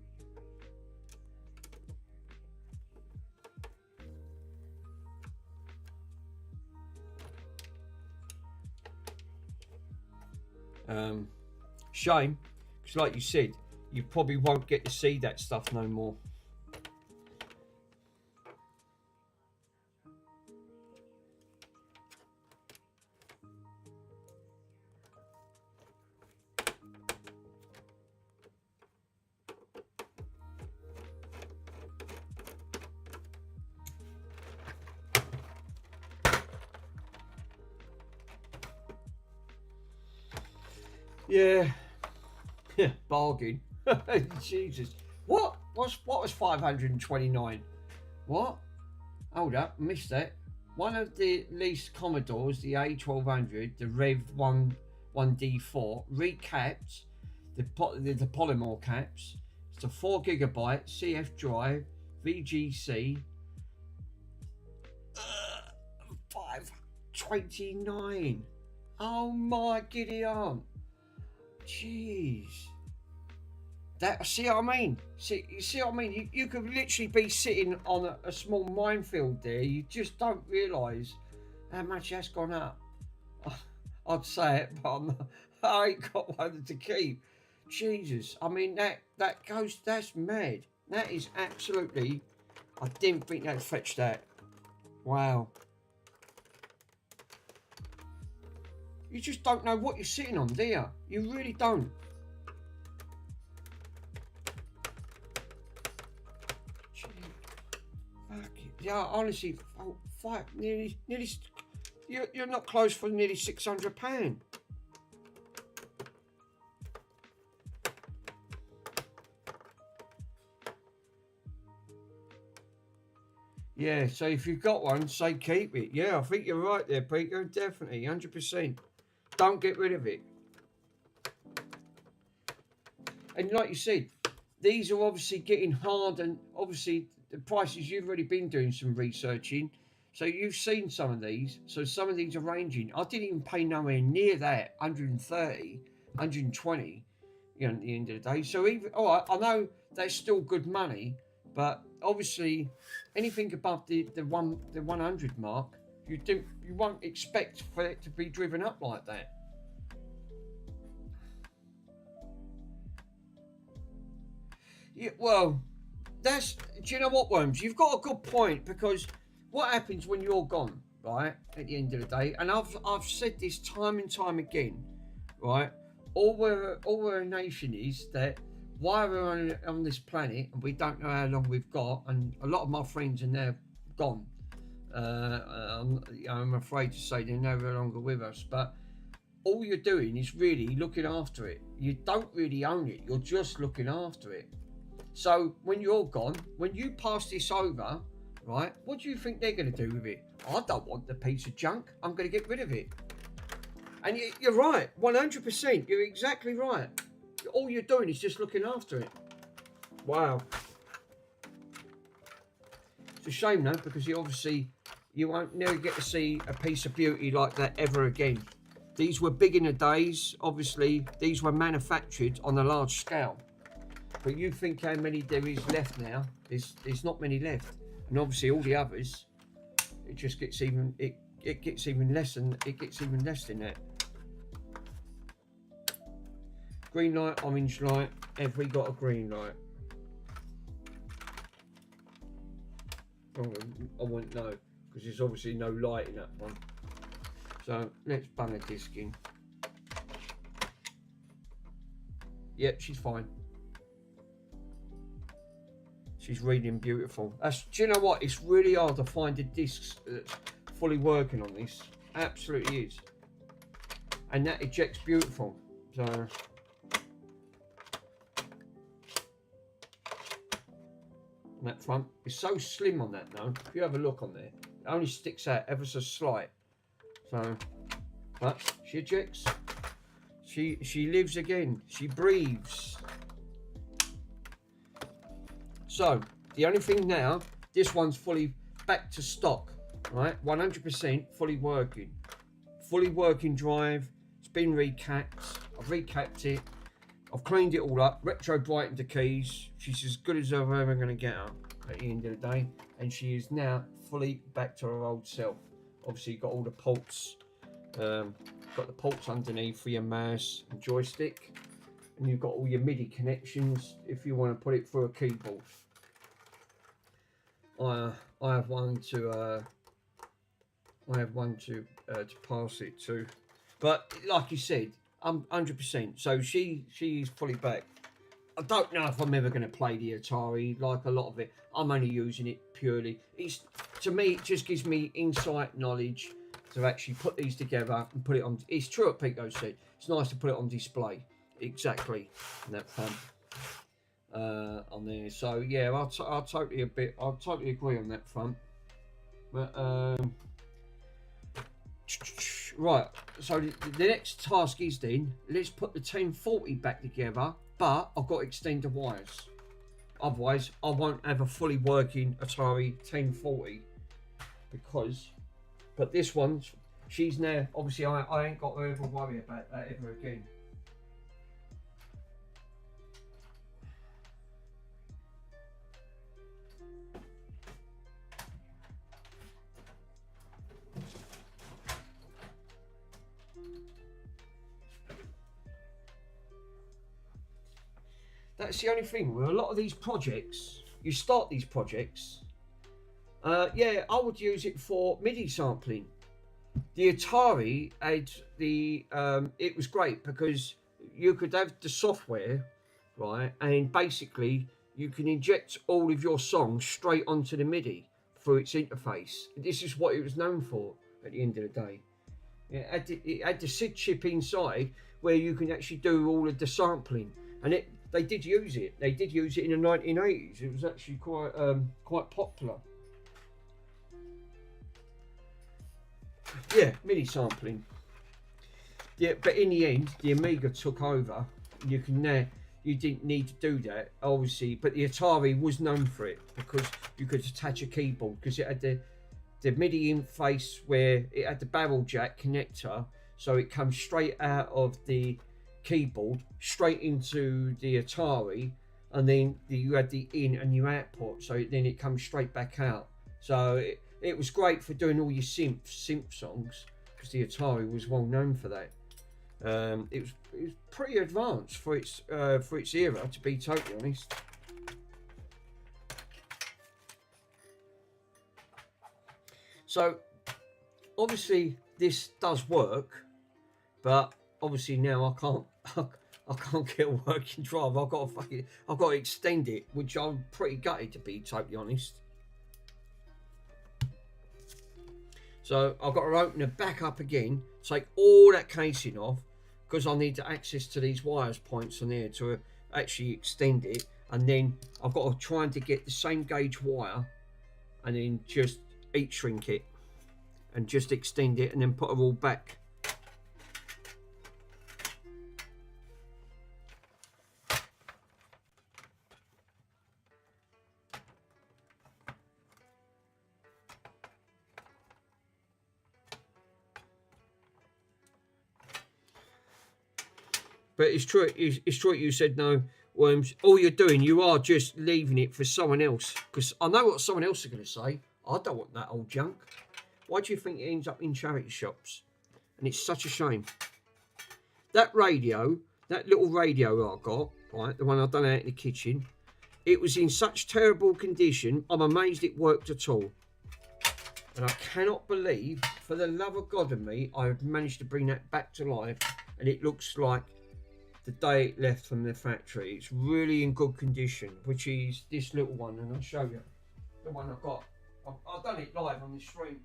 Shame, because like you said, you probably won't get to see that stuff no more. Yeah, bargain. Jesus, what was 529? What? Hold up, missed that. One of the leased Commodores, the A1200, the Rev 1D4, recapped the polymer caps. It's a 4GB CF drive, VGC. 529. Oh my giddy aunt. Jeez. That, see what I mean? You see what I mean? You could literally be sitting on a small minefield there. You just don't realise how much that's gone up. I'd say it, but I ain't got one to keep. Jesus. I mean, that's mad. That is absolutely, I didn't think they'd fetch that. Wow. You just don't know what you're sitting on, do you? You really don't. Yeah, honestly, nearly, you're not close for nearly £600. Yeah, so if you've got one, say keep it. Yeah, I think you're right there, Peter. Definitely, 100%. Don't get rid of it. And like you said, these are obviously getting hard, and obviously the prices, you've already been doing some researching, so you've seen some of these. So some of these are ranging. I didn't even pay nowhere near that, 130, 120, you know, at the end of the day. So even, all right, I know that's still good money, but obviously anything above the 100 mark, you won't expect for it to be driven up like that. Yeah, well, do you know what, Worms? You've got a good point, because what happens when you're gone, right, at the end of the day, and I've said this time and time again, right, all we're a nation is that why we're on this planet, and we don't know how long we've got, and a lot of my friends are now gone. I'm afraid to say they're no longer with us, but all you're doing is really looking after it. You don't really own it, you're just looking after it. So when you're gone, when you pass this over, right, what do you think they're going to do with it? I don't want the piece of junk, I'm going to get rid of it. And you're right, 100%, you're exactly right. All you're doing is just looking after it. Wow. It's a shame though, because you won't never get to see a piece of beauty like that ever again. These were big in the days. Obviously, these were manufactured on a large scale. But you think how many there is left now? There's not many left. And obviously all the others, it just gets even it gets even less, and it gets even less than that. Green light, orange light. Have we got a green light? Oh, I won't know, because there's obviously no light in that one. So let's bung a disc in. Yep, she's fine. She's reading beautiful. Do you know what? It's really hard to find a disc that's fully working on this. Absolutely is. And that ejects beautiful. So that front is so slim on that though. If you have a look on there, it only sticks out ever so slight. So, but she ejects. She lives again. She breathes. So the only thing now, this one's fully back to stock, right? 100% fully working drive. It's been recapped. I've recapped it. I've cleaned it all up. Retro brightened the keys. She's as good as I'm ever going to get her at the end of the day, and she is now fully back to her old self. Obviously, got all the ports got the ports underneath for your mouse and joystick, and you've got all your MIDI connections if you want to put it through a keyboard. I have one to pass it to, but like you said, I'm 100%. So she's fully back. I don't know if I'm ever going to play the Atari. Like a lot of it, I'm only using it purely. To me, it just gives me insight knowledge to actually put these together and put it on. It's true what Pico said. It's nice to put it on display. Exactly, in that front on there. So yeah, I'll totally agree on that front. But right. So the next task is then let's put the 1040 back together. But I've got to extend the wires. Otherwise, I won't have a fully working Atari 1040 because. But this one, she's now obviously I ain't got to ever worry about that ever again. That's the only thing with a lot of these projects. You start these projects. Yeah, I would use it for MIDI sampling. The Atari had the. It was great because you could have the software, right, and basically you can inject all of your songs straight onto the MIDI through its interface. This is what it was known for at the end of the day. It had the SID chip inside where you can actually do all of the sampling, and they did use it. They did use it in the 1980s. It was actually quite popular. Yeah, MIDI sampling. Yeah, but in the end, the Amiga took over. You didn't need to do that, obviously. But the Atari was known for it because you could attach a keyboard because it had the MIDI interface where it had the barrel jack connector, so it comes straight out of the keyboard straight into the Atari, and then you had the in and your output, so then it comes straight back out. So it was great for doing all your synth songs because the Atari was well known for that. It was pretty advanced for its era, to be totally honest. So obviously this does work, but obviously now I can't get a working drive. I've got to extend it, which I'm pretty gutted, to be totally honest. So I've got to open it back up again, take all that casing off, because I need access to these wires points on there to actually extend it, and then I've got to try and get the same gauge wire, and then just heat shrink it, and just extend it, and then put it all back. But it's true. It's true what you said. No, Worms. All you're doing, you are just leaving it for someone else. Because I know what someone else is going to say. I don't want that old junk. Why do you think it ends up in charity shops? And it's such a shame. That radio, that little radio I got, right, the one I done out in the kitchen, it was in such terrible condition. I'm amazed it worked at all. And I cannot believe, for the love of God and me, I've managed to bring that back to life, and it looks like the day it left from the factory. It's really in good condition, which is this little one, and I'll show you the one I've got. I've done it live on the stream.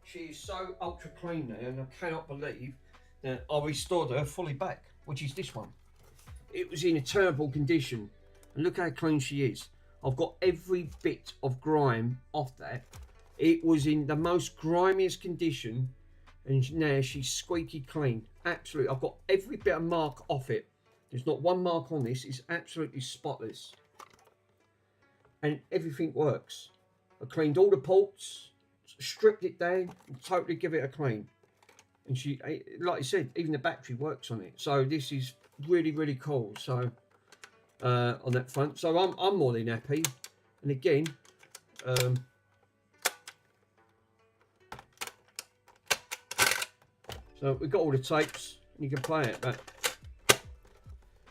She is so ultra clean now, and I cannot believe that I restored her fully back, which is this one. It was in a terrible condition, and look how clean she is. I've got every bit of grime off that. It was in the most grimiest condition, and now she's squeaky clean. Absolutely, I've got every bit of mark off it. There's not one mark on this. It's absolutely spotless, and everything works. I cleaned all the ports, stripped it down, and totally give it a clean. And she, like I said, even the battery works on it. So this is really, really cool. So on that front. So I'm more than happy. And again, so we've got all the tapes, and you can play it. But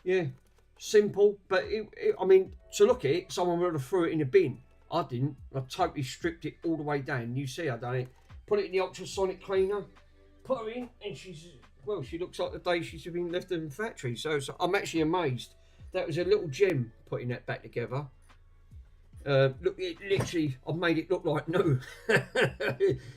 yeah, simple. But I mean, to look at it, someone would have threw it in a bin. I didn't. I totally stripped it all the way down. You see, I done it. Put it in the ultrasonic cleaner. Put her in, and she looks like the day she's been left in the factory. So I'm actually amazed. That was a little gem putting that back together. Look, it literally, I've made it look like new.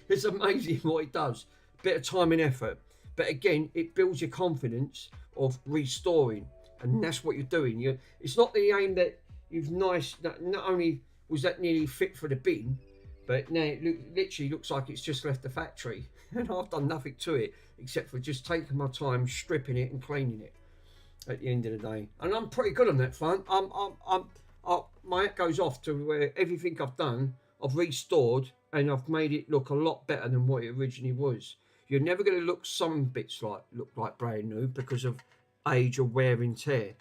It's amazing what it does. Bit of time and effort, but again, it builds your confidence of restoring, and that's what you're doing. It's not the aim that you've not only was that nearly fit for the bin, but now it literally looks like it's just left the factory, and I've done nothing to it except for just taking my time, stripping it and cleaning it at the end of the day. And I'm pretty good on that front. My hat goes off to where everything I've done, I've restored, and I've made it look a lot better than what it originally was. You're never going to look some bits look like brand new because of age or wear and tear,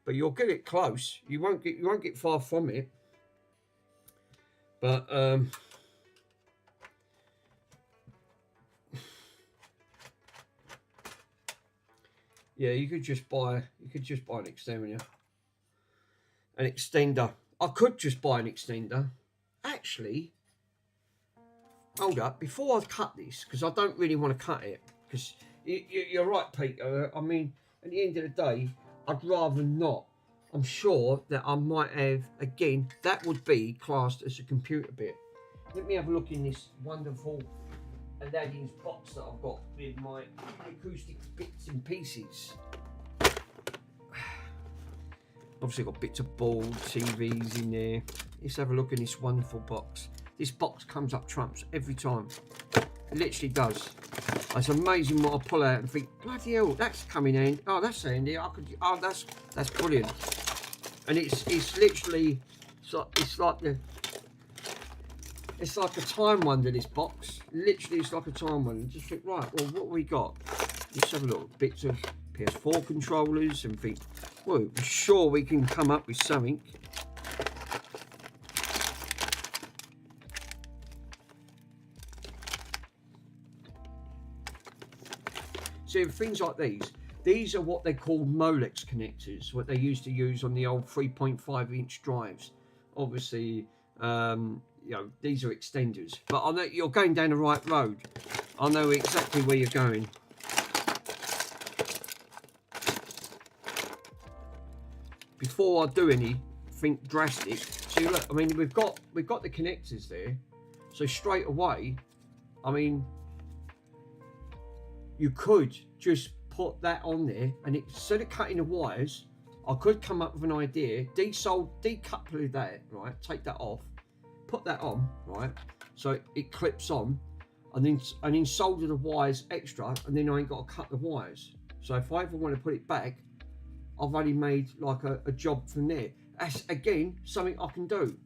but you'll get it close. You won't get far from it. But yeah, you could just buy an extender. An extender. I could just buy an extender. Actually, hold up. Before I cut this, because I don't really want to cut it, because you're right, Peter. I mean, at the end of the day, I'd rather not. I'm sure that I might have, again, that would be classed as a computer bit. Let me have a look in this wonderful Aladdin's box that I've got with my acoustic bits and pieces. Obviously got bits of board, TVs in there. Let's have a look in this wonderful box. This box comes up trumps every time. It literally does. It's amazing what I pull out and think, bloody hell, that's coming in. Oh, that's handy. That's brilliant. And it's literally, it's like a time wonder, this box. Literally, it's like a time wonder. Just think, right, well, what have we got? Let's have a look. Bits of PS4 controllers and think, well, I'm sure we can come up with something. See, things like these are what they call Molex connectors, what they used to use on the old 3.5-inch drives. Obviously, these are extenders, but I know you're going down the right road. I know exactly where you're going. Before I do anything drastic, see, look, I mean, we've got the connectors there, so straight away, I mean, you could just put that on there, and instead of cutting the wires, I could come up with an idea, decouple that, right, take that off, put that on, right, so it clips on, and then solder the wires extra, and then I ain't got to cut the wires. So if I ever want to put it back, I've only made like a job from there. That's again something I can do,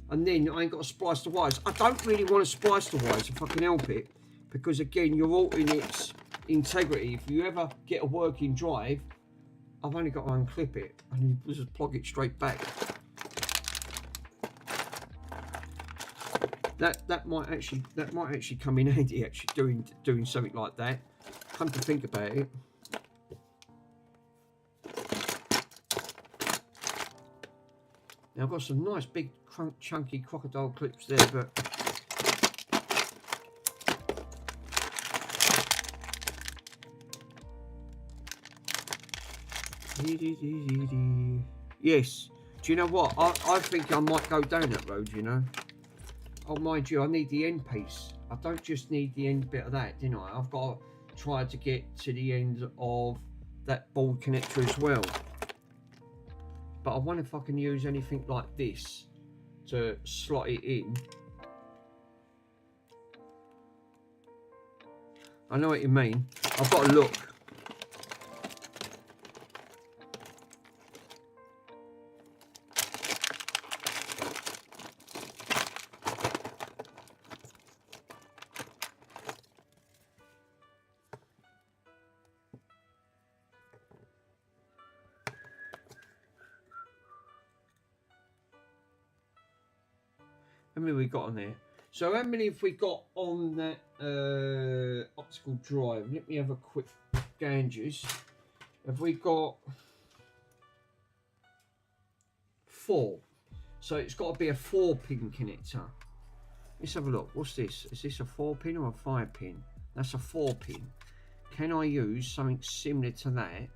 and then I ain't got to splice the wires. I don't really want to splice the wires if I can help it, because again, you're altering its integrity. If you ever get a working drive, I've only got to unclip it and you just plug it straight back. That might actually come in handy, actually doing something like that. Come to think about it. Now I've got some nice big chunky crocodile clips there, but yes. Do you know what? I think I might go down that road, you know. Oh, mind you, I need the end piece. I don't just need the end bit of that, do I? I've got to try to get to the end of that board connector as well. But I wonder if I can use anything like this to slot it in. I know what you mean. I've got to look. How many we got on there? So how many have we got on that optical drive? Let me have a quick gangers. Have we got 4? So it's got to be a 4-pin connector. Let's have a look. What's this? Is this a 4-pin or a 5-pin? That's a 4-pin. Can I use something similar to that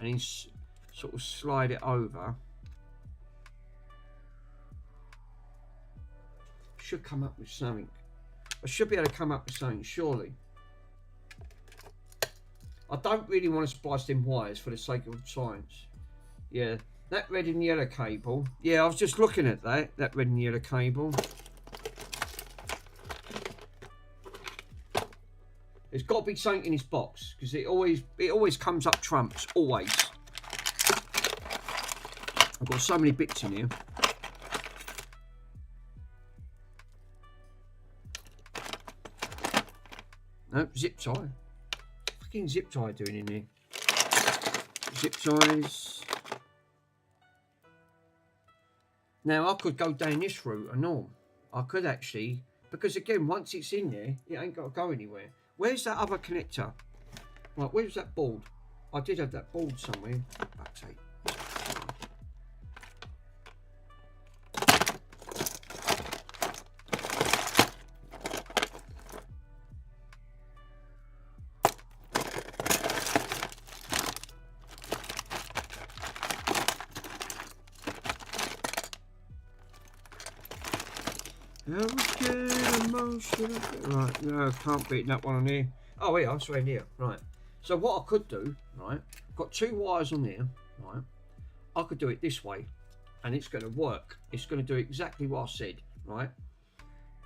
and then sort of slide it over? Should come up with something. I should be able to come up with something, surely. I don't really want to splice them wires for the sake of science. Yeah, that red and yellow cable. Yeah, I was just looking at that red and yellow cable. There's got to be something in this box because it always comes up trumps, always. I've got so many bits in here. No, zip tie. Fucking zip tie doing in here. Zip ties. Now I could go down this route, and all. I could actually, because again, once it's in there, it ain't got to go anywhere. Where's that other connector? Right, where's that board? I did have that board somewhere. Fuck's sake. Right, no, can't beat that one on here. Oh, yeah, it's right here. Right. So what I could do, right, got 2 wires on there, right. I could do it this way, and it's going to work. It's going to do exactly what I said, right.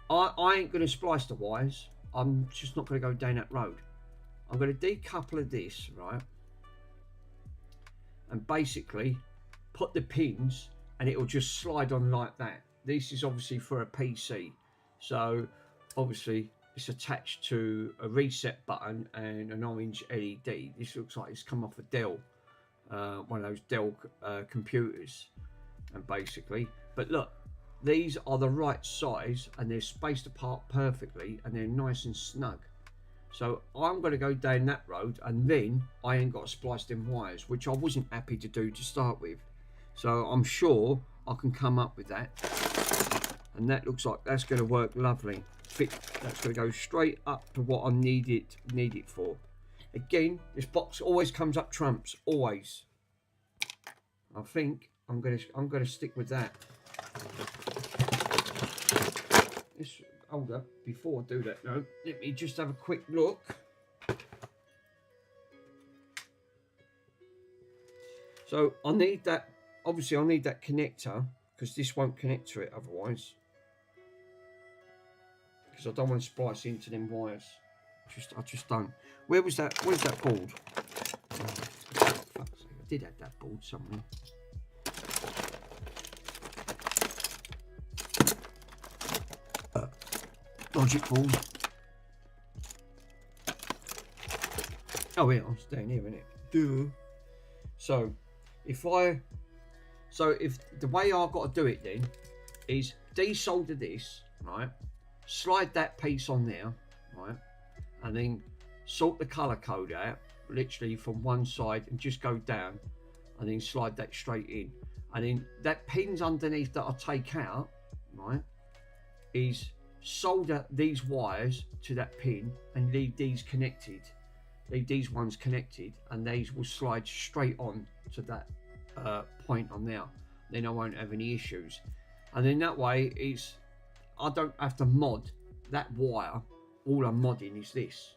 I ain't going to splice the wires. I'm just not going to go down that road. I'm going to decouple of this, right, and basically put the pins, and it'll just slide on like that. This is obviously for a PC, so obviously it's attached to a reset button and an orange LED. This looks like it's come off a Dell, one of those Dell computers, and basically, but look, these are the right size and they're spaced apart perfectly and they're nice and snug. So I'm going to go down that road, and then I ain't got to splice them wires, which I wasn't happy to do to start with. So I'm sure I can come up with that, and that looks like that's going to work lovely. That's going to go straight up to what I need it for. Again, this box always comes up trumps, always. I think I'm going to stick with that. Hold up, before I do that though, let me just have a quick look. So I need that, obviously I need that connector, because this won't connect to it otherwise. Because I don't want to splice into them wires. I just don't. Where's that board? Oh, fuck's sake, I did have that board somewhere. Logic board. Oh yeah, it's down here, isn't it? Duh. So if the way I've got to do it then is desolder this, right? Slide that piece on there, right? And then sort the colour code out, literally from one side, and just go down, and then slide that straight in. And then that pins underneath that I take out, right, is solder these wires to that pin and leave these connected. Leave these ones connected, and these will slide straight on to that point on there. Then I won't have any issues. And then that way I don't have to mod that wire. All I'm modding is this.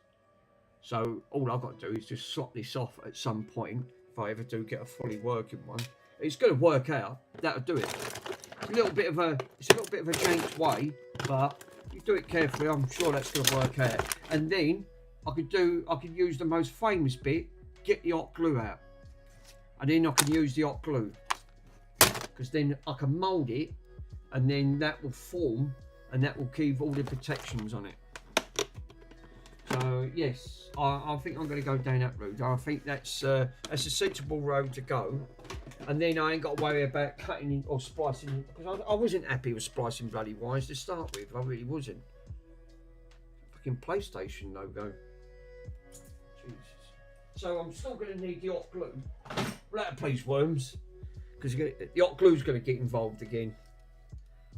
So all I've got to do is just slot this off at some point, if I ever do get a fully working one. It's going to work out. That'll do it. It's a little bit of a jank way, but you do it carefully, I'm sure that's going to work out. And then I could use the most famous bit, get the hot glue out, and then I can use the hot glue, because then I can mould it, and then that will form, and that will keep all the protections on it. So yes, I think I'm going to go down that road. I think that's a sensible road to go. And then I ain't got to worry about cutting or splicing, because I wasn't happy with splicing bloody wires to start with. I really wasn't. Fucking PlayStation logo. Jesus. So I'm still going to need the hot glue. That'll please worms, because the hot glue's going to get involved again.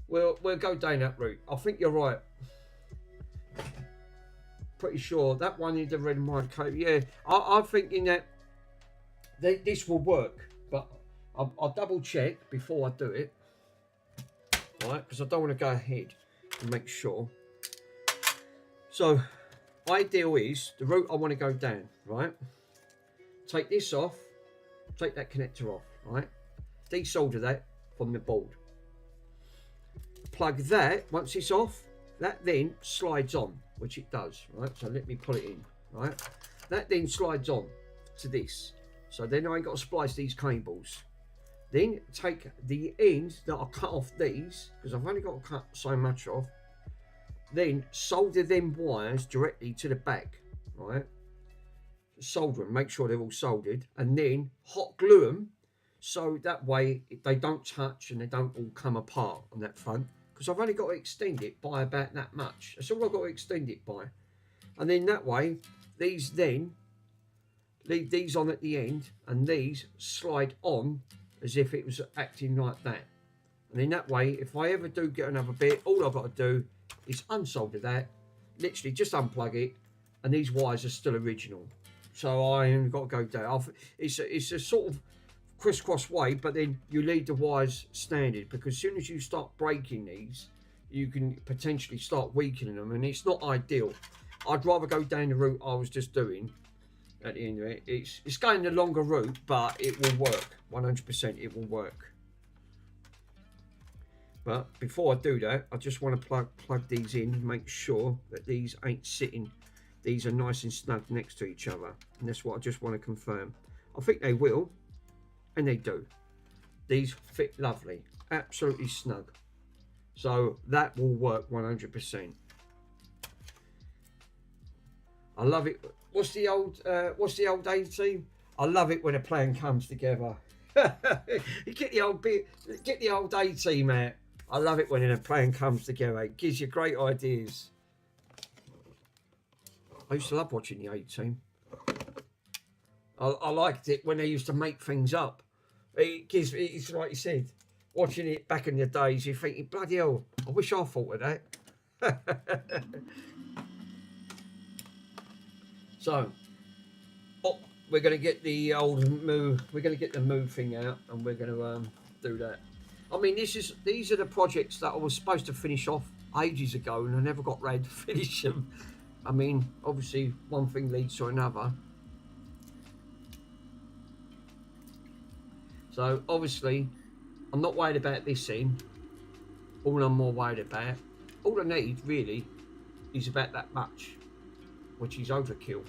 We'll go down that route. I think you're right. Pretty sure that one in the red and white coat. Yeah, I'm thinking that this will work, but I'll double check before I do it, right? Because I don't want to go ahead and make sure. So, ideal is the route I want to go down, right? Take this off, take that connector off, right? Desolder that from the board. Plug that, once it's off, that then slides on, which it does, right? So let me put it in, right? That then slides on to this. So then I ain't got to splice these cables. Then take the ends that I cut off these, because I've only got to cut so much off. Then solder them wires directly to the back, right? Solder them, make sure they're all soldered, and then hot glue them so that way they don't touch and they don't all come apart on that front. Because I've only got to extend it by about that much. That's all I've got to extend it by. And then that way, these then leave these on at the end, and these slide on as if it was acting like that. And in that way, if I ever do get another bit, all I've got to do is unsolder that, literally just unplug it, and these wires are still original. So I haven't got to go down. It's a sort of crisscross way, but then you leave the wires standard, because as soon as you start breaking these, you can potentially start weakening them, and it's not ideal. I'd rather go down the route I was just doing at the end of it. It's going the longer route, but it will work. 100% it will work. But before I do that, I just want to plug these in and make sure that these ain't sitting. These are nice and snug next to each other, and that's what I just want to confirm. I think they will, and they do. These fit lovely, absolutely snug. So that will work 100%. I love it. What's the old A team? I love it when a plan comes together. Get the old A team out. I love it when a plan comes together. It gives you great ideas. I used to love watching the A team. I liked it when they used to make things up. It's like you said, watching it back in the days, you're thinking, bloody hell, I wish I thought of that. So, we're going to get the old move. We're going to get the move thing out, and we're going to do that. I mean, these are the projects that I was supposed to finish off ages ago, and I never got round to finish them. I mean, obviously, one thing leads to another. So, obviously, I'm not worried about this end. All I'm more worried about, all I need, really, is about that much, which is overkill.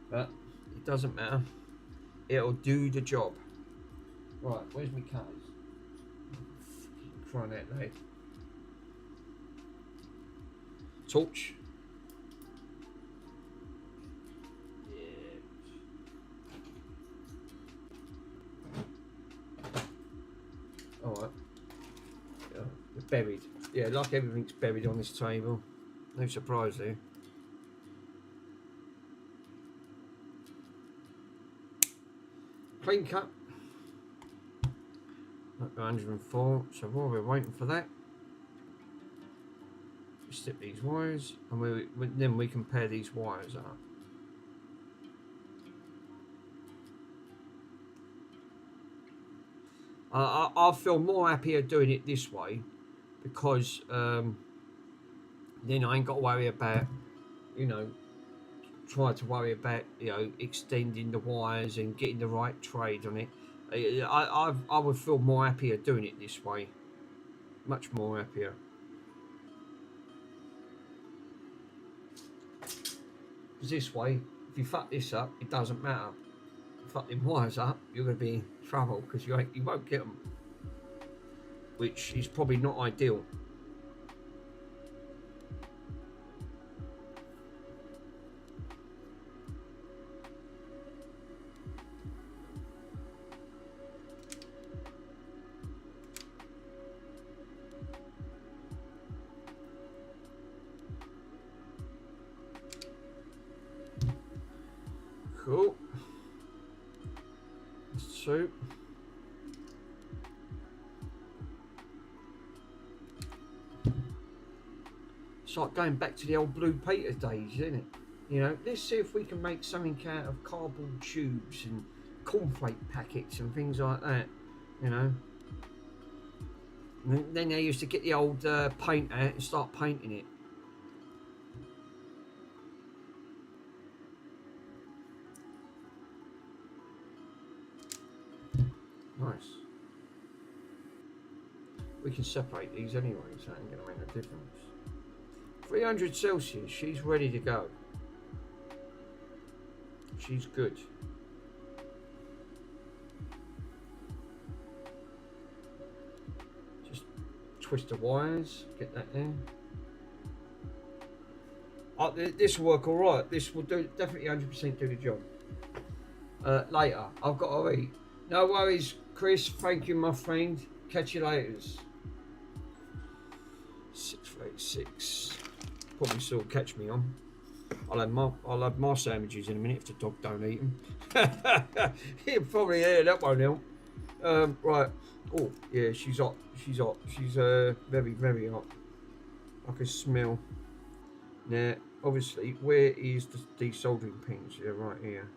But it doesn't matter. It'll do the job. Right, where's my cutters? Crying out loud. Torch. Yeah. Alright. Yeah, they're buried. Yeah, like everything's buried on this table. No surprise there. Clean cut. 104. So while we're waiting for that, we stick these wires, and then we can pair these wires up. I feel more happier doing it this way, because then I ain't got to worry about, try to worry about extending the wires and getting the right trade on it. I would feel more happier doing it this way, much more happier. Because this way, if you fuck this up, it doesn't matter. If you fuck them wires up, you're going to be in trouble, because you won't get them, which is probably not ideal. Cool. That's two. It's like going back to the old Blue Peter days, isn't it? You know, let's see if we can make something out of cardboard tubes and cornflake packets and things like that, you know. And then they used to get the old paint out and start painting it. Nice. We can separate these anyway, so that ain't going to make a difference. 300 Celsius, she's ready to go. She's good. Just twist the wires, get that there. This will work alright. This will do definitely 100% do the job. Later, I've got to eat. No worries, Chris. Thank you, my friend. Catch you later. 686. Probably still catch me on. I'll have my sandwiches in a minute if the dog don't eat them. He'll probably hear that won't help. Right. Oh yeah, she's hot. She's hot. She's very very hot. I can smell. Now, obviously, where is the desoldering pins? Yeah, right here.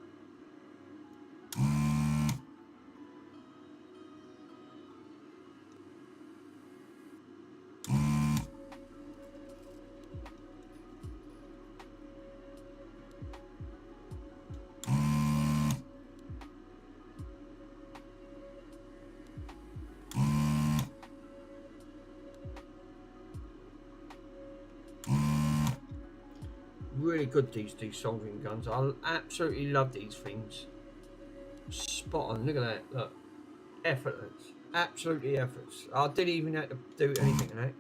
Really good, these desoldering guns. I absolutely love these things. Spot on. Look at that. Look, effortless. Absolutely effortless. I didn't even have to do anything in that.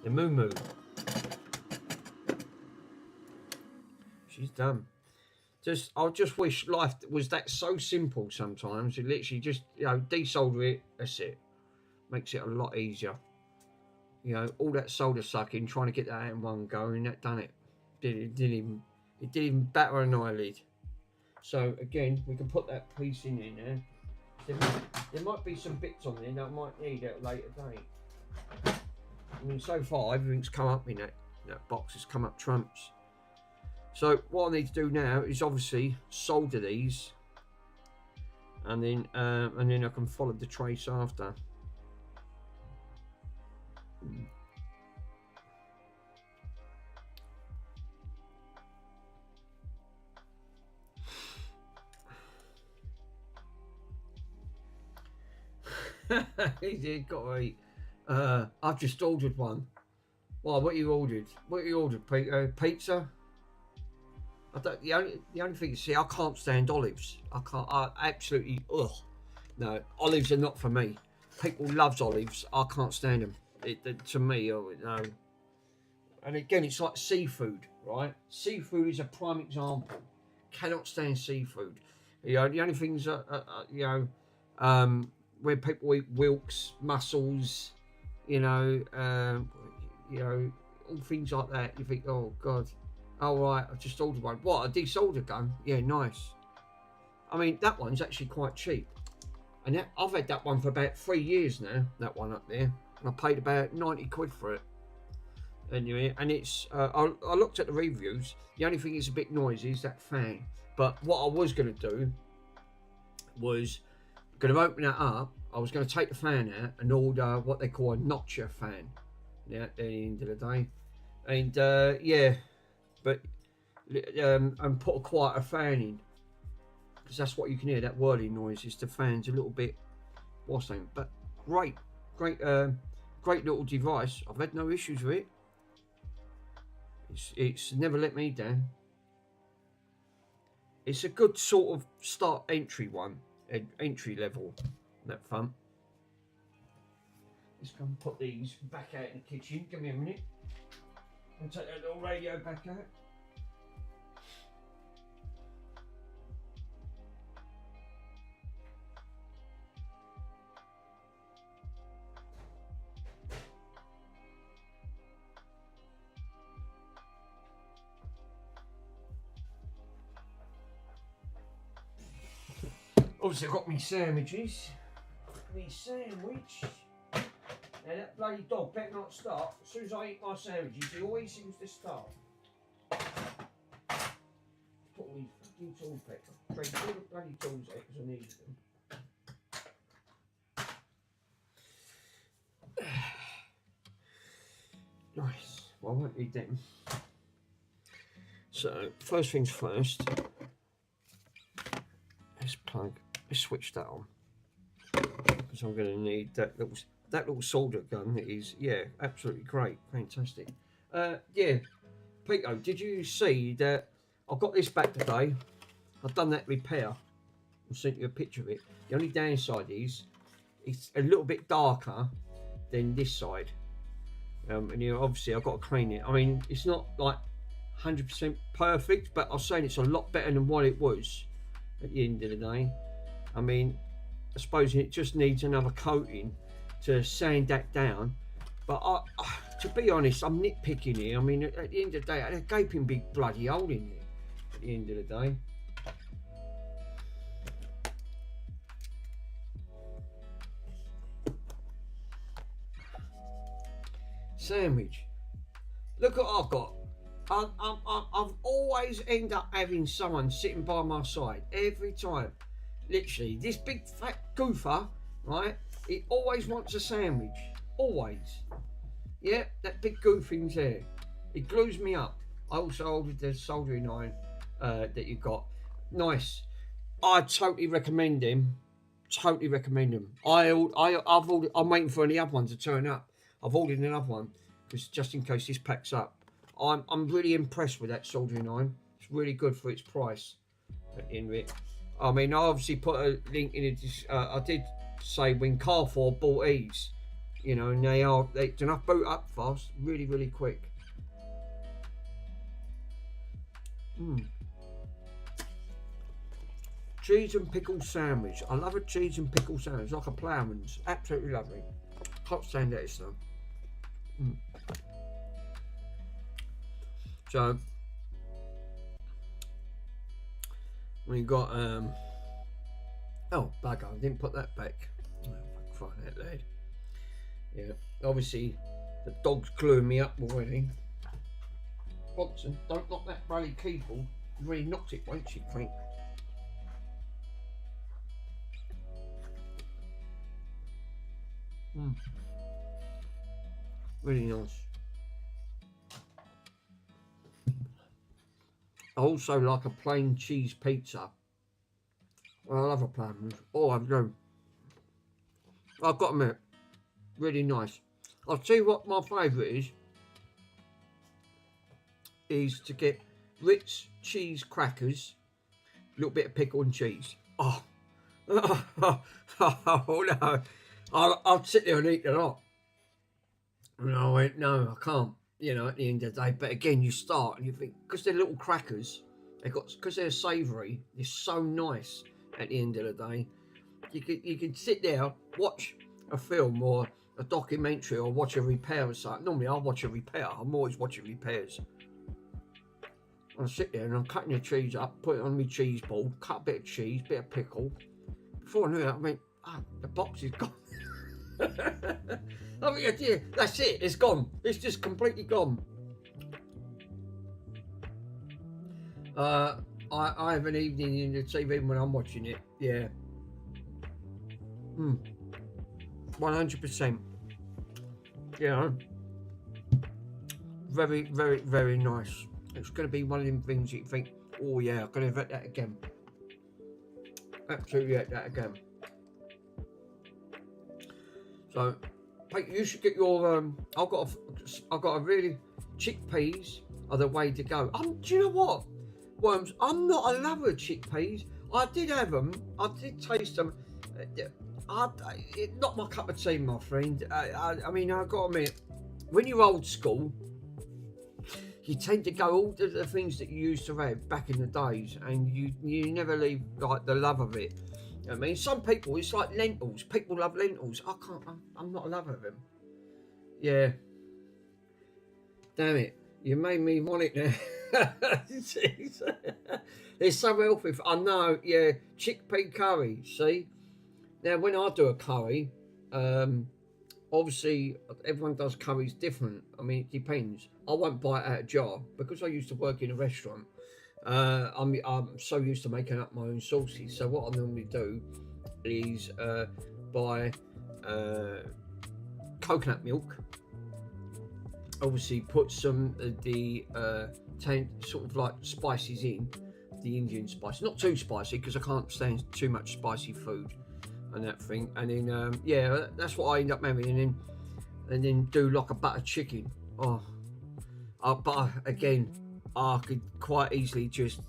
The moo. She's done. I just wish life was that so simple sometimes. You literally just, you know, desolder it. That's it. Makes it a lot easier. You know, all that solder sucking, trying to get that out in one go, and that done it. It didn't even batter an eyelid. So again, we can put that piece in there now. There might be some bits on there that I might need at a later date. I mean, so far everything's come up in that box has come up trumps. So what I need to do now is obviously solder these, and then I can follow the trace after. He's got to eat. I've just ordered one. Well, what you ordered? Pizza? I don't. The only thing is, see, I can't stand olives. I absolutely. Ugh. No, olives are not for me. People loves olives. I can't stand them. To me, no. And again, it's like seafood, right? Seafood is a prime example. Cannot stand seafood. You know, the only things you know, where people eat wilks, mussels, you know, all things like that. You think, oh God, all right, I've just ordered one. What, a desolder gun? Yeah, nice. I mean, that one's actually quite cheap, and I've had that one for about 3 years now. That one up there. I paid about 90 quid for it. Anyway, and it's I looked at the reviews. The only thing is a bit noisy is that fan. But what I was going to do was going to open that up. I was going to take the fan out and order what they call a notcher fan. Yeah, at the end of the day, and yeah, but and put a quieter fan in, because that's what you can hear. That whirling noise is the fan's a little bit what's name, but great little device. I've had no issues with it. It's never let me down. It's a good sort of start entry level, that front. Let's come and put these back out in the kitchen. Give me a minute. And take that little radio back out. Obviously, I've got me sandwiches. Me sandwich. Now that bloody dog better not start. As soon as I eat my sandwiches, he always seems to start. Put all these fucking tools back. I've dragged all the bloody tools out because I need them. Nice. Well, I won't need them. So, first things first. Let's switch that on. Because I'm going to need that little solder gun that is, yeah, absolutely great. Fantastic. Yeah, Peter, did you see that I got this back today? I've done that repair. I sent you a picture of it. The only downside is it's a little bit darker than this side. And you know, obviously I've got to clean it. I mean, it's not like 100% perfect, but I'm saying it's a lot better than what it was at the end of the day. I mean, I suppose it just needs another coating to sand that down. But to be honest, I'm nitpicking here. I mean, at the end of the day, I had a gaping big bloody hole in here at the end of the day. Sandwich. Look what I've got. I've always end up having someone sitting by my side every time. Literally, this big fat goofer, right? He always wants a sandwich. Always. Yeah, that big goofing's there. It glues me up. I also ordered the soldering iron that you got. Nice. I totally recommend him. Totally recommend them. I'm waiting for the other one to turn up. I've ordered another one because just in case this packs up. I'm really impressed with that soldering iron. It's really good for its price at the end of it. I mean, I obviously put a link in it. I did say when Carrefour bought these, you know, and they do not boot up fast, really, really quick. Cheese and pickle sandwich. I love a cheese and pickle sandwich, like a ploughman's. Absolutely lovely. Can't stand that stuff. So we got oh bugger, I didn't put that back. Oh, fuck that lad. Yeah, obviously the dog's gluing me up already. Watson, don't knock that bloody keyboard. You really knocked it, won't you, Frank? Really nice. I also like a plain cheese pizza. I love a plain. Oh, I do. I've got to admit, really nice. I'll tell you what my favourite is to get Ritz cheese crackers, a little bit of pickle and cheese. Oh, oh no. I'll sit there and eat a lot. And I went, no, I can't, you know, at the end of the day. But again, you start and you think, because they're little crackers, because they're savoury, they're so nice at the end of the day. You can sit there, watch a film or a documentary or watch a repair or something. Normally I'll watch a repair. I'm always watching repairs. I sit there and I'm cutting the cheese up, put it on my cheese board, cut a bit of cheese, bit of pickle. Before I knew it, I went, the box is gone. I mean, yeah, that's it, it's gone. It's just completely gone. I have an evening in the TV when I'm watching it, yeah. 100%. Yeah. Very, very, very nice. It's going to be one of them things you think, oh yeah, I'm going to have that again. Absolutely have that again. So, Pete, you should get your. I've got a really chickpeas are the way to go. Do you know what, Worms? I'm not a lover of chickpeas. I did have them. I did taste them. Not my cup of tea, my friend. I mean, I've got to admit, when you're old school, you tend to go all the things that you used to have back in the days, and you never leave like the love of it. I mean, some people, it's like lentils. People love lentils. I'm not a lover of them. Yeah. Damn it. You made me want it now. They're so healthy. I know, yeah. Chickpea curry, see? Now, when I do a curry, obviously everyone does curries different. I mean, it depends. I won't buy it out of jar because I used to work in a restaurant. I'm so used to making up my own sauces. So what I normally do is buy coconut milk. Obviously, put some of the sort of like spices in, the Indian spice. Not too spicy because I can't stand too much spicy food and that thing. And then yeah, that's what I end up having. And then do like a butter chicken. Oh, but again, I could quite easily just,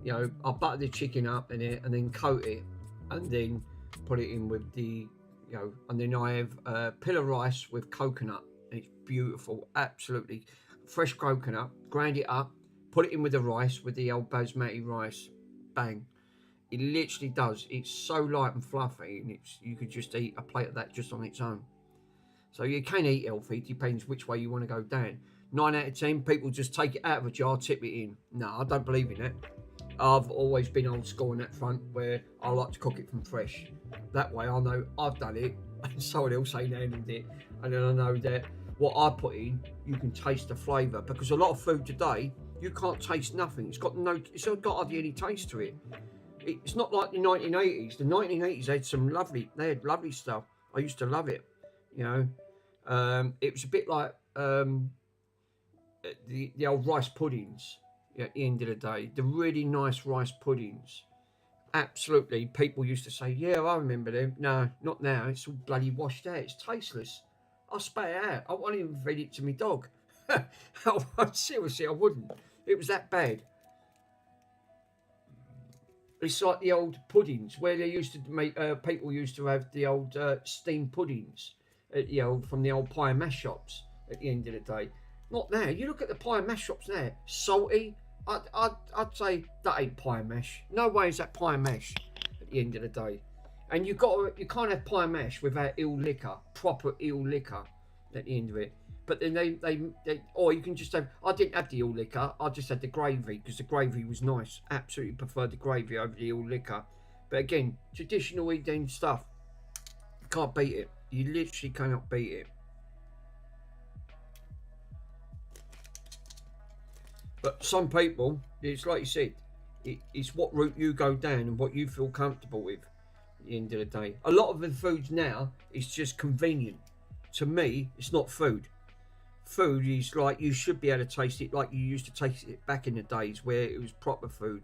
you know, I butter the chicken up in it and then coat it and then put it in with the, you know, and then I have pillar rice with coconut. And it's beautiful, absolutely. Fresh coconut, grind it up, put it in with the rice, with the old basmati rice, bang. It literally does. It's so light and fluffy, and you could just eat a plate of that just on its own. So you can eat healthy, depends which way you want to go down. 9 out of 10 people just take it out of a jar, tip it in. No, I don't believe in it. I've always been old school on that front, where I like to cook it from fresh. That way I know I've done it and someone else ain't handled it, and then I know that what I put in, you can taste the flavour, because a lot of food today you can't taste nothing. It's got hardly any taste to it. It's not like the 1980s. The 1980s they had lovely stuff. I used to love it, you know. It was a bit like the old rice puddings, at the end of the day, the really nice rice puddings. Absolutely, people used to say, yeah, I remember them. No, not now. It's all bloody washed out. It's tasteless. I'll spat it out. I won't even feed it to my dog. Seriously, I wouldn't. It was that bad. It's like the old puddings where they used to make. People used to have the old steamed puddings at from the old pie and mash shops. At the end of the day, not now. You look at the pie and mash shops now, salty. I'd say that ain't pie and mash. No way is that pie and mash. At the end of the day, and you can't have pie and mash without ill liquor, proper ill liquor. At the end of it. But then they or you can just have, I didn't have the ill liquor, I just had the gravy, because the gravy was nice. Absolutely preferred the gravy over the ill liquor. But again, traditional Indian stuff, you can't beat it. You literally cannot beat it. But some people, it's like you said, it's what route you go down and what you feel comfortable with at the end of the day. A lot of the foods now is just convenient. To me, it's not food. Food is like, you should be able to taste it like you used to taste it back in the days where it was proper food.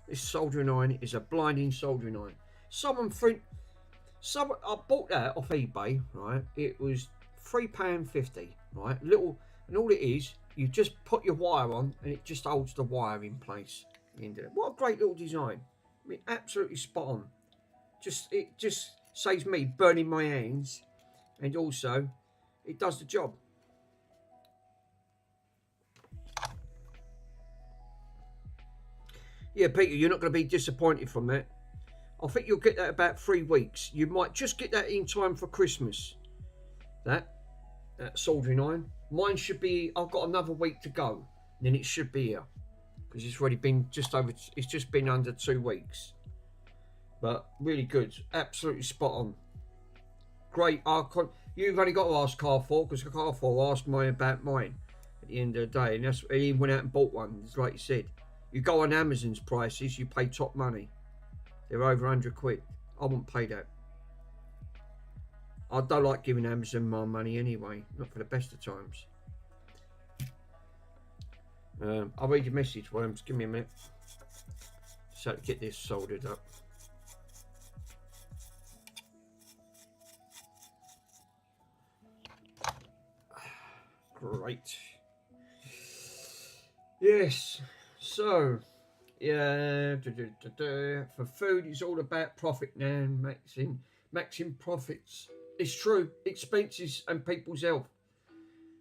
This soldering iron is a blinding soldering iron. I bought that off eBay, right? It was £3.50, right? Little, and all it is, you just put your wire on and it just holds the wire in place. What a great little design. I mean, absolutely spot on. It just saves me burning my hands, and also it does the job. Yeah, Peter, you're not going to be disappointed from that. I think you'll get that about 3 weeks. You might just get that in time for Christmas. That soldering iron. Mine should be, I've got another week to go, and then it should be here, because it's already been it's just been under 2 weeks. But really good, absolutely spot on. Great. You've only got to ask Carrefour, because Carrefour asked me about mine at the end of the day, and he went out and bought one. It's like you said, you go on Amazon's prices, you pay top money. They're over 100 quid. I wouldn't pay that. I don't like giving Amazon my money anyway, not for the best of times. I'll read your message, Worms. Give me a minute. So to get this soldered up. Great. Yes. So, yeah. For food, it's all about profit now. Maxing profits. It's true. Expenses and people's health.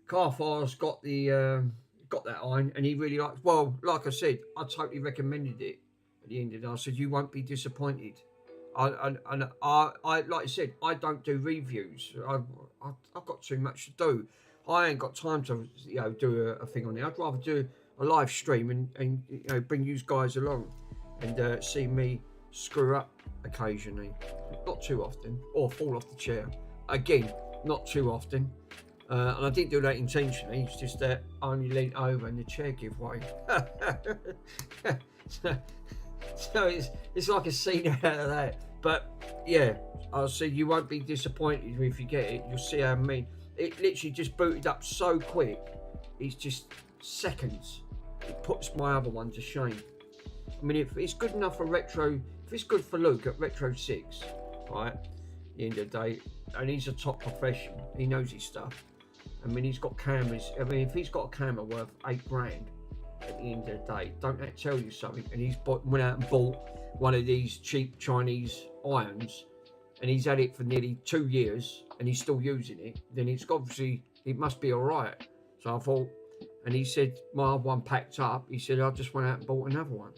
Carrefour's got that iron, and he really likes. Well, like I said, I totally recommended it at the end of the day. I said, you won't be disappointed. I like I said, I don't do reviews. I've got too much to do. I ain't got time to, do a thing on there. I'd rather do a live stream and bring you guys along and see me screw up occasionally, not too often, or fall off the chair. Again, not too often. And I didn't do that intentionally. It's just that I only leant over and the chair gave way. so it's like a scene out of that. But yeah, I'll say you won't be disappointed if you get it. You'll see how I mean. It literally just booted up so quick. It's just seconds. It puts my other one to shame. I mean, if it's good enough for Retro, if it's good for Luke at Retro 6, right, at the end of the day, and he's a top professional, he knows his stuff. I mean, he's got cameras. I mean, if he's got a camera worth $8,000 at the end of the day, don't that tell you something? And he's went out and bought one of these cheap Chinese irons, and he's had it for nearly 2 years, and he's still using it. Then it's obviously, it must be all right. So I thought, and he said, my other one packed up. He said, I just went out and bought another one.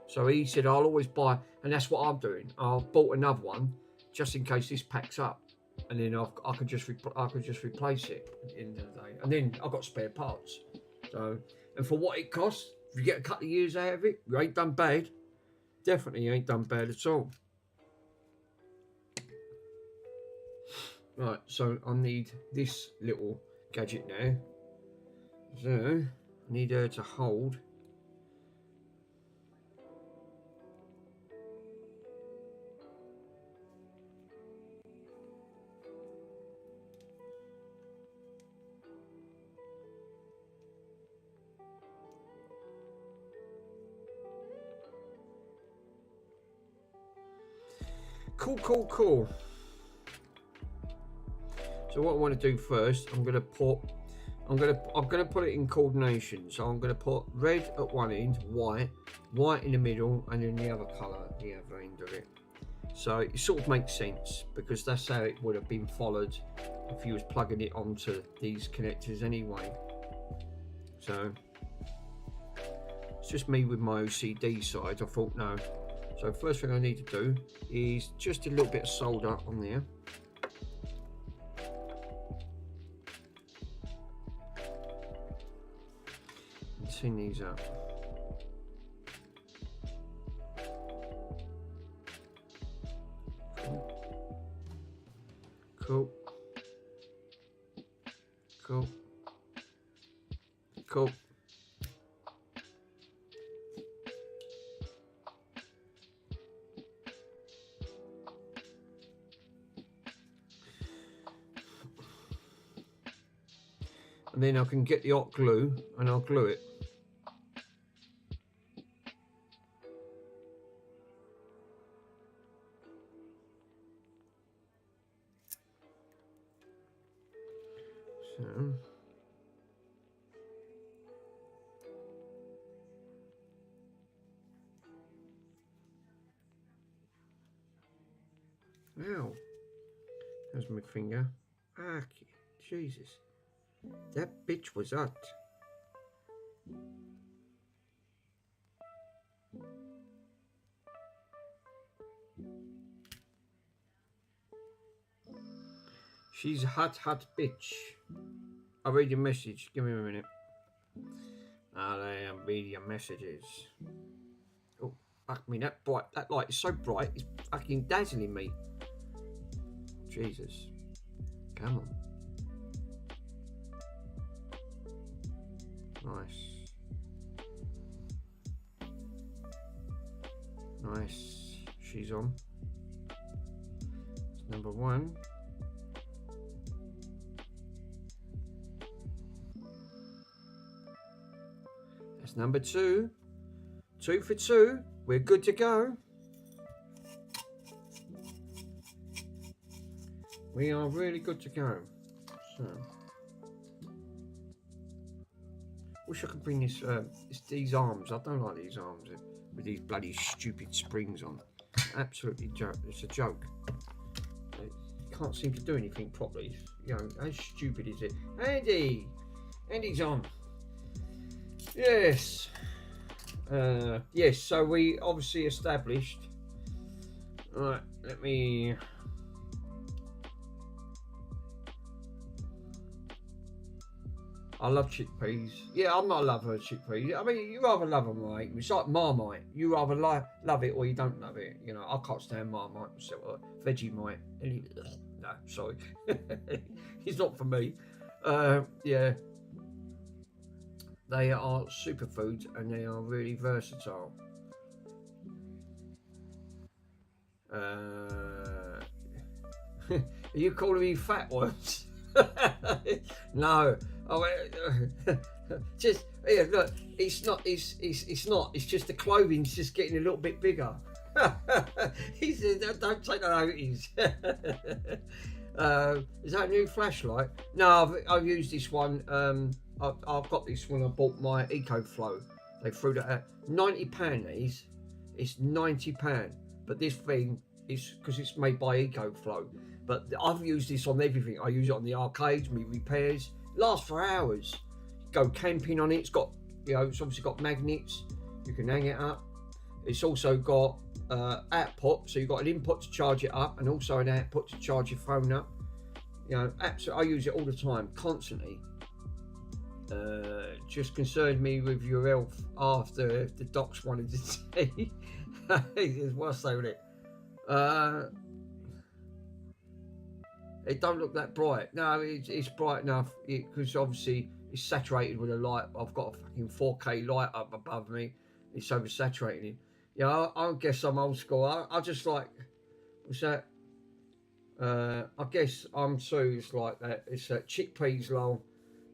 So he said, I'll always buy, and that's what I'm doing. I've bought another one just in case this packs up, and then I could just replace it at the end of the day. And then I've got spare parts. So, and for what it costs, if you get a couple of years out of it, you ain't done bad. Definitely ain't done bad at all. Right, so I need this little gadget now. So I need her to hold. Cool. So what I want to do first, I'm gonna put it in coordination. So I'm gonna put red at one end, white in the middle, and then the other colour at the other end of it. So it sort of makes sense because that's how it would have been followed if you was plugging it onto these connectors anyway. So it's just me with my OCD side. I thought no. So first thing I need to do is just a little bit of solder on there. And tin these up. Cool. And then I can get the hot glue and I'll glue it. So ow, there's my finger. Ah, Jesus. That bitch was hot. She's a hot bitch. I'll read your message. Give me a minute. I am reading your messages. Oh, fuck me, that light is so bright, it's fucking dazzling me. Jesus. Come on. Nice. She's on. That's number one. That's number two. 2 for 2. We're good to go. We are really good to go. So. Wish I could bring this, these arms. I don't like these arms with these bloody stupid springs on. Absolutely joke. It's a joke. You can't seem to do anything properly. You know, how stupid is it? Andy's on. Yes. Yes, so we obviously established. Right, let me. I love chickpeas. Yeah, I'm not a lover of chickpeas. I mean, you either love them or hate them. It's like Marmite. You either love it or you don't love it. You know, I can't stand Marmite. So, Vegemite. No, sorry. It's not for me. Yeah. They are superfoods and they are really versatile. Are you calling me fat ones? No. Oh, just yeah. Look, it's not. It's not. It's just the clothing's just getting a little bit bigger. He said, "Don't take the notice." Is that a new flashlight? No, I've used this one. I've got this when I bought my EcoFlow. They threw that at £90. These, it's £90. But this thing is because it's made by EcoFlow. But I've used this on everything. I use it on the arcades, me repairs. Lasts for hours. Go camping on it. It's got, you know, it's obviously got magnets. You can hang it up. It's also got output, so you've got an input to charge it up, and also an output to charge your phone up. You know, absolutely, I use it all the time, constantly. Just concerned me with your health after the docs wanted to see. What I say with it. It don't look that bright. No, it's bright enough because obviously it's saturated with a light. I've got a fucking 4K light up above me. It's oversaturated. Yeah, I guess I'm old school. I just like, what's that? I guess I'm serious like that. It's chickpeas lol.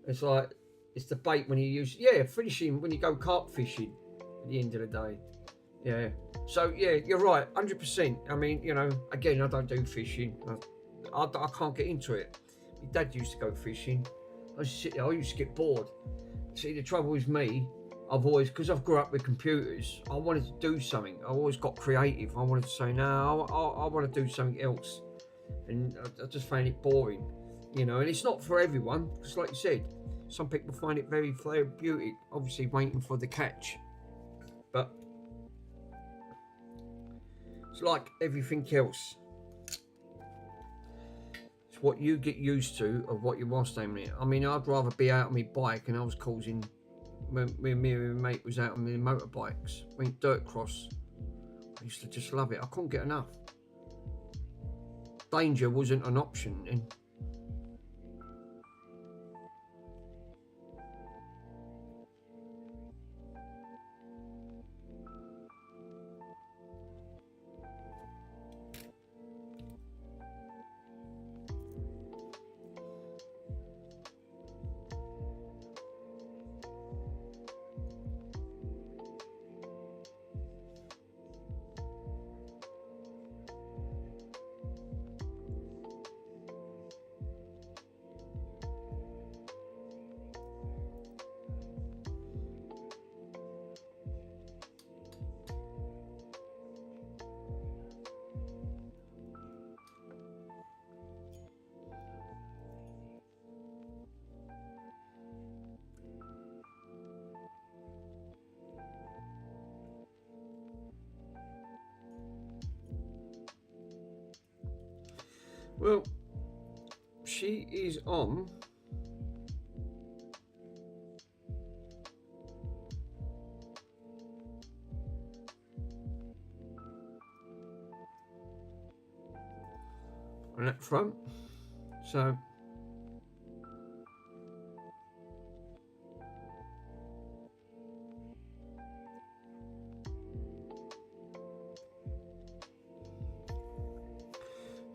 It's like, it's the bait when you use, yeah, finishing when you go carp fishing at the end of the day. Yeah. So yeah, you're right, 100%. I mean, you know, again, I don't do fishing. I can't get into it. My dad used to go fishing. I used to get bored. See, the trouble with me, I've always, because I've grew up with computers, I wanted to do something. I always got creative. I wanted to say, no, I want to do something else. And I just found it boring, you know. And it's not for everyone, because like you said, some people find it very therapeutic, obviously waiting for the catch. But it's like everything else. It's what you get used to of what you was aiming at. I mean, I'd rather be out on my bike, and I was causing, when me and my mate was out on their motorbikes, went dirt cross. I used to just love it. I couldn't get enough. Danger wasn't an option then. Well, she is on. On that front, so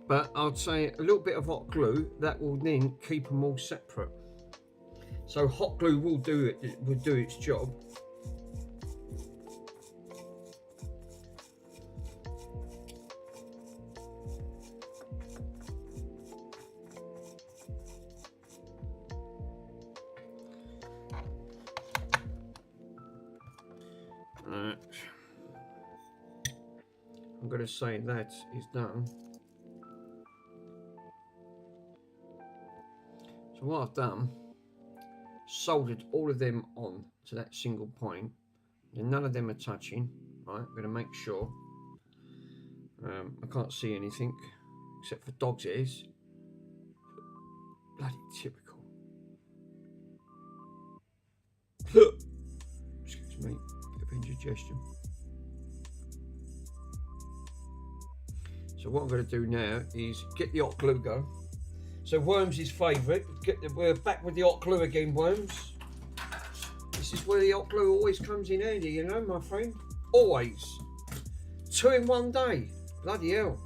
but I'd say a little bit of hot glue that will then keep them all separate. So hot glue will do its job. I'm going to say that is done. So what I've done, soldered all of them on to that single point, And none of them are touching. Right, I'm going to make sure. I can't see anything except for dog's ears. Bloody typical. Excuse me, bit of indigestion. So what I'm going to do now is get the hot glue going. So Worms' favourite. We're back with the hot glue again, Worms. This is where the hot glue always comes in handy, you know, my friend. Always. 2 in 1 day. Bloody hell.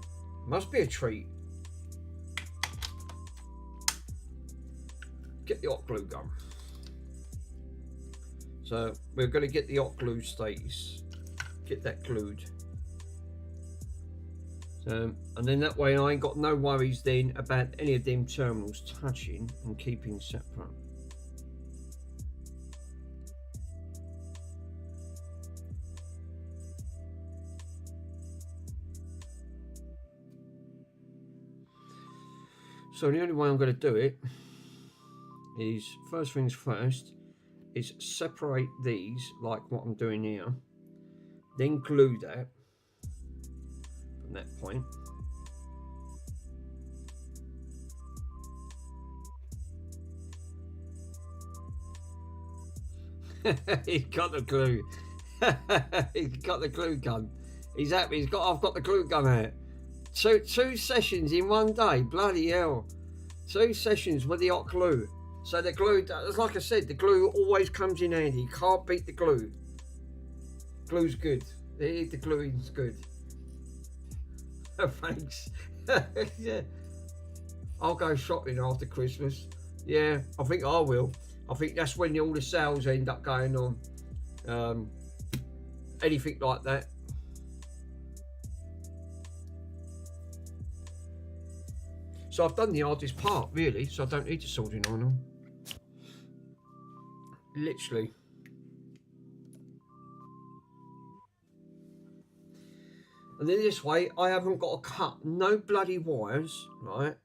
Must be a treat. Get the hot glue going. So we're going to get the hot glue status. Get that glued. And then that way I ain't got no worries then about any of them terminals touching and keeping separate. So the only way I'm going to do it is, first things first, is separate these like what I'm doing here, then glue that from that point. He's got the glue. He's got the glue gun. He's happy. I've got the glue gun out. Two sessions in 1 day. Bloody hell. 2 sessions with the hot glue. So the glue, like I said, the glue always comes in handy. You can't beat the glue. Glue's good. The gluing's good. Thanks. Yeah. I'll go shopping after Christmas. Yeah, I think I will. I think that's when all the sales end up going on. Anything like that. So I've done the hardest part, really, so I don't need to soldering on them. Literally. And then this way, I haven't got to cut no bloody wires, right,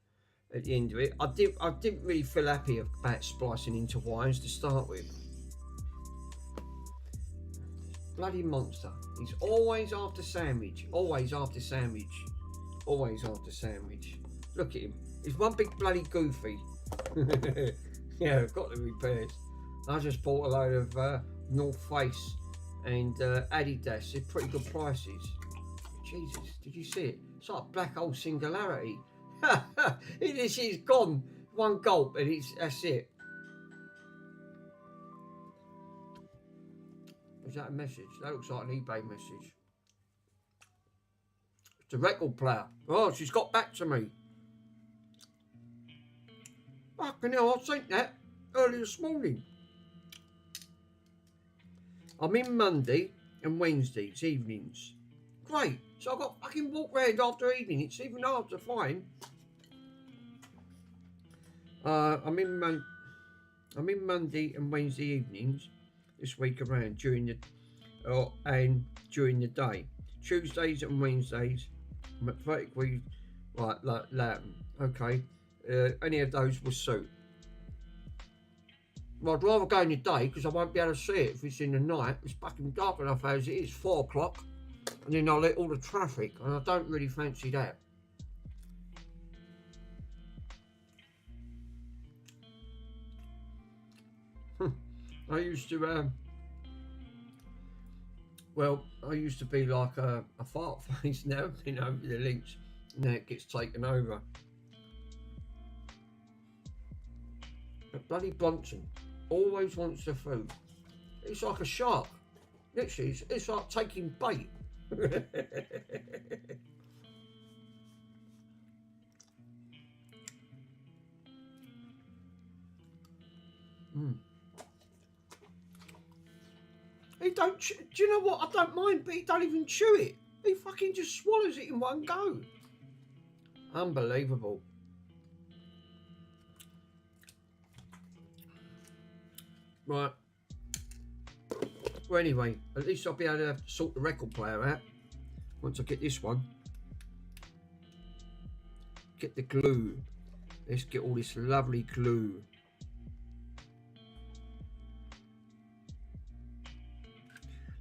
at the end of it. I didn't really feel happy about splicing into wires to start with. Bloody monster. He's always after sandwich. Always after sandwich. Always after sandwich. Look at him. He's one big bloody goofy. Yeah, I've got the repairs. I just bought a load of North Face and Adidas. They're pretty good prices. Jesus, did you see it? It's like black hole singularity. This is gone. One gulp and that's it. Is that a message? That looks like an eBay message. It's a record player. Oh, she's got back to me. Fucking hell, I sent that early this morning. I'm in Monday and Wednesdays evenings. Great. So I've got fucking walk round after evening. It's even hard to find. I'm in Monday and Wednesday evenings this week around during the day. Tuesdays and Wednesdays I'm at vertically like Latin. Okay. Any of those will suit. Well, I'd rather go in the day because I won't be able to see it if it's in the night. It's fucking dark enough as it is, 4 o'clock, and then I'll let all the traffic, and I don't really fancy that. I used to, I used to be like a fart face now, you know, the links. Now it gets taken over. But bloody Bronson always wants the food. It's like a shark. Literally, it's like taking bait. He don't. Do you know what? I don't mind, but he don't even chew it. He fucking just swallows it in one go. Unbelievable. Right. Well, anyway, at least I'll be able to sort the record player out once I get this one. Get the glue. Let's get all this lovely glue.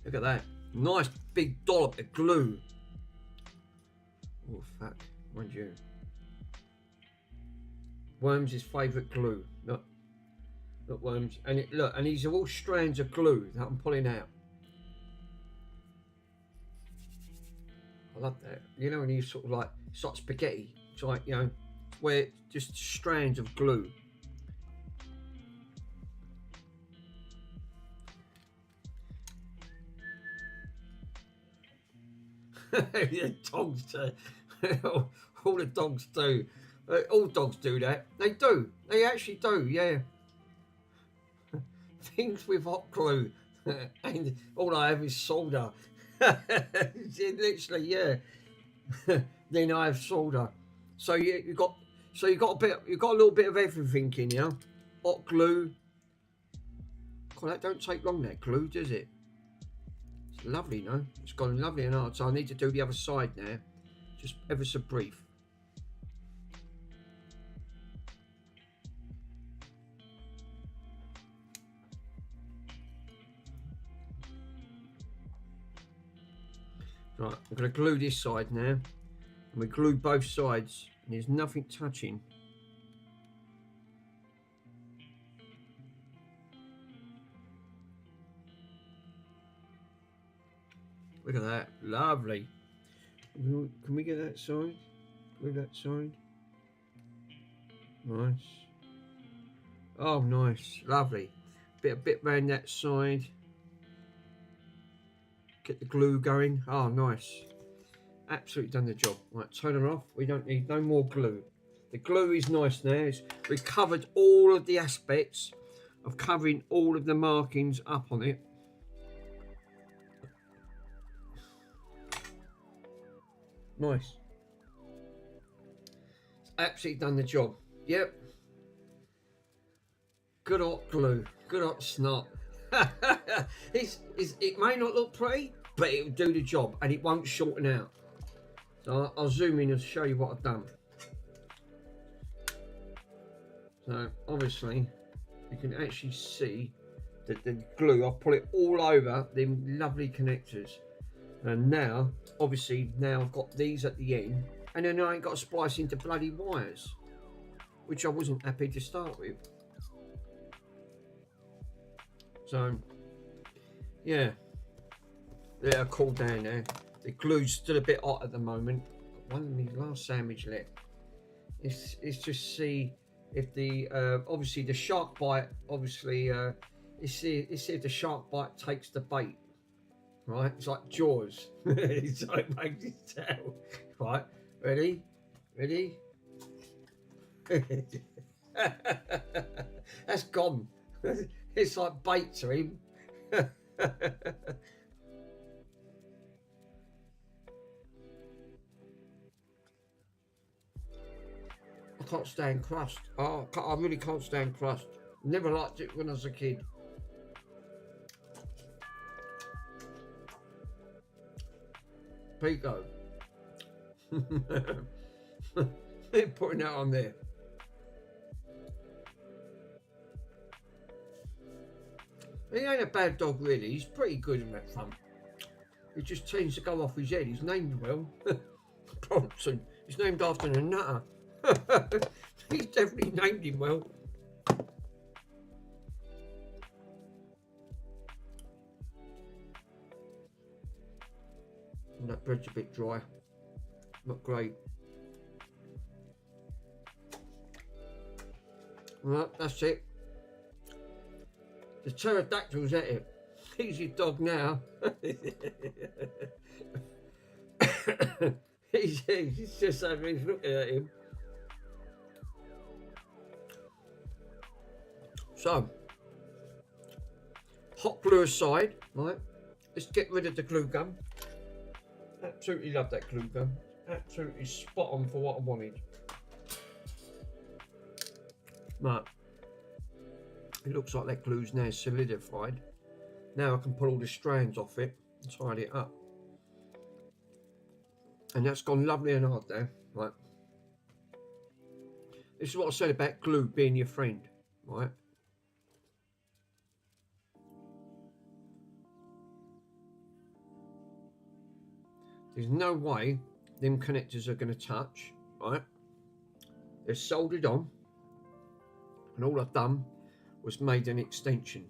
Look at that. Nice big dollop of glue. Oh, fuck. Mind you. Worms' favourite glue. Look. Look, Worms. And look, and these are all strands of glue that I'm pulling out. I love that. You know when you sort of like, it's like spaghetti. It's like, you know, where just strands of glue. The dogs do. All the dogs do. All dogs do that. They do. They actually do, yeah. Things with hot glue. And all I have is solder. Literally, yeah. Then I have solder. So you got a little bit of everything in here. Hot glue. God, that don't take long, that glue, does it? It's lovely, no? It's gone lovely and hard. So I need to do the other side now. Just ever so brief. Right, I'm going to glue this side now. And we glue both sides. And there's nothing touching. Look at that. Lovely. Can we get that side? Glue that side. Nice. Oh, nice. Lovely. A bit round that side. Get the glue going. Oh, nice. Absolutely done the job. Right, turn her off. We don't need no more glue. The glue is nice now. We've covered all of the aspects of covering all of the markings up on it. Nice. Absolutely done the job. Yep. Good hot glue. Good hot snot. It may not look pretty, but it'll do the job and it won't shorten out. So I'll zoom in and show you what I've done. So obviously you can actually see that the glue, I'll put it all over them lovely connectors. And now, obviously, now I've got these at the end, and then I ain't got to splice into bloody wires, which I wasn't happy to start with. So, yeah, they're cooled down now. The glue's still a bit hot at the moment. Got one of my last sandwich left. It's just see if the obviously the shark bite. Obviously, it's see if the shark bite takes the bait. Right, it's like Jaws. It's like makes it tell. Right, ready? That's gone. It's like bait to him. I can't stand crust. Oh, I really can't stand crust. Never liked it when I was a kid. Pico. They're putting that on there. He ain't a bad dog really, he's pretty good in that front. He just tends to go off his head. He's named well. Bronson. He's named after a nutter. He's definitely named him well. And that bread's a bit dry. Not great. Right, that's it. The pterodactyl's at it. He's your dog now. he's just having his looking at him. So, hot glue aside, right? Let's get rid of the glue gun. Absolutely love that glue gun. Absolutely spot on for what I wanted. Right. It looks like that glue's now solidified. Now I can pull all the strands off it and tidy it up. And that's gone lovely and hard there. Right. This is what I said about glue being your friend. Right. There's no way them connectors are going to touch, right? They're soldered on, and all I've done was made an extension,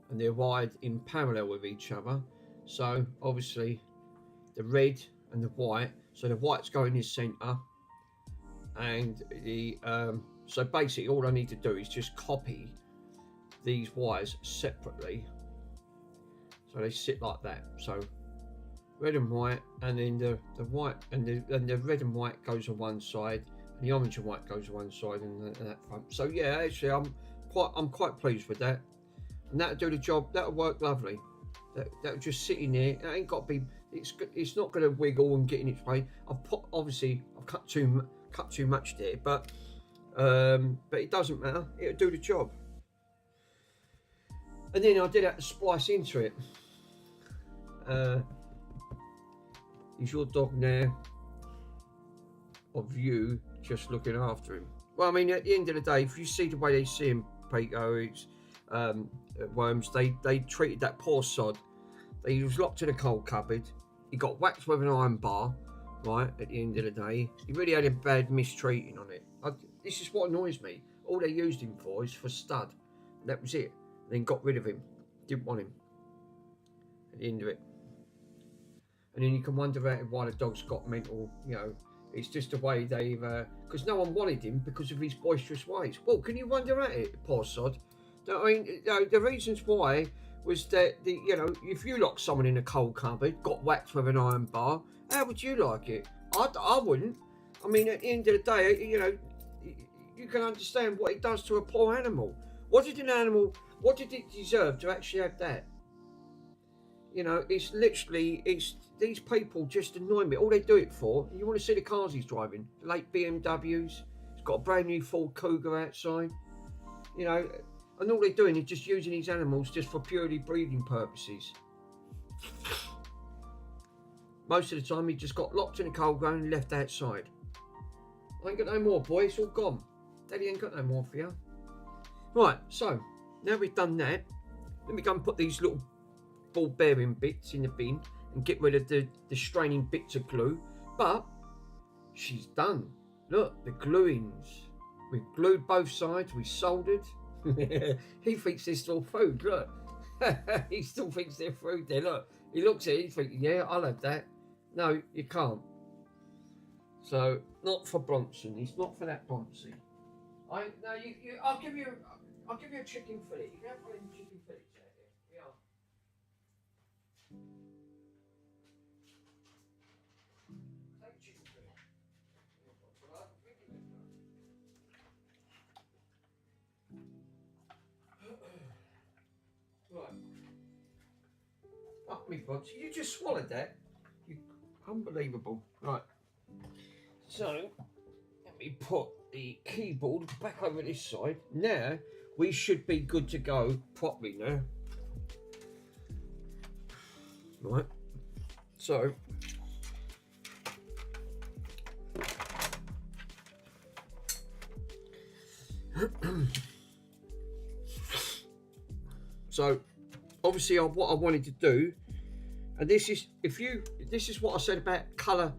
and they're wired in parallel with each other. So obviously the red and the white, so the white's going in center, and the so basically all I need to do is just copy these wires separately, so they sit like that. So red and white, and then the white and the red and white goes on one side, and the orange and white goes on one side, and that front. So yeah, actually I'm quite pleased with that, and that'll do the job. That'll work lovely. That'll just sit in there. It ain't got to be. It's not going to wiggle and get in its way. I've cut too much there, but it doesn't matter. It'll do the job. And then I did have to splice into it. Is your dog now of you just looking after him? Well, I mean, at the end of the day, if you see the way they see him, Pico, it's Worms, they treated that poor sod. He was locked in a coal cupboard. He got whacked with an iron bar, right, at the end of the day. He really had a bad mistreating on it. This is what annoys me. All they used him for is for stud. That was it. Then got rid of him. Didn't want him. At the end of it. And then you can wonder why the dog's got mental, you know, it's just the way they've, because no one wanted him because of his boisterous ways. Well, can you wonder at it, poor sod? I mean, you know, the reasons why was that, you know, if you locked someone in a coal cupboard, got whacked with an iron bar, how would you like it? I wouldn't. I mean, at the end of the day, you know, you can understand what it does to a poor animal. What did it deserve to actually have that? You know, it's literally, these people just annoy me. All they do it for, you want to see the cars he's driving, the late BMWs, he's got a brand new Ford Cougar outside, you know, and all they're doing is just using these animals just for purely breeding purposes. Most of the time he just got locked in a coal ground and left outside. I ain't got no more, boy, it's all gone. Daddy ain't got no more for you. Right, so, now we've done that, let me go and put these little ball bearing bits in the bin and get rid of the straining bits of glue. But she's done. Look, the gluings. We've glued both sides, we soldered. He thinks they're still food, look. He still thinks they're food there, look. He looks at it, he's thinking, yeah, I'll have that. No, you can't. So, not for Bronson, it's not for that Bronson. I'll give you a chicken fillet. You can have one of them chicken fillets out there. Yeah. Right. Up me buds. You just swallowed that. You unbelievable. Right. So let me put the keyboard back over this side. Now we should be good to go properly now. Right. So obviously what I wanted to do, and this is what I said about colour,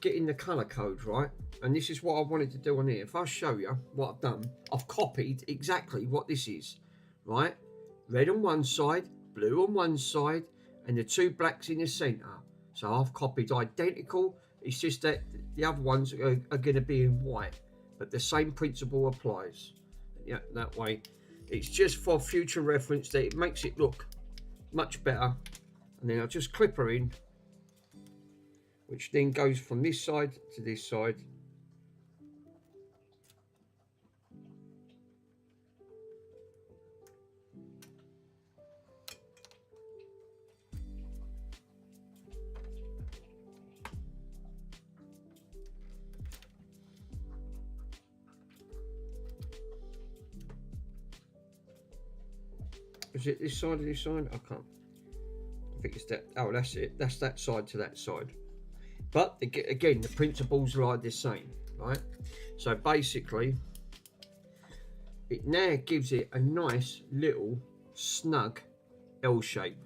getting the colour code right, and this is what I wanted to do on here. If I show you what I've done, I've copied exactly what this is, right? Red on one side, blue on one side, and the two blacks in the centre. So I've copied identical. It's just that the other ones are going to be in white, but the same principle applies. Yeah, that way. It's just for future reference that it makes it look much better. And then I'll just clip her in, which then goes from this side to this side. Is it this side or this side? I can't. I think it's that. Oh, that's it. That's that side to that side. But again, the principles are the same, right? So basically, it now gives it a nice little snug L shape.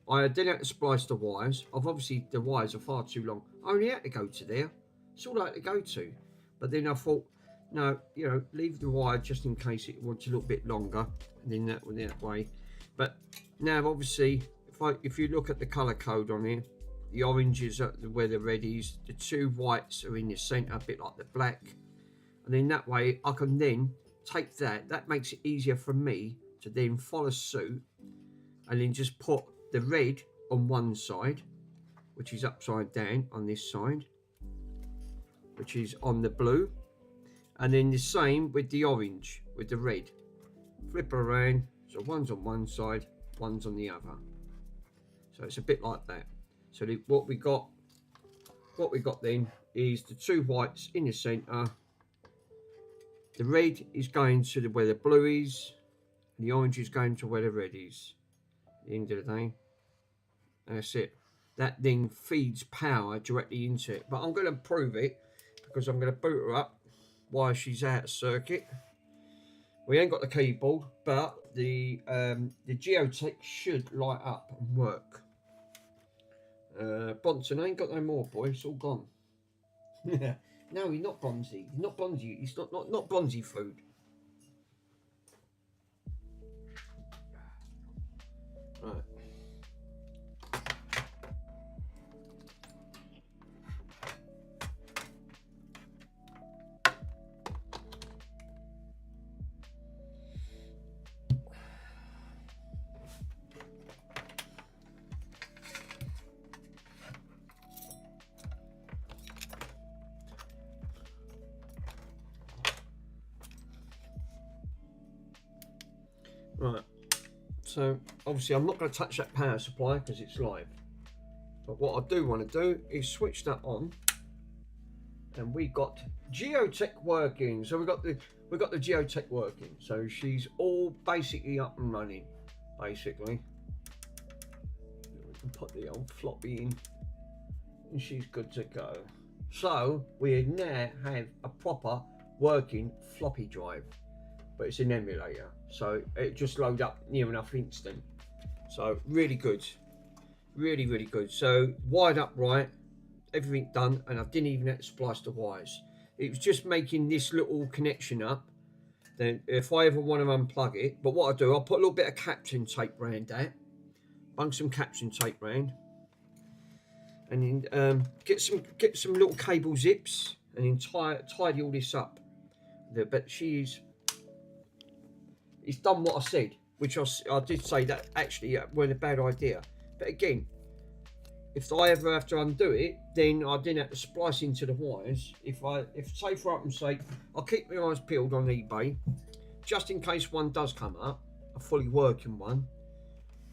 I then had to splice the wires. Obviously the wires are far too long. I only had to go to there. That's all I had to go to. But then I thought, no, you know, leave the wire just in case it wants a little bit longer. And then that way. But now obviously, if you look at the colour code on here, the orange is where the red is. The two whites are in the centre, a bit like the black. And then that way I can then take that. That makes it easier for me to then follow suit and then just put the red on one side, which is upside down on this side, which is on the blue, and then the same with the orange with the red. Flip around, so one's on one side, one's on the other. So it's a bit like that. So what we got then is the two whites in the centre. The red is going to where the blue is, and the orange is going to where the red is. At the end of the day, that's it. That then feeds power directly into it. But I'm going to prove it because I'm going to boot her up while she's out of circuit. We ain't got the keyboard, but the Geotech should light up and work. Bonson ain't got no more, boy. It's all gone. No, he's not Bonzi. He's not Bonzi. He's not Bonzi food. Right. Right, so obviously I'm not going to touch that power supply because it's live, but what I do want to do is switch that on, and we got Geotech working. So we got the Geotech working, so she's all basically up and running. Basically, we can put the old floppy in and she's good to go. So we now have a proper working floppy drive, but it's an emulator, so it just load up near enough instant. So really good, really good. So wired up right, everything done, and I didn't even have to splice the wires. It was just making this little connection up. Then if I ever want to unplug it, but what I do, I'll put a little bit of caption tape around that, bung some caption tape around, and then get some little cable zips, and then tidy all this up. But it's done what I said, which I did say that actually wasn't a bad idea. But again, if I ever have to undo it, then I didn't have to splice into the wires. If say for argument's sake, I'll keep my eyes peeled on eBay, just in case one does come up, a fully working one,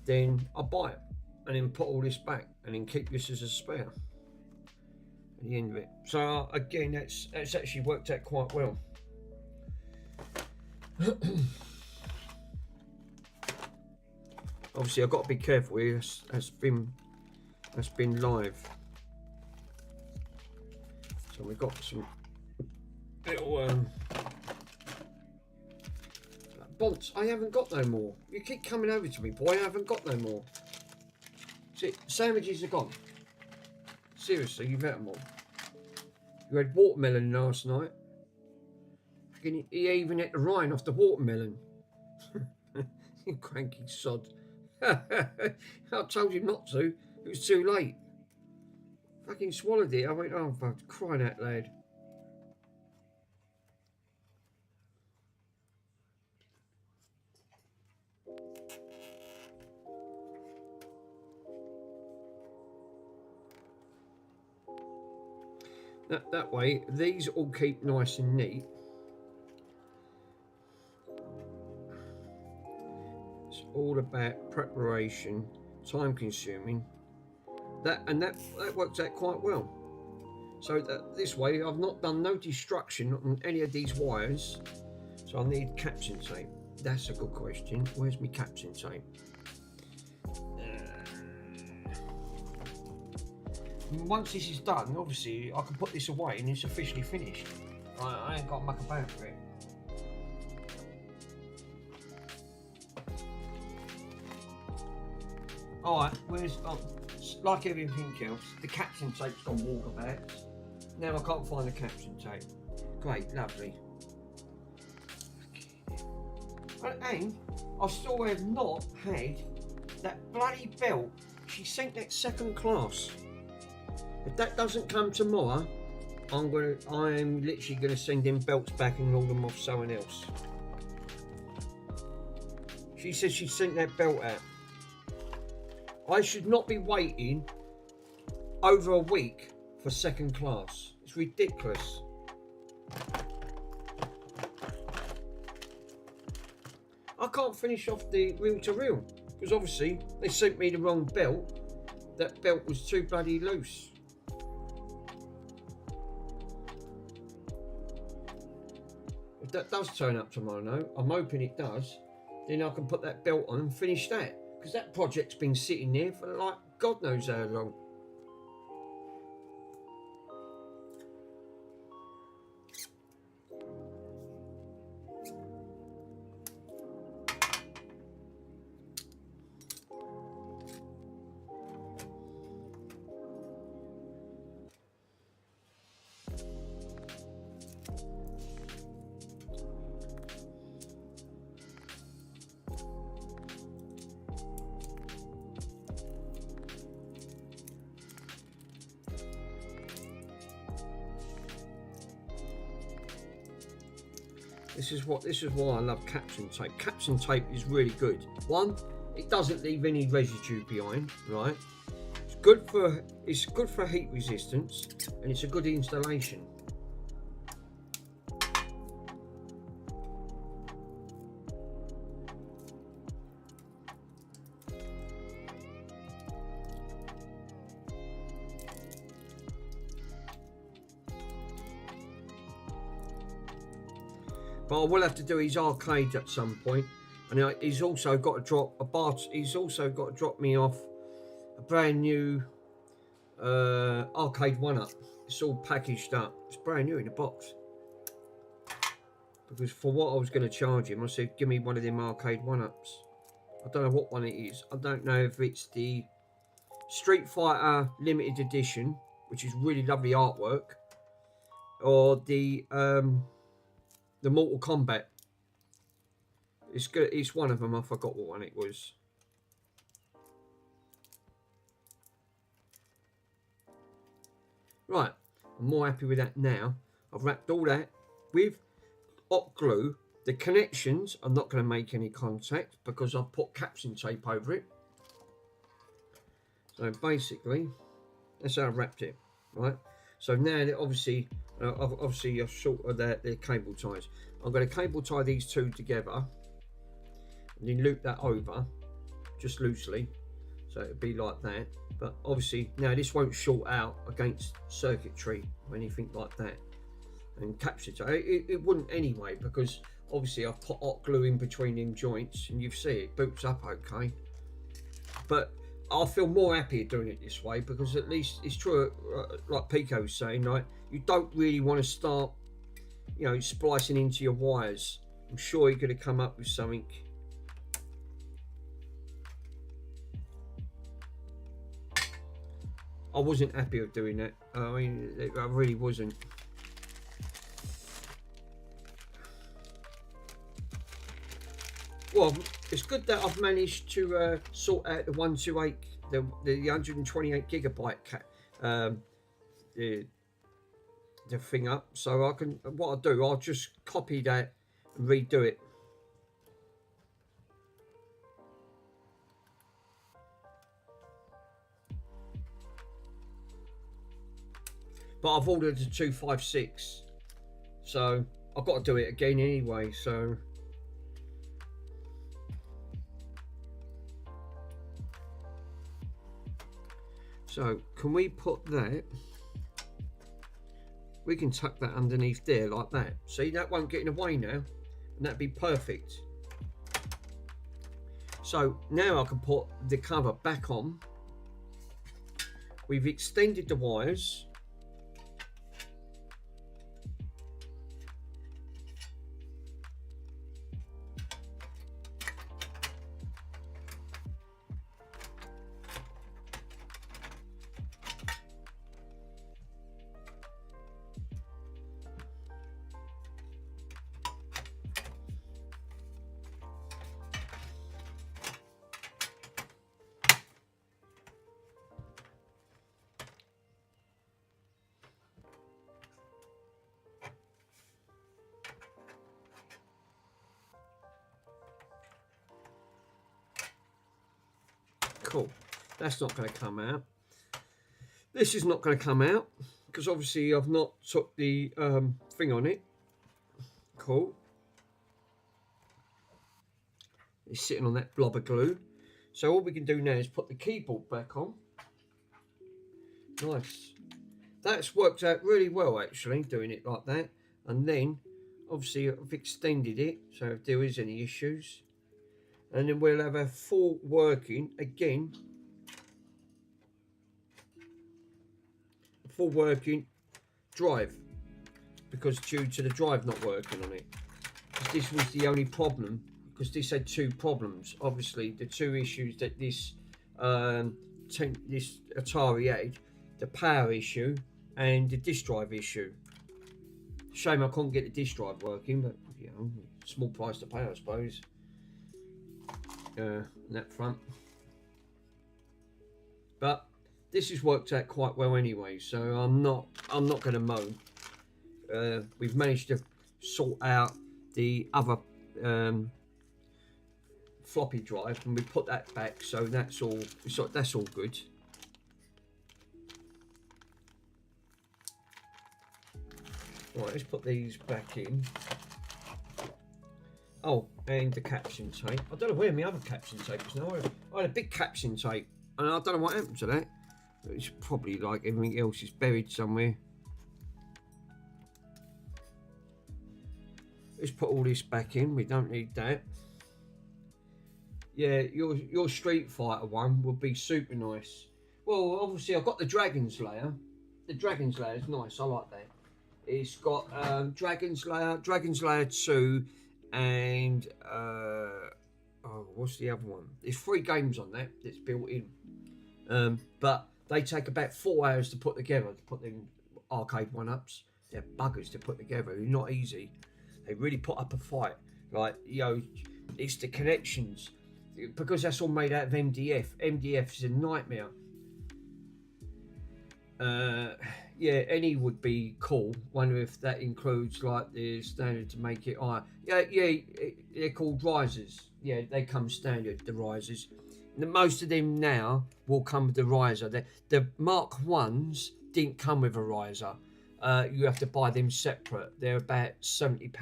then I'll buy it and then put all this back and then keep this as a spare at the end of it. So again, that's actually worked out quite well. Obviously I've got to be careful here. That's been live, so we've got some little bonds. I haven't got no more. You keep coming over to me, boy. I haven't got no more. See, sandwiches are gone. Seriously, you've had them all. You had watermelon last night. He even ate the rind off the watermelon. You cranky sod. I told you not to. It was too late. Fucking swallowed it. I went, oh, fuck, crying out loud. That way, these all keep nice and neat. It's all about preparation, time consuming. That works out quite well. So this way, I've not done no destruction on any of these wires. So I need caption tape. That's a good question. Where's my caption tape? Once this is done, obviously I can put this away and it's officially finished. I ain't got to muck about for it. Alright, where's like everything else, the caption tape's gone walkabouts. Now I can't find the caption tape. Great, lovely. And I still have not had that bloody belt. She sent that second class. If that doesn't come tomorrow, I'm literally gonna send them belts back and roll them off someone else. She says she sent that belt out. I should not be waiting over a week for second class. It's ridiculous. I can't finish off the reel to reel because obviously they sent me the wrong belt. That belt was too bloody loose. If that does turn up tomorrow, no, I'm hoping it does, then I can put that belt on and finish that. Because that project's been sitting there for like God knows how long. This is why I love caption tape. Caption tape is really good. One, it doesn't leave any residue behind, right? It's good for heat resistance, and it's a good installation. But I will have to do his arcade at some point, and he's also got to drop a bar. He's also got to drop me off a brand new arcade 1-up. It's all packaged up. It's brand new in the box. Because for what I was going to charge him, I said, give me one of them arcade 1-ups. I don't know what one it is. I don't know if it's the Street Fighter limited edition, which is really lovely artwork, or the Mortal Kombat. It's good. It's one of them. I forgot what one it was. Right, I'm more happy with that now. I've wrapped all that with hot glue. The connections, I'm not going to make any contact because I've put caption tape over it. So basically, that's how I wrapped it. Right. So now that obviously I've sorted the cable ties. I'm going to cable tie these two together and then loop that over just loosely, so it'll be like that. But obviously now this won't short out against circuitry or anything like that. And capture tape, it wouldn't anyway, because obviously I've put hot glue in between them joints, and you see it boots up okay. But I feel more happier doing it this way, because at least it's true, like Pico was saying, like, you don't really want to start, you know, splicing into your wires. I'm sure you're going to come up with something. I wasn't happy with doing that. I mean, I really wasn't. Well, it's good that I've managed to sort out the 128, the 128 gigabyte the thing up. So I can, what I'll do, I'll just copy that and redo it. But I've ordered the 256, so I've got to do it again anyway. So can we put that? We can tuck that underneath there like that. See, that won't get in the way now, and that'd be perfect. So now I can put the cover back on. We've extended the wires. cool. That's not going to come out. This is not going to come out because obviously I've not took the thing on it. Cool. It's sitting on that blob of glue. So all we can do now is put the keyboard back on. Nice. That's worked out really well actually, doing it like that. And then obviously I've extended it, so if there is any issues. And then we'll have a full working, again, full working drive, because due to the drive not working on it. Because this was the only problem, because this had two problems. Obviously the two issues that this this Atari had, the power issue and the disk drive issue. Shame I couldn't get the disk drive working, but you know, small price to pay, I suppose. That front, but this has worked out quite well anyway, so I'm not going to moan. We've managed to sort out the other floppy drive, and we put that back, so that's all good. Right, let's put these back in. Oh, and the caption tape. I don't know where my other caption tape is now. I had a big caption tape, and I don't know what happened to that. It's probably like everything else is buried somewhere. Let's put all this back in. We don't need that. Yeah, your Street Fighter one would be super nice. Well, obviously I've got the Dragon's Lair. The Dragon's Lair is nice. I like that. It's got Dragon's Lair 2. And oh, what's the other one? There's 3 games on that that's built in, but they take about 4 hours to put together, to put them arcade one-ups. They're buggers to put together. They're not easy. They really put up a fight. Like, you know, it's the connections, because that's all made out of MDF. MDF is a nightmare. Yeah, any would be cool. Wonder if that includes like the standard to make it iron. Yeah, they're called risers. Yeah, they come standard, the risers. Most of them now will come with the riser. The Mark 1s didn't come with a riser. You have to buy them separate. They're about £70.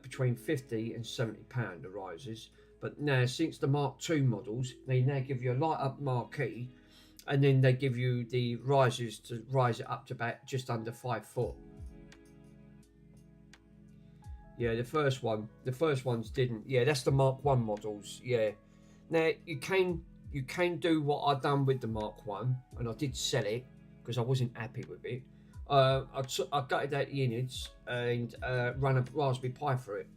Between £50 and £70, the risers. But now, since the Mark II models, they now give you a light up marquee, and then they give you the risers to rise it up to about just under 5 foot. Yeah, the first ones didn't. Yeah, that's the Mark 1 models. Yeah. Now you can do what I done with the Mark 1, and I did sell it because I wasn't happy with it. I gutted out the innards and run a Raspberry Pi for it,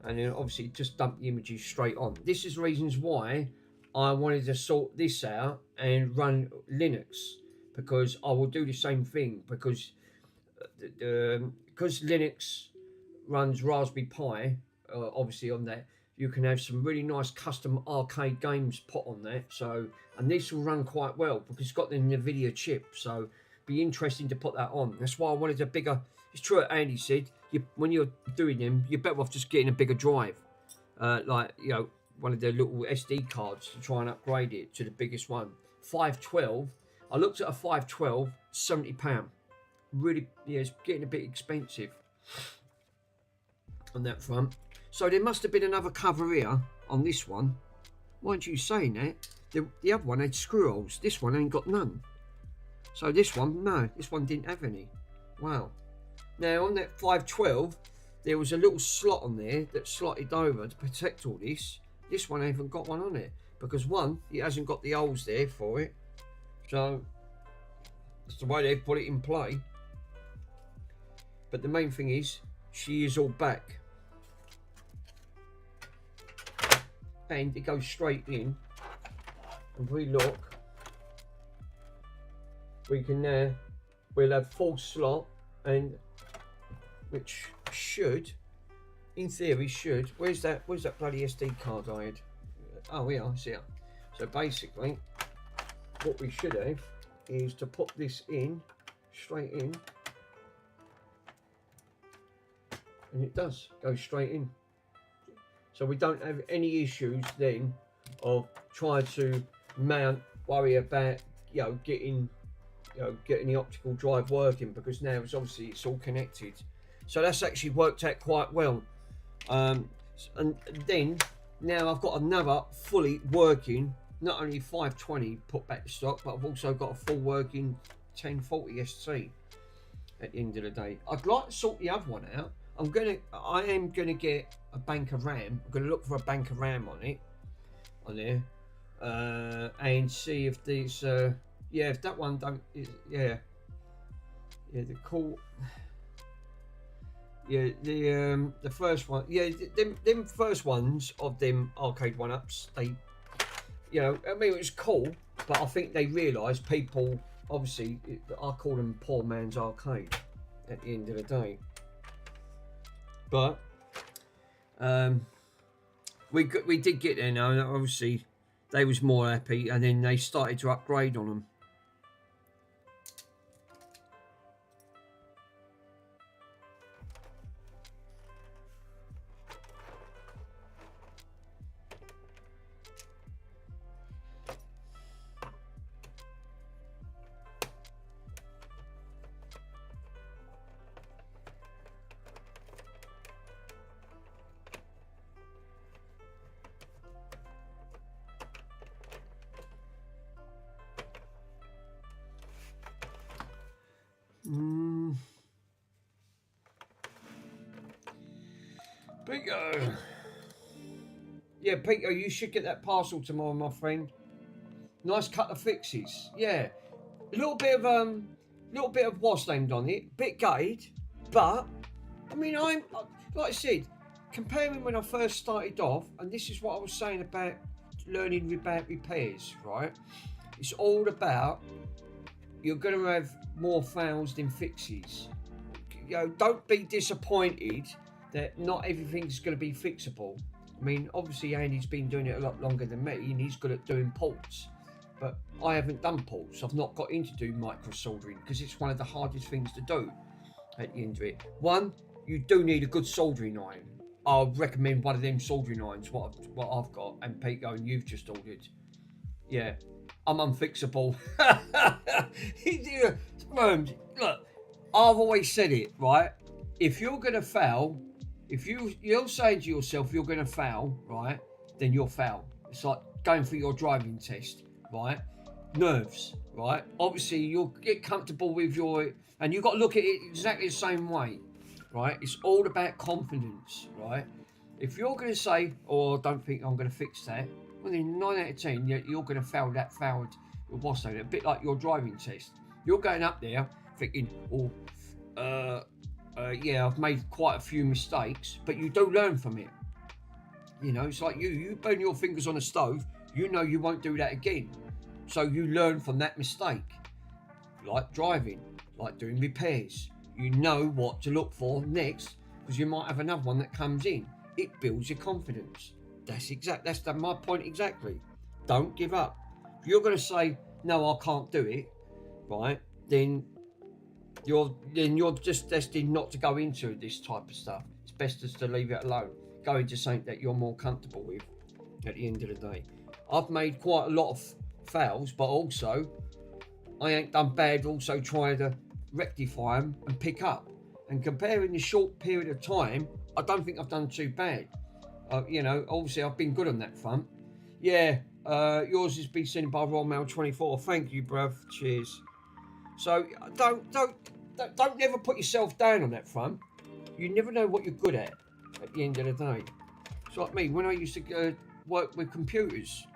and then obviously just dumped the images straight on. This is reasons why I wanted to sort this out and run Linux, because I will do the same thing, because Linux runs Raspberry Pi, obviously on that, you can have some really nice custom arcade games put on that. So, and this will run quite well because it's got the NVIDIA chip, so be interesting to put that on. That's why I wanted a bigger, it's true what Andy said, when you're doing them, you're better off just getting a bigger drive, like, you know, one of the little SD cards to try and upgrade it to the biggest one. 512, I looked at a 512, £70. Really, yeah, it's getting a bit expensive on that front. So there must have been another cover here on this one. Why aren't you saying that? The other one had screw holes. This one ain't got none. So this one, no, this one didn't have any. Wow. Now on that 512, there was a little slot on there that slotted over to protect all this. This one hasn't got one on it, because one, it hasn't got the holes there for it. So that's the way they've put it in play. But the main thing is, she is all back. And it goes straight in. And if we look, we can now, we'll have full slot, and which should, in theory should, where's that bloody SD card I had? Oh yeah, I see it. So basically, what we should have is to put this in, straight in, and it does go straight in. So we don't have any issues then of trying to worry about getting the optical drive working, because now it's all connected. So that's actually worked out quite well. And then now I've got another fully working, not only 520 put back to stock, but I've also got a full working 1040 ST at the end of the day. I'd like to sort the other one out. I am gonna get a bank of RAM. I'm gonna look for a bank of RAM on there, and see if these if that one don't the cool the first one, them first ones of them arcade one-ups, they I mean, it was cool, but I think they realised people, obviously, I call them poor man's arcade at the end of the day. But we did get there now, and obviously they was more happy, and then they started to upgrade on them. Pico. Yeah, Pico, you should get that parcel tomorrow, my friend. Nice cut of fixes. Yeah, a little bit of what's named on it, bit gutted, but I mean, I'm like I said, comparing when I first started off, and this is what I was saying about learning about repairs, right? It's all about, you're going to have more fails than fixes. Don't be disappointed that not everything's going to be fixable. I mean, obviously Andy's been doing it a lot longer than me, and he's good at doing ports, but I haven't done ports. I've not got into doing micro soldering because it's one of the hardest things to do at the end of it. One, you do need a good soldering iron. I'll recommend one of them soldering irons, what I've got, and Pico, and you've just ordered. Yeah, I'm unfixable. Look, I've always said it, right? If you're going to fail, if you're saying to yourself you're going to fail, right, then you'll fail. It's like going for your driving test, right? Nerves, right? Obviously, you'll get comfortable with and you've got to look at it exactly the same way, right? It's all about confidence, right? If you're going to say, I don't think I'm going to fix that, well, then 9 out of 10, you're going to fail that failed what's that? A bit like your driving test. You're going up there thinking, I've made quite a few mistakes, but you do learn from it. It's like you burn your fingers on a stove, you won't do that again. So you learn from that mistake. Like driving, like doing repairs. You know what to look for next, because you might have another one that comes in. It builds your confidence. That's my point exactly. Don't give up. If you're going to say, no, I can't do it, right, then you're just destined not to go into this type of stuff. It's best just to leave it alone. Go into something that you're more comfortable with at the end of the day. I've made quite a lot of fails, but also I ain't done bad also trying to rectify them and pick up. And comparing the short period of time, I don't think I've done too bad. Obviously I've been good on that front. Yeah, yours has been sent by Royal Mail 24. Thank you, bruv. Cheers. So don't never put yourself down on that front. You never know what you're good at the end of the day. It's like me, when I used to work with computers,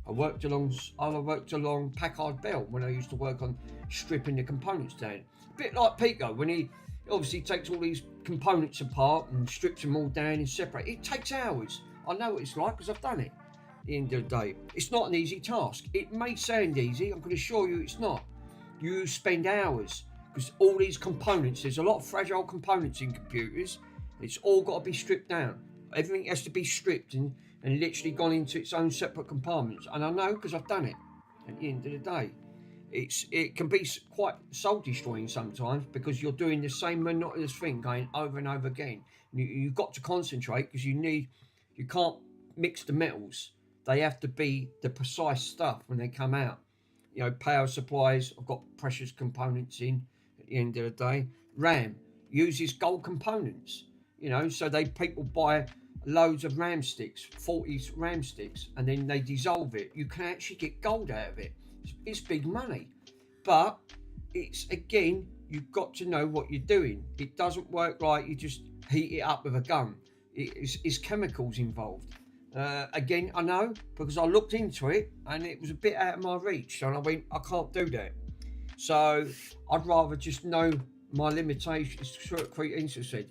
I worked along Packard Bell when I used to work on stripping the components down. A bit like Pico, when he obviously takes all these components apart and strips them all down and separate. It takes hours. I know what it's like because I've done it. At the end of the day, it's not an easy task. It may sound easy, I'm going to assure you it's not. You spend hours because all these components, there's a lot of fragile components in computers. It's all got to be stripped down. Everything has to be stripped and literally gone into its own separate compartments. And I know because I've done it. At the end of the day, it can be quite soul destroying sometimes because you're doing the same monotonous thing going over and over again. You've got to concentrate because you can't mix the metals. they have to be the precise stuff when they come out. You know, power supplies, I've got precious components in at the end of the day. RAM uses gold components, you know, so people buy loads of RAM sticks, 40 RAM sticks, and then they dissolve it. You can actually get gold out of it. It's big money. But it's, again, you've got to know what you're doing. It doesn't work like you just heat it up with a gun. It's chemicals involved. Again, I know because I looked into it and it was a bit out of my reach, and I went, I can't do that. So I'd rather just know my limitations. Creator said,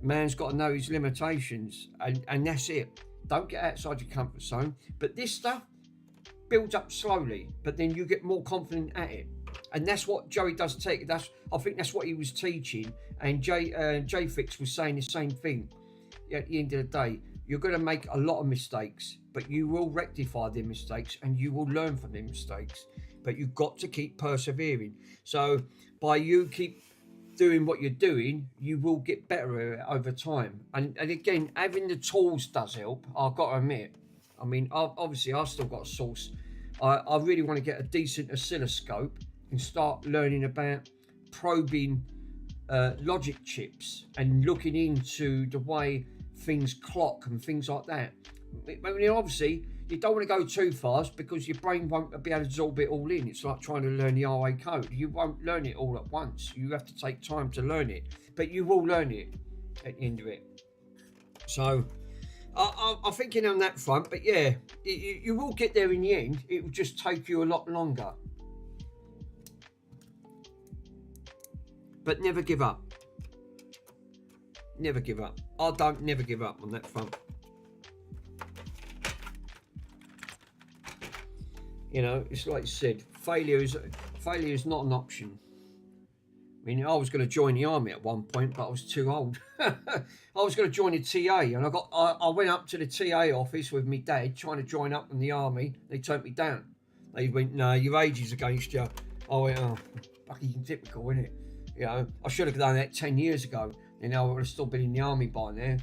man's got to know his limitations, and that's it. Don't get outside your comfort zone. But this stuff builds up slowly, but then you get more confident at it. And that's what Joey does take. I think that's what he was teaching. And J-Fix was saying the same thing. At the end of the day, you're going to make a lot of mistakes, but you will rectify their mistakes and you will learn from their mistakes. But you've got to keep persevering. So by you keep doing what you're doing, you will get better at it over time. And again, having the tools does help. I've got to admit. I mean, obviously, I've still got a source. I really want to get a decent oscilloscope and start learning about probing logic chips and looking into the way things clock and things like that. I mean, obviously, you don't want to go too fast because your brain won't be able to absorb it all in. It's like trying to learn the RA code. You won't learn it all at once. You have to take time to learn it, but you will learn it at the end of it. So I'm thinking on that front, but yeah, you will get there in the end. It will just take you a lot longer. But never give up. Never give up. I don't never give up on that front. You know, it's like you said, failure is not an option. I mean, I was going to join the army at one point, but I was too old. I was going to join the TA, and I went up to the TA office with my dad trying to join up in the army. They turned me down. They went, "No, your age is against you." I went, "Oh, fucking typical, isn't it?" You know, I should have done that 10 years ago. You know, I would have still been in the army by now.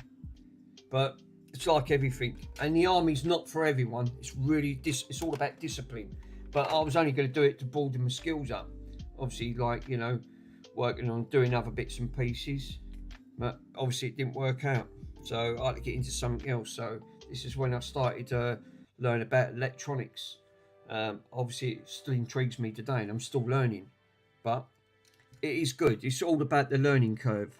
But it's like everything. And the army's not for everyone. It's really, it's all about discipline. But I was only going to do it to broaden my skills up. Obviously, like, you know, working on doing other bits and pieces. But obviously it didn't work out. So I had to get into something else. So this is when I started to learn about electronics. Obviously it still intrigues me today and I'm still learning. But it is good. It's all about the learning curve.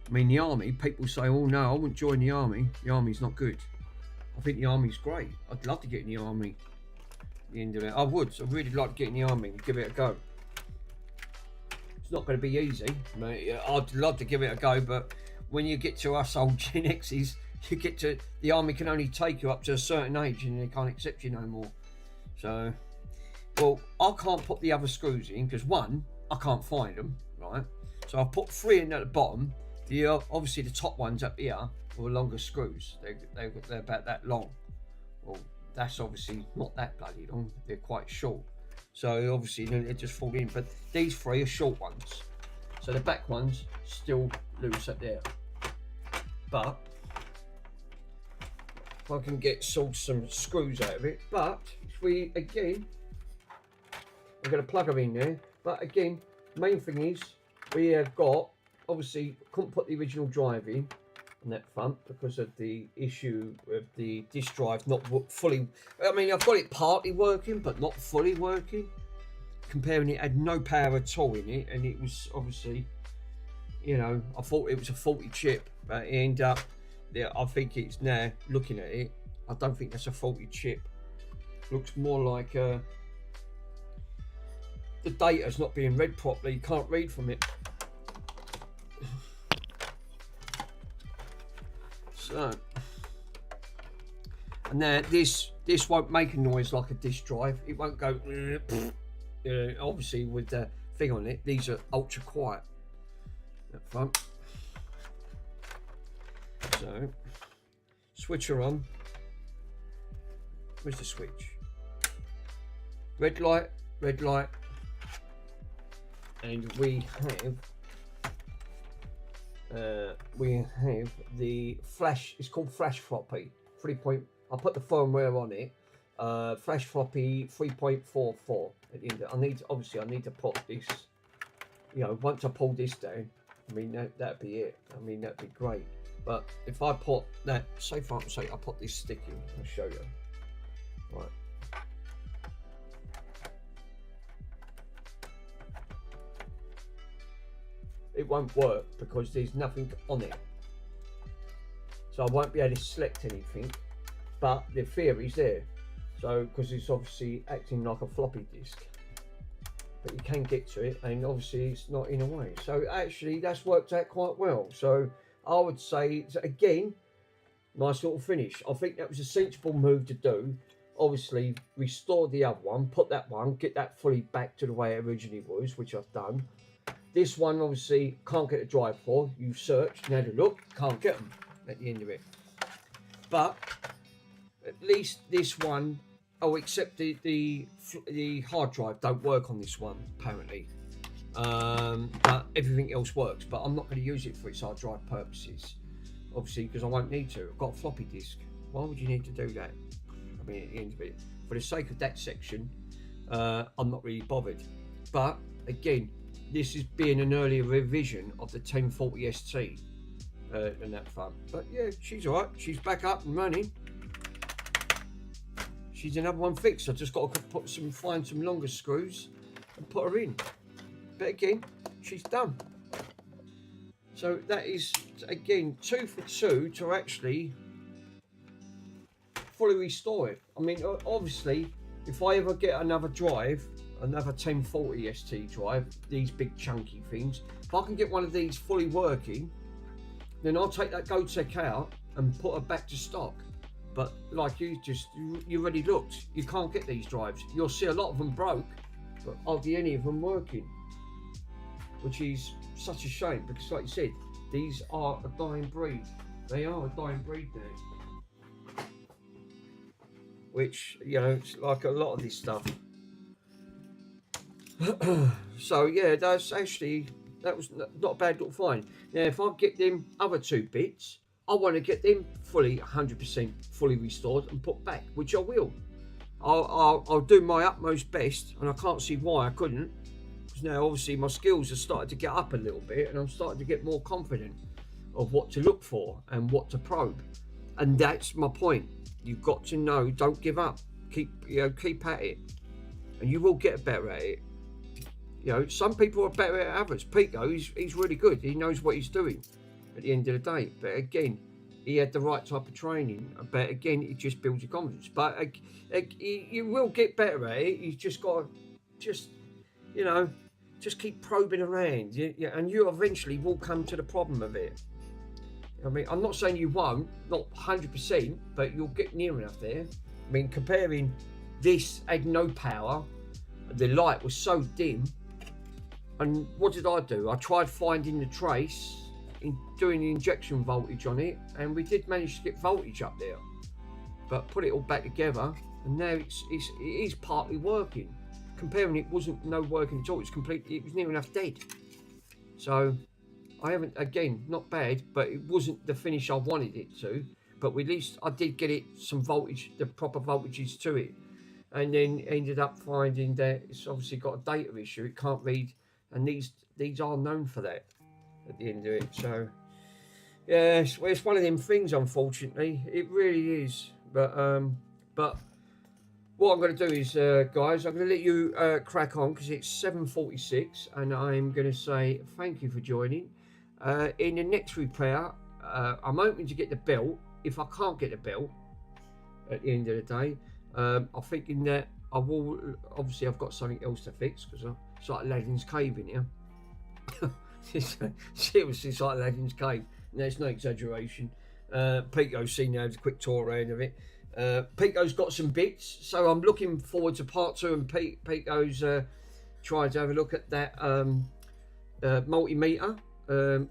I mean, the army, people say, "Oh no, I wouldn't join the army. The army's not good." I think the army's great. I'd love to get in the army. At the end of it, I would. I'd really like to get in the army and give it a go. It's not going to be easy. I'd love to give it a go, but when you get to us old Gen X's, you get to, the army can only take you up to a certain age and they can't accept you no more. So, well, I can't put the other screws in because one, I can't find them, right? So I put 3 in at the bottom. Obviously the top ones up here were longer screws. They're about that long. Well, that's obviously not that bloody long. They're quite short. So obviously they just fall in. But these 3 are short ones. So the back ones still loose up there. But if I can get some screws out of it. But if we, again, we're going to plug them in there. But again, main thing is we have got, obviously couldn't put the original drive in on that front because of the issue of the disk drive not fully, I mean, I've got it partly working but not fully working. Comparing it, had no power at all in it, and it was obviously, you know, I thought it was a faulty chip, but it ended up, yeah, I think it's now, looking at it, I don't think that's a faulty chip. Looks more like the data's not being read properly, you can't read from it. So, and now this won't make a noise like a disk drive. It won't go. Obviously, with the thing on it, these are ultra quiet up front. So, switcher on. Where's the switch? Red light, and we have we have the flash. It's called Flash Floppy 3. I'll put the firmware on it. Flash Floppy 3.44. At the end, I need to put this. You know, once I pull this down, I mean that'd be it. I mean that'd be great. But if I put that, say for example, I put this stick in. I'll show you. Right. It won't work because there's nothing on it, so I won't be able to select anything, but the theory's there. So because it's obviously acting like a floppy disk, but you can get to it, and obviously it's not in a way. So actually that's worked out quite well. So I would say, again, nice little finish. I think that was a sensible move to do. Obviously restore the other one, put that one, get that fully back to the way it originally was, which I've done. This one obviously can't get a drive for. You've searched, had a look, can't get them at the end of it. But at least this one, oh, except the hard drive don't work on this one apparently. But everything else works. But I'm not going to use it for its hard drive purposes, obviously, because I won't need to. I've got a floppy disk. Why would you need to do that? I mean, at the end of it, for the sake of that section, I'm not really bothered. But again, this is being an earlier revision of the 1040 ST and that front. But yeah, she's alright. She's back up and running. She's another one fixed. I just got to find some longer screws and put her in. But again, she's done. So that is, again, 2 for 2 to actually fully restore it. I mean, obviously, if I ever get another drive, another 1040 ST drive, these big chunky things, if I can get one of these fully working, then I'll take that GoTech out and put her back to stock. But like you already looked, you can't get these drives. You'll see a lot of them broke, but hardly any of them working, which is such a shame, because like you said, these are a dying breed. They are a dying breed now, which, you know, it's like a lot of this stuff. So yeah, that was not a bad little find. Now if I get them other 2 bits, I want to get them fully 100% fully restored and put back, which I will. I'll do my utmost best, and I can't see why I couldn't, because now obviously my skills have started to get up a little bit, and I'm starting to get more confident of what to look for and what to probe. And that's my point. You've got to know, don't give up. Keep at it, and you will get better at it. You know, some people are better at others. Pico, he's really good. He knows what he's doing at the end of the day. But again, he had the right type of training. But again, it just builds your confidence. But you will get better at it. You just got to, just keep probing around. And you eventually will come to the problem of it. I mean, I'm not saying you won't, not 100%, but you'll get near enough there. I mean, comparing this had no power. The light was so dim. And what did I do? I tried finding the trace, doing the injection voltage on it, and we did manage to get voltage up there. But put it all back together, and now it is partly working. Comparing it wasn't no working at all. It was near enough dead. So I haven't, again, not bad, but it wasn't the finish I wanted it to. But at least I did get it some voltage, the proper voltages to it. And then ended up finding that it's obviously got a data issue. It can't read, and these are known for that at the end of it. So yeah, it's one of them things, unfortunately. It really is. But what I'm going to do is, guys, I'm going to let you crack on, because it's 7:46, and I'm going to say thank you for joining. In the next repair, I'm hoping to get the belt. If I can't get the belt at the end of the day, I'm thinking that I will. Obviously, I've got something else to fix, because it's like Aladdin's cave in here. Seriously, it's like Aladdin's cave. No, it's no exaggeration. Pico's seen now, a quick tour around of it. Pico's got some bits, so I'm looking forward to part 2. And Pico's trying to have a look at that multimeter,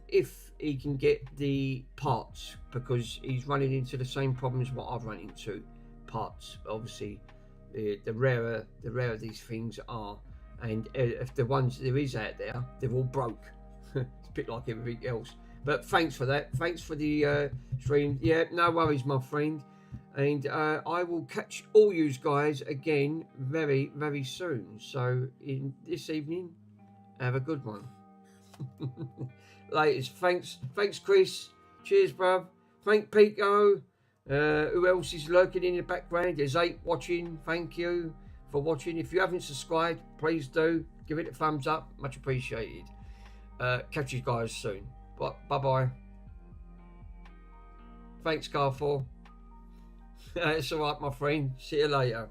if he can get the parts, because he's running into the same problems what I've run into. Parts, obviously, the rarer these things are, and if the ones there is out there, they're all broke. It's a bit like everything else. But thanks for that. Thanks for the stream. Yeah, no worries, my friend. And I will catch all you guys again very, very soon. So in this evening, have a good one. Latest. Thanks, Chris. Cheers, bruv. Thank Pico. Who else is lurking in the background? There's 8 watching. Thank you for watching. If you haven't subscribed, please do. Give it a thumbs up. Much appreciated. Catch you guys soon. Bye-bye. Thanks, Carfor. It's alright, my friend. See you later.